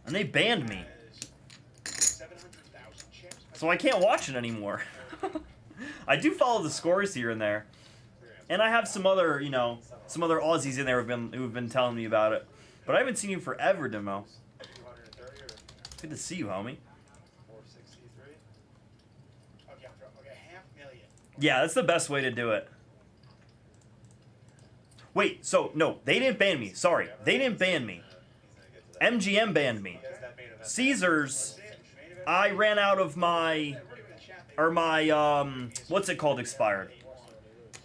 and they banned me. So I can't watch it anymore. I do follow the scores here and there, and I have some other, you know, some other Aussies in there who've been telling me about it, but I haven't seen you forever, Demo. Good to see you, homie. Yeah, that's the best way to do it. Wait, so, no, they didn't ban me. Sorry, they didn't ban me. MGM banned me. Caesars, I ran out of my, what's it called expired.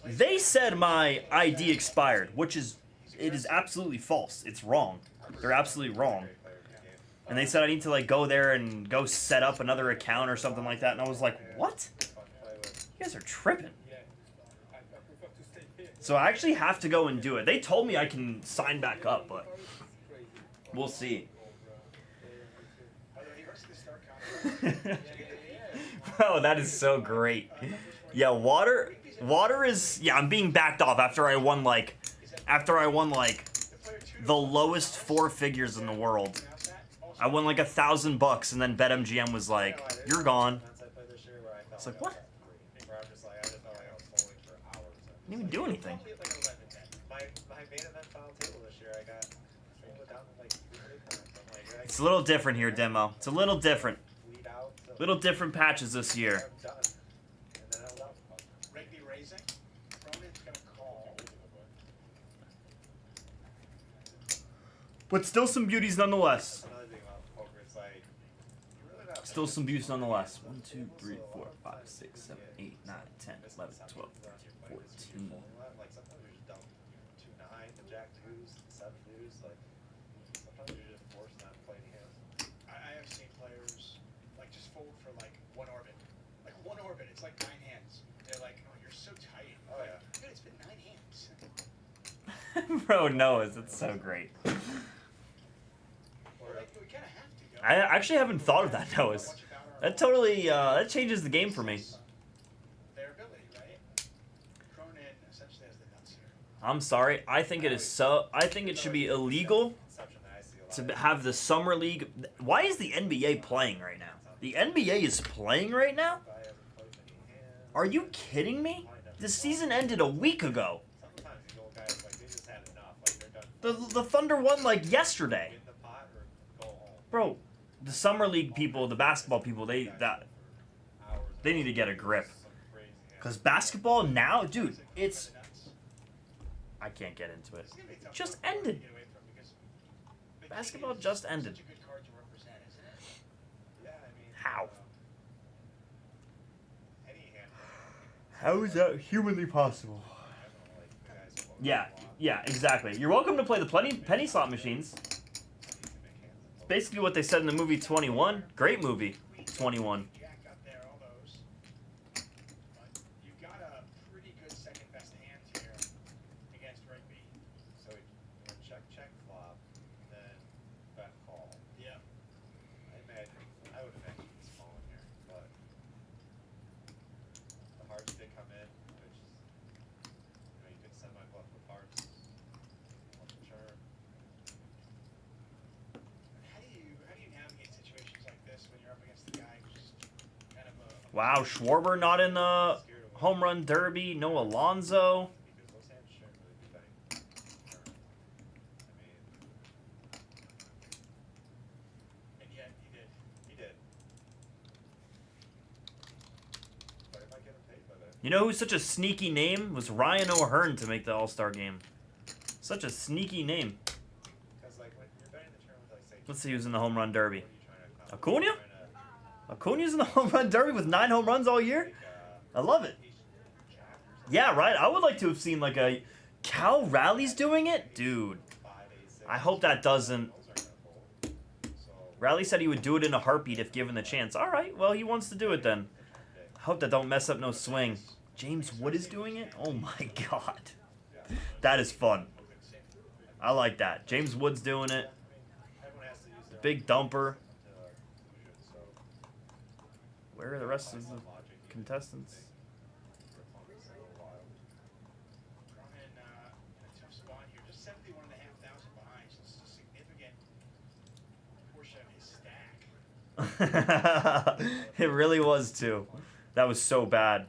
They said my ID expired, which is, it is absolutely false. It's wrong. They're absolutely wrong. And they said I need to, like, go there and go set up another account or something like that. And I was like, what? You guys are tripping. So I actually have to go and do it. They told me I can sign back up, but we'll see. Bro, that is so great. Yeah, water is, yeah, I'm being backed off after I won like the lowest 4 figures in the world. I won like $1,000 and then BetMGM was like, you're gone. It's like, what? Didn't even do anything. It's a little different here, Demo. It's a little different. Little different patches this year. But still some beauties nonetheless. Still some beauties nonetheless. 1, 2, 3, 4, 5, 6, 7, 8, 9, 10, 11, 12, 13, 14. Like sometimes you just dump 2 9, the jack deuce, 7 deuce. Like sometimes you're just forced not to play any hands. I have seen players like just fold for like 1 orbit. Like 1 orbit, it's like 9 hands. They're like, oh, you're so tight. Oh yeah. Dude, it's been 9 hands. Bro knows. It's so great. We kind of have to go. I actually haven't thought of that, Noahs. That totally, that changes the game for me. Their ability, right? Cronin essentially has the nuts here. I'm sorry. I think it is so. I think it should be illegal to have the summer league. Why is the NBA playing right now? The NBA is playing right now? Are you kidding me? The season ended a week ago. The Thunder won like yesterday. Bro, the summer league people, the basketball people, they need to get a grip. Cause basketball now, dude, it's. I can't get into it. It just ended. Basketball just ended. How? How is that humanly possible? Yeah, exactly. You're welcome to play the penny slot machines. It's basically what they said in the movie 21. Great movie, 21. You've got a pretty good second best hand here against Rigby. So we check flop, then bet call. Yeah. I Parks did come in, which is, you could semi-bluff with Parks. Wasn't sure. How do you navigate situations like this when you're up against a guy who's just kind of a Wow, Schwarber not in the home run derby. No Alonso. Because those hands shouldn't really be betting. I mean, and yet he did. he did. But if I get him paid by that. You know who's such a sneaky name? Was Ryan O'Hearn to make the All-Star game. Such a sneaky name. Because like when you're betting the term with like say. Let's see who's in the home run derby. What are you trying to accomplish? Acuna? Acuna's in the home run derby with 9 home runs all year? I love it. Yeah, right? I would like to have seen like a... Cal Raleig's doing it? Dude. I hope that doesn't... Raleigh said he would do it in a heartbeat if given the chance. Alright, well, he wants to do it then. I hope that don't mess up no swing. James Wood is doing it? Oh my god. That is fun. I like that. James Wood's doing it. Big dumper. Where are the rest of the contestants? Drawn in a tough spot here. Just 71,500 behind. So it's a significant portion of his stack. It really was too. That was so bad.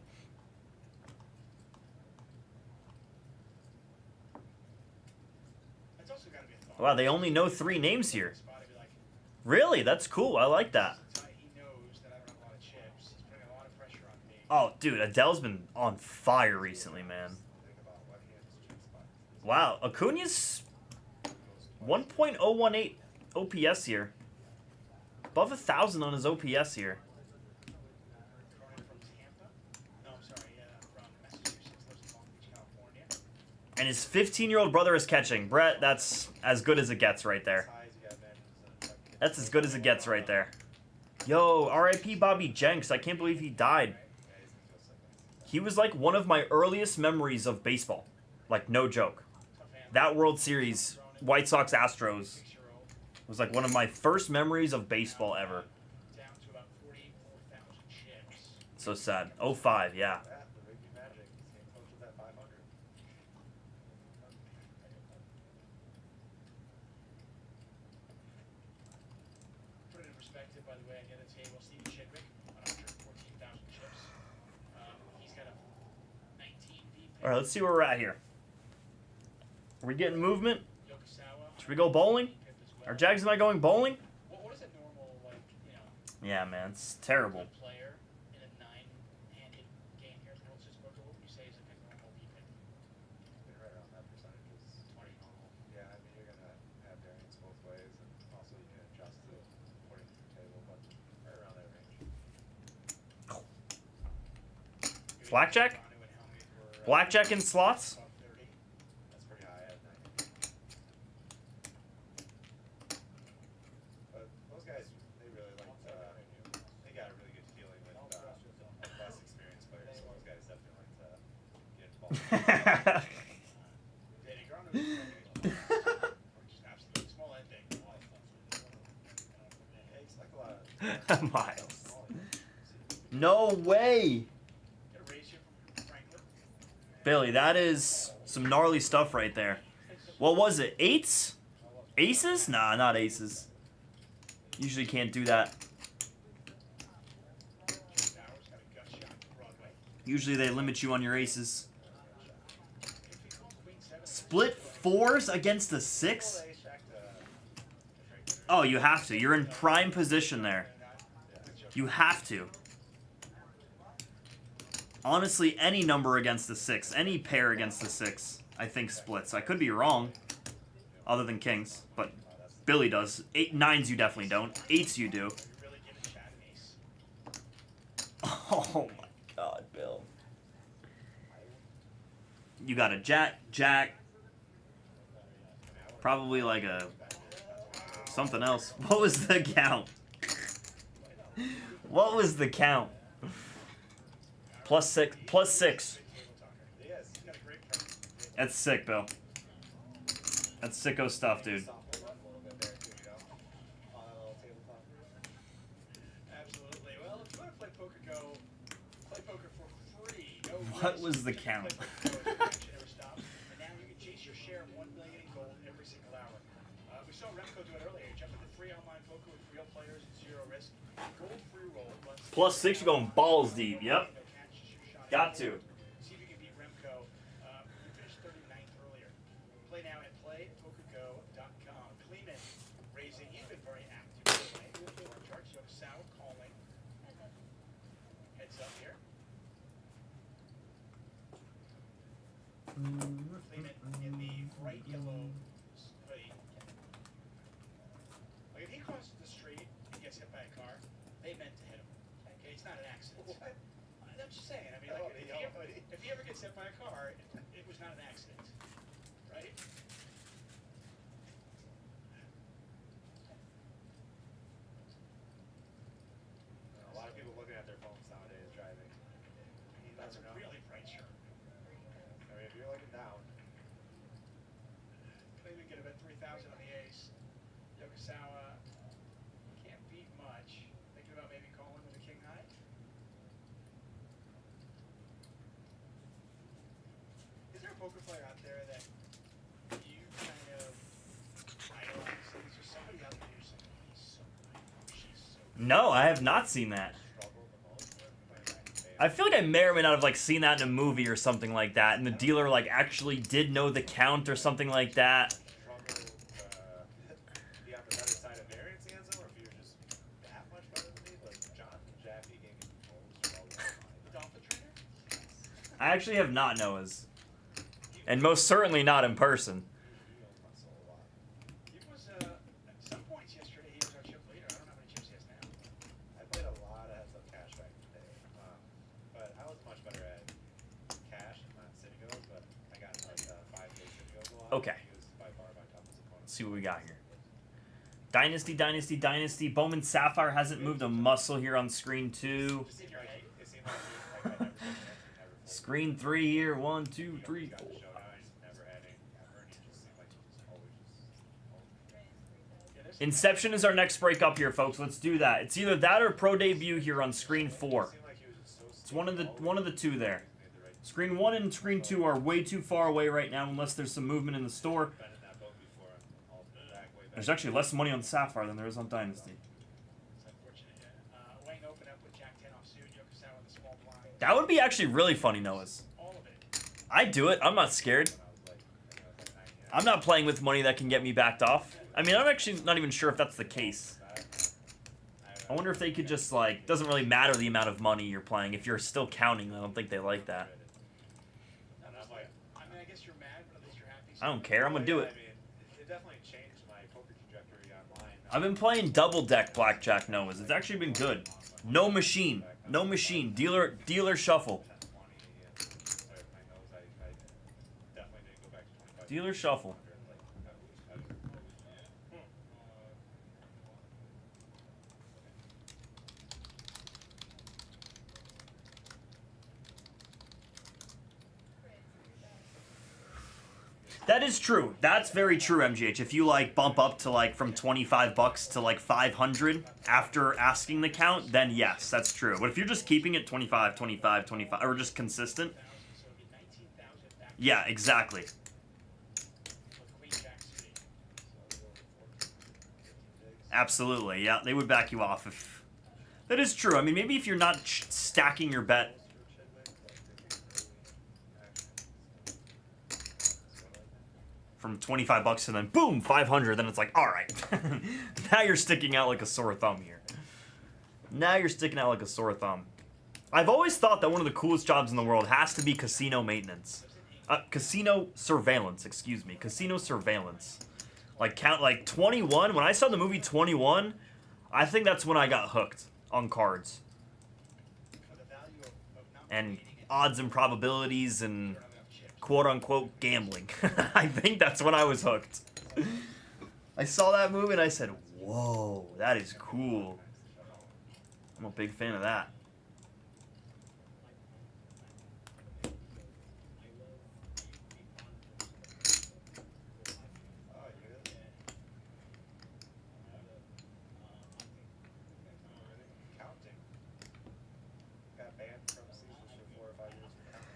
That's also got to be a thought. Wow, they only know 3 names here. Spot, I'd be like, Really? That's cool. I like that. he knows that I don't have a lot of chips. He's putting a lot of pressure on me. Oh, dude, Adele's been on fire recently, man. Wow, Acuna's 1.018 OPS here. Above 1,000 on his OPS here. Drawn in from Tampa. No, I'm sorry, from Massachusetts, lives in Long Beach, California. And his 15-year-old brother is catching. Brett, that's as good as it gets right there. That's as good as it gets right there. Yo, R.I.P. Bobby Jenks. I can't believe he died. He was like one of my earliest memories of baseball. Like, no joke. That World Series, White Sox Astros, was like one of my first memories of baseball ever. Down to about 44,000 chips. So sad. 05, yeah. Put it in perspective, by the way, on the other table, Stevie Chidwick on 114,000 chips. He's got a 19 VP. All right, let's see where we're at here. Are we getting movement? Yokosawa. Should we go bowling? Are Jags and I going bowling? What is a normal, like, you know, Yeah, man, it's terrible. player in a 9-handed game here? Let's just look at what you say is a normal VP. Right around that percentage is 20 normal. Yeah, I mean you're gonna have variance both ways, and also you can adjust it according to your table, but right around that range. Blackjack? Blackjack in slots? That's pretty high at 90. But those guys, they really like. They got a really good feeling with less experienced players. So those guys definitely like to get involved. Danny Grano is just absolutely small ending. Takes like a lot of Miles. No way. Get a raise here from Franklin. Billy, that is some gnarly stuff right there. What was it? 8s? Aces? Nah, not aces. Usually can't do that. Bowers got a gut shot to Broadway. Usually they limit you on your aces. Split 4s against a 6? Oh, you have to. You're in prime position there. You have to. Honestly, any number against the 6, any pair against the 6, I think splits. I could be wrong, other than kings, but Billy does. 9s you definitely don't. 8s you do. Oh my god, Bill. You got a jack, probably like a something else. What was the count? What was the count? +6. That's sick, Bill. That's sicko stuff, dude. Absolutely. Well, if you want to play poker, go play poker for free. Go What was the count? And now you can chase your share of $1 million in gold every single hour. We saw Remco do it earlier. Jump into free online poker with real players at zero risk. Gold free roll runs +6, you're going balls deep. Yep. Got to. See if you can beat Remco. We finished 39th earlier. Play now at playpokergo.com. Kleeman raising. He's been very active. Our charts. You have Sal calling. Heads up here. Kleeman in the bright yellow hoodie. Like if he crosses the street and gets hit by a car, they meant to hit him. Okay, it's not an accident. What? I'm just saying. I mean, like, if he ever gets hit by a car, it was not an accident, right? A lot of people looking at their phones nowadays driving. You That's a never know. really bright shirt. I mean, if you're looking down, Maybe get about 3,000 on the ace. Yokosawa can't beat much. Thinking about maybe calling with a king high. Is there a poker player out there that you kind of idolize? Is there somebody out there who's like, oh, he's so good, she's so good? No, I have not seen that. struggle the most with playing back in the day. I feel like I may or may not have like seen that in a movie or something like that, and the dealer like actually did know the count or something like that. Struggle be on the better side of variance against him, or if you're just that much better than me. Like Jonathan Jaffe gave me most all the time. Dolphin trainer? I actually have not Noah's, and most certainly not in person. He owns my soul a lot. He was, at some points yesterday, he was our chip leader. I don't know how many chips he has now. I played a lot of heads up cash back in the day, but I was much better at cash and not Citigos. But I got like 5-day Citigos a lot. Okay. He was by far my toughest opponent. Let's see what we got here. Dynasty, Dynasty, Dynasty. Bowman Sapphire hasn't moved a muscle here on screen 2. It seemed like I never took an entry, never folded. Screen 3 here. 1, 2, 3, He got 4. the showdown, I just never had any ever, and he just seemed like he was always just Yeah, there's Inception is our next break up here, folks. Let's do that. It's either that or pro debut here on screen 4. seemed like he was just so It's one of the two there. made the right Screen 1 and screen 2 are way too far away right now unless there's some movement in the store. been in that boat before and all back way back. There's actually less money on Sapphire than there is on Dynasty. It's unfortunate. Wang opened up with Jack 10 offsuit. Yokosawa with the small blind. That would be actually really funny, Noah's. All of it. I'd do it. I'm not scared. When I was like, I think I was like 19. I'm not playing with money that can get me backed off. I mean, I'm actually not even sure if that's the case. I wonder if they could just, like, doesn't really matter the amount of money you're playing. If you're still counting, I don't think they like that. And I'm like, I mean, I guess you're mad, but at least you're happy. I don't care. I'm going to do I it. mean, it definitely changed my poker trajectory online. I've been playing double deck blackjack Noah's. It's actually been good. No machine. No machine. Dealer shuffle. 10, 20, and started playing those. I definitely didn't go back to 25. Dealer shuffle. That is true. That's very true, MGH. If you like bump up to like from $25 to like 500 after asking the count, then yes, that's true. But if you're just keeping it 25, 25, 25, or just consistent, So it'd be 19,000 back yeah, exactly. with Queen Jack suited. Absolutely, yeah, they would back you off if... That is true. I mean, maybe if you're not stacking your bet. From $25 and then boom, 500, then it's like, all right. Now you're sticking out like a sore thumb here. Now you're sticking out like a sore thumb. I've always thought that one of the coolest jobs in the world has to be casino maintenance. Casino surveillance, excuse me. Casino surveillance. Like 21, when I saw the movie 21, I think that's when I got hooked on cards. For the value of not And beating it, odds and probabilities and you don't have enough chips. quote-unquote gambling. I think that's when I was hooked. I saw that movie and I said, whoa, that is cool. I'm a big fan of that. Oh, you did? Counting. Got banned from Caesars for 4 or 5 years for counting.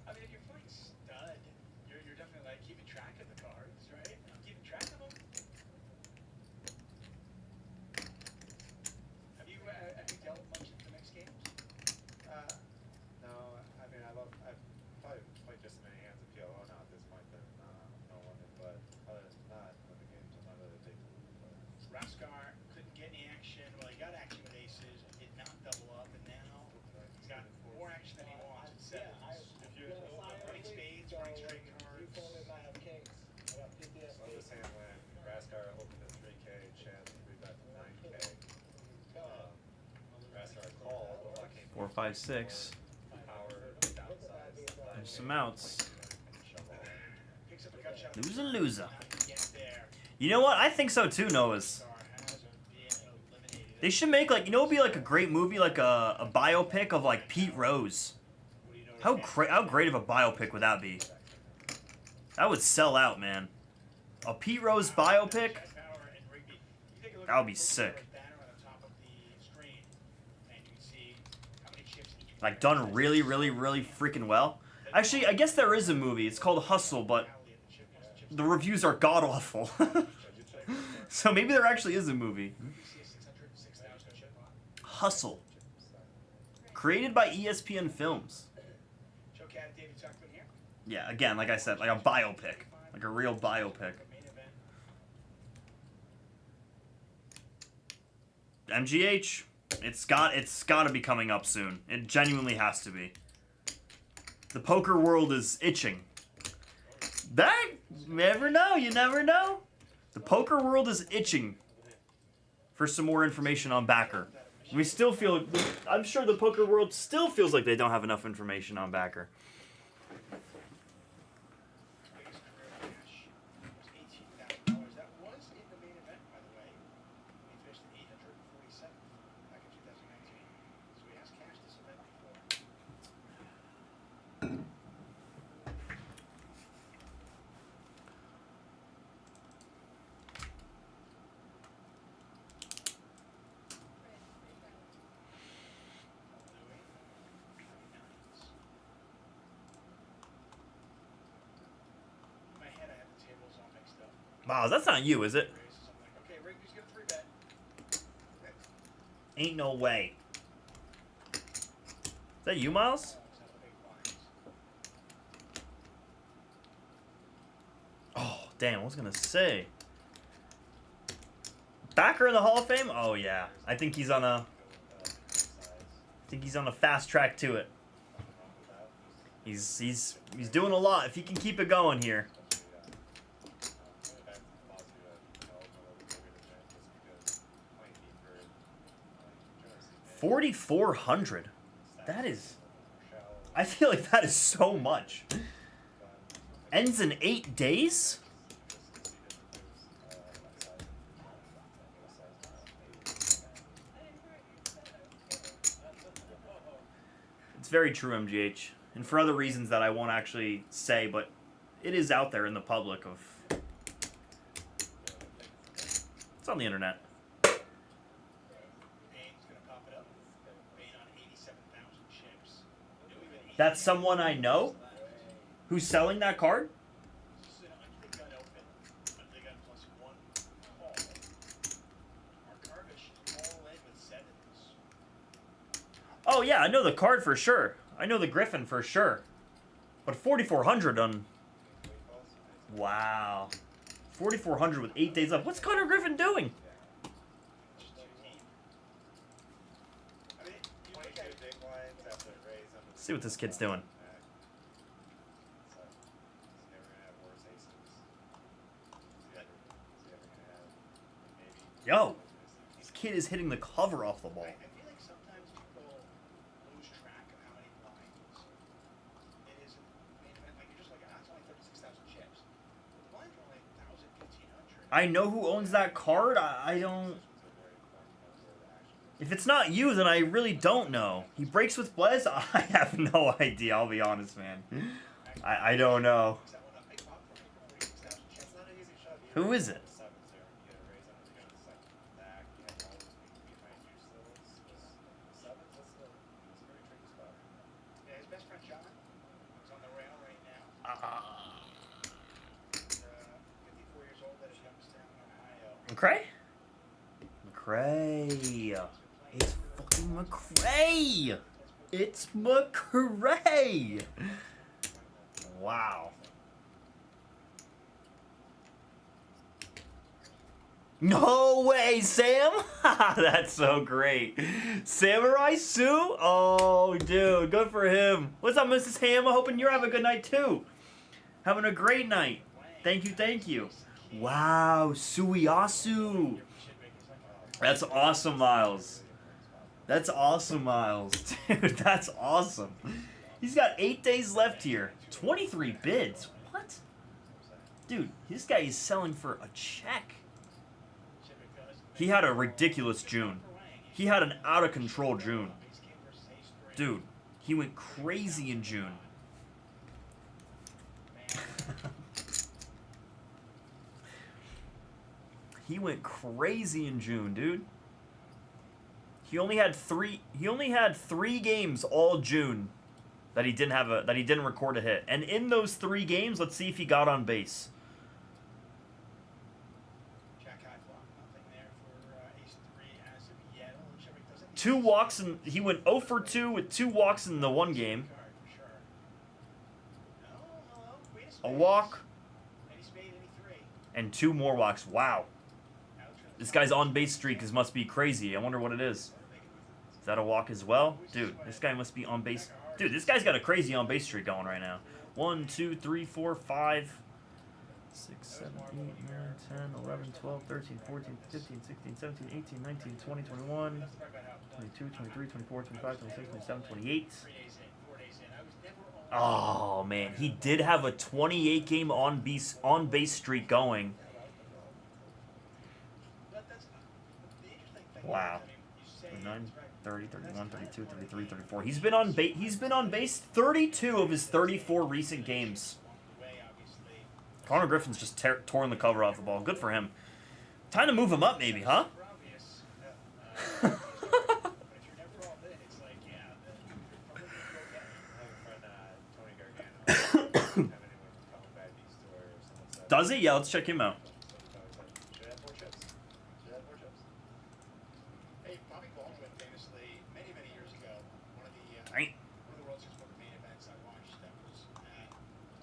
I mean, if you're playing stud, you're definitely like keeping track of the cards, right? I'm keeping track of them. Have you dealt much in the next games? No, I mean, I've probably played just as many hands of PLO now at this point than no London, but other than that, London games, I'm not really a big player. Raskar couldn't get any action. Well, he got action with aces, did not double up, and now he's got more action than he wants with sevens. If you're Running spades, running straight cards. So I'm just saying when Raskar opened at 3K, Chad 3-bet 9K, Raskar called, the luck came 4, 5, 6. power downsized. There's some outs. Picks up a gut shot. Loser, loser. Get there. You know what? I think so too, Noah's. They should make, like, you know, it'd be like a great movie, like a biopic of like Pete Rose. How great of a biopic would that be? That would sell out, man. A Pete Rose biopic? That would be sick. Like, done really, really, really freaking well. Actually, I guess there is a movie. It's called Hustle, but the reviews are god-awful. So maybe there actually is a movie. Hustle. Created by ESPN Films. Yeah, again, like I said, like a biopic. Like a real biopic. MGH. It's got to be coming up soon. It genuinely has to be. The poker world is itching. That, never know, you never know. The poker world is itching for some more information on backer. We still feel, I'm sure the poker world still feels like they don't have enough information on backer. Wow, that's not you, is it? Ain't no way. Is that you, Miles? Oh, damn, I was gonna say. Backer in the Hall of Fame? Oh yeah. I think he's on a fast track to it. He's doing a lot if he can keep it going here. 4,400. That is, I feel like that is so much. Ends in 8 days? It's very true, MGH. And for other reasons that I won't actually say, but it is out there in the public of... It's on the internet. That's someone I know? Who's selling that card? Oh yeah, I know the card for sure. I know the Griffin for sure. But 4,400 on... Wow. 4,400 with 8 days left. What's Connor Griffin doing? Let's see what this kid's doing. Yo! This kid is hitting the cover off the ball. I know who owns that card. I don't... If it's not you, then I really don't know. He breaks with Blez? I have no idea, I'll be honest, man. I don't know. Who is it? McRae? McRae. It's fucking McRae. It's McRae. Wow. No way, Sam! That's so great. Samurai Sue? Oh, dude, good for him. What's up, Mrs. Ham? I'm hoping you're having a good night, too. Having a great night. Thank you, thank you. Wow, Suiyasu. That's awesome, Miles. That's awesome, Miles. Dude, that's awesome. He's got 8 days left here. 23 bids. What? Dude, this guy is selling for a check. He had a ridiculous June. He had an out-of-control June. Dude, he went crazy in June. He went crazy in June, dude. He only had three games all June that he didn't record a hit. And in those 3 games, let's see if he got on base. Two walks, and he went 0 for 2 with 2 walks in the one game. A walk, and 2 more walks. Wow. This guy's on-base streak must be crazy. I wonder what it is. Is that a walk as well? Dude, this guy must be on base. Dude, this guy's got a crazy on-base streak going right now. 1, 2, 3, 4, 5, 6, 7, 8, 9, 10, 11, 12, 13, 14, 15, 16, 17, 18, 19, 20, 21, 22, 23, 24, 25, 26, 27, 28. Oh, man. He did have a 28-game on-base streak going. Wow. 29, 30, 31, 32, 33, 34. He's been on base 32 of his 34 recent games. Connor Griffin's just torn the cover off the ball. Good for him. Time to move him up, maybe, huh? Does he? Yeah, let's check him out. Hey, Bobby Baldwin famously, many years ago, one of the World Series Book main events I watched that was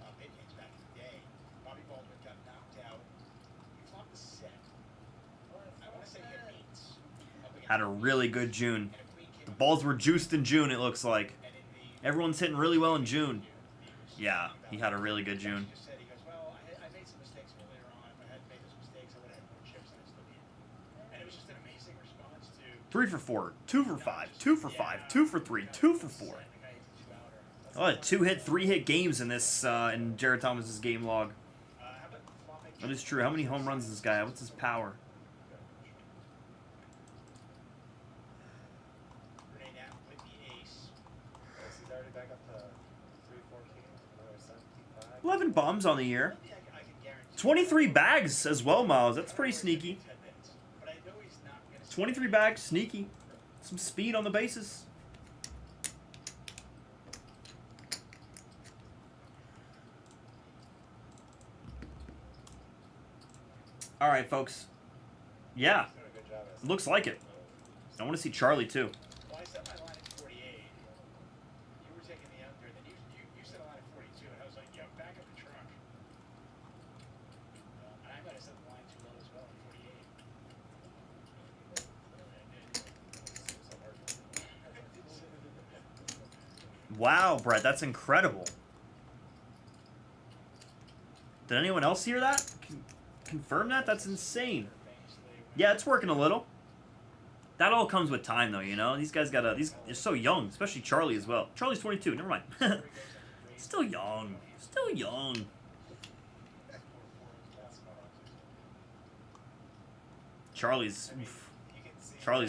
at Patriots back in the day. Bobby Baldwin got knocked out. He flopped the set. I want to say he had 8. Had a really good June. The balls were juiced in June, it looks like. Everyone's hitting really well in June. Yeah, he had a really good June. 3 for 4, 2 for 5, 2 for 5, 2 for 3, 2 for 4. Oh, 2-hit, 3-hit games in this in Jared Thomas's game log. That is true. How many home runs does this guy have? What's his power? He's already back up to 314, 11 bombs on the year. 23 bags as well, Miles. That's pretty sneaky. 23 bags, sneaky. Some speed on the bases. All right, folks. Yeah, looks like it. I want to see Charlie too. Well, I set my line at 48. You were taking the under, then you set a line at 42, and I was like, yo, back up the truck. And I might have set the line too low as well at 48. Wow, Brett, that's incredible. Did anyone else hear that? Confirm that? That's insane. Yeah, it's working a little. That all comes with time, though, you know? These guys they're so young, especially Charlie as well. Charlie's 22, never mind. Still young. Still young. Charlie's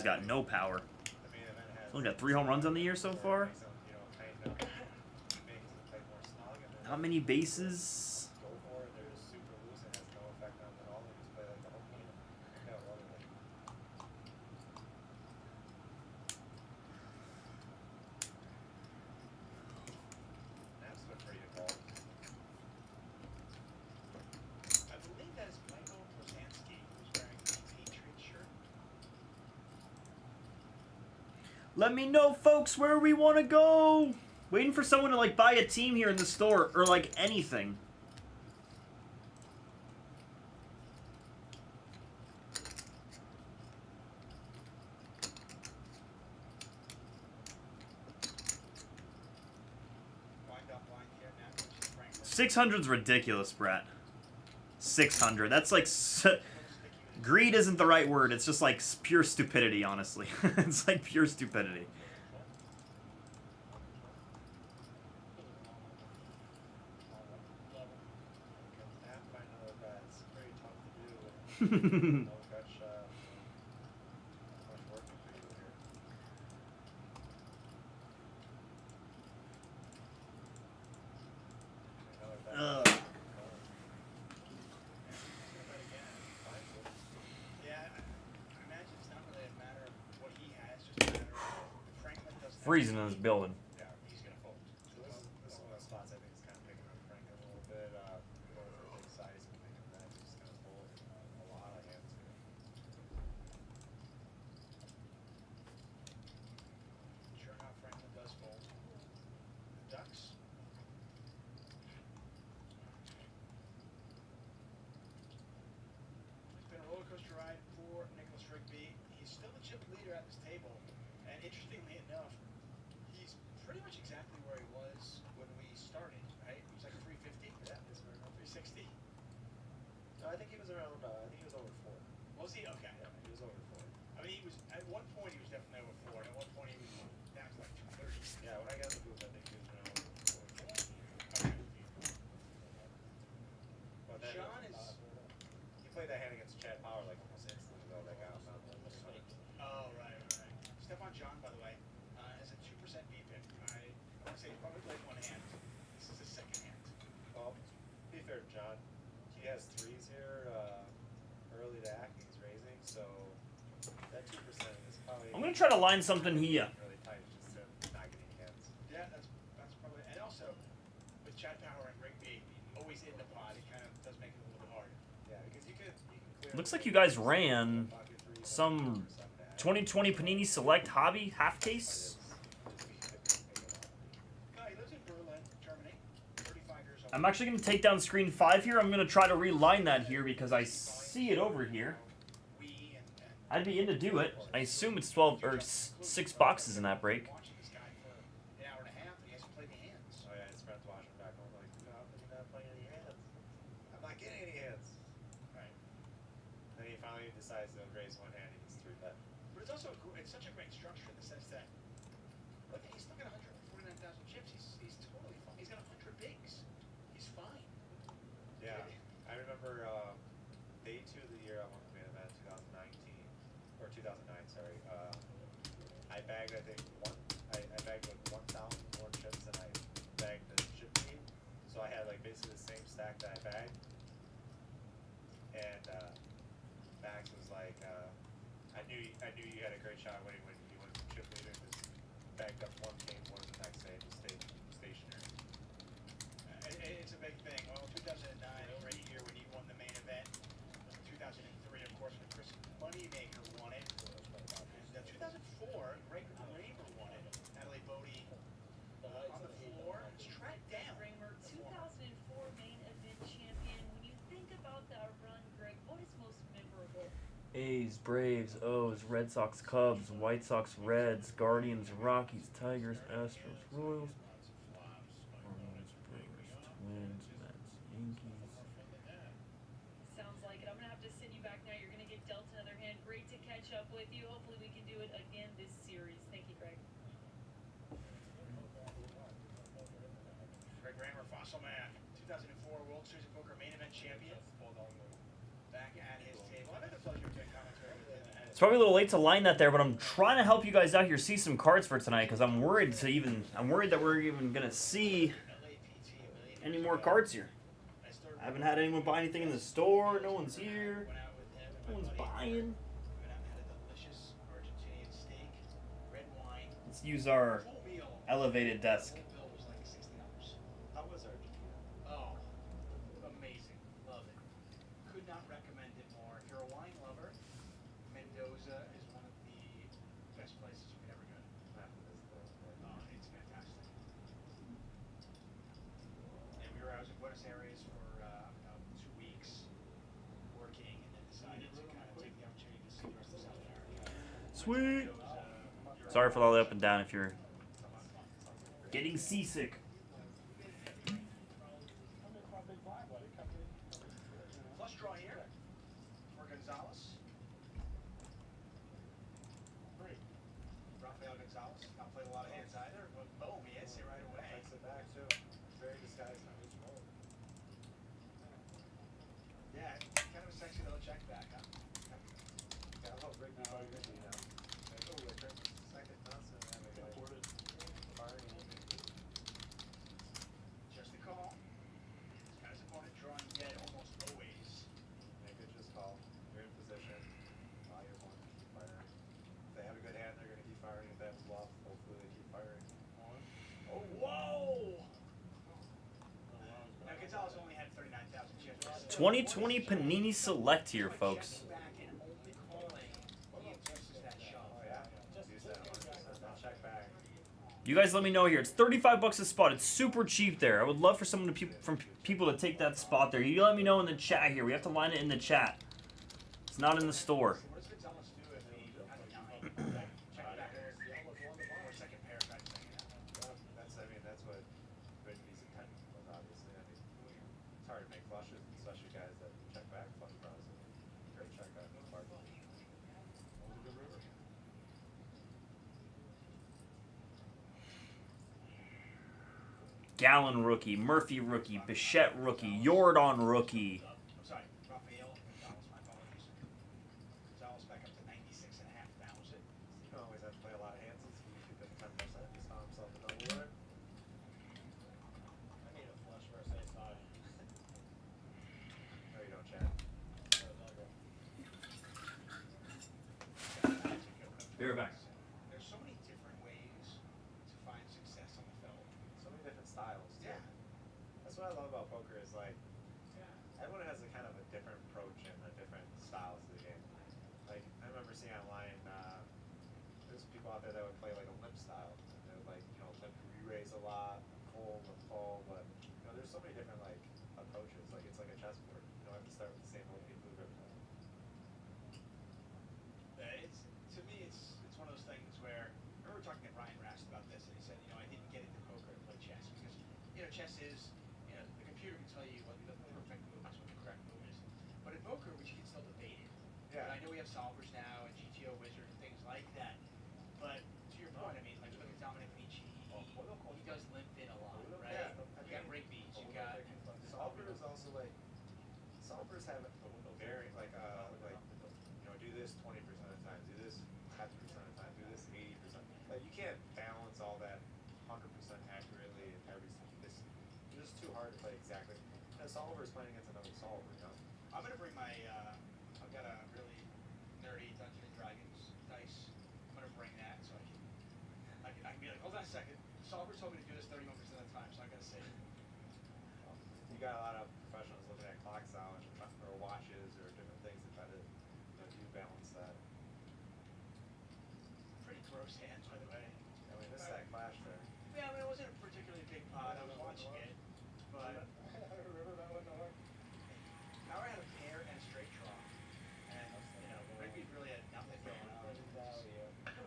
got no power. He's only got 3 home runs on the year so far. Not many bases. Let me know, folks, where we want to go. Waiting for someone to, like, buy a team here in the store, or, like, anything. Wind up line here now, which is Franklin. 600's ridiculous, Brett. 600. That's like... Greed isn't the right word. It's just like pure stupidity, honestly. It's like pure stupidity. Ugh. Freezing in this building. Yeah, he's gonna fold. So this is one of those spots I think is kind of picking on Franklin a little bit. Going for a big size and making that just kind of fold a lot of hands here. Sure enough, Franklin does fold. The Ducks. It's been a roller coaster ride for Nicholas Rigby. He's still the chip leader at this table, and interestingly enough, he's pretty much exactly where he was when we started, right? He was like 350. Yeah, he's around 360. No, I think he was around. I think he was over 4. Was he? Okay. Yeah, he was over 4. I mean, he was at one point he was definitely over 4, and at one point he was down to like 230. Yeah, when I got in the booth, I think he was around over 4. Okay. But then, Sean is. he played that hand against Chad Power like almost instantly though. That guy was not Oh, right. Stephon John, by the way, has a 2% BPIP. I want to say he probably played one hand. This is his second hand. Well, to be fair to John, he has 3s here, early to act, he's raising, so that 2% is probably I'm gonna try to line something here. really tight, just to not getting hands. Yeah, that's probably, and also with Chad Power and Rigby always in the pot, it kind of does make it a little bit harder. Yeah, because you can clear. Looks like you guys ran some 2020 Panini Select Hobby half case. He lives in Berlin, Germany. 35 years old. I'm actually going to take down screen 5 here. I'm going to try to reline that here because I see it over here. I'd be in to do it. I assume it's 12 or 6 boxes in that break. Watching this guy for an hour and a half, and he hasn't played any hands. Oh yeah, his friends watching back home like, how come you're not playing any hands? I'm not getting any hands. Right. Then he finally decides to raise one hand, he needs 3 bet. But it's also it's such a great structure in the sense that look, he's still got 149,000 chips. He's totally fine. He's got 100 bigs. He's fine. Yeah, I remember day 2 of the year I won the main event 2019 or 2009. Sorry. I bagged I think I bagged like 1,000 more chips than I bagged the chip team. So I had like basically the same stack that I bagged. And Max was like, I knew you had a great shot winning when you went from chip leader and just bagged up 1 game more the next day and stayed stationary. It's a big thing. Well, 2009, great year when you won the main event. 2003, of course, when Chris Moneymaker won it. And 2004, Greg Raymer won it. Natalie Bodie on the floor. It's tracked down. Raymer, 2004 main event champion. When you think about that run, Greg, what is most memorable? A's, Braves, O's, Red Sox, Cubs, White Sox, Reds, Guardians, Rockies, Tigers, Astros, Royals, Marlins, Brewers, Twins, Mets, Yankees. Sounds like it. I'm going to have to send you back now. You're going to get dealt another hand. Great to catch up with you. Hopefully we can do it again this series. Thank you, Greg. Greg Raymer, Fossil Man, 2004 World Series of Poker main event champion. Back at his table. I've had the pleasure of getting commentary with him. It's probably a little late to line that there, but I'm trying to help you guys out here see some cards for tonight because I'm worried that we're even gonna see any more cards here. I haven't had anyone buy anything in the store. No one's here. No one's buying. Let's use our elevated desk. How was Argentina? Oh, amazing. Love it. Could not recommend it more. If you're a wine lover, Mendoza is one of the best places you could ever go. was in Buenos Aires for 2 weeks working, and then decided to kind of take the opportunity to see the rest of South America. Sweet. Sorry for all the up and down if you're getting seasick. Flush draw here for Gonzalez. Great. Rafael Gonzalez not played a lot of hands either, but boom, he hits it right away. Takes it back too. Very disguised on his roll. Yeah, kind of a sexy little check back, huh? Got a little Ricky Bobby now. Like, oh, I turned second Johnson. And we got firing. Just a call. Got his opponent drawing dead almost always. Make it just call. You're in position. Your opponent keep firing. If they have a good hand, they're going to keep firing. If they have a bluff, hopefully they keep firing. Oh, whoa! Now, Gonzalez only had 39,000 chips. 2020 Panini Select here, folks. Back and only calling, he abuses that shove. Oh, yeah. Use that 100%. I'll check back. You guys let me know here. It's 35 bucks a spot. It's super cheap there. I would love for someone to from people to take that spot there. You let me know in the chat here. We have to line it in the chat. It's not in the store. What does Gonzalez do if he has a 9? Check back or second pair back second. That's what Ridley's intent was, obviously. I mean, it's hard to make flushes, especially guys that check back flush draws. Great check back on the part. Gallon rookie, Murphy rookie, Bichette rookie, Jordan rookie. I'm sorry, Rafael Gonzalez, my apologies. Gonzalez back up to 96,500. You don't always have to play a lot of hands. Let's keep it 10%. He saw himself a double there. I need a flush versus ace high. No, you don't, Chad. Be right back. There's so many different ways to find success on the felt. So many different styles, too. Yeah. That's what I love about poker is, like, everyone has a kind of a different approach and a different style to the game. Like, I remember seeing online, there's people out there that would play, like, a limp style. And they would, like, limp re-raise a lot, fold, limp fold, but, there's so many different, like, approaches. Like, it's like a chessboard. You don't have to start with the same old people who've ever done it. To me, it's one of those things where I remember talking to Ryan Rast about this, and he said, I didn't get into poker to play chess because chess is the computer can tell you what the perfect move is, what the correct move is. But in poker, which you can still debate it. Yeah. And I know we have solvers now and GTO Wizard and things like that. But to your point, like look at Dominic Vici. He does limp in a lot, right? Yeah. You got Rigby's, you got Solvers also, like, solvers have very, do this 20% of the time, do this 50% of the time, do this 80%. Like, you can't balance all that 100% accurately in every this. It's just too hard to play exactly. A solver is playing against another solver, I'm gonna bring my I've got a really nerdy Dungeons and Dragons dice. I'm gonna bring that so I can be like, hold on a second. Solver told me to do this 31% of the time, so I gotta save it. You got a lot of professionals looking at clocks now or watches or different things to try to do balance that. Pretty gross hands, by the way. I mean, this stack flashed there. Yeah, it wasn't a particularly big pot. I was watching it, but Howard had a pair and a straight draw, and Rigby really had nothing going on.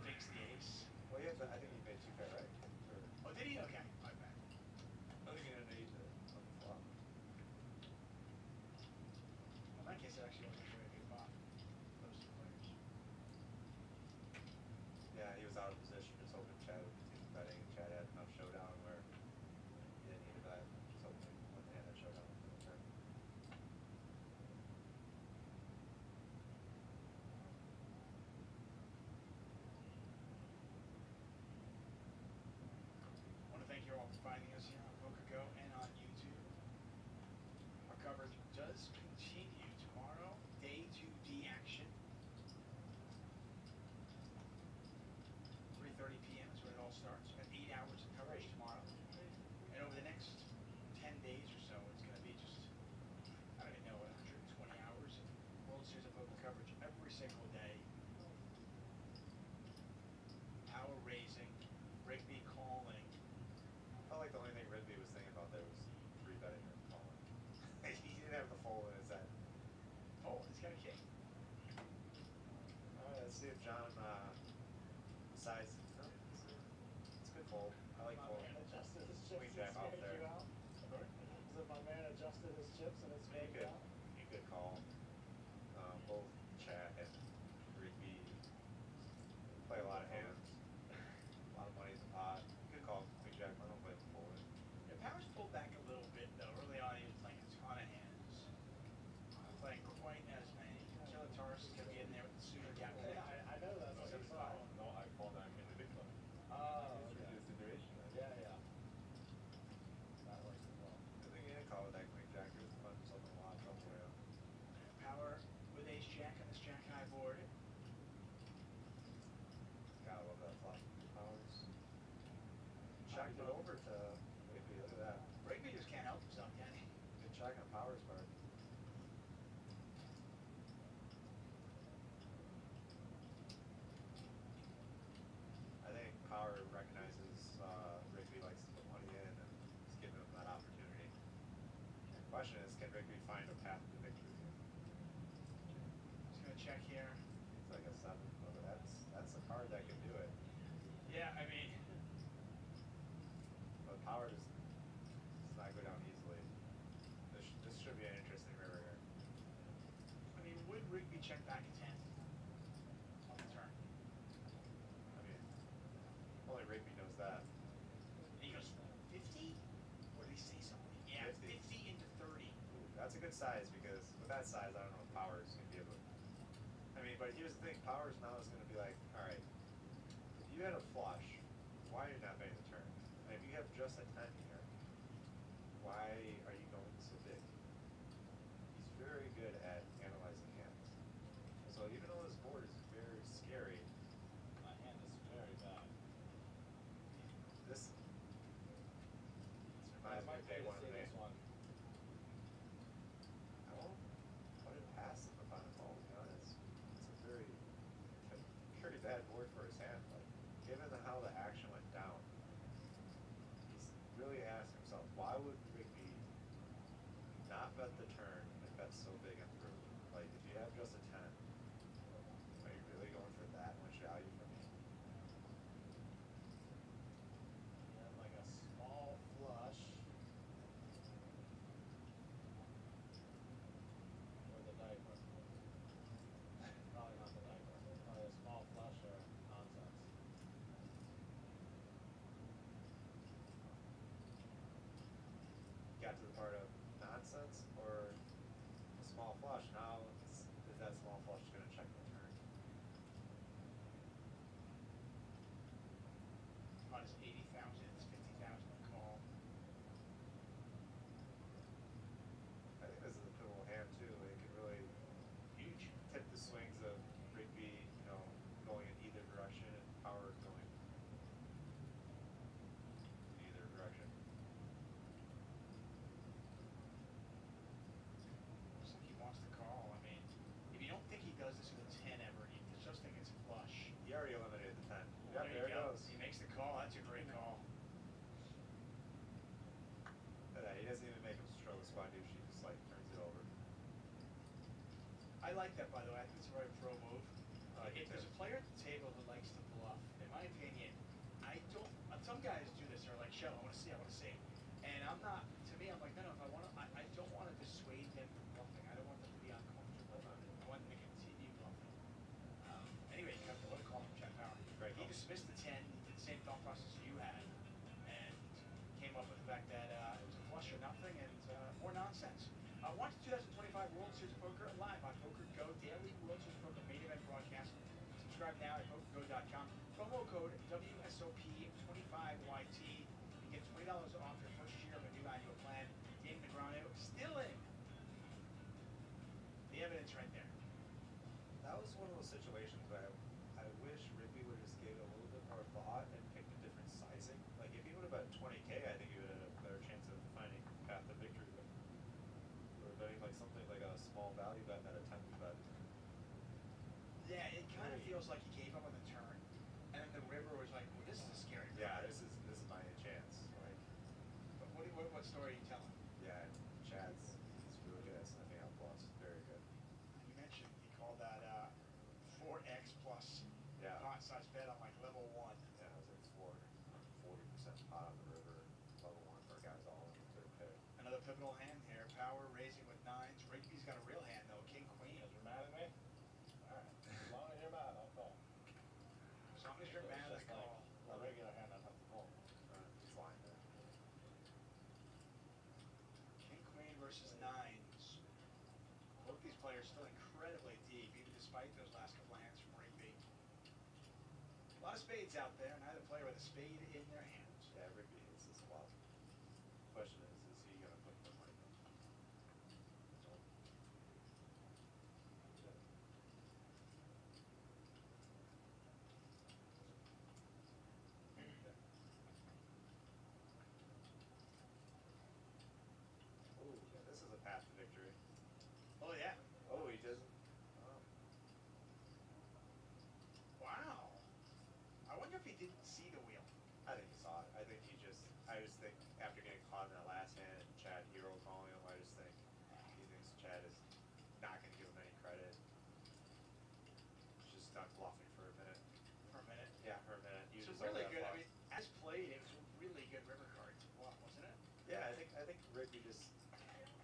Bigs the ace. Well, I think he made 2 pair, right? Oh, did he? Okay, my bad. I think he didn't need to on the flop. In that case, it actually wasn't a very big pot. Those 2 players. Yeah, he was out of position, just hoping Chad would continue betting. Chad had enough showdown where he didn't need to bet. Just hoping when they had that showdown for the turn. size. No, it's a good fold. I like My fold. man adjusted his chips Queen and jack off snaked there. you out. So my man adjusted his chips and it's I mean, snaked out. you could call. Both Chat and Rigby play a lot of hands. A lot of money in the pot. Good call. Queen jack. I don't play the forward. Yeah, Powers pulled back a little bit though. Early on, he was playing a ton of hands. Not playing quite as many. Killer Taurus is gonna be in there with the suitor gap. Yeah, I know that's what he saw. No, I called that in the big club. Oh, It's okay. reduced the duration. Yeah, yeah. That works as well. I think you can call with that Queen jack. There's something a lot of trouble there. Power with ace jack on this jack high board. Gotta love that flop. Powers. Checked it over to Rigby. Look at that. Rigby just can't help himself, can he? Good check on Powers' part. I think Power recognizes Rigby likes to put money in and is giving him that opportunity. The question is, can Rigby find a path to victory? He's gonna check here. It's like a 7. But that's a card that can do it. Yeah, I mean, But Power does not go down easily. This should be an interesting river here. I mean, would Rigby check back a 10 on the turn? I mean, only Rigby knows that. And he goes 50? Or did he say something? Yeah, 50. 50 into 30. Ooh, that's a good size because with that size, I don't know if Powers can be able to. I mean, but here's the thing: Powers now is going to be like, all right, if you had a flush, why are you not betting the turn? And if you have just a 10 here, why are you going so big? He's very good at analyzing hands. So even though this board is very scary, My hand is very bad. this I reminds me might of pay day to one of see the this game. one. I won't put it past him if I'm home, to be honest. It's a very bad board for his hand. Like, given how the action went down, he's really asking himself, why would Rigby not bet the turn and bet so big and through? Like, if you have just a 10, are you really going for that much value for me? You have like a small flush. Or the diaper. Probably not the diaper. Probably a small flush or nonsense. Got to the part of nonsense or a small flush. Now, is that small flush going to check the turn? Pot is 80,000, it's 50,000 to call. I think this is a pivotal hand too. It could really Huge. tip the swings of Rigby, going in either direction and Power going in either direction. Looks like he wants to call. I mean, if you don't think he does this with a 10 ever, and you just think it's a flush. He already eliminated the 10. Well, Yep, there you it go. goes. He makes the call. That's a great call. Look at that. He doesn't even make him show the squad douche. He just turns it over. I like that, by the way. I think it's a very pro move. Me If there's too. a player at the table who likes to bluff, in my opinion, I don't. Some guys do this. They're like, "Shut! I want to see. I want to see." And I'm not. To me, I'm like, no. If I want to, I don't want to dissuade them from bluffing. I don't want them to be uncomfortable. I want them to continue bluffing. Anyway, you got to what a call from Jack Power. Great He call. dismissed the 10. He did the same thought process you had, and came up with the fact that it was a flush or nothing, and more nonsense. Watch the 2025 World Series of Poker live on Poker Go Daily World Series of Poker main event broadcast. Subscribe now at PokerGo.com. Promo code WSOP25YT. You get $20 off your first year of a new annual plan. Danny Negreanu still in. The evidence right there. That was one of those situations where I wish Rigby would have just gave it a little bit more thought and picked a different sizing. Like, if he would have bet 20K, I think he would have had a better chance of finding a path to victory. But we're betting something like a small value bet at a 10 bet. Yeah, it kind of feels like he gave up on the turn, and then the river was like, well, this is a scary Yeah, river. this is my chance. Like, But what story are you telling? yeah, Chad's he's really good at sniffing out bluffs. Very good. You mentioned he called that 4x plus Yeah. pot pot size bet on like level 1. Yeah, I was like 40% pot on the river, level 1 for guys all in the third pair. Another pivotal hand here. Power raising with 9s. Rigby's got a real hand though. King Queen. Because you're mad at me? Alright. As long as you're mad, I'll call. As long as you're So mad, I it's just call. like a regular hand, I'd have to call. He's lying there. King Queen versus 9s. Both these players still incredibly deep, even despite those last couple of hands from Rigby. A lot of spades out there. Neither player with a spade in their hands. Yeah, Rigby hates this a lot. Question is he gonna put the money in? Oh, yeah, this is a path to victory. Oh yeah. Oh, he doesn't. Oh. Wow. I wonder if he didn't see the wheel. I think he saw it. I just think after getting caught in that last hand and Chad hero calling him, I just think he thinks Chad is not going to give him any credit. He's just stuck bluffing for a minute. For a minute. Yeah, for a minute. He So was really over that good. I bluff. mean, as played, it was a really good river card to bluff, wasn't it? Yeah, I think Rigby just.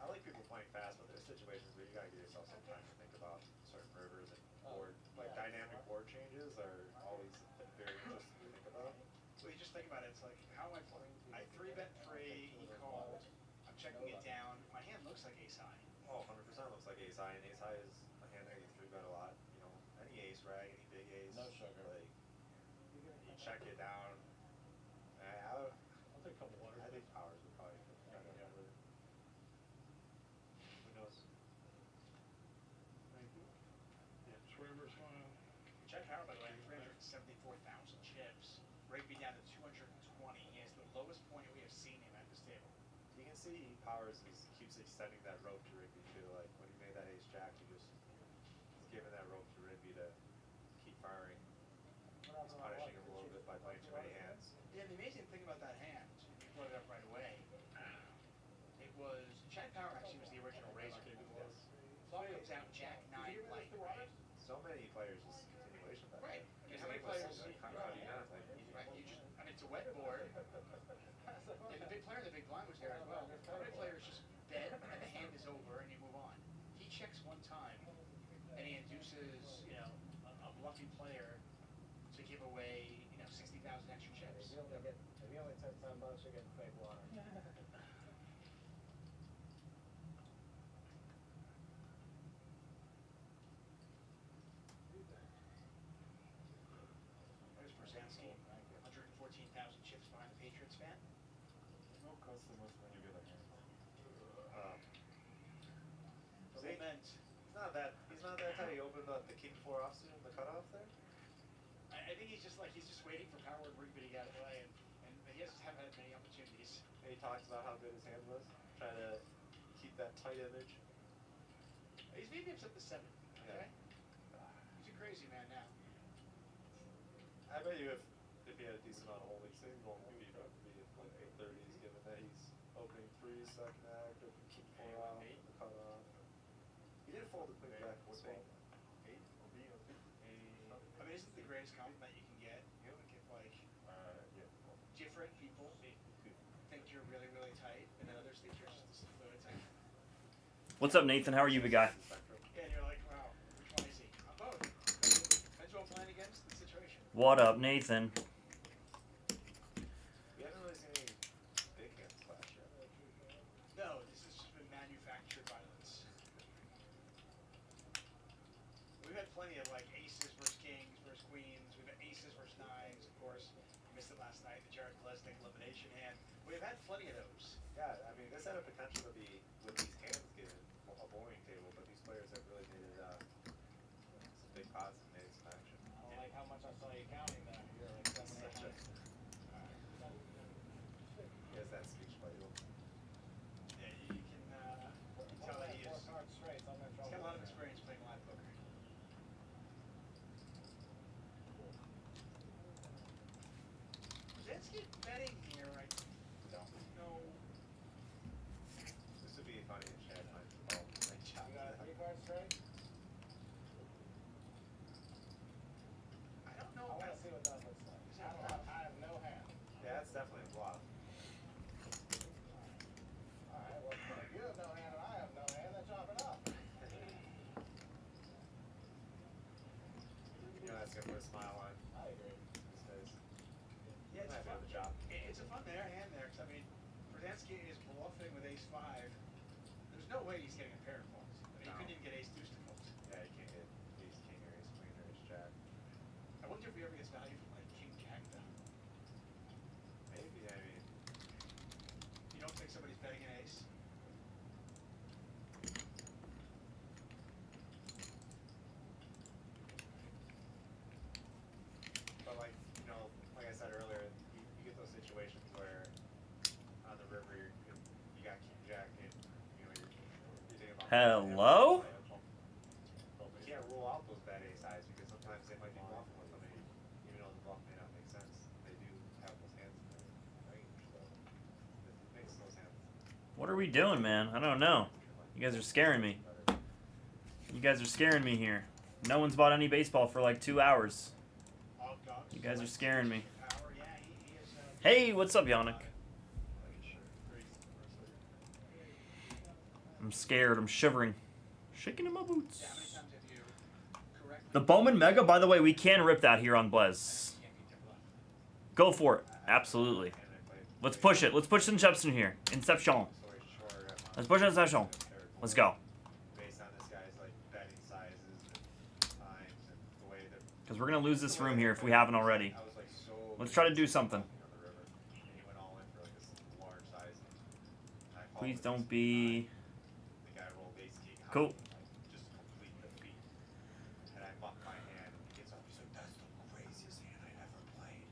I like people playing fast, but there's situations where you gotta give yourself some time to think about certain rivers and board, like dynamic board changes are always very interesting to think about. So you just think about it. It's like, how am I playing? I 3-bet free. He called. I'm checking it down. My hand looks like ace high. Oh, 100% looks like ace high, and ace high is a hand that you 3-bet a lot. You know, any ace rag, any big ace. No sugar. Like, you check it down. I'll take a couple waters. I think Powers would probably try to Yeah. Who knows? Thank you. Yeah, Schwimmer's fine. Chad Power, by the way, 374,000 chips. Rigby down to 220. He has the lowest point we have seen him at this table. You can see Powers keeps extending that rope to Rigby too. Like when he made that ace jack, he's giving that rope to Rigby to keep firing. He's punishing him a little bit by playing too many hands. Yeah, the amazing thing about that hand, and you brought it up right away, it was Chad Power actually was the original raiser. Yes. Flop comes out Jack 9 light, right? So many players is continuation of that. Right. Because How many players? How do you not? Like, Right. You just, I mean, it's a wet board. And the big player in the big blind was there as well. How many players just bet and the hand is over and you move on? He checks one time and he induces, a bluffy player to give away, 60,000 extra chips. If you only take $10, you're getting fake water. There's Brzezinski, 114,000 chips behind the Patriots fan. No customers when you get a hand. He's not that tight. He opened up the king 4 offsuit in the cutoff there. I think he's just waiting for Power and Rigby to get out of the way, and he hasn't had many opportunities. And he talks about how good his hand was, trying to keep that tight image. He's maybe upset to 7, okay? He's a crazy man now. I bet you if he had a decent amount of holding, so he's going to be like 830s, given that he's opening 3 second act, opening king 4 off, the cutoff. He did fold the quick back. What's it? 8 or B or 2? I mean, isn't the greatest compliment you can get? You know, different people think you're really, really tight, and then others think you're just fluid tight. What's up, Nathan? How are you, big guy? Yeah, and you're like, wow, which one is he? I'm both. Depends who I'm playing against the situation. What up, Nathan? We haven't really seen any big hands clash yet. No, this has just been manufactured violence. We've had plenty of aces versus kings versus queens. We've had aces versus 9s, of course. You missed it last night, the Jared Plesnick elimination hand. We've had plenty of those. Yeah, I mean, this had a potential to be, with these hands given, a boring table, but these players have really made it some big pots and made some action. I don't like how much I saw you counting there. You're like 7, 8 hands. He has that speech bubble. Yeah, you can tell that he is. 4 cards straight, so I'm in He's trouble. got a lot of experience playing live poker. Brzezinski betting here, I don't know. This would be funny if Chad might call. You got 3 cards straight? I don't know. I smile on his face. Yeah, it's Happy fun. with the job. It's a fun hand there, because I mean, Verdansky is bluffing with ace five. There's no way he's getting a pair of calls. I mean, he couldn't even get ace deuce to calls. Yeah, you can't get ace king or ace queen or ace jack. I wonder if he ever gets value from like king jack though. Maybe, I mean, You don't think somebody's betting an ace? but like, you know, like I said earlier, you get those situations where on the river you got king jack and you know you're thinking about Hello? You can't rule out those bad ace highs because sometimes they might be bluffing with somebody, even though the bluff may not make sense. They do have those hands in their range, so it makes those hands. What are we doing, man? I don't know. You guys are scaring me. You guys are scaring me here. No one's bought any baseball for like 2 hours. You guys are scaring me. Hey, what's up, Yannick? I'm scared. I'm shivering. Shaking in my boots. The Bowman Mega, by the way, we can rip that here on Blez. Go for it. Absolutely. Let's push it. Let's push Inception here. Inception. Let's push Inception. Let's go. Based on this guy's like betting sizes and times and the way that. Because we're going to lose this room here if we haven't already. Let's try to do something. Please don't be... Cool. Just complete defeat. And I muck my hand and he gets up. He's like, that's the craziest hand I ever played.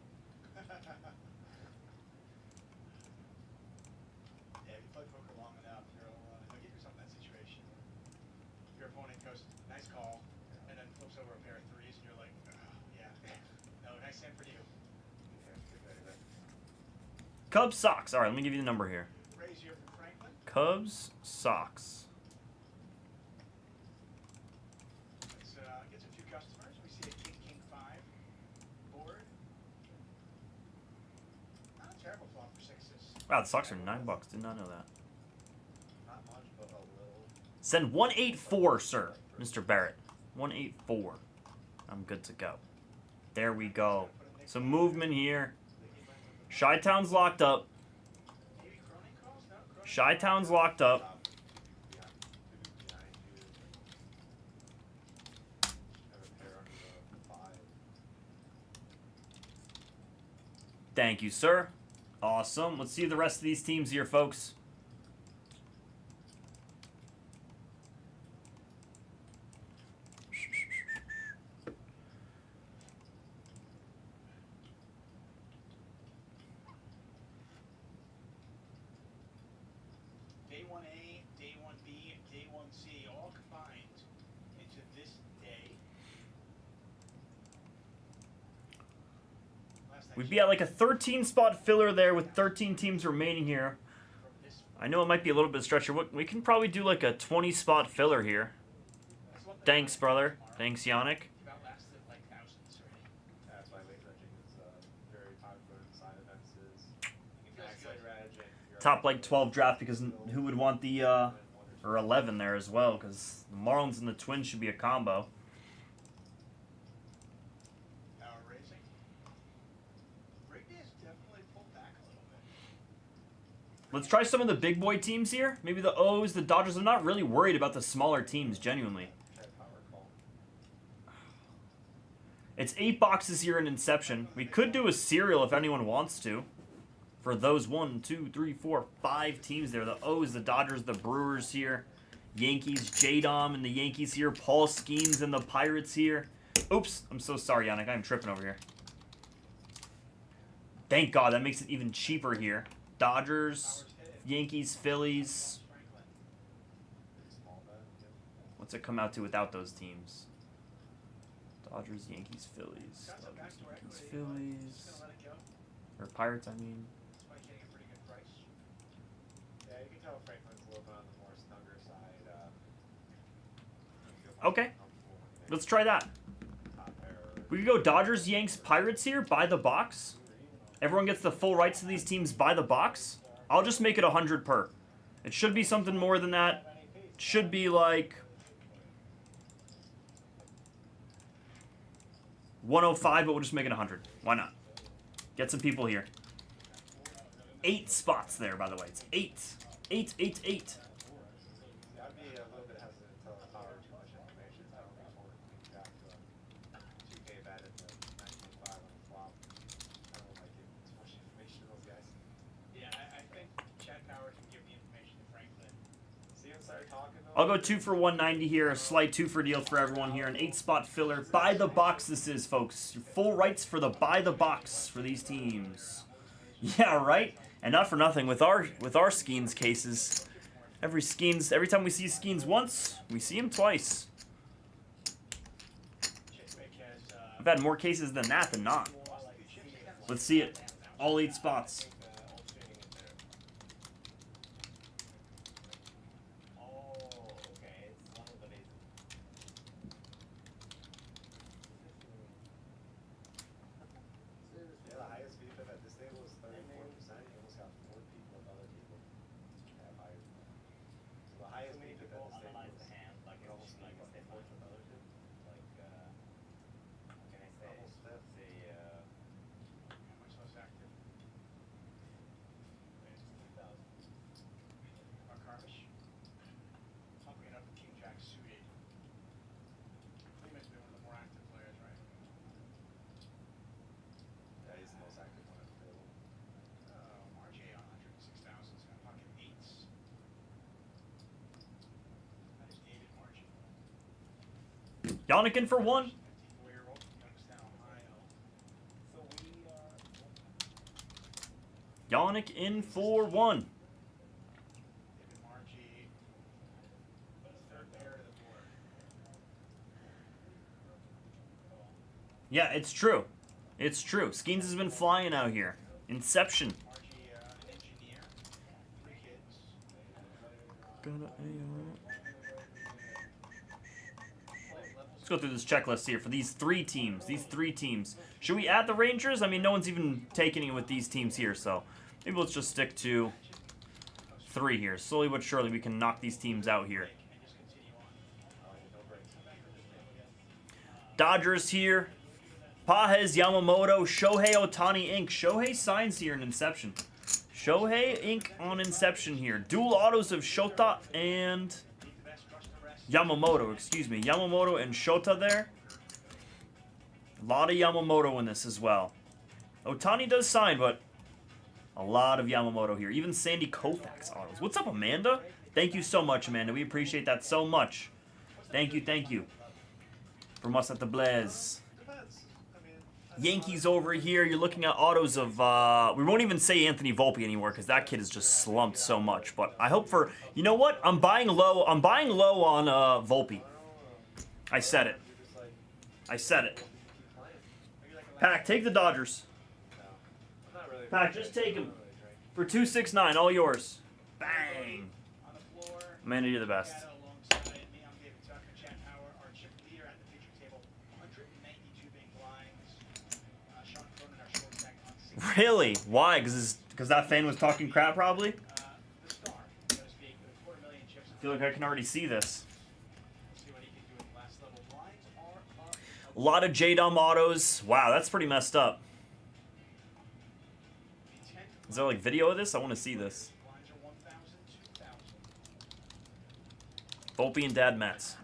Yeah, if you play poker long enough, you'll get yourself in that situation. Your opponent goes, nice call, and then flips over a pair of threes, and you're like, oh, yeah, no, nice hand for you. Cubs Sox. All right, let me give you the number here. Raise here from Franklin. Cubs Sox. Let's get a few customers. We see a king, five board. Not a terrible flop for sixes. Wow, the Sox are $9. Did not know that. Not much, but a little. Send 184, sir. Mr. Barrett. 184. I'm good to go. There we go. Some movement here. Chi-Town's locked up. Chi-Town's locked up. Thank you, sir. Awesome. Let's see the rest of these teams here, folks. Day 1A, day 1B, and day 1C all combined into this day. We'd be at like a 13-spot filler there with 13 teams remaining here. I know it might be a little bit stretcher. We can probably do like a 20-spot filler here. Thanks, brother. Thanks, Yannick. That's why late dredging is very popular in side events. Backside dredging. Top like 12 draft because who would want the or 11 there as well because the Marlins and the Twins should be a combo. Power raising. Brigby has definitely pulled back a little bit. Let's try some of the big boy teams here. Maybe the O's, the Dodgers. I'm not really worried about the smaller teams, genuinely. It's 8 boxes here in Inception. We could do a serial if anyone wants to. For those 1, 2, 3, 4, 5 teams there. The O's, the Dodgers, the Brewers here. Yankees, J-Dom and the Yankees here. Paul Skeens and the Pirates here. Oops, I'm so sorry, Yannick. I'm tripping over here. Thank God, that makes it even cheaper here. Dodgers, Yankees, Phillies. What's it come out to without those teams? Dodgers, Yankees, Phillies. Dodgers, Yankees, Phillies. Or Pirates, I mean. Yeah, you can tell Franklin's a little bit on the more snugger side. Okay. Let's try that. We could go Dodgers, Yanks, Pirates here. Buy the box. Everyone gets the full rights to these teams by the box. I'll just make it 100 per. It should be something more than that. It should be like... 105, but we'll just make it 100. Why not? Get some people here. 8 spots there, by the way. It's 8. 8, 8, 8. I'd be a little bit hesitant to power too much information. I don't think forward thinking back to a 2K bet at the 9.5 on the flop. I don't like giving too much information to those guys. Yeah, I think Chad Power can give the information to Franklin. See him start talking though? I'll go 2 for 190 here. A slight 2 for deal for everyone here. An 8-spot filler. Buy the box this is, folks. Full rights for the buy the box for these teams. Yeah, right? And not for nothing, with our Skeens cases, every time we see Skeens once, we see him twice. I've had more cases than that than not. Let's see it. All 8 spots. Yeah, the highest speed bet at this table is 34%. You almost got 4 people and other people have higher. So the highest speed bet at this table is almost like 4 with other two. Almost fifth. Much less active. Mark Harvish. Pumping it up with King Jack suited. He must be one of the more active players, right? Yeah, he's the most active one at the table. RJ on 106,000 's got pocket 8s. That is David Margie. Yannick in for 1. 54-year-old from Youngstown, Ohio. Yannick in for 1. David Margie. Third pair to the board. Yeah, it's true. It's true. Skeens has been flying out here. Inception. Margie, an engineer. 3 kids. Let's go through this checklist here for these 3 teams. These 3 teams. Should we add the Rangers? I mean, no one's even taking it with these teams here, so maybe let's just stick to 3 here. Slowly but surely, we can knock these teams out here. Dodgers here. Pages, Yamamoto, Shohei Ohtani Inc. Shohei signs here in Inception. Shohei Inc. on Inception here. Dual autos of Shota and Yamamoto, excuse me. Yamamoto and Shota there. A lot of Yamamoto in this as well. Ohtani does sign, but a lot of Yamamoto here. Even Sandy Koufax autos. What's up, Amanda? Thank you so much, Amanda. We appreciate that so much. Thank you. From us at the Blez. Yankees over here. You're looking at autos of, we won't even say Anthony Volpe anymore because that kid has just slumped so much. But I hope for, you know what? I'm buying low on Volpe. I said it. Pack, take the Dodgers. Pack, just take him. For 269, all yours. Bang. Amanda, you're the best. Alongside me, I'm David Tucker. Chad Power, our chip leader at the feature table. 192 big blinds. Sean Cronin, our short stack on 6. Really? Why? Because that fan was talking crap, probably? The star, so to speak, with a 250,000 chips. I feel like I can already see this. See what he can do in the last level. Blinds are up. A lot of J-Dom autos. Wow, that's pretty messed up. Is there like video of this? I want to see this. Blinds are 1,000, 2,000. Volpe and Dad Mets.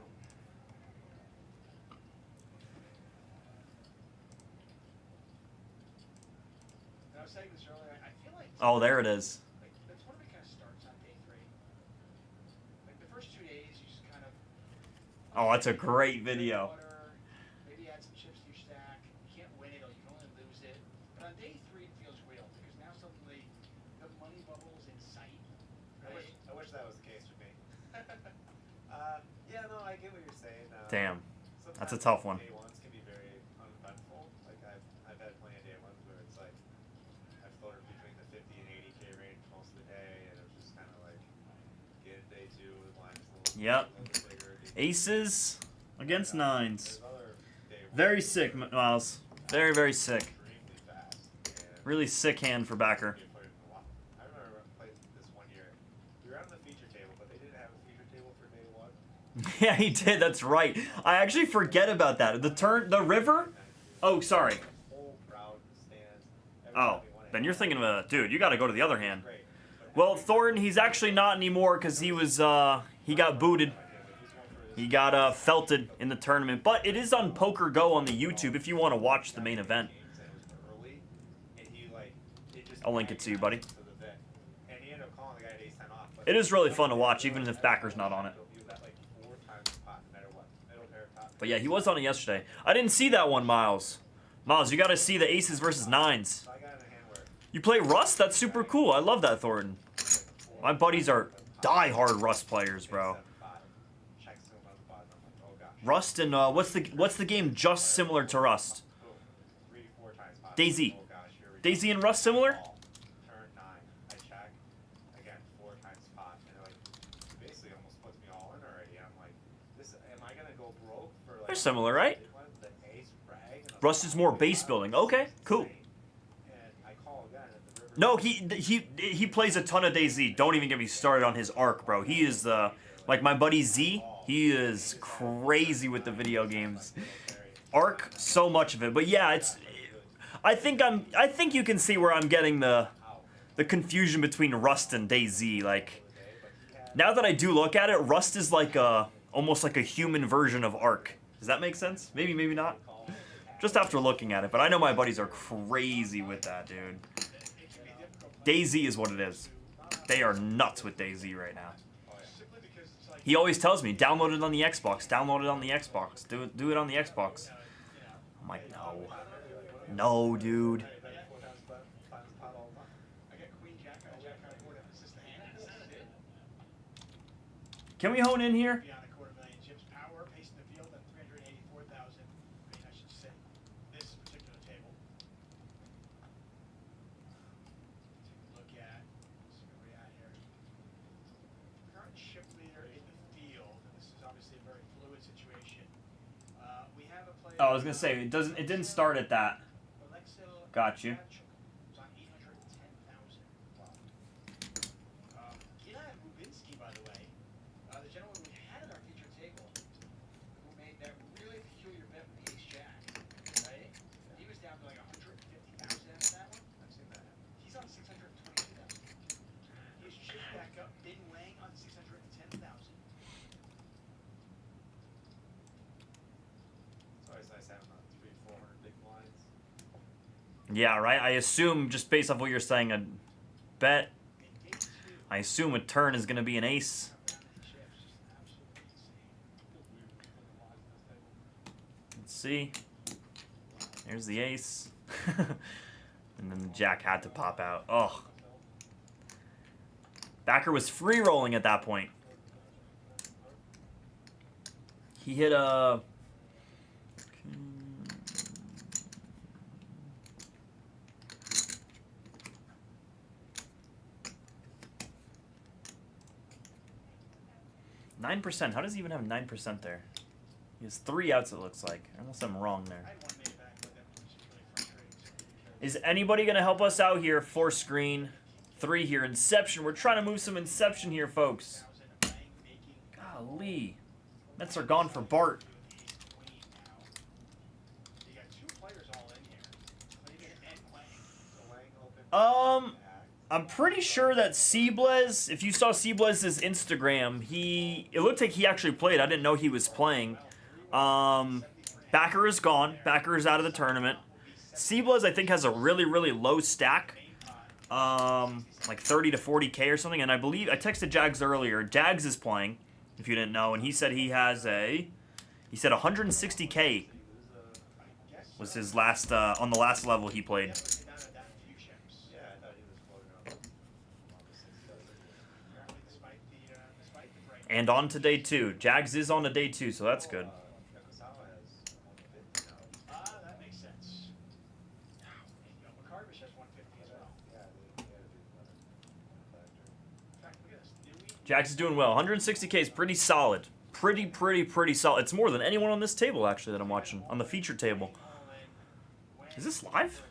And I was saying this earlier, I feel like Oh, there it is. like the tournament kind of starts on day 3. Like the first 2 days, you just kind of Oh, that's a great video. water, maybe add some chips to your stack. You can't win it, or you can only lose it. But on day 3, it feels real because now suddenly the money bubble is in sight. Right? I wish that was the case with me. Yeah, no, I get what you're saying. Damn. That's a Sometimes tough one. Day ones can be very uneventful. Like I've had plenty of day ones where it's like I've floated between the 50 and 80K range most of the day, and it was just kind of like get day 2 with lines a little, Yep. a little bit bigger. Aces against nines. There's other day ones Very sick, Miles. Very, very sick. extremely fast. And Really sick hand for backer. I remember I played this one year. We were on the feature table, but they didn't have a feature table for day 1. Yeah, he did. That's right. I actually forget about that. The river. Oh, sorry. Whole crowd stands. Every Oh, time he won it. then you're thinking of a dude. You got to go to the other hand. Well, Thornton, he's actually not anymore because he was he got booted. He got felted in the tournament, but it is on Poker Go on the YouTube if you want to watch the main event. I'll link it to you, buddy. It is really fun to watch, even if Backer's not on it. But yeah, he was on it yesterday. I didn't see that one, Miles. Miles, you got to see the aces versus nines. You play Rust? That's super cool. I love that, Thornton. My buddies are die-hard Rust players, bro. Rust and what's the game just similar to Rust? DayZ. DayZ and Rust similar? They're similar, right? Rust is more base building. Okay, cool. No, he plays a ton of DayZ. Don't even get me started on his arc, bro. He is like my buddy Z. He is crazy with the video games. Arc, so much of it. But yeah, it's. I think you can see where I'm getting the confusion between Rust and DayZ. Like, now that I do look at it, Rust is like almost like a human version of Arc. Does that make sense? Maybe, maybe not. Just after looking at it, but I know my buddies are crazy with that, dude. DayZ is what it is. They are nuts with DayZ right now. He always tells me, download it on the Xbox, download it on the Xbox, do it on the Xbox. I'm like, no. No, dude. Can we hone in here? Oh, I was gonna say it didn't start at that. Got you. Yeah, right? I assume, just based off what you're saying, a bet, I assume a turn is going to be an ace. Let's see. There's the ace. And then the jack had to pop out. Oh. Backer was free rolling at that point. He hit a... 9%. How does he even have 9% there? He has 3 outs, it looks like. Unless I'm wrong there. Is anybody going to help us out here? 4 screen. 3 here. Inception. We're trying to move some Inception here, folks. Golly. Mets are gone for Bart. I'm pretty sure that Blez, if you saw Blez's Instagram, it looked like he actually played. I didn't know he was playing. Backer is gone. Backer is out of the tournament. Blez, I think, has a really, really low stack. Like 30 to 40K or something. And I believe, I texted Jags earlier. Jags is playing, if you didn't know. And he said he has he said 160K was his last, on the last level he played. And on to day 2. Jags is on to day 2, so that's good. That makes sense. McCarvish has 150 as well. Jags is doing well. 160K is pretty solid. Pretty solid. It's more than anyone on this table, actually, that I'm watching. On the featured table. Is this live?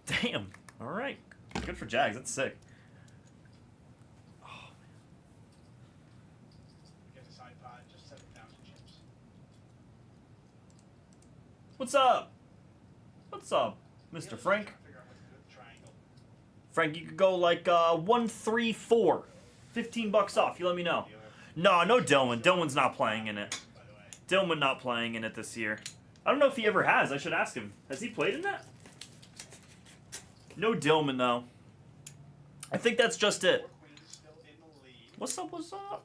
Damn. Alright. Good for Jags. That's sick. What's up? What's up, Mr. Frank? Frank, you could go like 134. $15 off. You let me know. No, no Dillman. Dillman's not playing in it. Dillman not playing in it this year. I don't know if he ever has. I should ask him. Has he played in that? No Dillman, though. I think that's just it. What's up, what's up?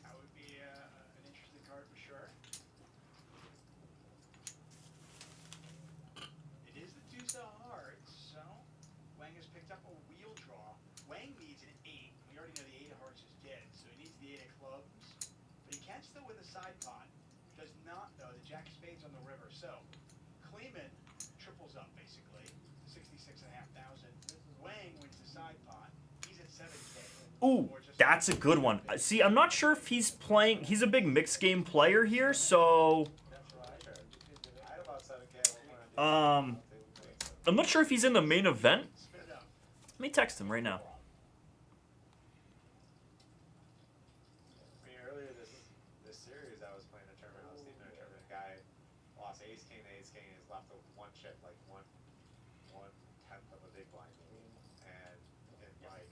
That would be an interesting card for sure. It is the deuce of hearts, so Wang has picked up a wheel draw. Wang needs an 8. We already know the 8 of hearts is dead, so he needs the 8 of clubs. But he can still win the side pot. Does not, though. The jack of spades on the river. So Kleeman triples up, basically. 66,500. Wang wins the side pot. He's at 7K. Ooh, that's a good one. See, I'm not sure if he's playing. He's a big mixed game player here, so I'm not sure if he's in the main event. Let me text him right now. I mean, earlier this series, I was playing a tournament. I was leaving a tournament. A guy lost ace king to ace king, and he's left with one chip, like one tenth of a big blind. And in like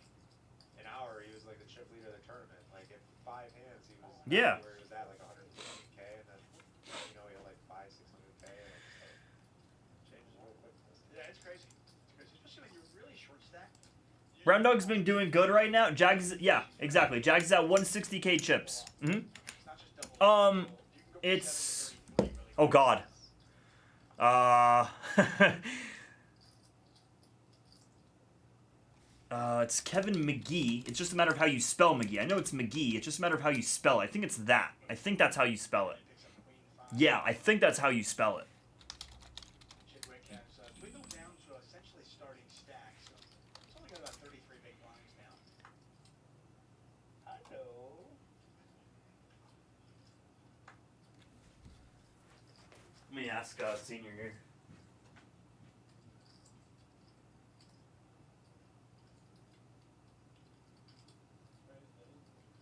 an hour, he was like the chip leader of the tournament. Like in 5 hands, he was Yeah. where he was at, like 150K, and then he had like 500-600K, and it's like changes real quick. Yeah, it's crazy. It's crazy, especially when you're really short stacked. Round Dog's been doing good right now. Jags, yeah, exactly. Jags is at 160K chips. It's oh god. It's Kevin McGee. It's just a matter of how you spell McGee. I know it's McGee. It's just a matter of how you spell it. I think it's that. I think that's how you spell it. Yeah, I think that's how you spell it. Chidwick has dwindled down to essentially starting stack, so it's only got about 33 big blinds now. I know. Let me ask Senior here.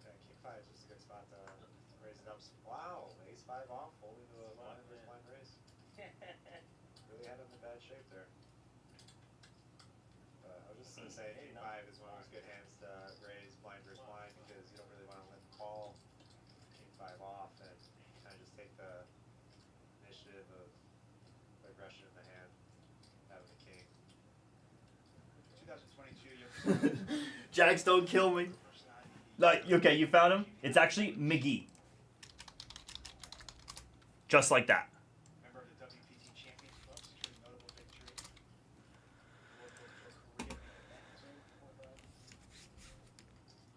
Yeah, king 5 is just a good spot to raise it up. Wow, ace 5 off, holding to a blind versus blind raise. Really had him in bad shape there. But I was just gonna say, king 5 is one of those good hands to raise blind versus blind because you don't really want to let him call king 5 off and kind of just take the initiative of aggression in the hand, having a king. 2022, Jags, don't kill me. Okay, you found him? It's actually McGee. Just like that. member of the WPT Champions Club, secured a notable victory.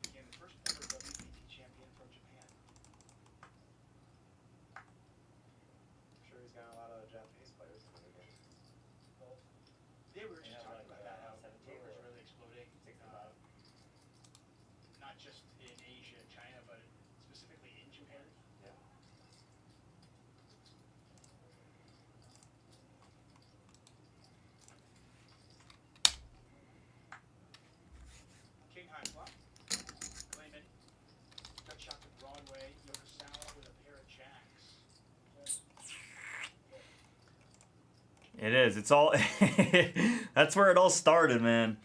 Became the first ever WPT champion from Japan. I'm sure he's got a lot of Japanese players in the game. Yeah, we were just talking about that, how Taylor's really exploding, not just in Asia, China, but specifically in Japan. Yeah. King high flop. Clayman. Got shot to Broadway. Yokosawa with a pair of jacks. It is. It's all. That's where it all started, man.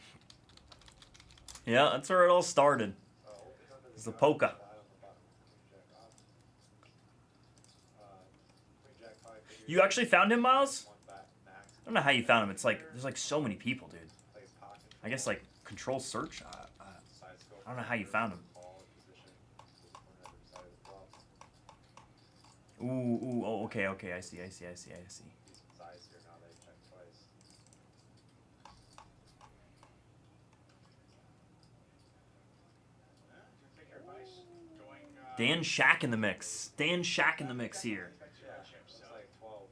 Yeah, that's where it all started. It's the polka. You actually found him, Miles? I don't know how you found him. It's like there's like so many people, dude. I guess like control search. I don't know how you found him. Ooh, oh, okay, I see. Dan Shack in the mix. Dan Shack in the mix here.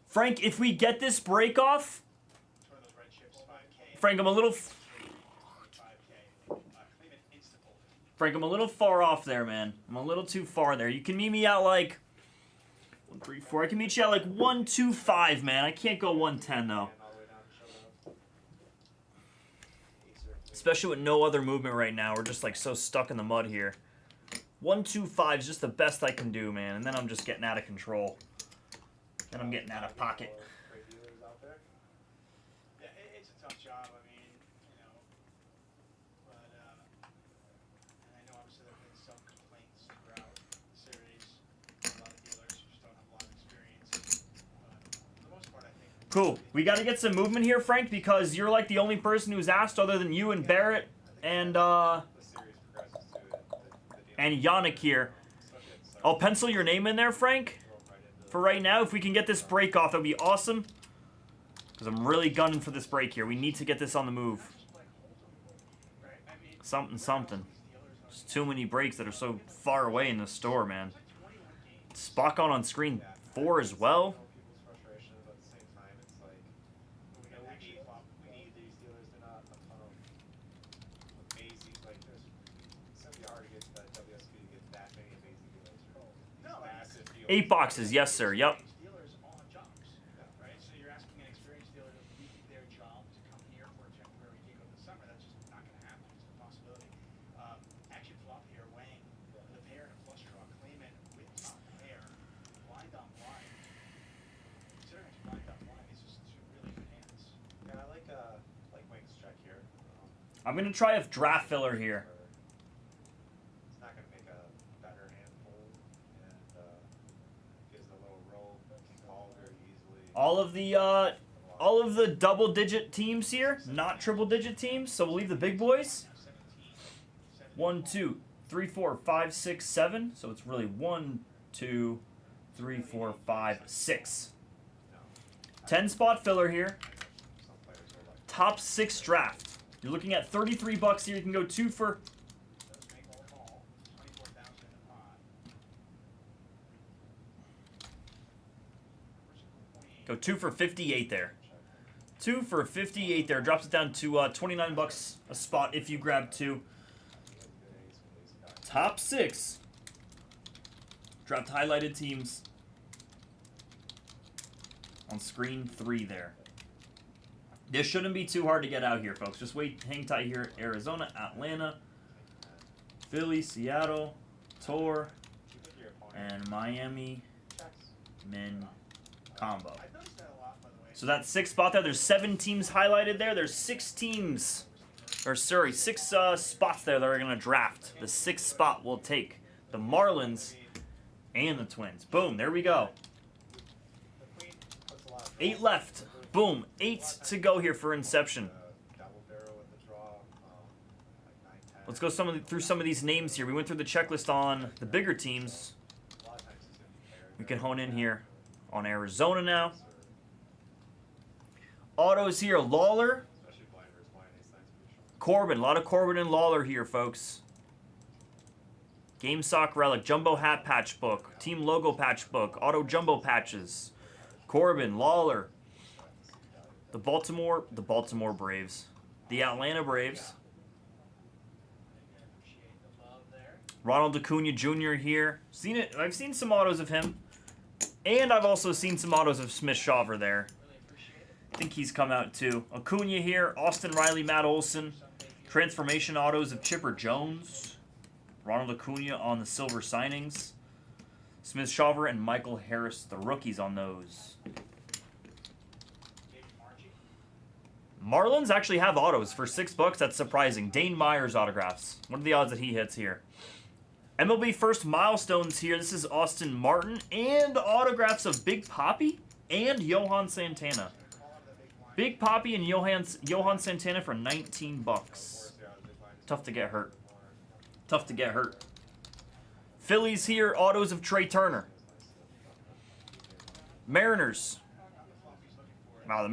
Frank, if we get this break off, Frank, I'm a little far off there, man. I'm a little too far there. You can meet me at like 1, 3, 4. I can meet you at like 1, 2, 5, man. I can't go 110 though. Especially with no other movement right now. We're just like so stuck in the mud here. 125 is just the best I can do, man. And then I'm just getting out of control. Then I'm getting out of pocket. Great dealers out there. Yeah, it's a tough job. I mean, you know, but and I know obviously there have been some complaints throughout the series. A lot of dealers just don't have a lot of experience. But for the most part, I think. Cool. We got to get some movement here, Frank, because you're like the only person who's asked other than you and Barrett and Yannick here. I'll pencil your name in there, Frank, for right now. If we can get this break off, that would be awesome. Because I'm really gunning for this break here. We need to get this on the move. Something, something. There's too many breaks that are so far away in the store, man. Spock on screen 4 as well. We need these dealers. They're not a ton of amazing, like there's it's gonna be hard to get to that WSB to get that many amazing dealers. No, massive deals. 8 boxes, yes sir, yep. Dealers on jobs, right? So you're asking an experienced dealer to leave their job to come here for a temporary gig over the summer. That's just not going to happen. It's a possibility. Action flop here, weighing the pair and a flush draw. Clayman with top pair, blind on blind. Considering it's blind on blind, these are two really good hands. Yeah, I like Wings check here. I'm going to try a draft filler here. It's not gonna make a better handful, and gives a little roll. Can call very easily. All of the double-digit teams here, not triple-digit teams. So we'll leave the big boys. 1, 2, 3, 4, 5, 6, 7. So it's really 1, 2, 3, 4, 5, 6. 10 spot filler here. Top 6 draft. You're looking at 33 bucks here. You can go 2 for. Go 2 for 58 there. 2 for 58 there. Drops it down to 29 bucks a spot if you grab 2. Top 6. Draft highlighted teams. On screen 3 there. This shouldn't be too hard to get out here, folks. Just wait, hang tight here. Arizona, Atlanta, Philly, Seattle, Tor, and Miami, Min combo. So that's 6 spot there. There's 7 teams highlighted there. There's 6 teams, or sorry, 6 spots there that are going to draft. The 6th spot will take the Marlins and the Twins. Boom, there we go. 8 left. Boom, 8 to go here for Inception. Let's go through some of these names here. We went through the checklist on the bigger teams. We can hone in here on Arizona now. Autos here, Lawler. Corbin, a lot of Corbin and Lawler here, folks. Game Sock Relic, Jumbo Hat Patch Book, Team Logo Patch Book, Auto Jumbo Patches. Corbin, Lawler. The Baltimore Braves. The Atlanta Braves. Ronald Acuna Jr. here. Seen it. I've seen some autos of him. And I've also seen some autos of Smith Shawver there. I think he's come out too. Acuna here. Austin Riley, Matt Olson. Transformation autos of Chipper Jones. Ronald Acuna on the silver signings. Smith Shawver and Michael Harris, the rookies on those. Marlins actually have autos for $6. That's surprising. Dane Myers autographs. What are the odds that he hits here? MLB first milestones here. This is Austin Martin and autographs of Big Papi and Johan Santana. Big Papi and Johan Santana for $19. Tough to get hurt. Tough to get hurt. Phillies here. Autos of Trey Turner. Mariners. Wow,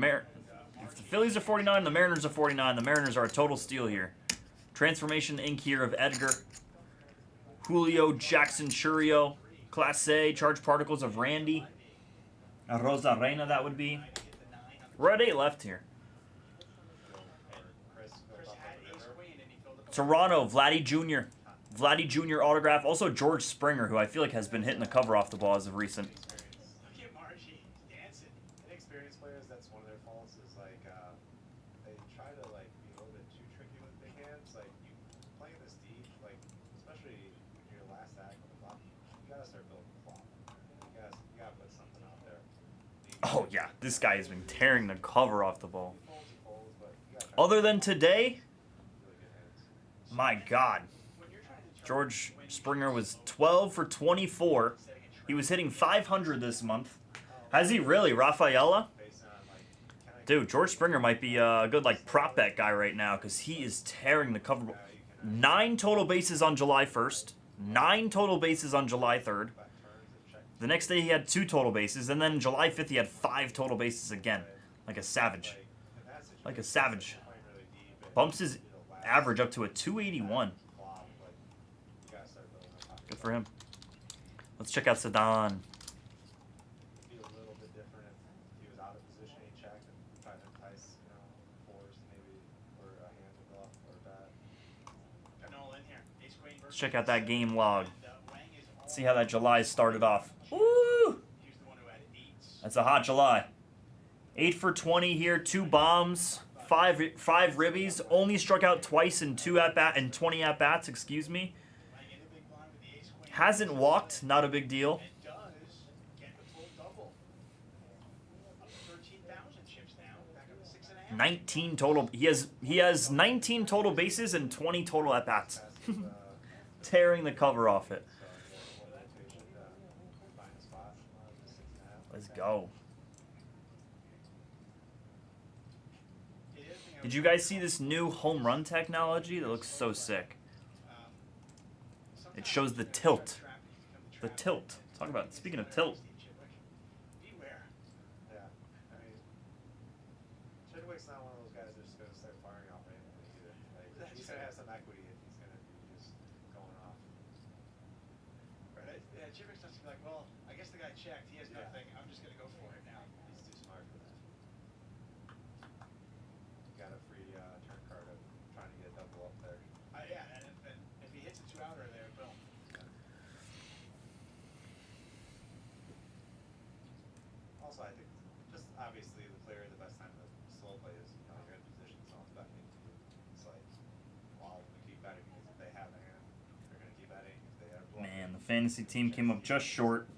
if the Phillies are 49, the Mariners are 49. The Mariners are a total steal here. Transformation ink here of Edgar. Julio Jackson Churio. Class A. Charged particles of Randy. Rosa Reina, that would be. We're at 8 left here. Toronto, Vladdy Jr. Vladdy Jr. autograph. Also George Springer, who I feel like has been hitting the cover off the ball as of recent. Inexperienced players, that's one of their faults, is like they try to like be a little bit too tricky with big hands. Like you playing this deep, like especially your last Oh yeah, this guy has been tearing the cover off the ball. Other than today, my God, George Springer was 12 for 24. He was hitting 500 this month. Has he really, Rafaela? Dude, George Springer might be a good like prop bet guy right now because he is tearing the cover. 9 total bases on July 1st. 9 total bases on July 3rd. The next day he had 2 total bases, and then July 5th he had 5 total bases again. Like a savage. Like a savage. Bumps his average up to a 281. Good for him. Let's check out Sedan. Be a little bit different if he was out of position, he checked and tried to entice, you know, force maybe, or a hand to go or a bat. Let's check out that game log. See how that July started off. Woo! That's a hot July. 8 for 20 here, 2 bombs, 5 ribbies. Only struck out twice in 20 at bats. Excuse me. Hasn't walked. Not a big deal. 19 total. He has 19 total bases and 20 total at bats. Tearing the cover off it. Let's go. Did you guys see this new home run technology? That looks so sick. It shows the tilt. The tilt. Talk about, speaking of tilt. Yeah, I mean, Chidwick's not one of those guys that's just going to start firing off randomly either. Like, he's going to have some equity if he's going to be just going off. Right? Yeah, Chidwick's not going to be like, well, I guess the guy checked. He has nothing. I'm just going to go for it now. He's too smart for that. Got a free turn card of trying to get a double up there. Yeah, and if he hits a 2-outer there, boom. Also, I think just obviously the player, the best time to slow play is, you know, you're in position, someone's betting into you. It's like, well, I'm going to keep betting because if they have a hand, they're going to keep betting. If they have bluff, Man, the fantasy team came up just short.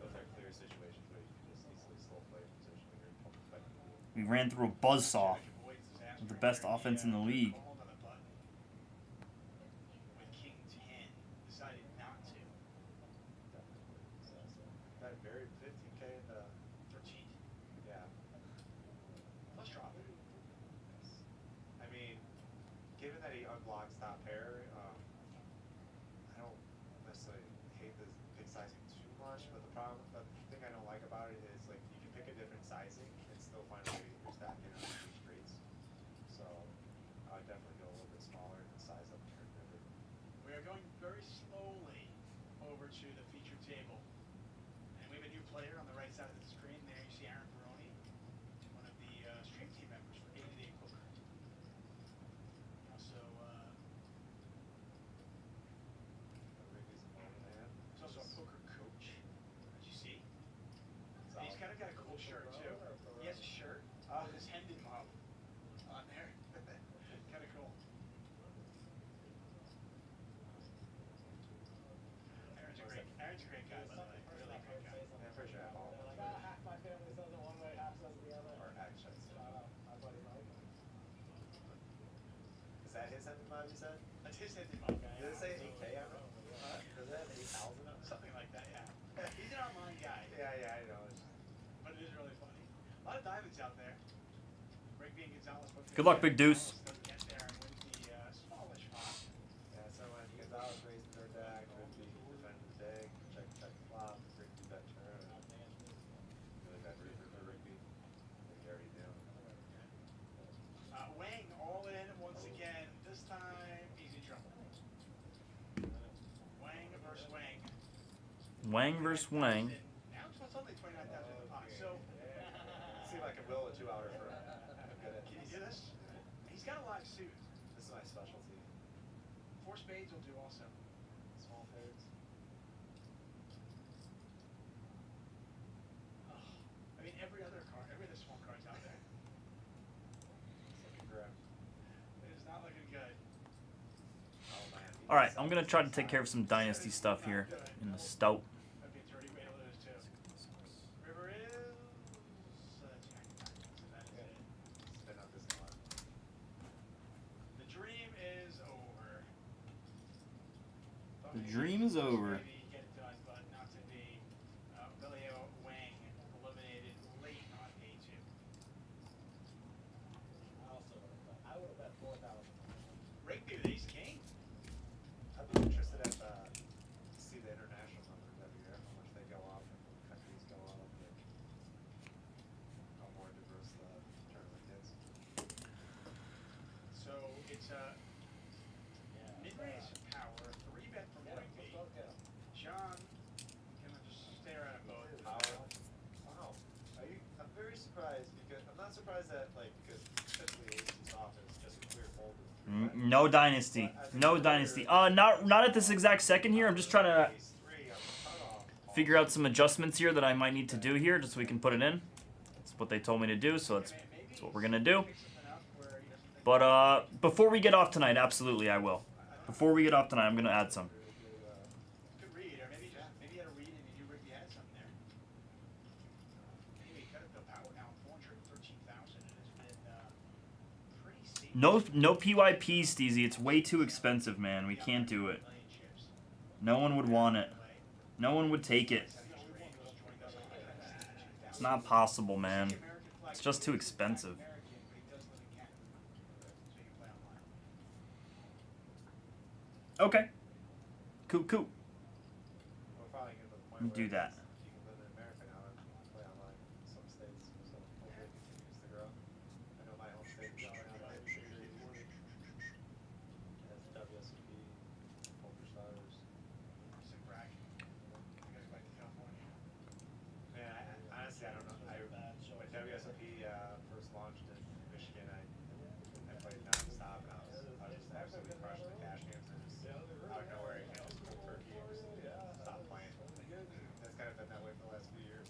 those are clear situations where you can just easily slow play in position when you're betting into you. We ran through a buzzsaw with the best offense in the league. With King 10, decided not to. Definitely. So, that buried 15K in the 13. Yeah. Plus drop. Yes. I mean, given that he unblocks top pair, I don't necessarily hate the big sizing too much, but the thing I don't like about it is like you can pick a different sizing and still find a way to get your stack in on two straights. So I would definitely go a little bit smaller and size up your river. We are going very slowly over to the feature table. And we have a new player on the right side of the screen. There you see Aaron Baroni, one of the stream team members for 80-Day Poker. Also, he's also a poker coach, as you see. And he's kind of got a cool shirt, too. He has a shirt with his Hendon mob on there. Kind of cool. Aaron's a great guy, by the way. Really great guy. Yeah, for sure. Half my family says it one way, half says the other. Or actions. My buddy Mike. Is that his Hendon mob you said? That's his Hendon mob. Did it say 8K on it? Does it have 8,000 on it? Something like that, yeah. He's an online guy. Yeah, I know. But it is really funny. A lot of diamonds out there. Rigby and Gonzalez both Good luck, Big Deuce. doesn't get there and wins the smallish pot. Yeah, so when Gonzalez raised third deck, Rigby defended the big, check flop, Rigby bet turn. Really bad river for Rigby. They already do. Wang all in once again. This time he's in trouble. Wang versus Wang. Wang versus Wang. Now it's only 29,000 in the pot. So See if I can will a 2-outer for him. I'm good at can you do this? He's got a live suit. This is my specialty. 4 spades will do also. Small pairs. I mean, every other small card's out there. It's looking grim. It is not looking good. Oh man. Alright, I'm going to try to take care of some Dynasty stuff here in the stout. That'd be a dirty way to lose, too. River is The dream is over. Maybe get it done, but not to be. Aurelio Wang eliminated late on A2. I would have bet 4,000. Rigby with ace king. I'd be interested at to see the international numbers every year, how much they go up and countries go up, and how more diverse the tournament gets. So it's mid-raise power, 3-bet from Rigby. John gonna just stare at them both. Power. Wow. I'm very surprised because I'm not surprised that because typically aces off is just a clear fold. No dynasty. No dynasty. Not at this exact second here. I'm just trying to figure out some adjustments here that I might need to do here, just so we can put it in. That's what they told me to do, so that's what we're gonna do. But before we get off tonight, absolutely I will. Before we get off tonight, I'm gonna add some. Good read, or maybe you had a read and you knew Rigby had something there. Anyway, cut up the power now, 413,000. It has been pretty safe. No PYPs, Steezy. It's way too expensive, man. We can't do it. No one would want it. No one would take it. It's not possible, man. It's just too expensive. Okay. Cool. We're probably getting to the point Do where that. you can live in America now and play online in some states, so hopefully it continues to grow. I know my home state is growing out. Has WSOP, Poker Stars. Sick rack. You guys back to California? Man, honestly, I don't know. When WSOP first launched in Michigan, I played nonstop, and I was just absolutely crushing the cash games. And just out of nowhere, cold turkey, stopped playing. That's kind of been that way for the last few years.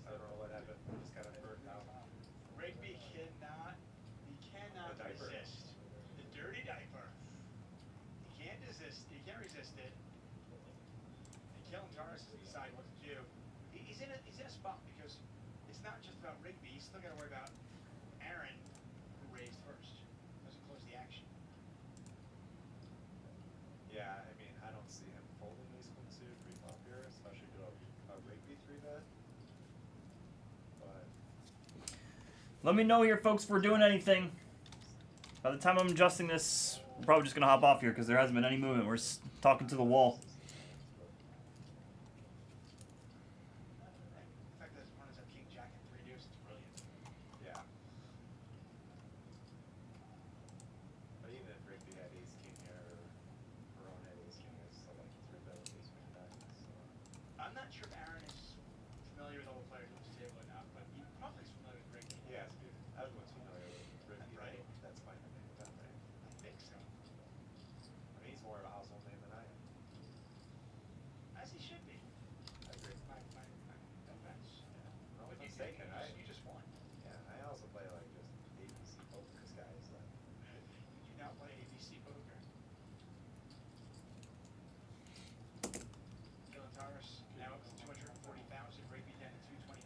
I don't know what happened. Just kind of burnt out. Rigby cannot The diaper. resist the dirty diaper. He can't resist. He can't resist it. And Kellen Jarvis has to decide what to do. He's in a spot because it's not just about Rigby. He's still got to worry about Aaron, who raised first. Doesn't close the action. Yeah, I mean, I don't see him folding these one two pre-flop here, especially to a Rigby 3-bet. But Let me know here, folks, if we're doing anything. By the time I'm adjusting this, we're probably just going to hop off here because there hasn't been any movement. We're talking to the wall. The fact that one is a king jack and 3 deuce is brilliant. yeah. But even if Rigby had ace king here, or Barone had ace king, I still like the 3-bet with ace king back. So. I'm not sure if Aaron is familiar with all the players at this table or not, but he probably is familiar with Rigby. Yeah, everyone's familiar with Rigby. Right. That's my name with that, right? I think so. I mean, he's more of a household name than I am. As he should be. I agree. No offense. No, But if I'm you mistaken, you just won. Yeah, I also play like just ABC poker guys. You do not play ABC poker. Dylan Taurus now up to 240,000. Rigby down to 229.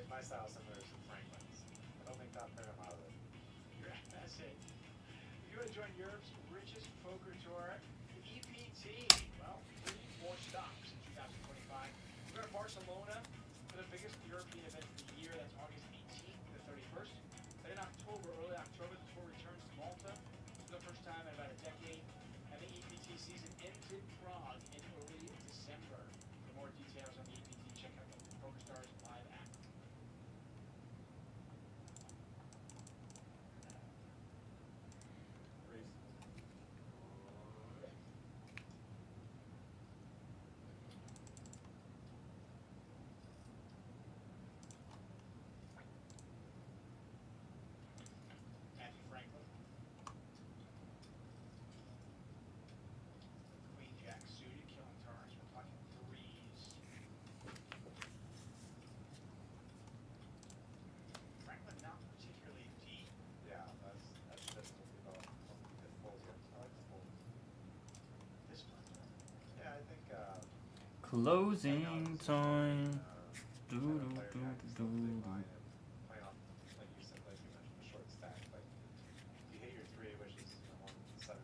My style similar to Franklin's. I don't think top pair I'm out of it. That's it. If you want to join Europe's richest poker tour, EPT, well, 3 more stops in 2025. We're in Barcelona for the biggest European event of the year. That's August 18th to the 31st. Then in October, early October, the tour returns to Malta for the first time in about a decade. And the EPT season ends in Prague in early December. For more details on the EPT, check out the PokerStars live app. Matthew Franklin. Queen Jack suited, killing Taurus. We're talking 3s. Franklin not particularly deep. Yeah, that's what we call it fold here. I like the fold. This one. Yeah, I think Closing time. playing off, like you said, like you mentioned, the short stack. Like you hit your 3, which is 1 7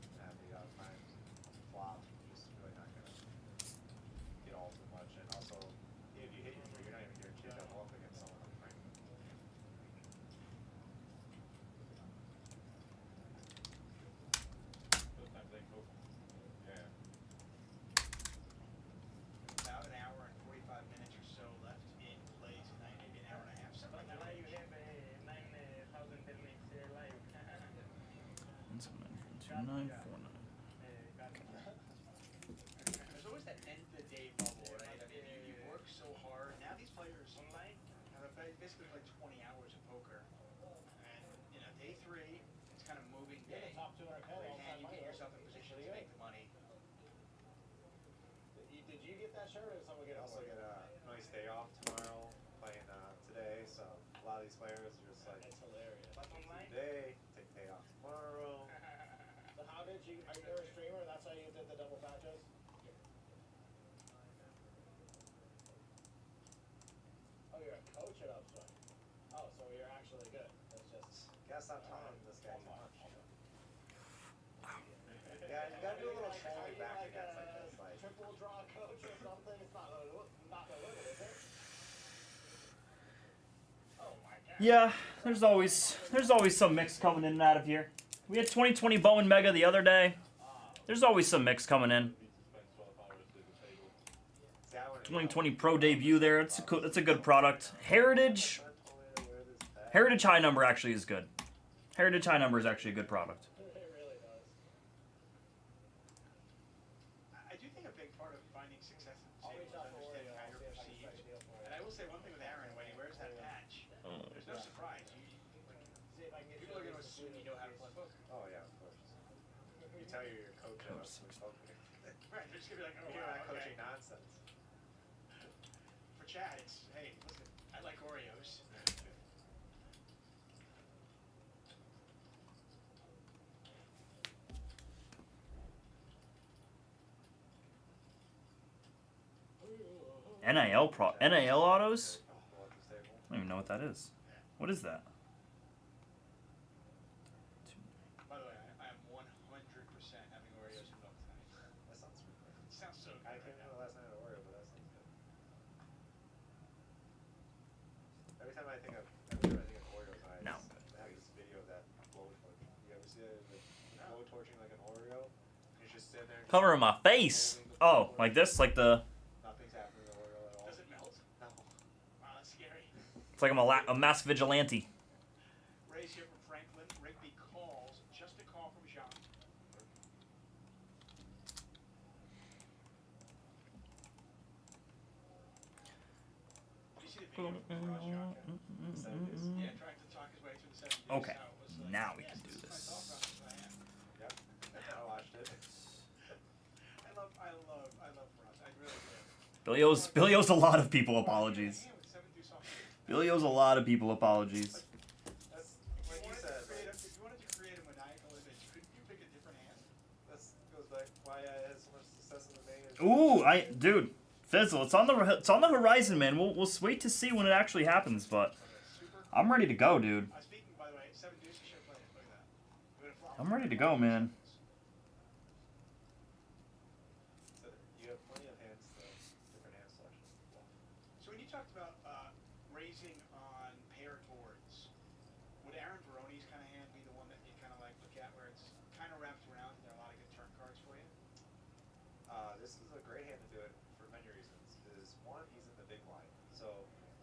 4949. There's always that end of the day bubble, right? I mean, you work so hard. Now these players have basically like 20 hours of poker. And, you know, day 3, it's kind of moving day. Top 200K Where all you time get money. yourself in position to make the money. Did you get that shirt or did someone get I it also for you? get a nice day off tomorrow, playing today, so a lot of these players are just like, It's hilarious. today, take day off tomorrow. So how did you, are you a streamer? That's how you did the double patches? Oh, you're a coach at Upswing. Oh, so you're actually good. It's just... Gotta stop telling this guy too much. Yeah, you gotta do a little trolling back like against like this, like... triple draw coach or something? It's not a little, is it? Oh my god. Yeah, there's always some mix coming in and out of here. We had 2020 Bowman Mega the other day. There's always some mix coming in. 2020 Pro debut there. It's a good product. Heritage High Number actually is good. Heritage High Number is actually a good product. I do think a big part of finding success in the table is understanding how you're perceived. And I will say one thing with Aaron, when he wears that patch, there's no surprise. People are going to assume you know how to play poker. Oh yeah, of course. You tell your coach about poker. Right, they're just going to be like, oh, You're wow, not coaching okay. nonsense. For Chad, it's, hey, listen, I like Oreos. NAL autos? I don't even know what that is. What is that? By the way, I am 100% having Oreos and milk tonight. That sounds good. It sounds so good. I came in last night at Oreo, but that sounds good. Every time I think of Oreos, I have this video of that blowtorch. You ever see it? Blowtorching like an Oreo? He's just sitting there. Covering my face. Oh, like this? Like the... Nothing's happening to Oreo at all. Does it melt? No. Wow, that's scary. It's like I'm a mass vigilante. Raise here from Franklin. Rigby calls. Just a call from Jean. Did you see the video of Raj Jean? Yeah, trying to talk his way through the 70s. Okay, now we can do this. Yep. I watched it. I love Raj. I really do. Billy owes a lot of people apologies. Billy owes a lot of people apologies. That's what he said. If you wanted to create a maniacal image, couldn't you pick a different hand? That goes back why I had so much success in the main. Ooh, dude, Fizzle, it's on the horizon, man. We'll wait to see when it actually happens, but I'm ready to go, dude. Speaking, by the way, 7 deuce, you should play it. Look at that. I'm ready to go, man. So you have plenty of hands, different hand selections. So when you talked about raising on paired boards, would Aaron Baroni's kind of hand be the one that you kind of like look at where it's kind of wrapped around and there are a lot of good turn cards for you? This is a great hand to do it for many reasons. Is one, he's in the big blind, so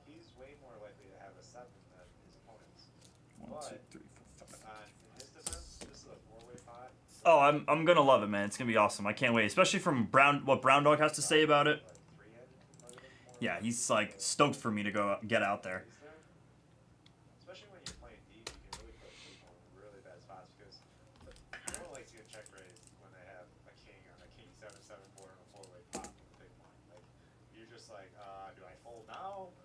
he's way more likely to have a 7 than his opponents. 1, 2, 3, 4, 5. In his defense, this is a 4-way pot. Oh, I'm gonna love it, man. It's gonna be awesome. I can't wait, especially from what Brown Dog has to say about it. Yeah, he's like stoked for me to go get out there. Especially when you're playing deep, you can really put people in really bad spots because no one likes to get check raised when they have a king on a king 7-7 board and a 4-way pot with a big blind. Like you're just like, do I fold now?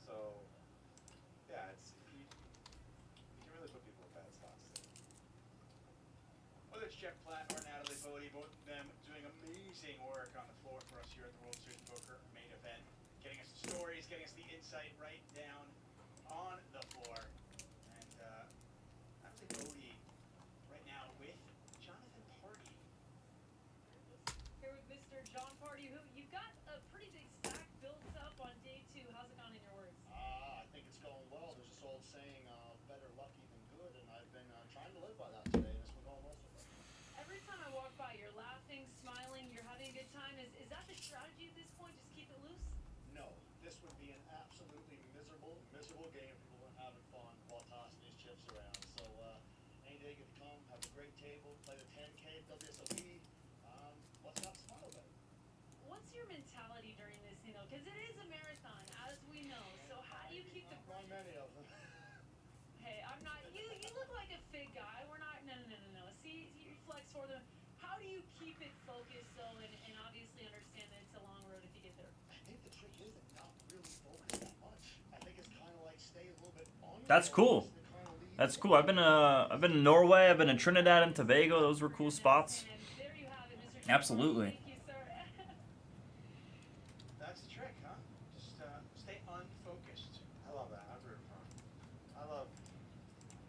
So yeah, you can really put people in bad spots. Whether it's Jeff Platt or Natalie Bodie, both of them doing amazing work on the floor for us here at the World Series Poker main event, getting us the stories, getting us the insight right down on the floor. And Natalie Bodie right now with Jonathan Party. Here with Mr. John Party, who you've got a pretty big stack built up on day 2. How's it gone in your words? I think it's going well. There's this old saying, better lucky than good, and I've been trying to live by that today, and it's been going well so far. Every time I walk by, you're laughing, smiling, you're having a good time. Is that the strategy at this point? Just keep it loose? No, this would be an absolutely miserable game if people weren't having fun while tossing these chips around. So any day you can come, have a great WSOP. What's not to smile about? What's your mentality during this, because it is a marathon, as we know. So how do you keep the Not many of them. Hey, I'm not. You look like a fit guy. We're not. No. See, you flex for them. How do you keep it focused though, and obviously understand that it's a long road if you get there? I think the trick is to not really focus that much. I think it's kind of like stay a little bit on. That's cool. That's cool. I've been in Norway. I've been in Trinidad and Tobago. Those were cool spots. And there you have it, Mr. Absolutely. Thank you, sir. That's the trick, huh? Just stay unfocused. I love that. I'm rooting for 'em. I love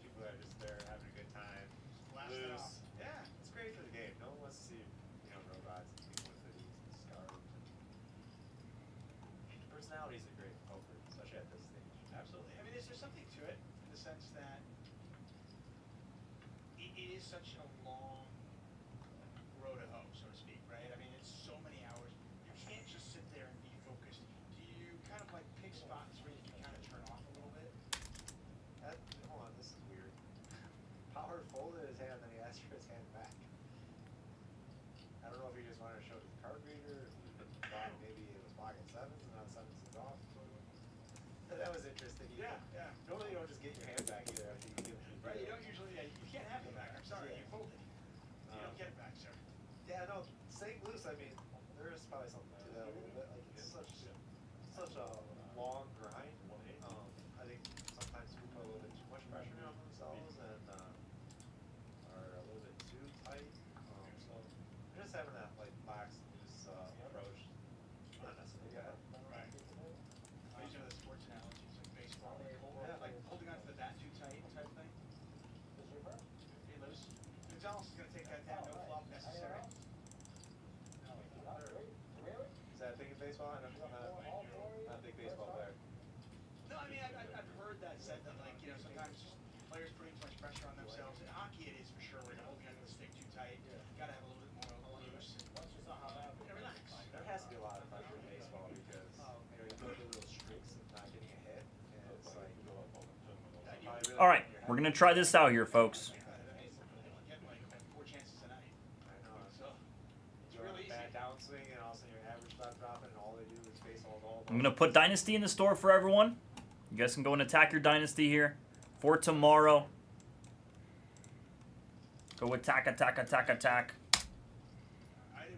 people that are just there having a good time. Blast it off. Lose. Yeah, it's great for the game. No one wants to see, robots and people with hoodies and scarves. Personalities are great in poker, especially at this stage. Absolutely. I mean, there's something to it in the sense that it is such a long road to hoe, so to speak, right? I mean, it's so many hours. You can't just sit there and be focused. Do you kind of like pick spots where you can kind of turn off a little bit? Hold on, this is weird. Power folded his hand, then he asked for his hand back. I don't know if he just wanted to show the card reader, if he thought maybe it was pocket sevens and not sevens is off. That was interesting. Yeah. Normally you don't just get your hand back either after you give it. Right, you don't usually, you can't have it back. I'm sorry, you folded. You don't get it back, sir. Yeah, no, staying loose, I mean, there is probably something to that a little bit. Like, it's such a long grind. I think sometimes people put a little bit too much pressure on themselves and are a little bit too tight. So just having that like lax, loose approach, not necessarily bad. Right. These are the sports analogies like baseball, like holding on to the bat too tight type thing. Hey, loose. Gonzalez is going to take that down, no flop necessary. Is that a thing in baseball? I'm not a big baseball player. No, I mean, I've heard that said that, like, sometimes players putting too much pressure on themselves. In hockey, it is for sure, where you're holding onto the stick too tight. Got to have a little bit more loose. Relax. There has to be a lot of pressure in baseball because you go through little streaks of not getting a hit, and it's like. All right, we're gonna try this out here, folks. Get like 4 chances a night. I know. So it's You're really on a easy. bad downswing, and all of a sudden your average stop dropping, and all they do is baseball all. I'm gonna put Dynasty in the store for everyone. You guys can go and attack your Dynasty here for tomorrow. Go attack.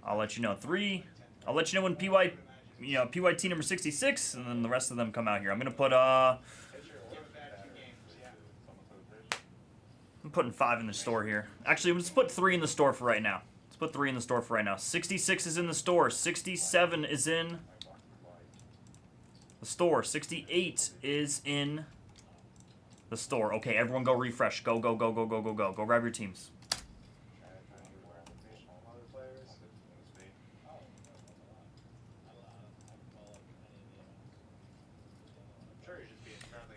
I'll let you know. 3. I'll let you know when PYT number 66, and then the rest of them come out here. I'm gonna put I'm putting 5 in the store here. Actually, let's put 3 in the store for right now. 66 is in the store. 67 is in the store. 68 is in the store. Okay, everyone go refresh. Go. Go grab your teams.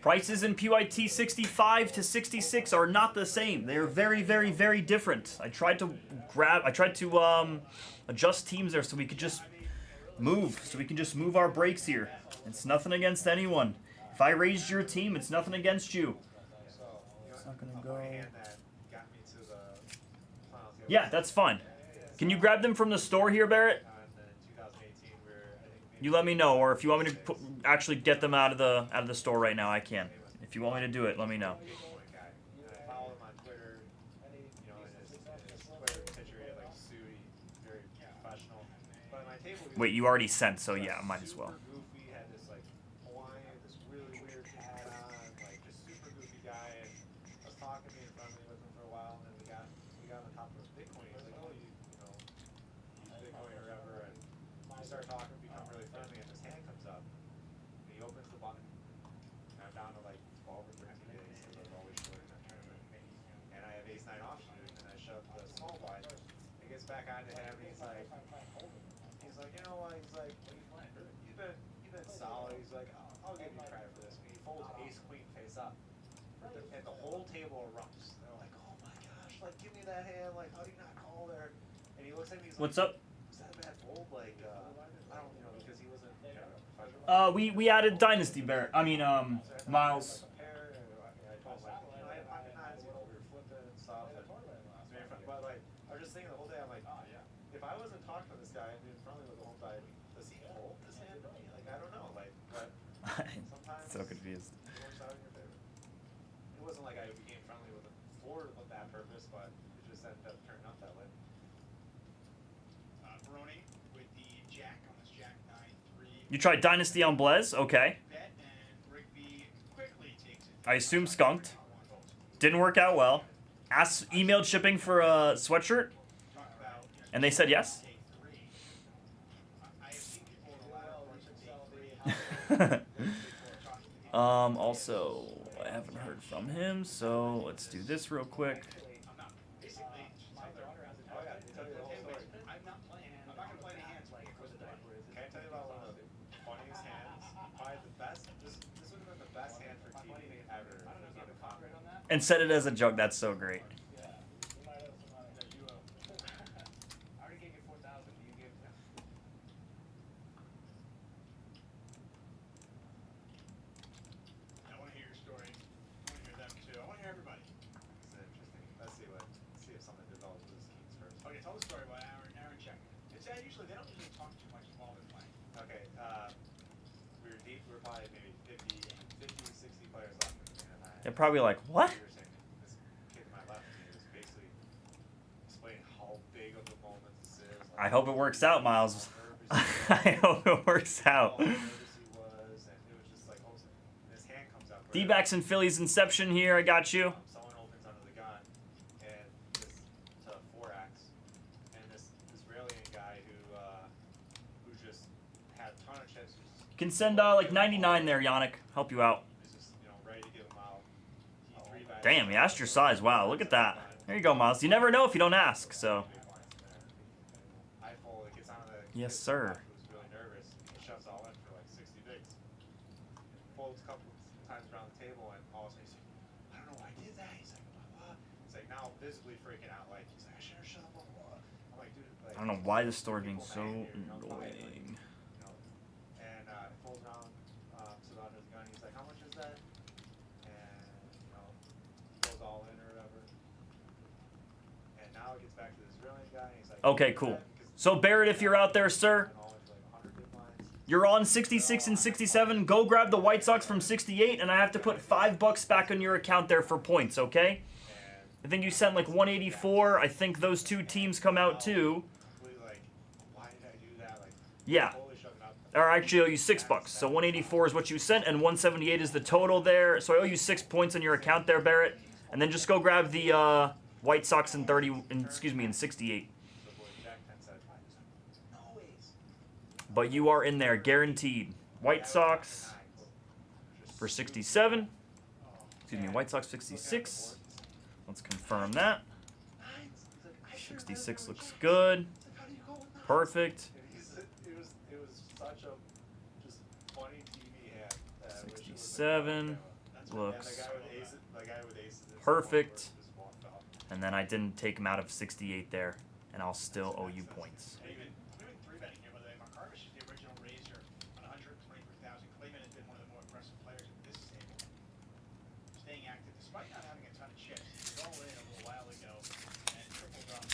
Prices in PYT 65 to 66 are not the same. They are very, very, very different. I tried to adjust teams there so we could just move our breaks here. It's nothing against anyone. If I raised your team, it's nothing against you. It's not gonna go. Yeah, that's fine. Can you grab them from the store here, Barrett? You let me know, or if you want me to actually get them out of the store right now, I can. If you want me to do it, let me know. I follow him on Twitter, and his Twitter picture, he had like a suit, he's very professional. But at my table, Wait, you already sent, so yeah, might as well. super goofy, had this like Hawaiian, this really weird hat on, like just super goofy guy, and I was talking to me and friendly with him for a while, and then we got on top of Bitcoin. He was like, oh, you use Bitcoin or whatever, and we started talking, become really friendly, and his hand comes up, and he opens the button, and I'm down to like 12 or 13 days, so I'm always short in that tournament, and I have ace-9 offsuit, and I shove the small blind, it gets back onto him, and he's like, you know what, he's like, you've been solid, he's like, I'll give you credit for this, and he folds ace-queen face up, and the whole table erupts, they're like, oh my gosh, like, give me that hand, like, how do you not call there, and he looks at me, he's like, What's up? is that a bad fold, like, I don't, because he wasn't, professional. We added Dynasty, Barrett. I mean, Miles. I told him, like, I have pocket nines, we were flipping and stuff, but like, I was just thinking the whole day, I'm like, oh yeah. If I wasn't talking to this guy and being friendly with the whole time, does he hold this hand to me? Like, I don't know. Like, but sometimes So confused. it works out in your favor. It wasn't like I became friendly with him for that purpose, but it just ended up turning out that way. Baroni with the jack on this jack 9-3. You tried Dynasty on Blez? Okay. Bet, and Rigby quickly takes it. I assume skunked. Didn't work out well. Emailed shipping for a sweatshirt, and they said yes. Also, I haven't heard from him, so let's do this real quick. And set it as a joke. That's so great. I want to hear your story. I want to hear them too. I want to hear everybody. It's interesting. Let's see if something develops with the Kings first. Okay, tell the story about Aaron check. It's usually they don't usually talk too much while they're playing. Okay, we were deep. We were probably maybe 50, 60 players left in the game, and They're probably like, what? This kid to my left of me was basically explaining how big of a moment this is. I hope it works out, Miles. I hope it works out. D-backs and Phillies Inception here. I got you. Someone opens under the gun, and this to 4x, and this Israeli guy who just had a ton of chips. You can send like 99 there, Yannick. Help you out. Ready to give him out. Damn, he asked your size. Wow, look at that. There you go, Miles. You never know if you don't ask, so. Yes, sir. Who's really nervous. He shoves all in for like 60 bigs. Folds a couple times around the table, and all of a sudden he's like, I don't know why I did that. He's like, what? He's like now visibly freaking out. Like, he's like, I should have shut up. I'm like, dude. Like, I don't know why this store is being so annoying. And he folds around to the under the gun. He's like, how much is that? And, goes all in or whatever. And now it gets back to this Israeli guy. And he's like, Okay, cool. So Barrett, if you're out there, sir, you're on 66 and 67. Go grab the White Sox from 68, and I have to put $5 back on your account there for points, okay? I think you sent like 184. I think those two teams come out too. Yeah. Or actually, I owe you $6. So 184 is what you sent, and 178 is the total there. So I owe you 6 points on your account there, Barrett. And then just go grab the White Sox in 68. But you are in there, guaranteed. White Sox for 67. Excuse me, White Sox 66. Let's confirm that. 66 looks good. Perfect. It was such a just funny TV hand. 67 looks the guy with aces perfect. And then I didn't take him out of 68 there, and I'll still owe you points. I'm doing 3-betting here, by the way. Markarvish is the original raiser on 123,000. Clayman has been one of the more aggressive players at this table. Staying active despite not having a ton of chips. He was all in a little while ago and tripled up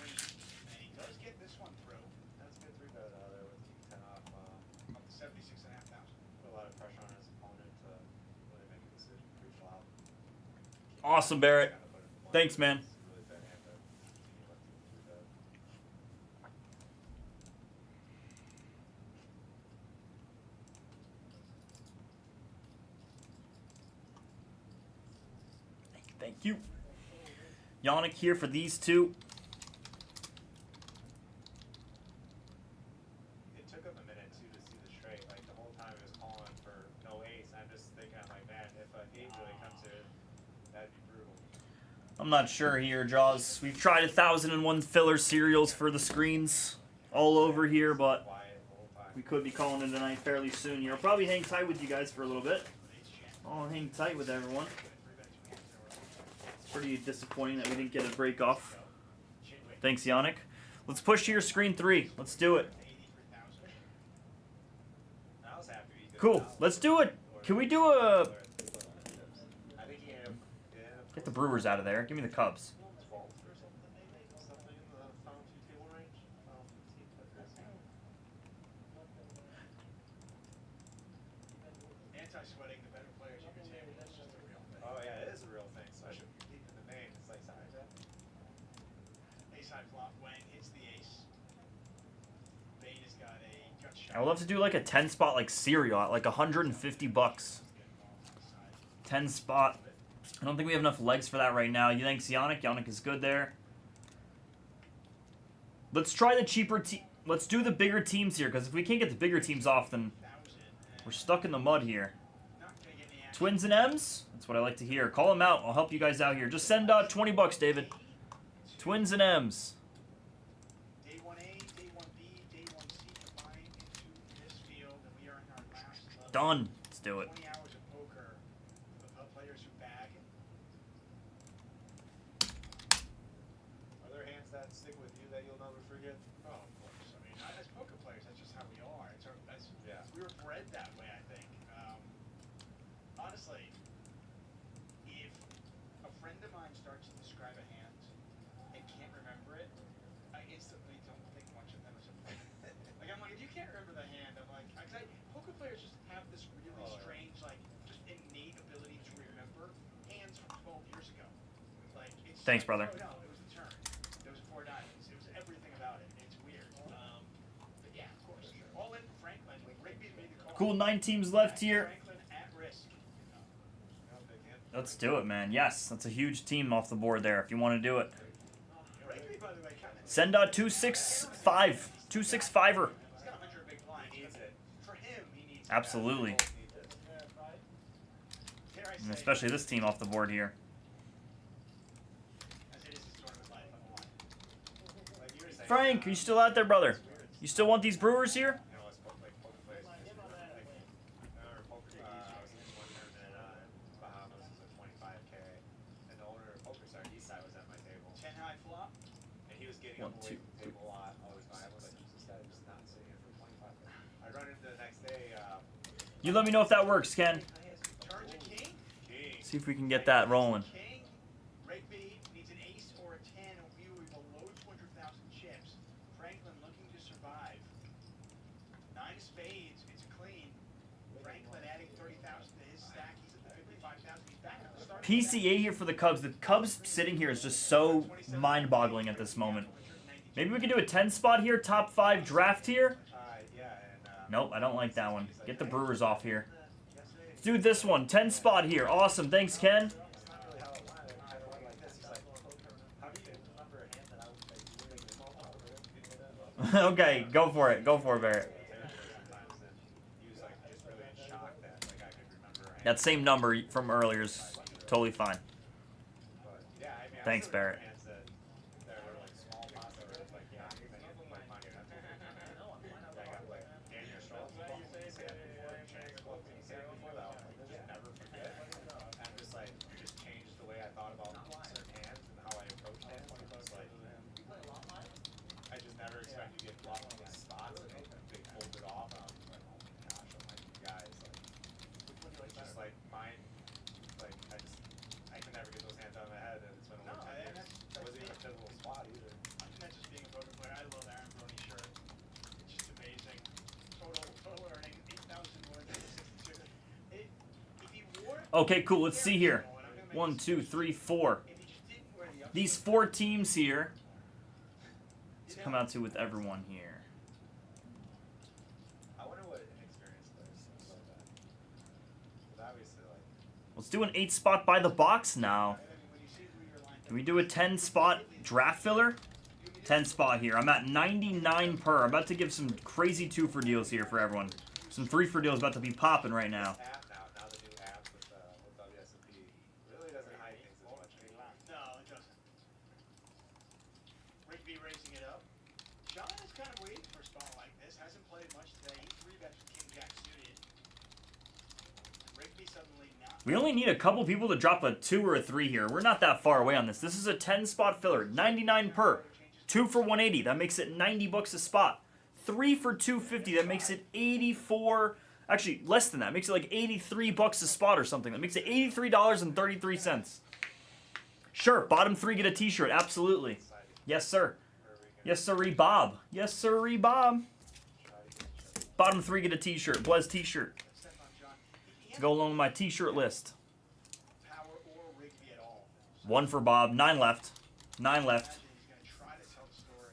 green. And he does get this one through. That's a good 3-bet out there with 10 off. Up to 76,500. Put a lot of pressure on his opponent to really make a decision pre-flop. Awesome, Barrett. Thanks, man. Thank you. Yannick here for these two. It took him a minute too to see the straight. Like the whole time he was calling for no ace. I'm just thinking, I'm like, man, if an 8 really comes in, that'd be brutal. I'm not sure here, Jaws. We've tried 1,001 filler serials for the screens all over here, but we could be calling it tonight fairly soon here. I'll probably hang tight with you guys for a little bit. I'll hang tight with everyone. It's pretty disappointing that we didn't get a break off. Thanks, Yannick. Let's push to your screen 3. Let's do it. Cool. Let's do it. Can we do a... Get the Brewers out of there. Give me the Cubs. when hits the ace, Bane has got a gut shot. I would love to do like a 10 spot like cereal at like $150. 10 spot. I don't think we have enough legs for that right now. You thanks Yannick. Yannick is good there. Let's try the cheaper team. Let's do the bigger teams here, because if we can't get the bigger teams off, then we're stuck in the mud here. Twins and M's? That's what I like to hear. Call them out. I'll help you guys out here. Just send $20, David. Twins and M's. Day 1A, Day 1B, Day 1C combined into this field, and we are in our last level. Done. Let's do it. 20 hours of poker of players who bag. Are there hands that stick with you that you'll never forget? Oh, of course. I mean, as poker players, that's just how we are. We were bred that way, I think. Honestly, if a friend of mine starts to describe a hand and can't remember it, I instantly don't think much of them as a player. Like, I'm like, if you can't remember the hand, I'm like, poker players just have this really strange, like, just innate ability to remember hands from 12 years ago. Like, it's Thanks, brother. Oh, no, it was the turn. There was 4 diamonds. It was everything about it. It's weird. But yeah, of course. All in Franklin. Rigby made the call. Cool, 9 teams left here. Franklin at risk. Let's do it, man. Yes, that's a huge team off the board there if you want to do it. Rigby, by the way, kind of. Send 265. 265er. He's got 100 big blinds. He needs it. For him, he needs Absolutely. that. Dare I And say, especially this team off the board here. as it is his tournament life, I'm one. Like you were saying, Frank, are you still out there, brother? You still want these Brewers here? you know, like poker players. I remember poker. I was in one tournament in Bahamas. It was a 25K, and the owner of Poker Star Eastside was at my table. 10 high flop. And he was getting up away from the table a lot all the time. I was like, this guy is not sitting here for 25. I run into the next day. You let me know if that works, Ken. Turn to king. See if we can get that rolling. King. Rigby needs an ace or a 10. We will be below 200,000 chips. Franklin looking to survive. 9 of spades. It's clean. Franklin adding 30,000 to his stack. He's at the 55,000. He's back at the start. PCA here for the Cubs. The Cubs sitting here is just so mind-boggling at this moment. Maybe we can do a 10 spot here, top 5 draft here. Yeah, and Nope, I don't like that one. Get the Brewers off here. Let's do this one, 10 spot here. Awesome, thanks, Ken. it's not really how it went. It kind of went like this. He's like, how do you remember a hand that I was like, Okay, go for it. Go for it, Barrett. He was like just really shocked that like I could remember a hand. That same number from earlier is totally fine. But yeah, I mean, Thanks, I still Barrett. remember hands that were like small pots that were like not even like money. I got like Daniel Schultz, before that. Like, just never forget. And just like just changed the way I thought about certain hands and how I approached hands. It's like I just never expected to get blocked on these spots and they pulled it off. And I was like, oh my gosh, I'm like, you guys, like, just like mine, like I can never get those hands out of my head, and it's been a long time. It wasn't even a pivotal spot either. I think that's just being a poker player. I love Aaron Brony's shirt. It's just amazing. Total earning 8,000 more than 62. If he wore it, Okay, cool. Let's see here. 1, 2, 3, 4. if he just didn't wear the These 4 teams here to come out to with everyone here. I wonder what inexperienced players think about that. But obviously, like, Let's do an 8 spot by the box now. Can we do a 10 spot draft filler? 10 spot here. I'm at 99 per. I'm about to give some crazy 2 for deals here for everyone. Some 3 for deals about to be popping right now. this app now the new app with WSOP really doesn't hide things as much anymore. No, it doesn't. Rigby raising it up. Sean is kind of waiting for a spot like this. Hasn't played much today. He 3-bets with King Jack suited. Rigby suddenly not. We only need a couple people to drop a 2 or a 3 here. We're not that far away on this. This is a 10 spot filler. 99 per. 2 for 180. That makes it $90 a spot. 3 for 250. That makes it 84. Actually, less than that. Makes it like $83 a spot or something. That makes it $83.33. Sure. Bottom 3 get a t-shirt. Absolutely. Yes, sir. Yes, sirree, Bob. Yes, sirree, Bob. Bottom 3 get a t-shirt. Blez t-shirt. To go along with my t-shirt list. Power or Rigby at all. 1 for Bob. 9 left. 9 left. He's going to try to tell the story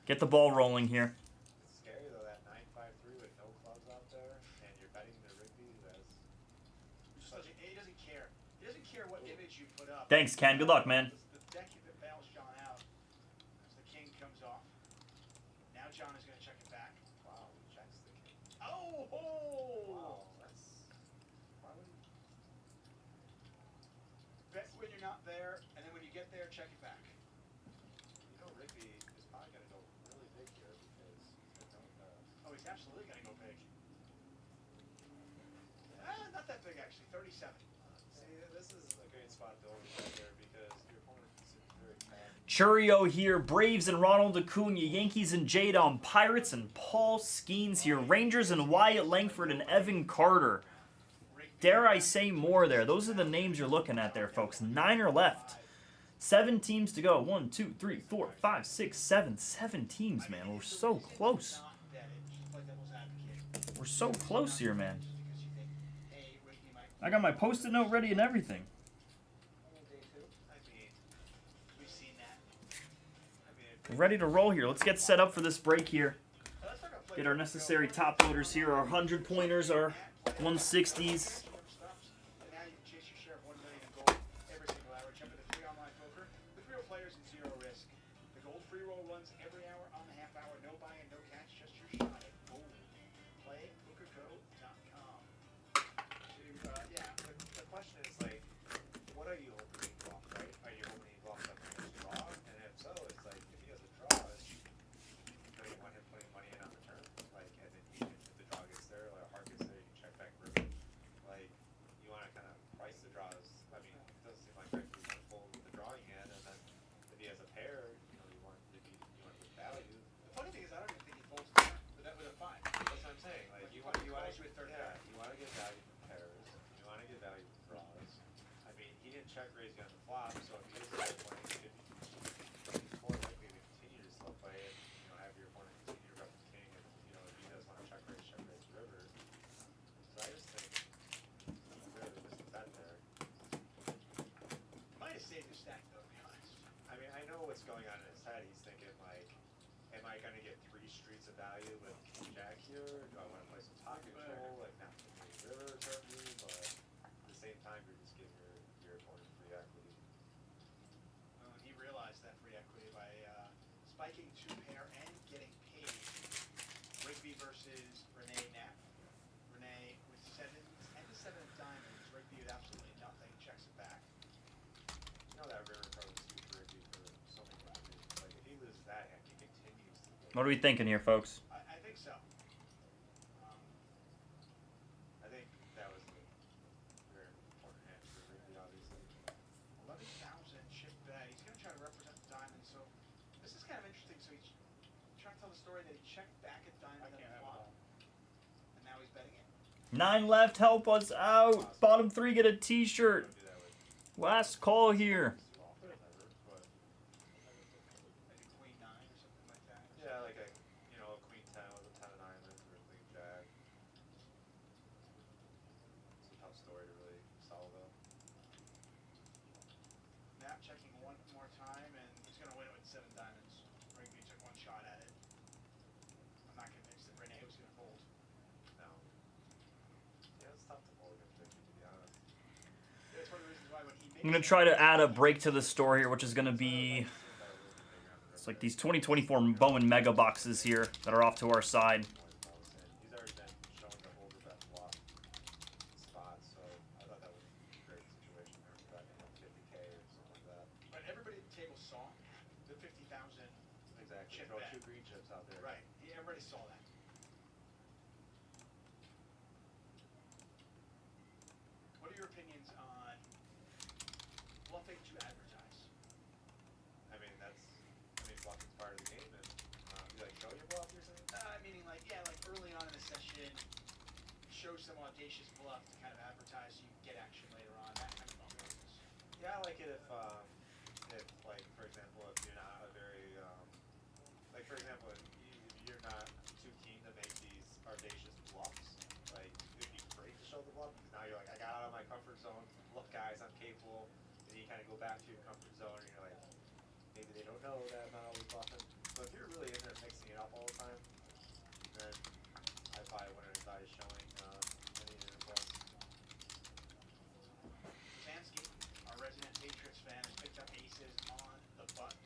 Get the ball rolling here. It's scary though, that 9-5-3 with no clubs out there, and you're betting the Rigby who has such. He doesn't care. He doesn't care what image you put up. Thanks, Ken. Good luck, man. The deck that bails John out as the king comes off. Now John is going to check it back. Wow, he checks the king. Oh! Wow, that's. Why would he? Bet when you're not there, and then when you get there, check it back. You know, Rigby is probably going to go really big here because he's been known to. Oh, he's absolutely going to go big. Not that big, actually. 37. See, this is a great spot to overbet here because your opponent is very bad. Churio here. Braves and Ronald Acuna. Yankees and Jade on Pirates and Paul Skeens here. Rangers and Wyatt Langford and Evan Carter. Dare I say more there? Those are the names you're looking at there, folks. 9 are left. 7 teams to go. 1, 2, 3, 4, 5, 6, 7. 7 teams, man. We're so close. We're so close here, man. I got my post-it note ready and everything. We're ready to roll here. Let's get set up for this break here. Get our necessary top loaders here. Our 100-pointers, our 160s. And now you can chase your share of 1 million in gold every single hour. Jump into free online poker with real players and zero risk. The gold free roll runs every hour on the half hour. No buy-in, no catch, just your shot at gold. Play pokerco.com. Yeah, the question is like, what are you opening off, right? Are you opening off something that's draw? And if so, it's like, if he has a draw, you want him putting money in on the turn? Like, as in, even if the draw gets there, like a heart gets there, you can check back river. Like, you want to kind of price the draws. I mean, it doesn't seem like right, you want to fold the drawing hand, and then if he has a pair, you know, you want to get value. The funny thing is, I don't even think he folds the turn with a 5. That's what I'm saying. Like, you want to you at third yeah, pair. you want to get value from pairs. You want to get value from draws. I mean, he didn't check raise on the flop, so if he is slow playing, he could more likely to continue to slow play and have your opponent continue to rep the king. And if he does want to check raise river. So I just think really just a bet there. Might have saved his stack though, to be honest. I mean, I know what's going on in his head. He's thinking like, am I going to get 3 streets of value with King Jack here? Do I want to play some top control, like not the river turn me? But at the same time, you're just giving your opponent free equity. He realized that free equity by spiking 2 pair and getting paid. Rigby versus Renee Knapp. Renee with 10 to 7 of diamonds. Rigby with absolutely nothing. Checks it back. You know that river card is huge for Rigby for so many reasons. Like if he loses that hand, he continues to get. What are we thinking here, folks? I think so. I think that was a very important hand for Rigby, obviously. 11,000 chip bet. He's going to try to represent the diamond. So this is kind of interesting. So he's trying to tell the story that he checked back at diamond and flop, and now he's betting it. 9 left. Help us out. Bottom 3 get a T-shirt. Last call here. Like a queen 9 or something like that. Yeah, like a queen 10 with a 10 of diamonds or a queen jack. It's a tough story to really solve though. Knapp checking one more time, and he's going to win it with 7 diamonds. Rigby took 1 shot at it. I'm not convinced that Renee was going to fold. No. Yeah, it's tough to fold against Rigby, to be honest. That's one of the reasons why when he makes I'm going to try to add a break to the store here, which is going to be... It's like these 2024 Bowman Mega Boxes here that are off to our side. He's already been shown to overbet flop spot, so I thought that was a great situation there for betting like 50K or something like that. But everybody at the table saw the 50,000 Exactly. chip Throw bet. 2 green chips out there. Right. Everybody saw that. What are your opinions on bluffing to advertise? I mean, bluffing's part of the game, and you like show your bluff, you're saying? Meaning like early on in the session, show some audacious bluff to kind of advertise so you get action later on. That kind of business. Yeah, I like it if like, for example, if you're not a very, like, for example, if you're not too keen to make these audacious bluffs, like, it'd be great to show the bluff, because now you're like, I got out of my comfort zone, look guys, I'm capable, and you kind of go back to your comfort zone, and you're like, maybe they don't know that I'm not always bluffing. So if you're really in there mixing it up all the time, then I probably wouldn't advise showing any of your plus. Brzezinski, our resident Patriots fan, has picked up aces on the button.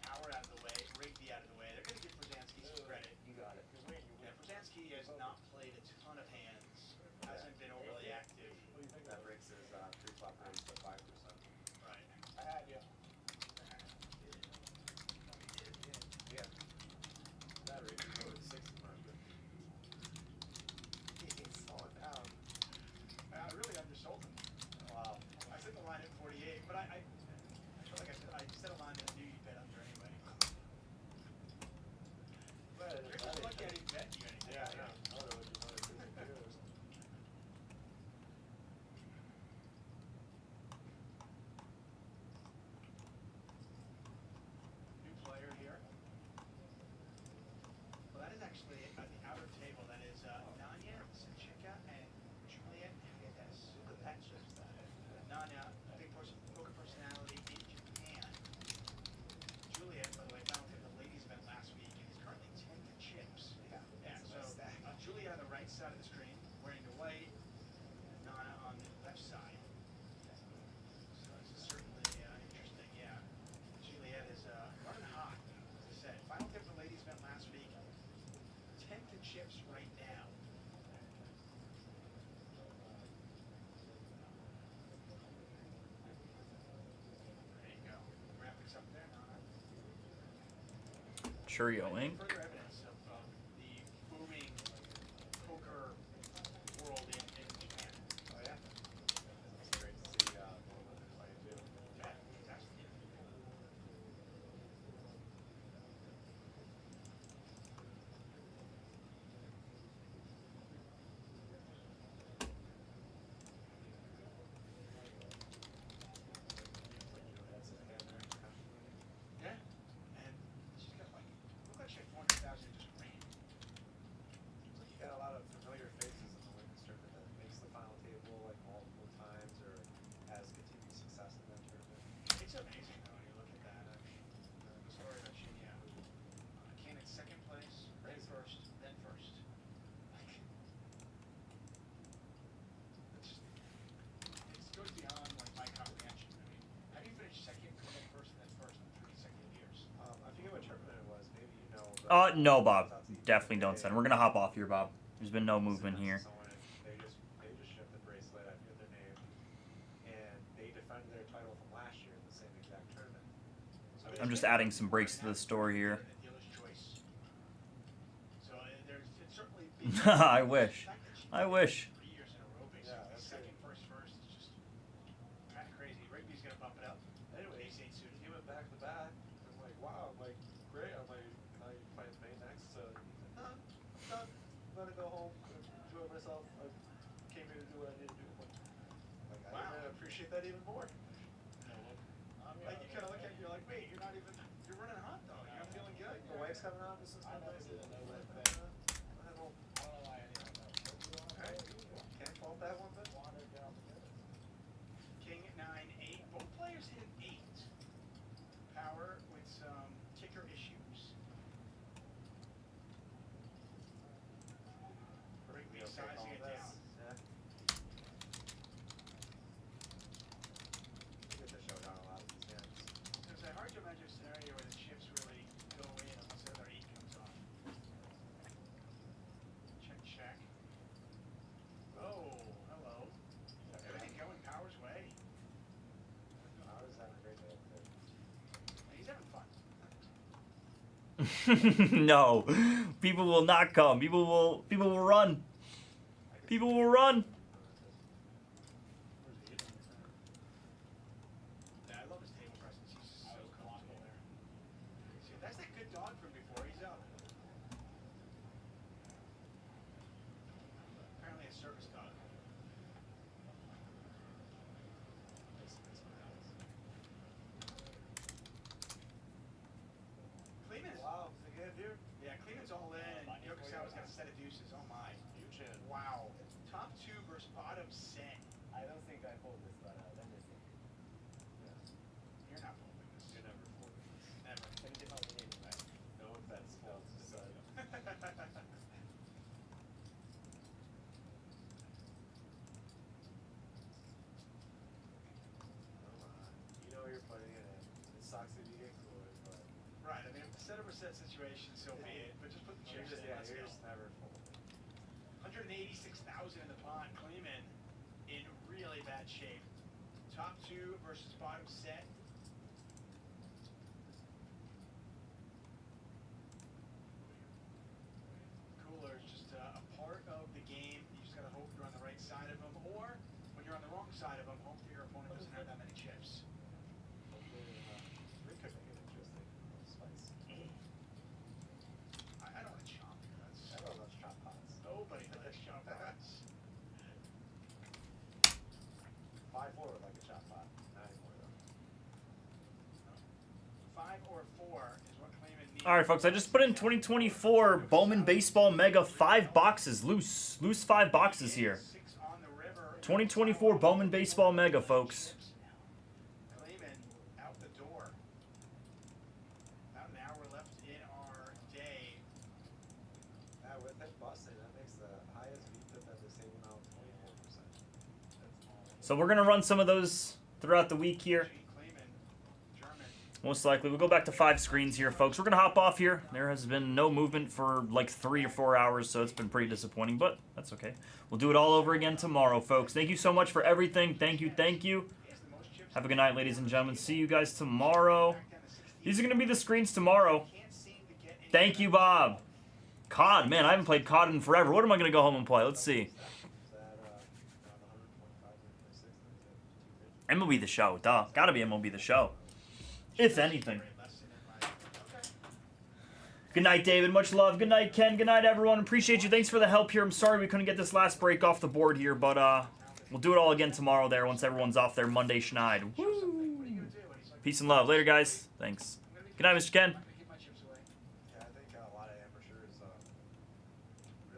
Howard out of the way, Rigby out of the way. They're going to give Brzezinski some credit. You got it. Yeah, Brzezinski has not played a ton of hands. Hasn't been overly active. What do you think that breaks his pre-flop raise to 5%? Right. I had you. Yeah. That rate is over 60 marker. He's slowing down. I really undersold him. Wow. I set the line at 48, but I feel like I set a line that I knew you'd bet under anyway. But You're just lucky I didn't bet you anything. yeah, I know. Otherwise, you wanted to do it. New player here. Well, that is actually at the outer table. That is Nanya, Sanchika, and Juliet Hernandez. Nanya, big poker personality in Japan. Juliet, by the way, found him the ladies event last week and is currently 10 to chips. Yeah, so Juliet on the right side of the screen, wearing the white, Nana on the left side. So this is certainly interesting, yeah. Juliet is running hot, as I said. Final tip for ladies event last week, 10 to chips right now. There you go. Graphics up there, Nana. Churioing. Further evidence of the booming poker world in Japan. Oh, yeah. It's great to see more women playing too. Yeah, fantastic. That's his hand there. Yeah, and she's got like, look like she had 400,000 and just ran. You got a lot of familiar faces in the women's tournament that makes the final table like multiple times or has continued success in that tournament. It's amazing though when you look at that. I mean, the story about Shinya came in second place, then first, then first. Like, it goes beyond like my comprehension. I mean, how do you finish second, come in first, and then first in 3 consecutive years? I forget what tournament it was. Maybe you know. No, Bob. Definitely don't send. We're gonna hop off here, Bob. There's been no movement here. They just shipped the bracelet. I forget their name, and they defended their title from last year in the same exact tournament. So I'm just adding some breaks to the story here. Dealer's choice. So it's certainly I wish. I wish. 3 years in a row, basically. Yeah, that's Second, first is just kind of crazy. Rigby's gonna bump it up. Anyway, Ace 8 suited. he went back to back. I'm like, wow. I'm like, great. I'm like, now you playing May next. So he's like, I'm done. I'm gonna go home, enjoy myself. I came here to do what I need to do. Like, Wow. I appreciate that even more. Like you kind of look at it, you're like, wait, you're not even, you're running hot though. You're feeling good. The wife's coming out. This is I my know nice. you didn't know what I don't know why anyone knows. Alright, can't fault that one, but Wanted down together. King 9-8. Both players hit an 8. Power with some kicker issues. Rigby sizing it down. Yeah. Get the showdown a lot of these hands. It's hard to imagine a scenario where the chips really go in unless the other 8 comes off. Check, check. Oh, hello. Everything going Power's way. I was having a great day today. He's having fun. No. People will not come. People will run. People will run. Yeah, I love his table presence. He's so comfortable there. See, that's that good dog from before. He's up. Apparently a service dog. Kleeman is, Wow, again, dude. yeah, Kleeman's all in. Yokosawa's got a set of deuces. Oh my. Wow. Top 2 versus bottom set. I don't think I pulled this, but let me see. You're not folding this. You're never folding this. Never. Can you give out the name, right? No. putting it in. It sucks if you get coolers, but Right. I mean, set up a set situation, so be it. But just put the chips in. Let's you're go. just never full. 186,000 in the pot. Kleeman in really bad shape. Top two versus bottom set. Cooler is just a part of the game. You just gotta hope you're on the right side of them, or when you're on the wrong side of them, hope that your opponent doesn't have that many chips. Hopefully, we could make it interesting. Spice. I don't like chop. Everyone loves chop pots. Nobody likes chop pots. 5-4 would like a chop pot. Not anymore though. 5 or 4 is what Kleeman needs. All right, folks. I just put in 2024 Bowman Baseball Mega 5 boxes loose. Loose 5 boxes here. 2024 Bowman Baseball Mega, folks. Kleeman out the door. About an hour left in our day. With him busting, that makes the highest VPIP at the same amount 24%. So we're gonna run some of those throughout the week here. Most likely. We'll go back to 5 screens here, folks. We're going to hop off here. There has been no movement for like 3 or 4 hours, so it's been pretty disappointing, but that's okay. We'll do it all over again tomorrow, folks. Thank you so much for everything. Thank you, thank you. Have a good night, ladies and gentlemen. See you guys tomorrow. These are going to be the screens tomorrow. Thank you, Bob. COD. Man, I haven't played COD in forever. What am I going to go home and play? Let's see. MLB The Show. Duh. Gotta be MLB The Show. If anything. Good night, David. Much love. Good night, Ken. Good night, everyone. Appreciate you. Thanks for the help here. I'm sorry we couldn't get this last break off the board here, but we'll do it all again tomorrow there once everyone's off their Monday schneid. Woo! Peace and love. Later, guys. Thanks. Good night, Mr. Ken.